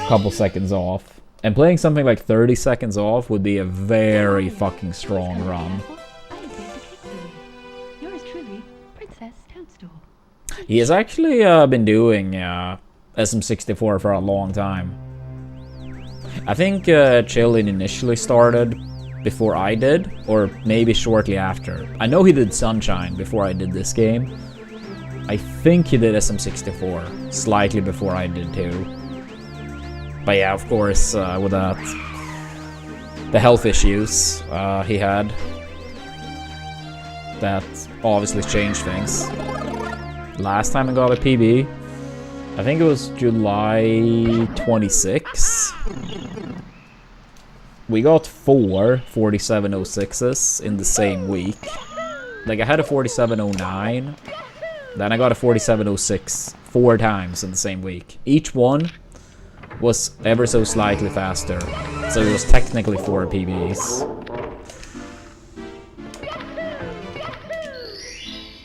couple seconds off. And playing something like 30 seconds off would be a very fucking strong run. Yours truly, Princess Toadstool. He has actually been doing SM64 for a long time. I think Chillin initially started before I did, or maybe shortly after. I know he did Sunshine before I did this game. I think he did SM64 slightly before I did too. But yeah, of course, with that, the health issues he had, that obviously changed things. Last time I got a PB, I think it was July 26. We got 4 4706s in the same week. Like, I had a 4709, then I got a 4706 4 times in the same week. Each one was ever so slightly faster, so it was technically 4 PBs.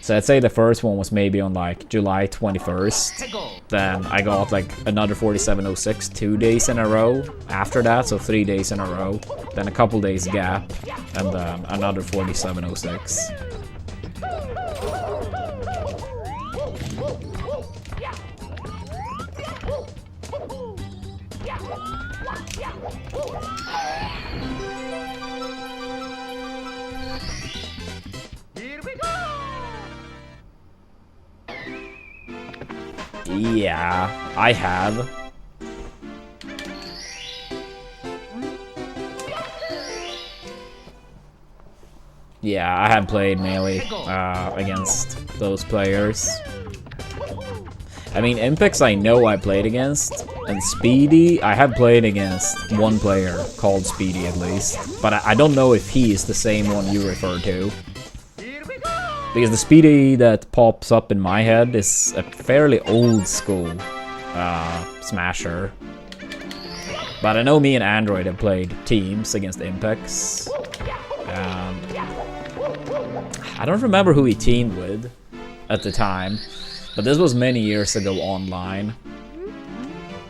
So I'd say the first one was maybe on like July 21st. Then I got like another 4706 2 days in a row after that, so 3 days in a row. Then a couple days gap, and then another 4706. Here we go. Yeah, I have. Yeah, I have played melee against those players. I mean, Impex I know I played against, and Speedy I have played against one player called Speedy at least, but I don't know if he is the same one you refer to. Because the Speedy that pops up in my head is a fairly old school Smasher. But I know me and Android have played teams against Impex. I don't remember who he teamed with at the time, but this was many years ago online.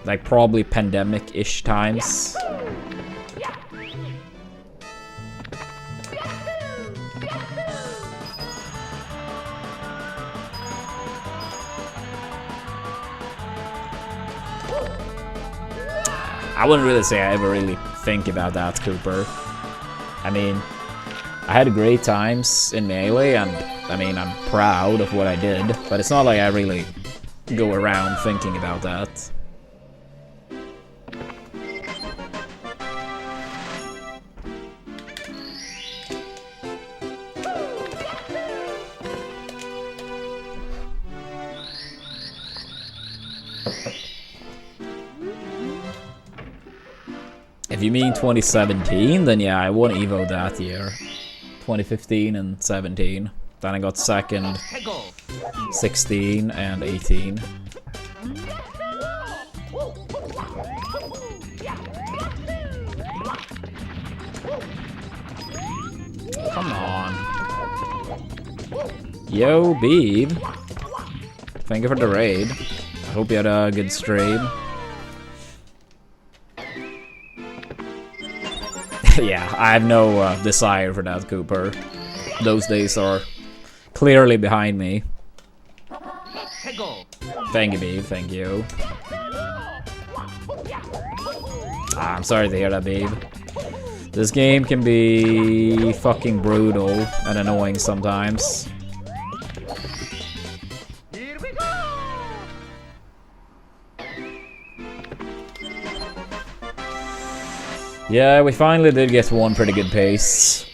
Like probably pandemic-ish times. I wouldn't really say I ever really think about that, Cooper. I mean, I had great times in Melee, and I mean, I'm proud of what I did, but it's not like I really go around thinking about that. If you mean 2017, then yeah, I won Evo that year. 2015 and 17. Then I got second 16 and 18. Come on. Yo, Beeb. Thank you for the raid. I hope you had a good stream. Yeah, I have no desire for that, Cooper. Those days are clearly behind me. Thank you, Beeb. Thank you. I'm sorry to hear that, Beeb. This game can be fucking brutal and annoying sometimes. Yeah, we finally did get one pretty good pace.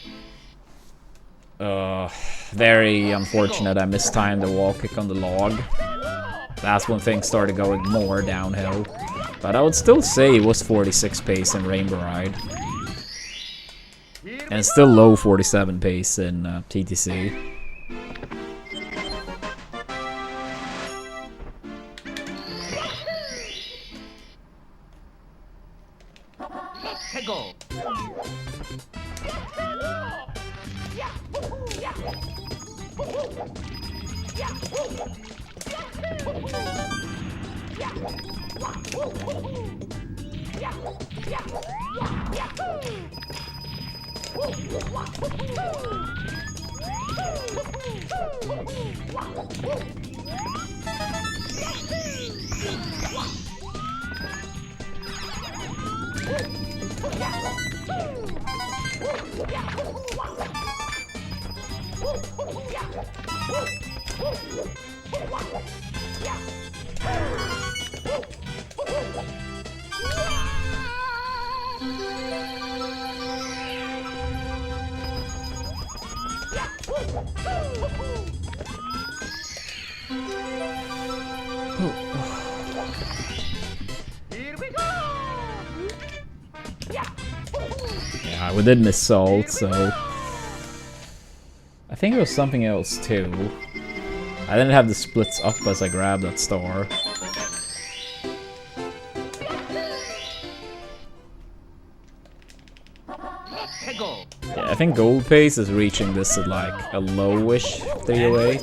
Very unfortunate I mistimed the wall kick on the log. That's when things started going more downhill. But I would still say it was 46 pace in Rainbow Ride. And still low 47 pace in TTC. Yeah, we did miss Salt, so I think it was something else too. I didn't have the splits up as I grabbed that star. Yeah, I think gold pace is reaching this at like a lowish 308.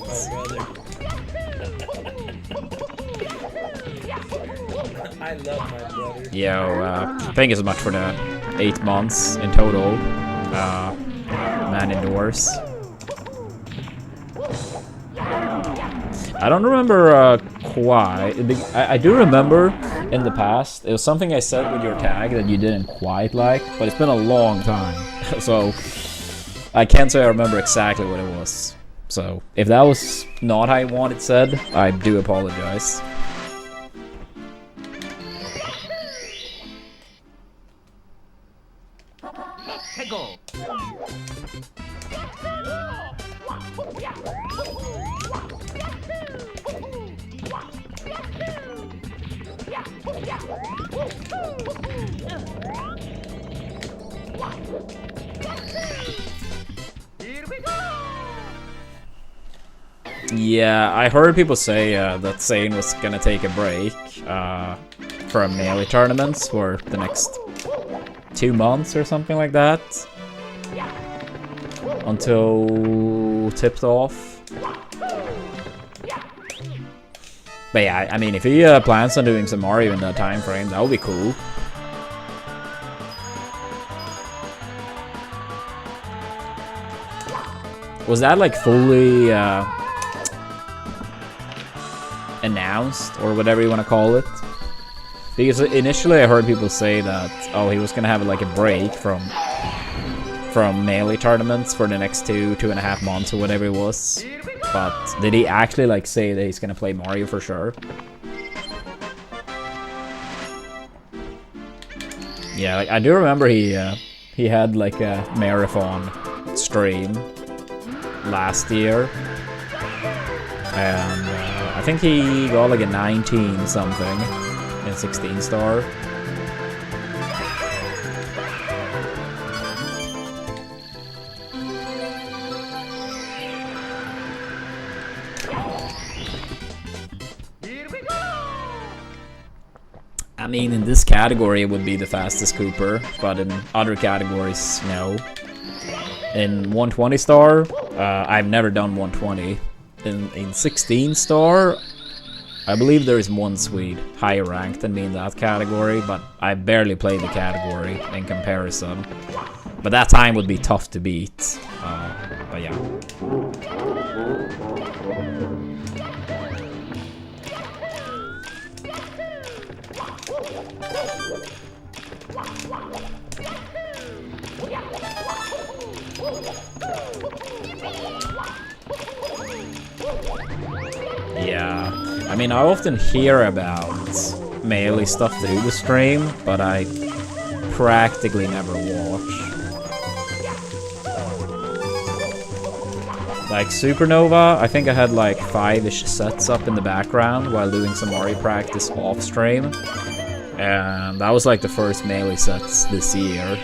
I love my brother. Yo, thank you so much for the 8 months in total. Man indoors. I don't remember quite. I do remember in the past, it was something I said with your tag that you didn't quite like, but it's been a long time. So I can't say I remember exactly what it was. So if that was not how you want it said, I do apologize. Yeah, I heard people say that Zane was gonna take a break from melee tournaments for the next 2 months or something like that. Until tipped off. But yeah, I mean, if he plans on doing some Mario in that time frame, that would be cool. Was that like fully announced or whatever you want to call it? Because initially I heard people say that, oh, he was gonna have like a break from melee tournaments for the next 2.5 months or whatever it was. But did he actually like say that he's gonna play Mario for sure? Yeah, like I do remember he had like a marathon stream last year, and I think he got like a 19 something in 16 star. I mean, in this category it would be the fastest Cooper, but in other categories, no. In 120 star, I've never done 120. In 16 star, I believe there is one Swede higher ranked than me in that category, but I barely play the category in comparison. But that time would be tough to beat. But yeah. Yeah, I mean, I often hear about melee stuff through the stream, but I practically never watch. Like Supernova, I think I had like 5-ish sets up in the background while doing some Mario practice off stream. And that was like the first melee sets this year.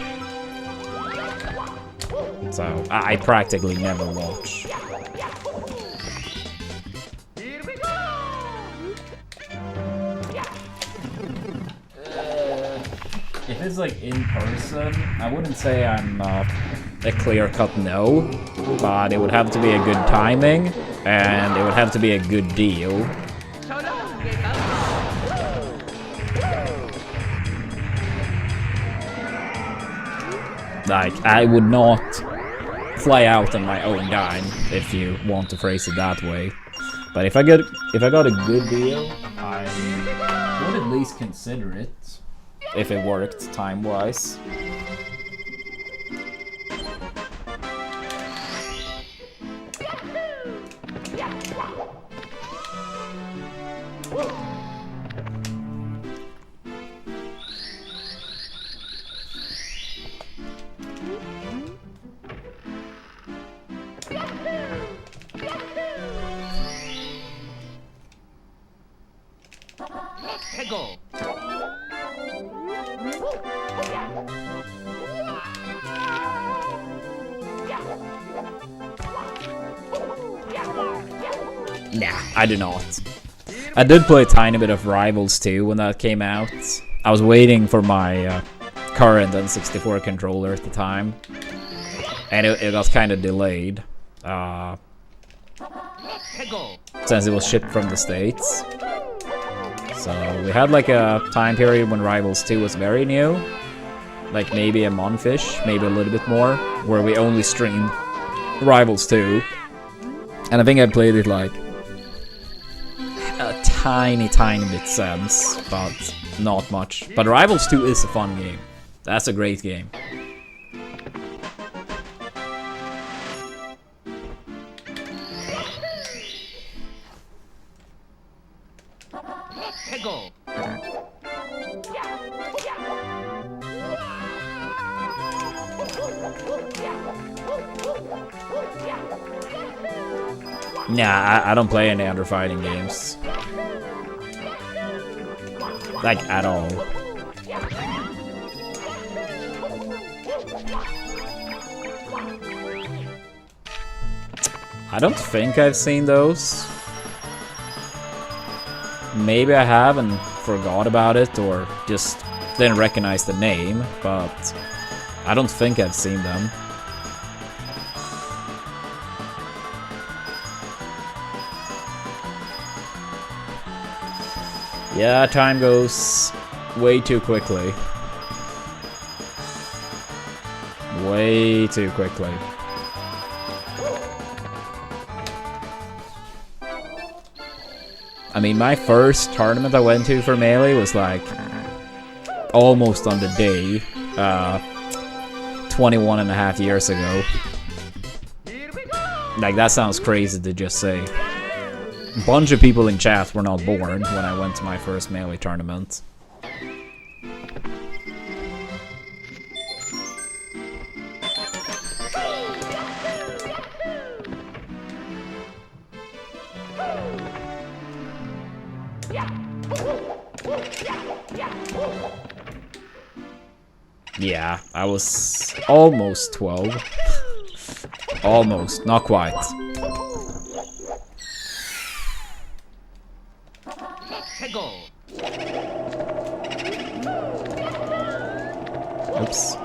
So I practically never watch. If it's like in person, I wouldn't say I'm a clear-cut no, but it would have to be a good timing, and it would have to be a good deal. Like, I would not fly out on my own dime, if you want to phrase it that way. But if I got a good deal, I would at least consider it. If it worked time-wise. Go. Nah, I do not. I did play a tiny bit of Rivals 2 when that came out. I was waiting for my current N64 controller at the time, and it got kind of delayed since it was shipped from the States. So we had like a time period when Rivals 2 was very new, like maybe a month-ish, maybe a little bit more, where we only streamed Rivals 2. And I think I played it like a tiny bit since, but not much. But Rivals 2 is a fun game. That's a great game. Go. Nah, I don't play any other fighting games. Like, at all. I don't think I've seen those. Maybe I have and forgot about it, or just didn't recognize the name, but I don't think I've seen them. Yeah, time goes way too quickly. Way too quickly. I mean, my first tournament I went to for Melee was like almost on the day, 21 and a half years ago. Like, that sounds crazy to just say. A bunch of people in chat were not born when I went to my first Melee tournament. Yeah, I was almost 12. Almost, not quite. Oops.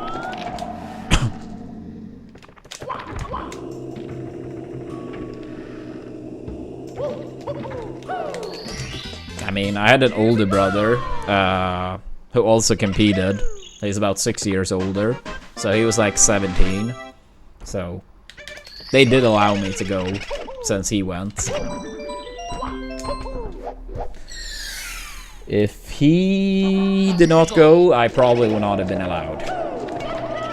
I mean, I had an older brother who also competed. He's about 6 years older, so he was like 17. So they did allow me to go since he went. If he did not go, I probably would not have been allowed.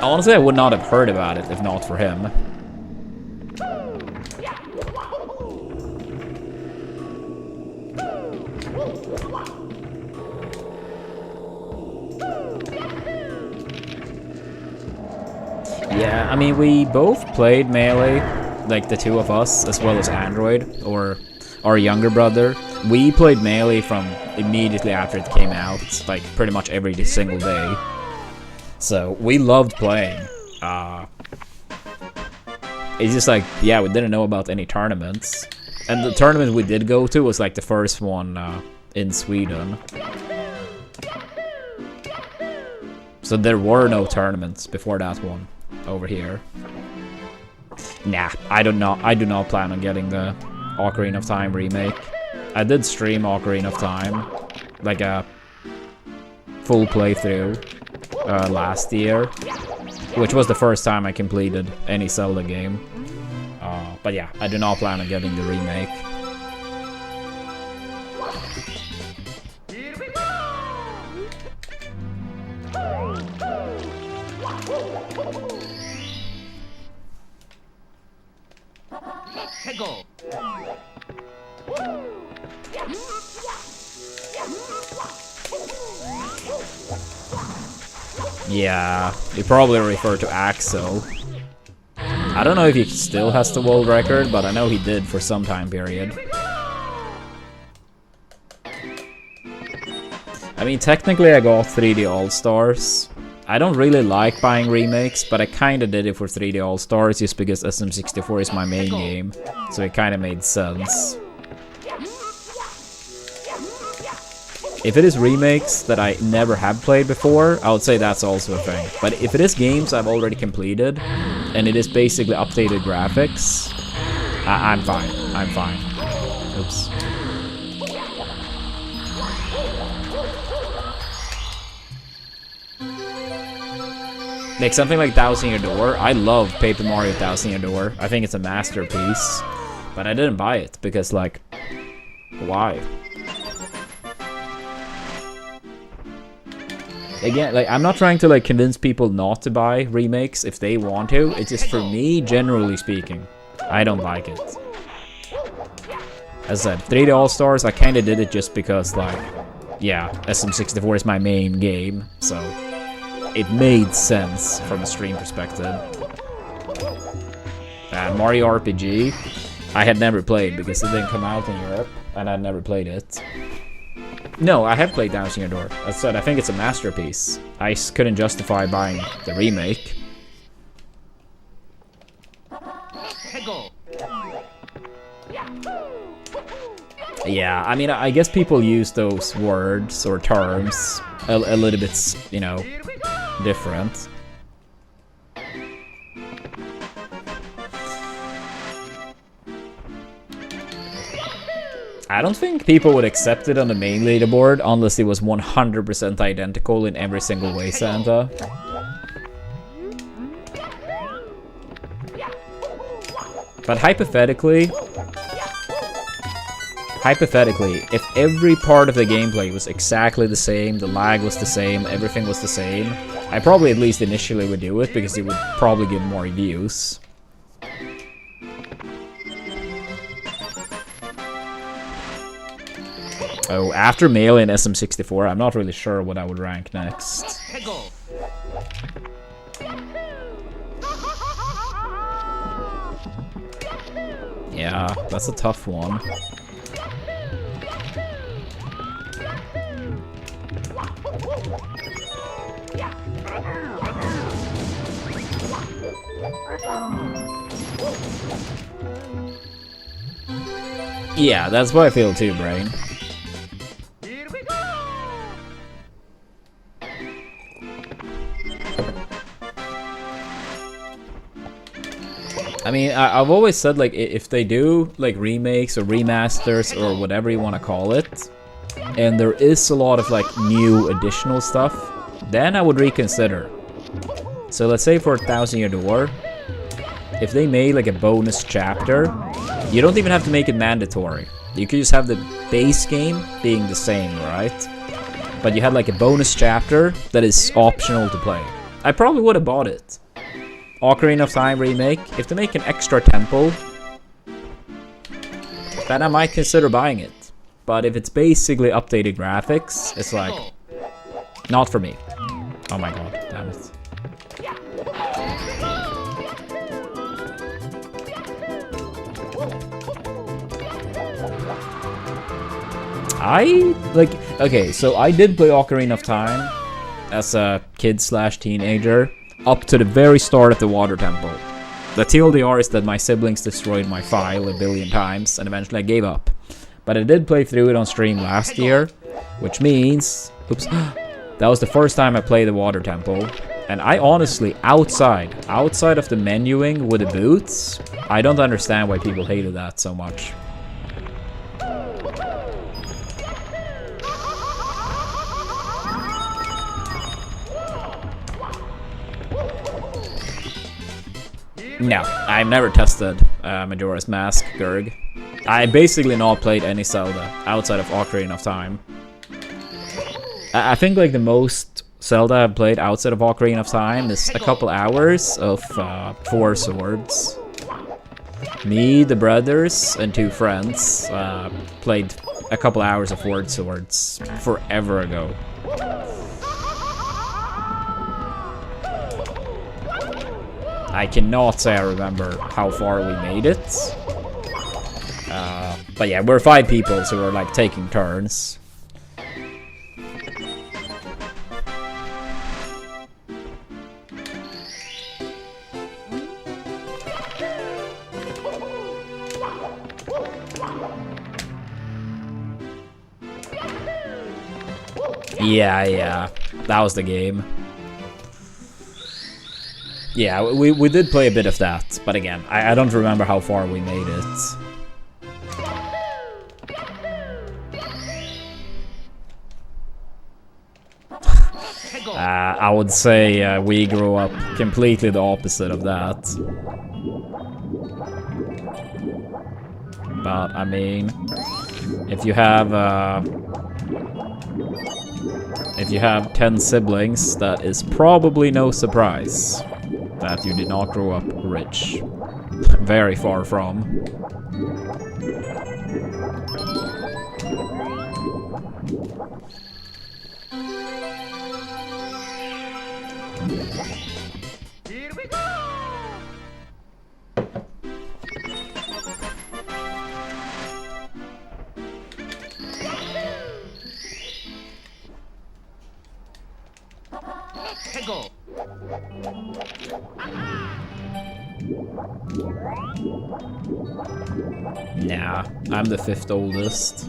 Honestly, I would not have heard about it if not for him. Yeah, I mean, we both played Melee, like the two of us, as well as Android, or our younger brother. We played Melee from immediately after it came out, like pretty much every single day. So we loved playing. It's just like, yeah, we didn't know about any tournaments. And the tournament we did go to was like the first one in Sweden. So there were no tournaments before that one over here. Nah, I do not plan on getting the Ocarina of Time remake. I did stream Ocarina of Time, like a full playthrough last year, which was the first time I completed any Zelda game. But yeah, I do not plan on getting the remake. Go. Yeah, you probably refer to Axel. I don't know if he still has the world record, but I know he did for some time period. I mean, technically I got 3D All-Stars. I don't really like buying remakes, but I kinda did it for 3D All-Stars just because SM64 is my main game, so it kinda made sense. If it is remakes that I never have played before, I would say that's also a thing. But if it is games I've already completed, and it is basically updated graphics, I'm fine. I'm fine. Oops. Like something like Thousand Year Door. I love Paper Mario Thousand Year Door. I think it's a masterpiece. But I didn't buy it because, like, why? Again, like, I'm not trying to, like, convince people not to buy remakes if they want to. It's just, for me, generally speaking, I don't like it. As I said, 3D All-Stars, I kinda did it just because, like, yeah, SM64 is my main game, so it made sense from a stream perspective. And Mario RPG, I had never played because it didn't come out in Europe, and I'd never played it. No, I have played Dancing Your Door. As I said, I think it's a masterpiece. I couldn't justify buying the remake. Go. Yeah, I mean, I guess people use those words or terms a little bit, you know, different. I don't think people would accept it on the main leaderboard unless it was 100% identical in every single way, Santa. But hypothetically, if every part of the gameplay was exactly the same, the lag was the same, everything was the same, I probably at least initially would do it because it would probably get more views. Oh, after Melee and SM64, I'm not really sure what I would rank next. Go. Yeah, that's a tough one. Yeah, that's what I feel too, Brain. Here we go. I mean, I've always said, like, if they do, like, remakes or remasters or whatever you want to call it, and there is a lot of, like, new additional stuff, then I would reconsider. So let's say for 1000 Year Door, if they made, like, a bonus chapter, you don't even have to make it mandatory. You could just have the base game being the same, right? But you had, like, a bonus chapter that is optional to play. I probably would have bought it. Ocarina of Time remake, if they make an extra temple, then I might consider buying it. But if it's basically updated graphics, it's like, not for me. Oh my god, damn it. Okay, so I did play Ocarina of Time as a kid/teenager. Up to the very start of the water temple. The TLDR is that my siblings destroyed my file a billion times and eventually I gave up. But I did play through it on stream last year, which means, oops, that was the first time I played the water temple. And I honestly, outside of the menuing with the boots, I don't understand why people hated that so much. No, I've never tested Majora's Mask, Gurg. I basically not played any Zelda outside of Ocarina of Time. I think like the most Zelda I've played outside of Ocarina of Time is a couple hours of 4 Swords. Me, the brothers, and 2 friends played a couple hours of 4 Swords forever ago. I cannot say I remember how far we made it. But yeah, we're 5 people, so we're like taking turns. Yeah, that was the game. Yeah, we did play a bit of that, but again, I don't remember how far we made it. I would say we grew up completely the opposite of that. But, I mean, if you have 10 siblings, that is probably no surprise that you did not grow up rich. Very far from. Here we go! Hey, go! Nah, I'm the 5th oldest.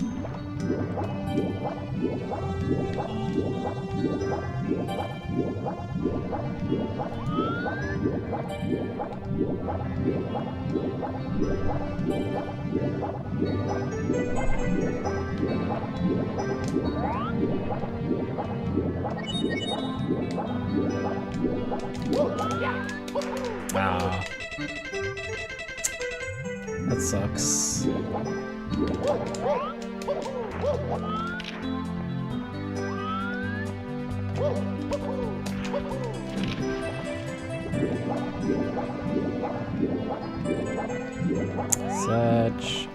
Ah. That sucks.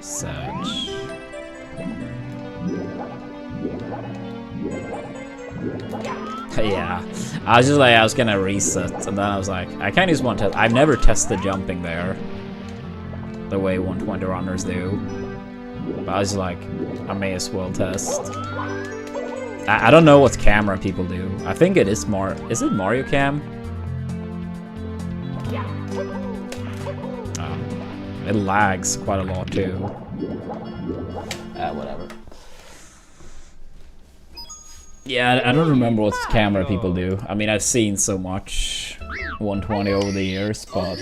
Such. Yeah, I was gonna reset, and then I was like, I kinda just want to. I've never tested jumping there the way 120 runners do, but I was like, I may as well test. I don't know what camera people do. I think it is is it Mario Cam? It lags quite a lot too. Whatever. Yeah, I don't remember what camera people do. I mean, I've seen so much 120 over the years, but...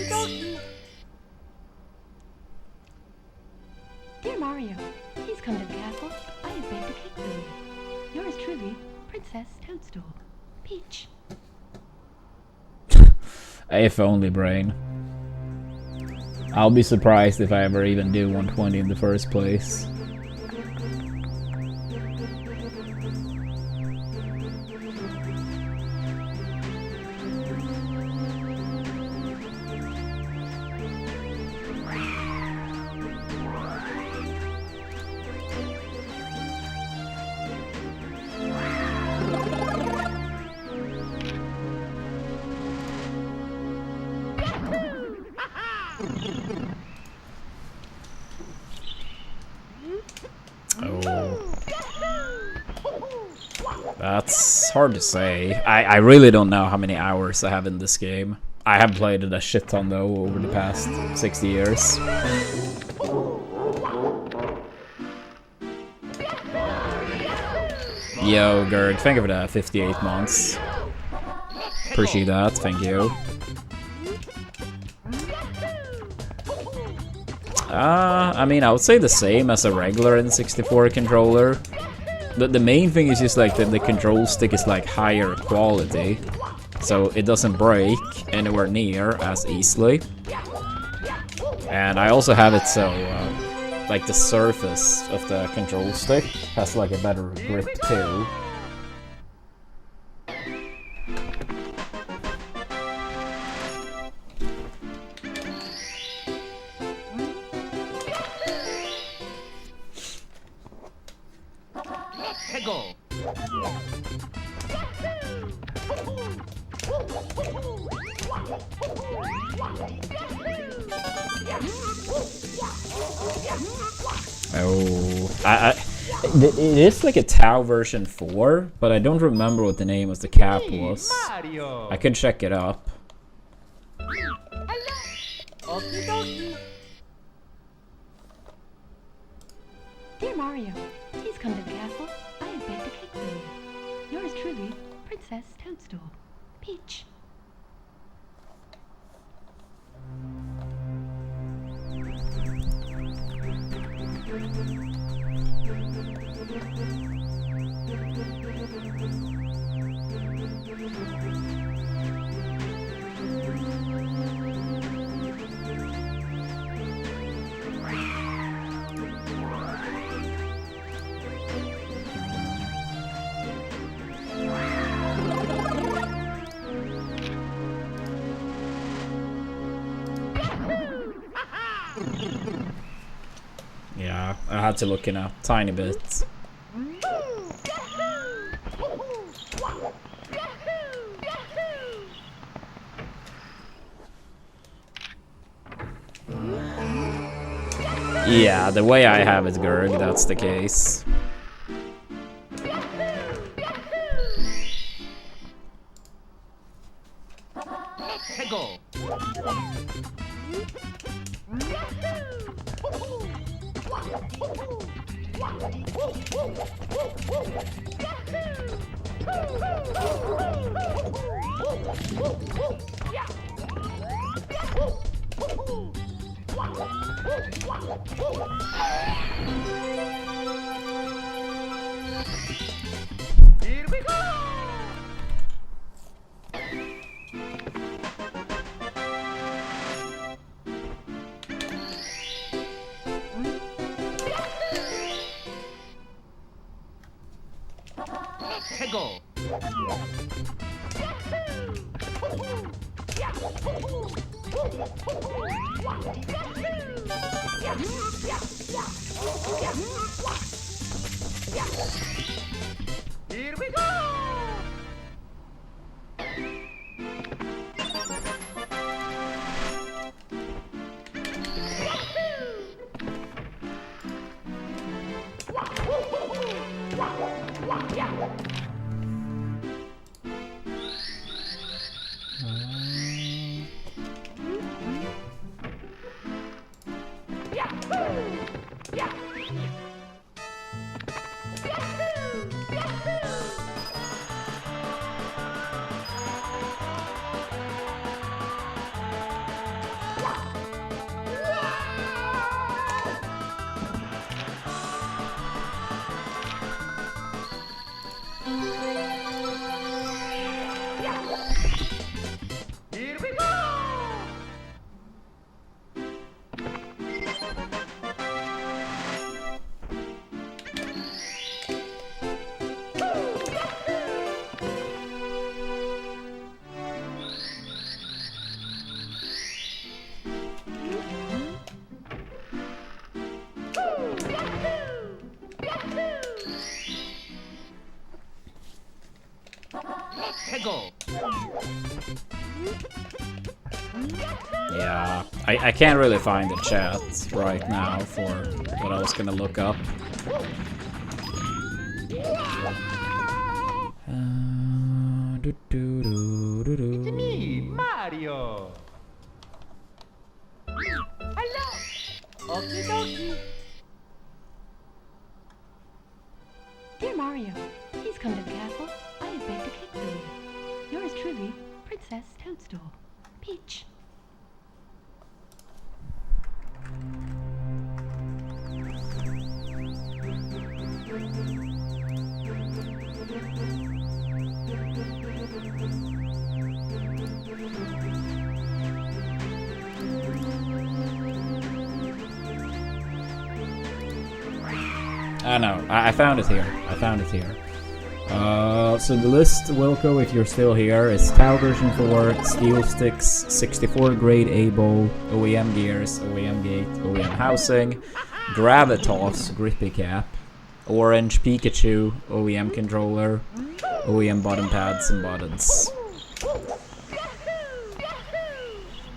Dear Mario, please come to the castle. I have baked a cake for you. Yours truly, Princess Toadstool. Peach. If only, brain. I'll be surprised if I ever even do 120 in the first place. That's hard to say. I really don't know how many hours I have in this game. I have played it a shit ton though over the past 60 years. Yo, Gerd, thank you for that 58 months. Appreciate that, thank you. I mean, I would say the same as a regular N64 controller. The main thing is just like that the control stick is like higher quality, so it doesn't break anywhere near as easily. And I also have it so like the surface of the control stick has like a better grip too. It is like a Tau version 4, but I don't remember what the name of the cap was. I can check it up. Dear Mario, please come to the castle. I have baked a cake for you. Yours truly, Princess Toadstool. Peach. Yeah, I had to look in a tiny bit. Yeah, the way I have it, Gerg, that's the case. 해고. Here we go. 해고. Here we go. Here we go. 해고. Yeah, I can't really find the chat right now for what I was gonna look up. It's me, Mario. Hello. Okie dokie. Dear Mario, please come to the castle. I have baked a cake for you. Yours truly, Princess Toadstool. Peach. I know, I found it here. I found it here. So the list, Wilco, if you're still here, is Tau version 4, Steel Sticks, 64 grade A-Bowl, OEM gears, OEM gate, OEM housing, Gravitas grippy cap, Orange Pikachu, OEM controller, OEM button pads and buttons.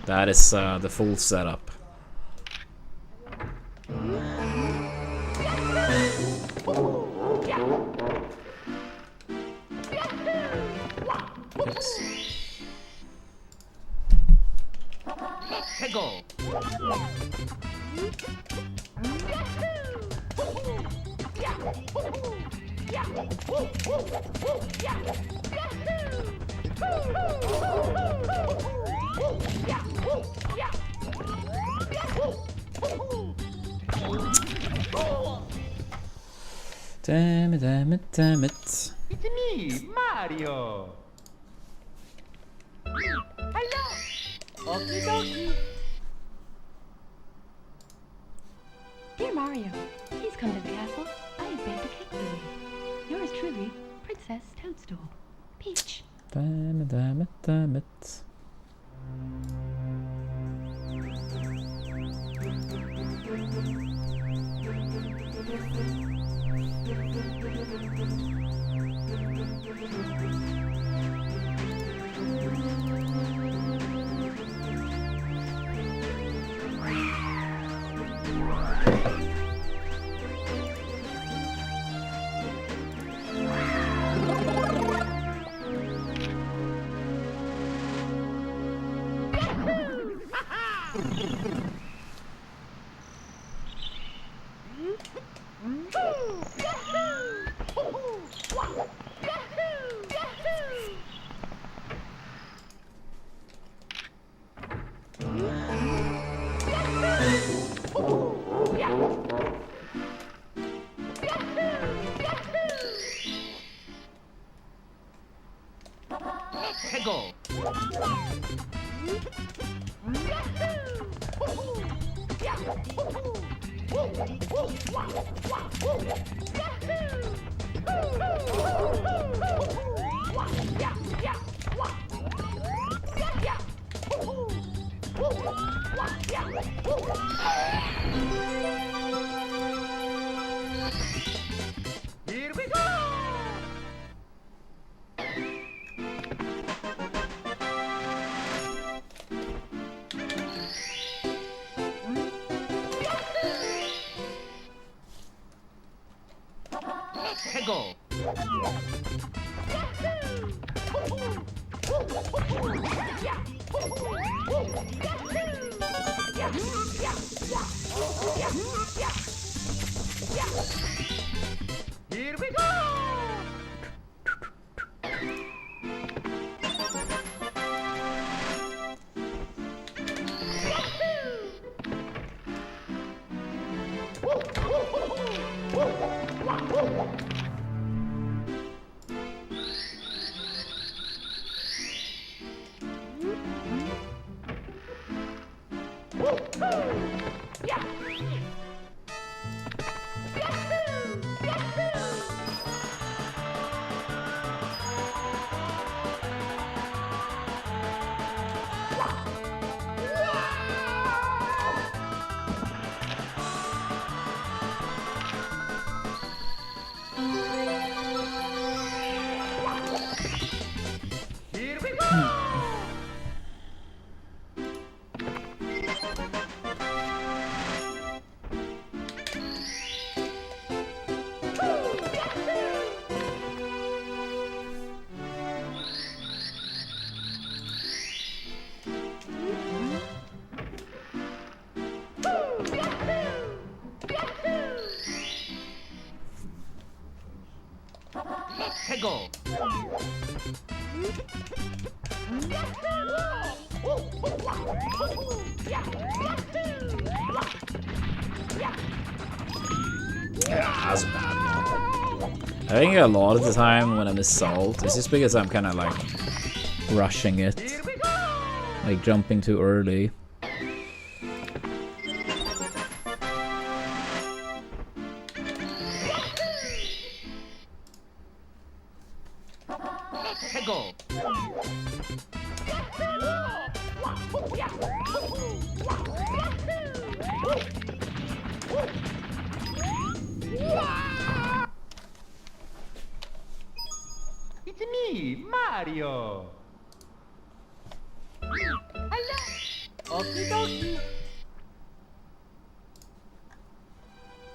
That is the full setup. 해고. Damn it, damn it, damn it. It's me, Mario. Hello. Okie dokie. Dear Mario, please come to the castle. I have baked a cake for you. Yours truly, Princess Toadstool. Peach. Damn it, damn it, damn it. Go. Here we go. Go. Here we go. Here we go. Go. Yeah, that's bad. I think a lot of the time when I miss salt, it's just because I'm kind of like rushing it, like jumping too early. Go. It's me, Mario. Hello. Okie dokie.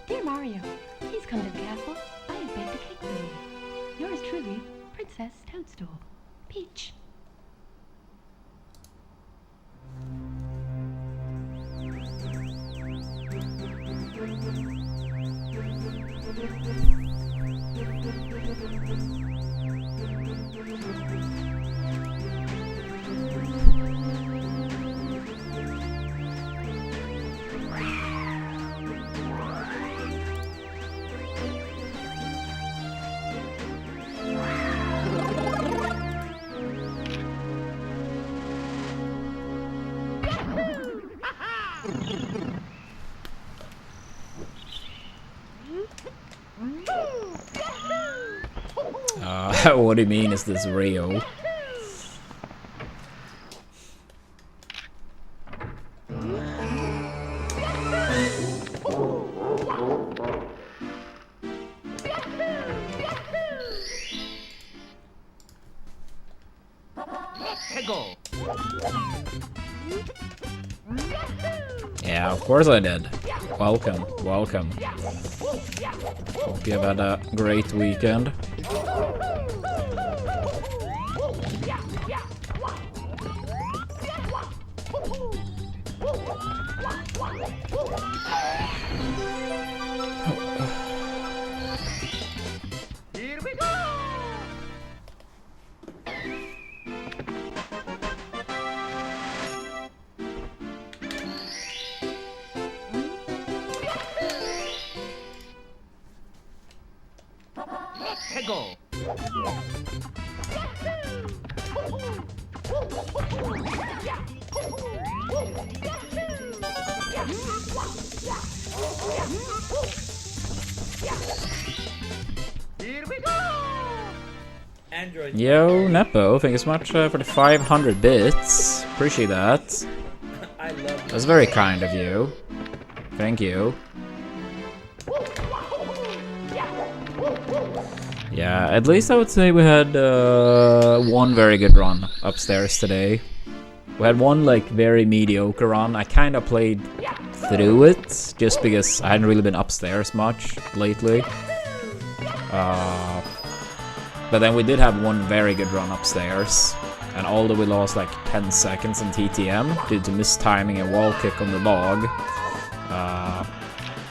Dear Mario, please come to the castle. I have baked a cake for you. Yours truly, Princess Toadstool. Peach. What do you mean is this real? Go. Yeah, of course I did. Welcome, welcome. Hope you've had a great weekend. Hegel. Here we go. Android. Yo, Nepo, thank you so much for the 500 bits. Appreciate that. I love That's very kind of you. Thank you. Yeah, at least I would say we had one very good run upstairs today. We had one like very mediocre run. I kind of played through it just because I hadn't really been upstairs much lately. But then we did have one very good run upstairs. And although we lost like 10 seconds in TTM due to mistiming a wall kick on the log,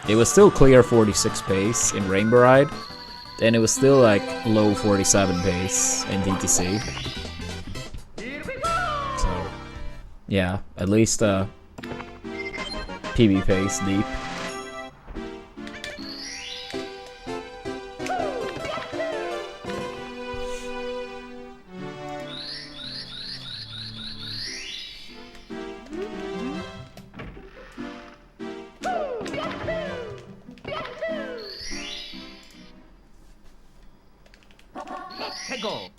it was still clear 46 pace in Rainbow Ride. And it was still like low 47 pace in DTC. So, yeah, at least PB pace deep. Hegel.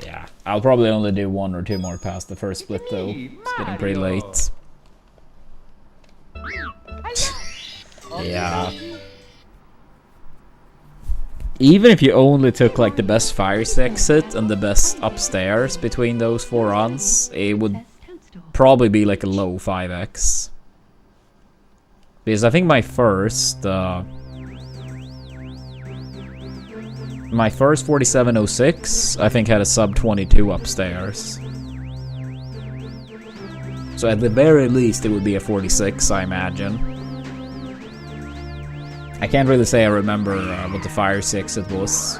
Yeah, I'll probably only do one or two more past the first split though. It's getting pretty late. Yeah. Even if you only took like the best fire exit and the best upstairs between those four runs, it would probably be like a low 5x. Because I think my first 4706 I think had a sub 22 upstairs. So at the very least it would be a 46, I imagine. I can't really say I remember what the fire 6 it was.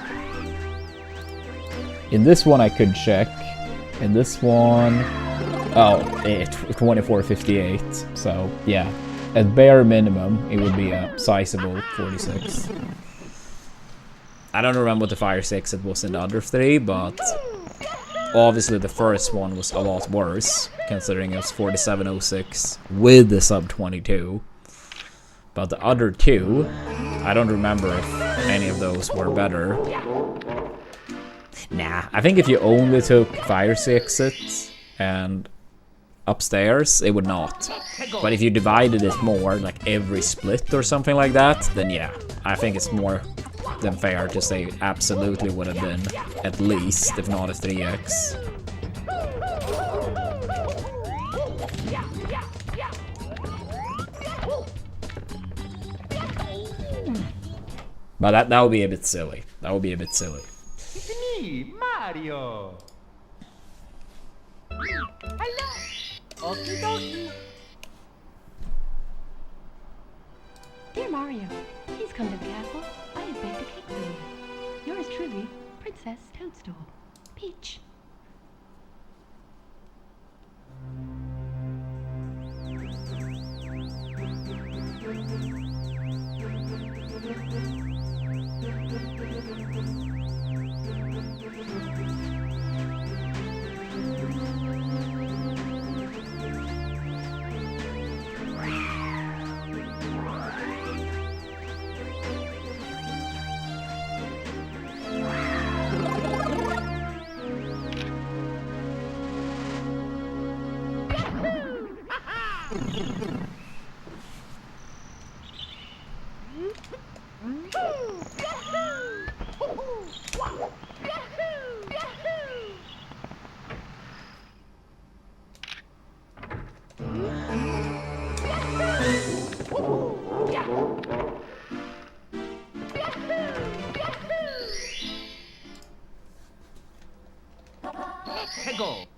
In this one I could check. In this one... Oh, 2458. So, yeah. At bare minimum, it would be a sizable 46. I don't remember what the fire 6 it was in the other three, but... Obviously the first one was a lot worse, considering it was 4706 with the sub 22. But the other two, I don't remember if any of those were better. Nah, I think if you only took fire 6 and upstairs, it would not. But if you divided it more, like every split or something like that, then yeah, I think it's more than fair to say it absolutely would have been at least, if not a 3x. But that would be a bit silly. That would be a bit silly. It's me, Mario. Hello. Okie dokie. Dear Mario, please come to the castle. I have baked a cake for you. Yours truly, Princess Toadstool. Peach. Hegel.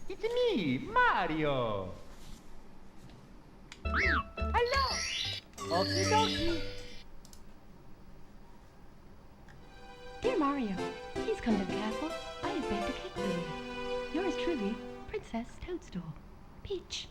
It's me, Mario. Hello. Okie dokie. Dear Mario, please come to the castle. I have baked a cake for you. Yours truly, Princess Toadstool. Peach.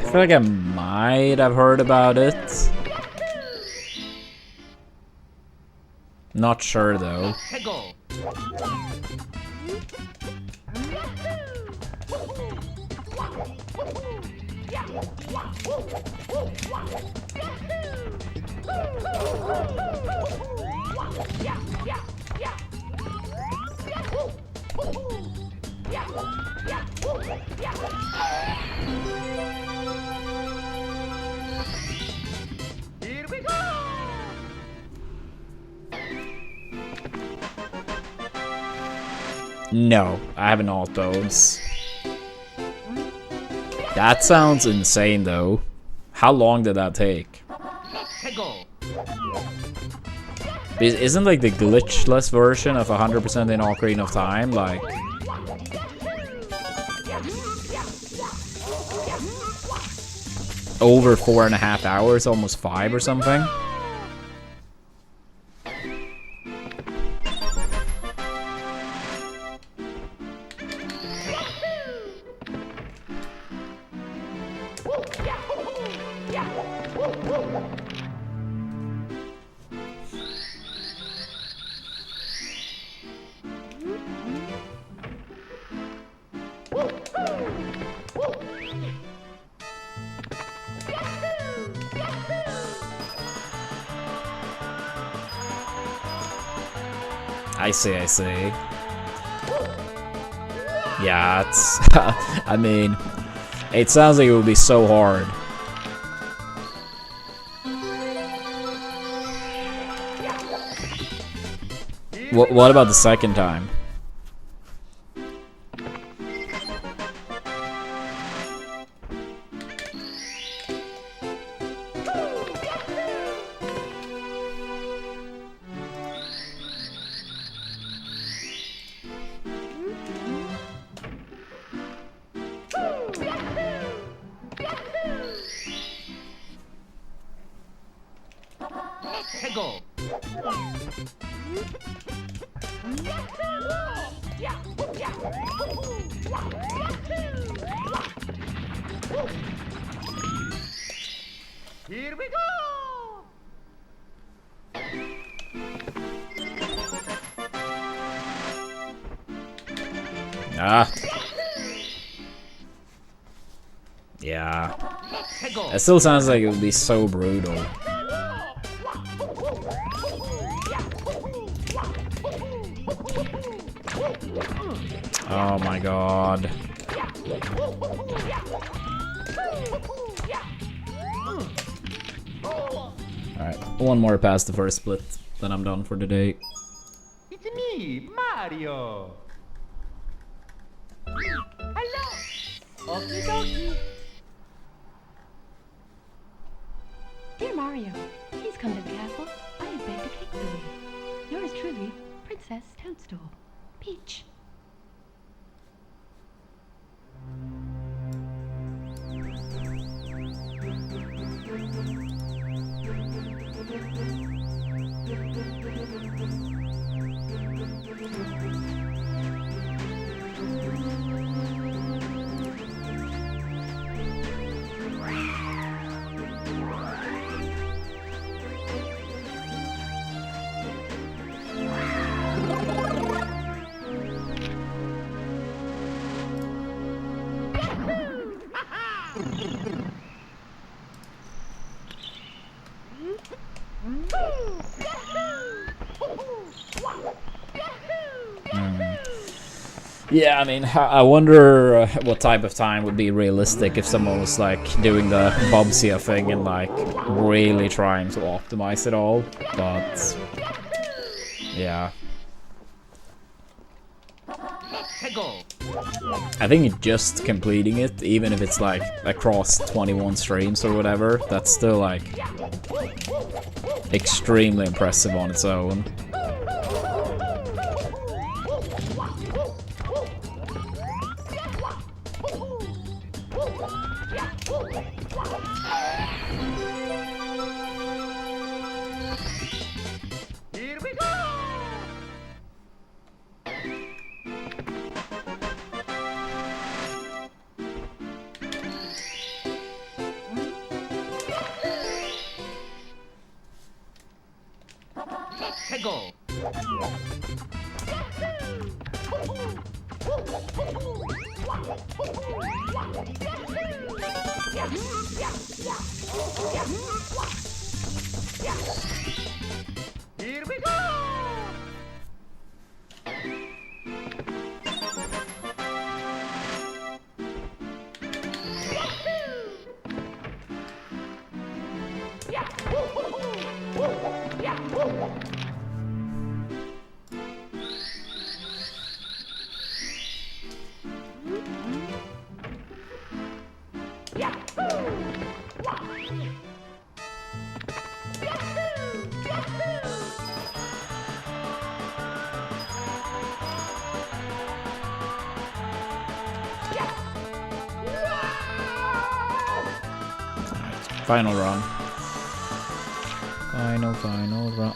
I feel like I might have heard about it. Not sure though. Hegel. Here we go. No, I haven't all those. That sounds insane though. How long did that take? Hegel. Isn't like the glitchless version of 100% in Ocarina of Time like over 4.5 hours, almost 5 or something? I see. Yeah, it's... I mean, it sounds like it would be so hard. What about the second time? Hegel. Here we go. Ah. Yeah. Hegel. It still sounds like it would be so brutal. Oh my god. Alright, one more past the first split, then I'm done for today. It's me, Mario. Hello. Okie dokie. Dear Mario, please come to the castle. I have baked a cake for you. Yours truly, Princess Toadstool. Peach. Yeah, I mean, I wonder what type of time would be realistic if someone was like doing the Bobsia thing and like really trying to optimize it all, but yeah. I think just completing it, even if it's like across 21 streams or whatever, that's still like extremely impressive on its own. Here we go! Let's go! Here we go! Final run. Final run.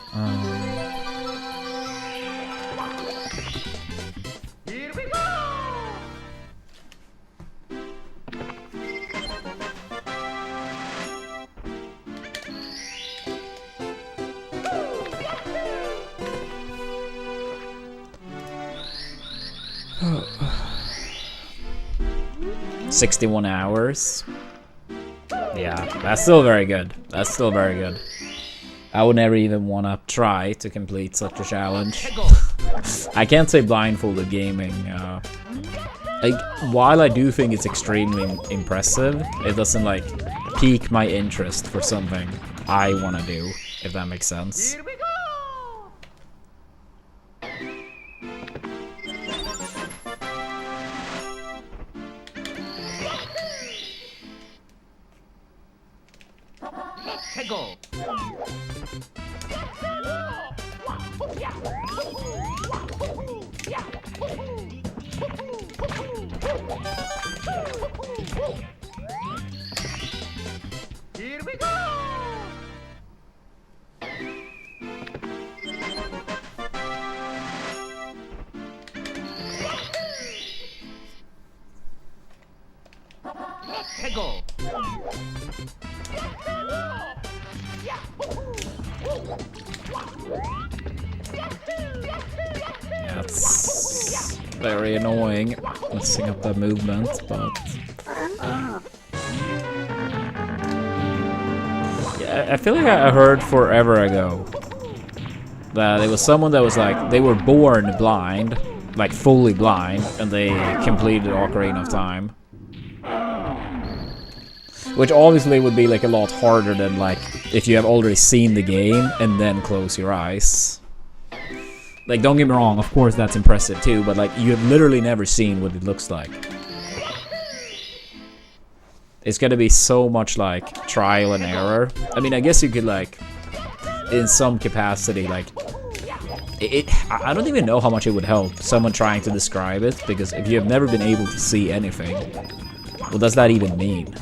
Here we go! Oh. 61 hours. Yeah, that's still very good. That's still very good. I would never even want to try to complete such a challenge. I can't say blindfolded gaming. Like, while I do think it's extremely impressive, it doesn't like pique my interest for something I want to do, if that makes sense. Here we go! Let's go! Here we go! Let's go! Yeah, it's very annoying messing up that movement, but yeah, I feel like I heard forever ago that it was someone that was like, they were born blind, like fully blind, and they completed Ocarina of Time. Which obviously would be like a lot harder than like if you have already seen the game and then close your eyes. Like, don't get me wrong, of course that's impressive too, but like you have literally never seen what it looks like. It's gonna be so much like trial and error. I mean, I guess you could like, in some capacity, like, I don't even know how much it would help someone trying to describe it, because if you have never been able to see anything, what does that even mean?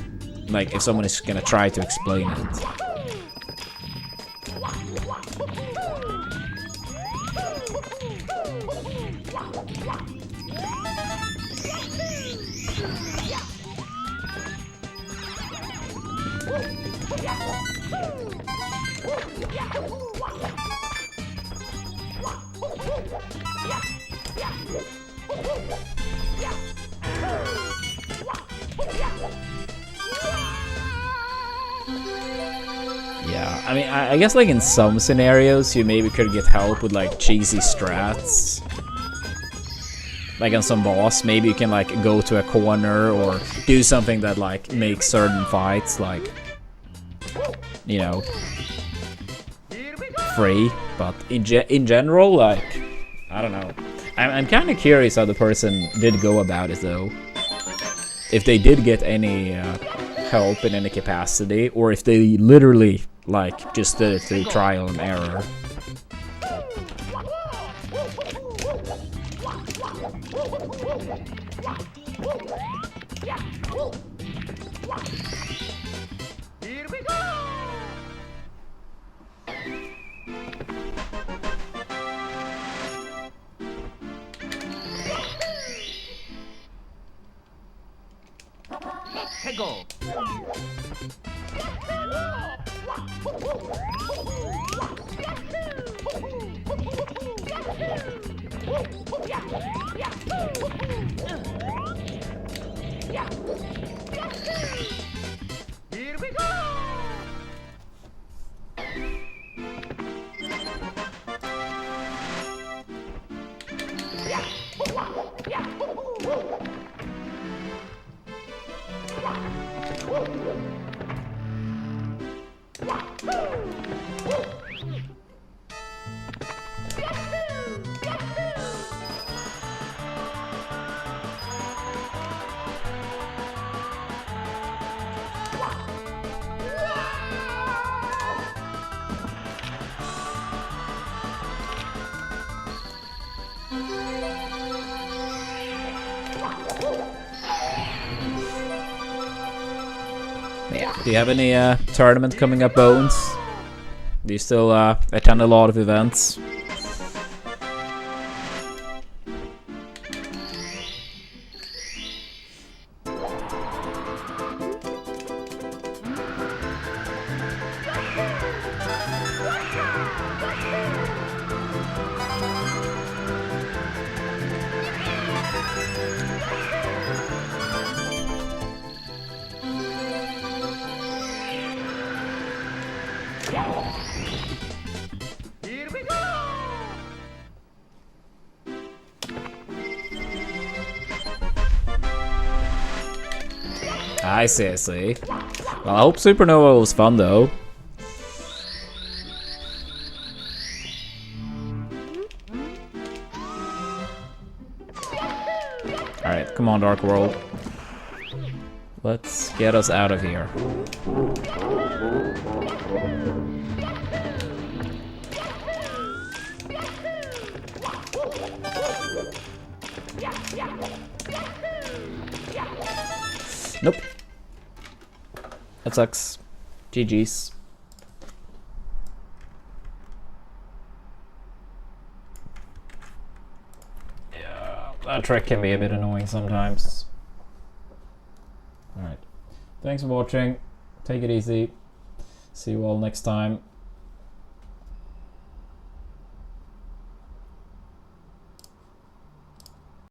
Like, if someone is gonna try to explain it. Yeah, I mean, I guess like in some scenarios you maybe could get help with like cheesy strats. Like on some boss, maybe you can like go to a corner or do something that like makes certain fights like, you know, free. But in general, like, I don't know. I'm kind of curious how the person did go about it though. If they did get any help in any capacity, or if they literally like just did it through trial and error. Here we go! Hey, go! Here we go! Yeah. Do you have any tournament coming up, Bones? Do you still attend a lot of events? Here we go! I see, I see. Well, I hope Supernova was fun, though. Alright, come on, Dark World. Let's get us out of here. Nope. That sucks. GG's. Yeah, that track can be a bit annoying sometimes. Alright. Thanks for watching. Take it easy. See you all next time.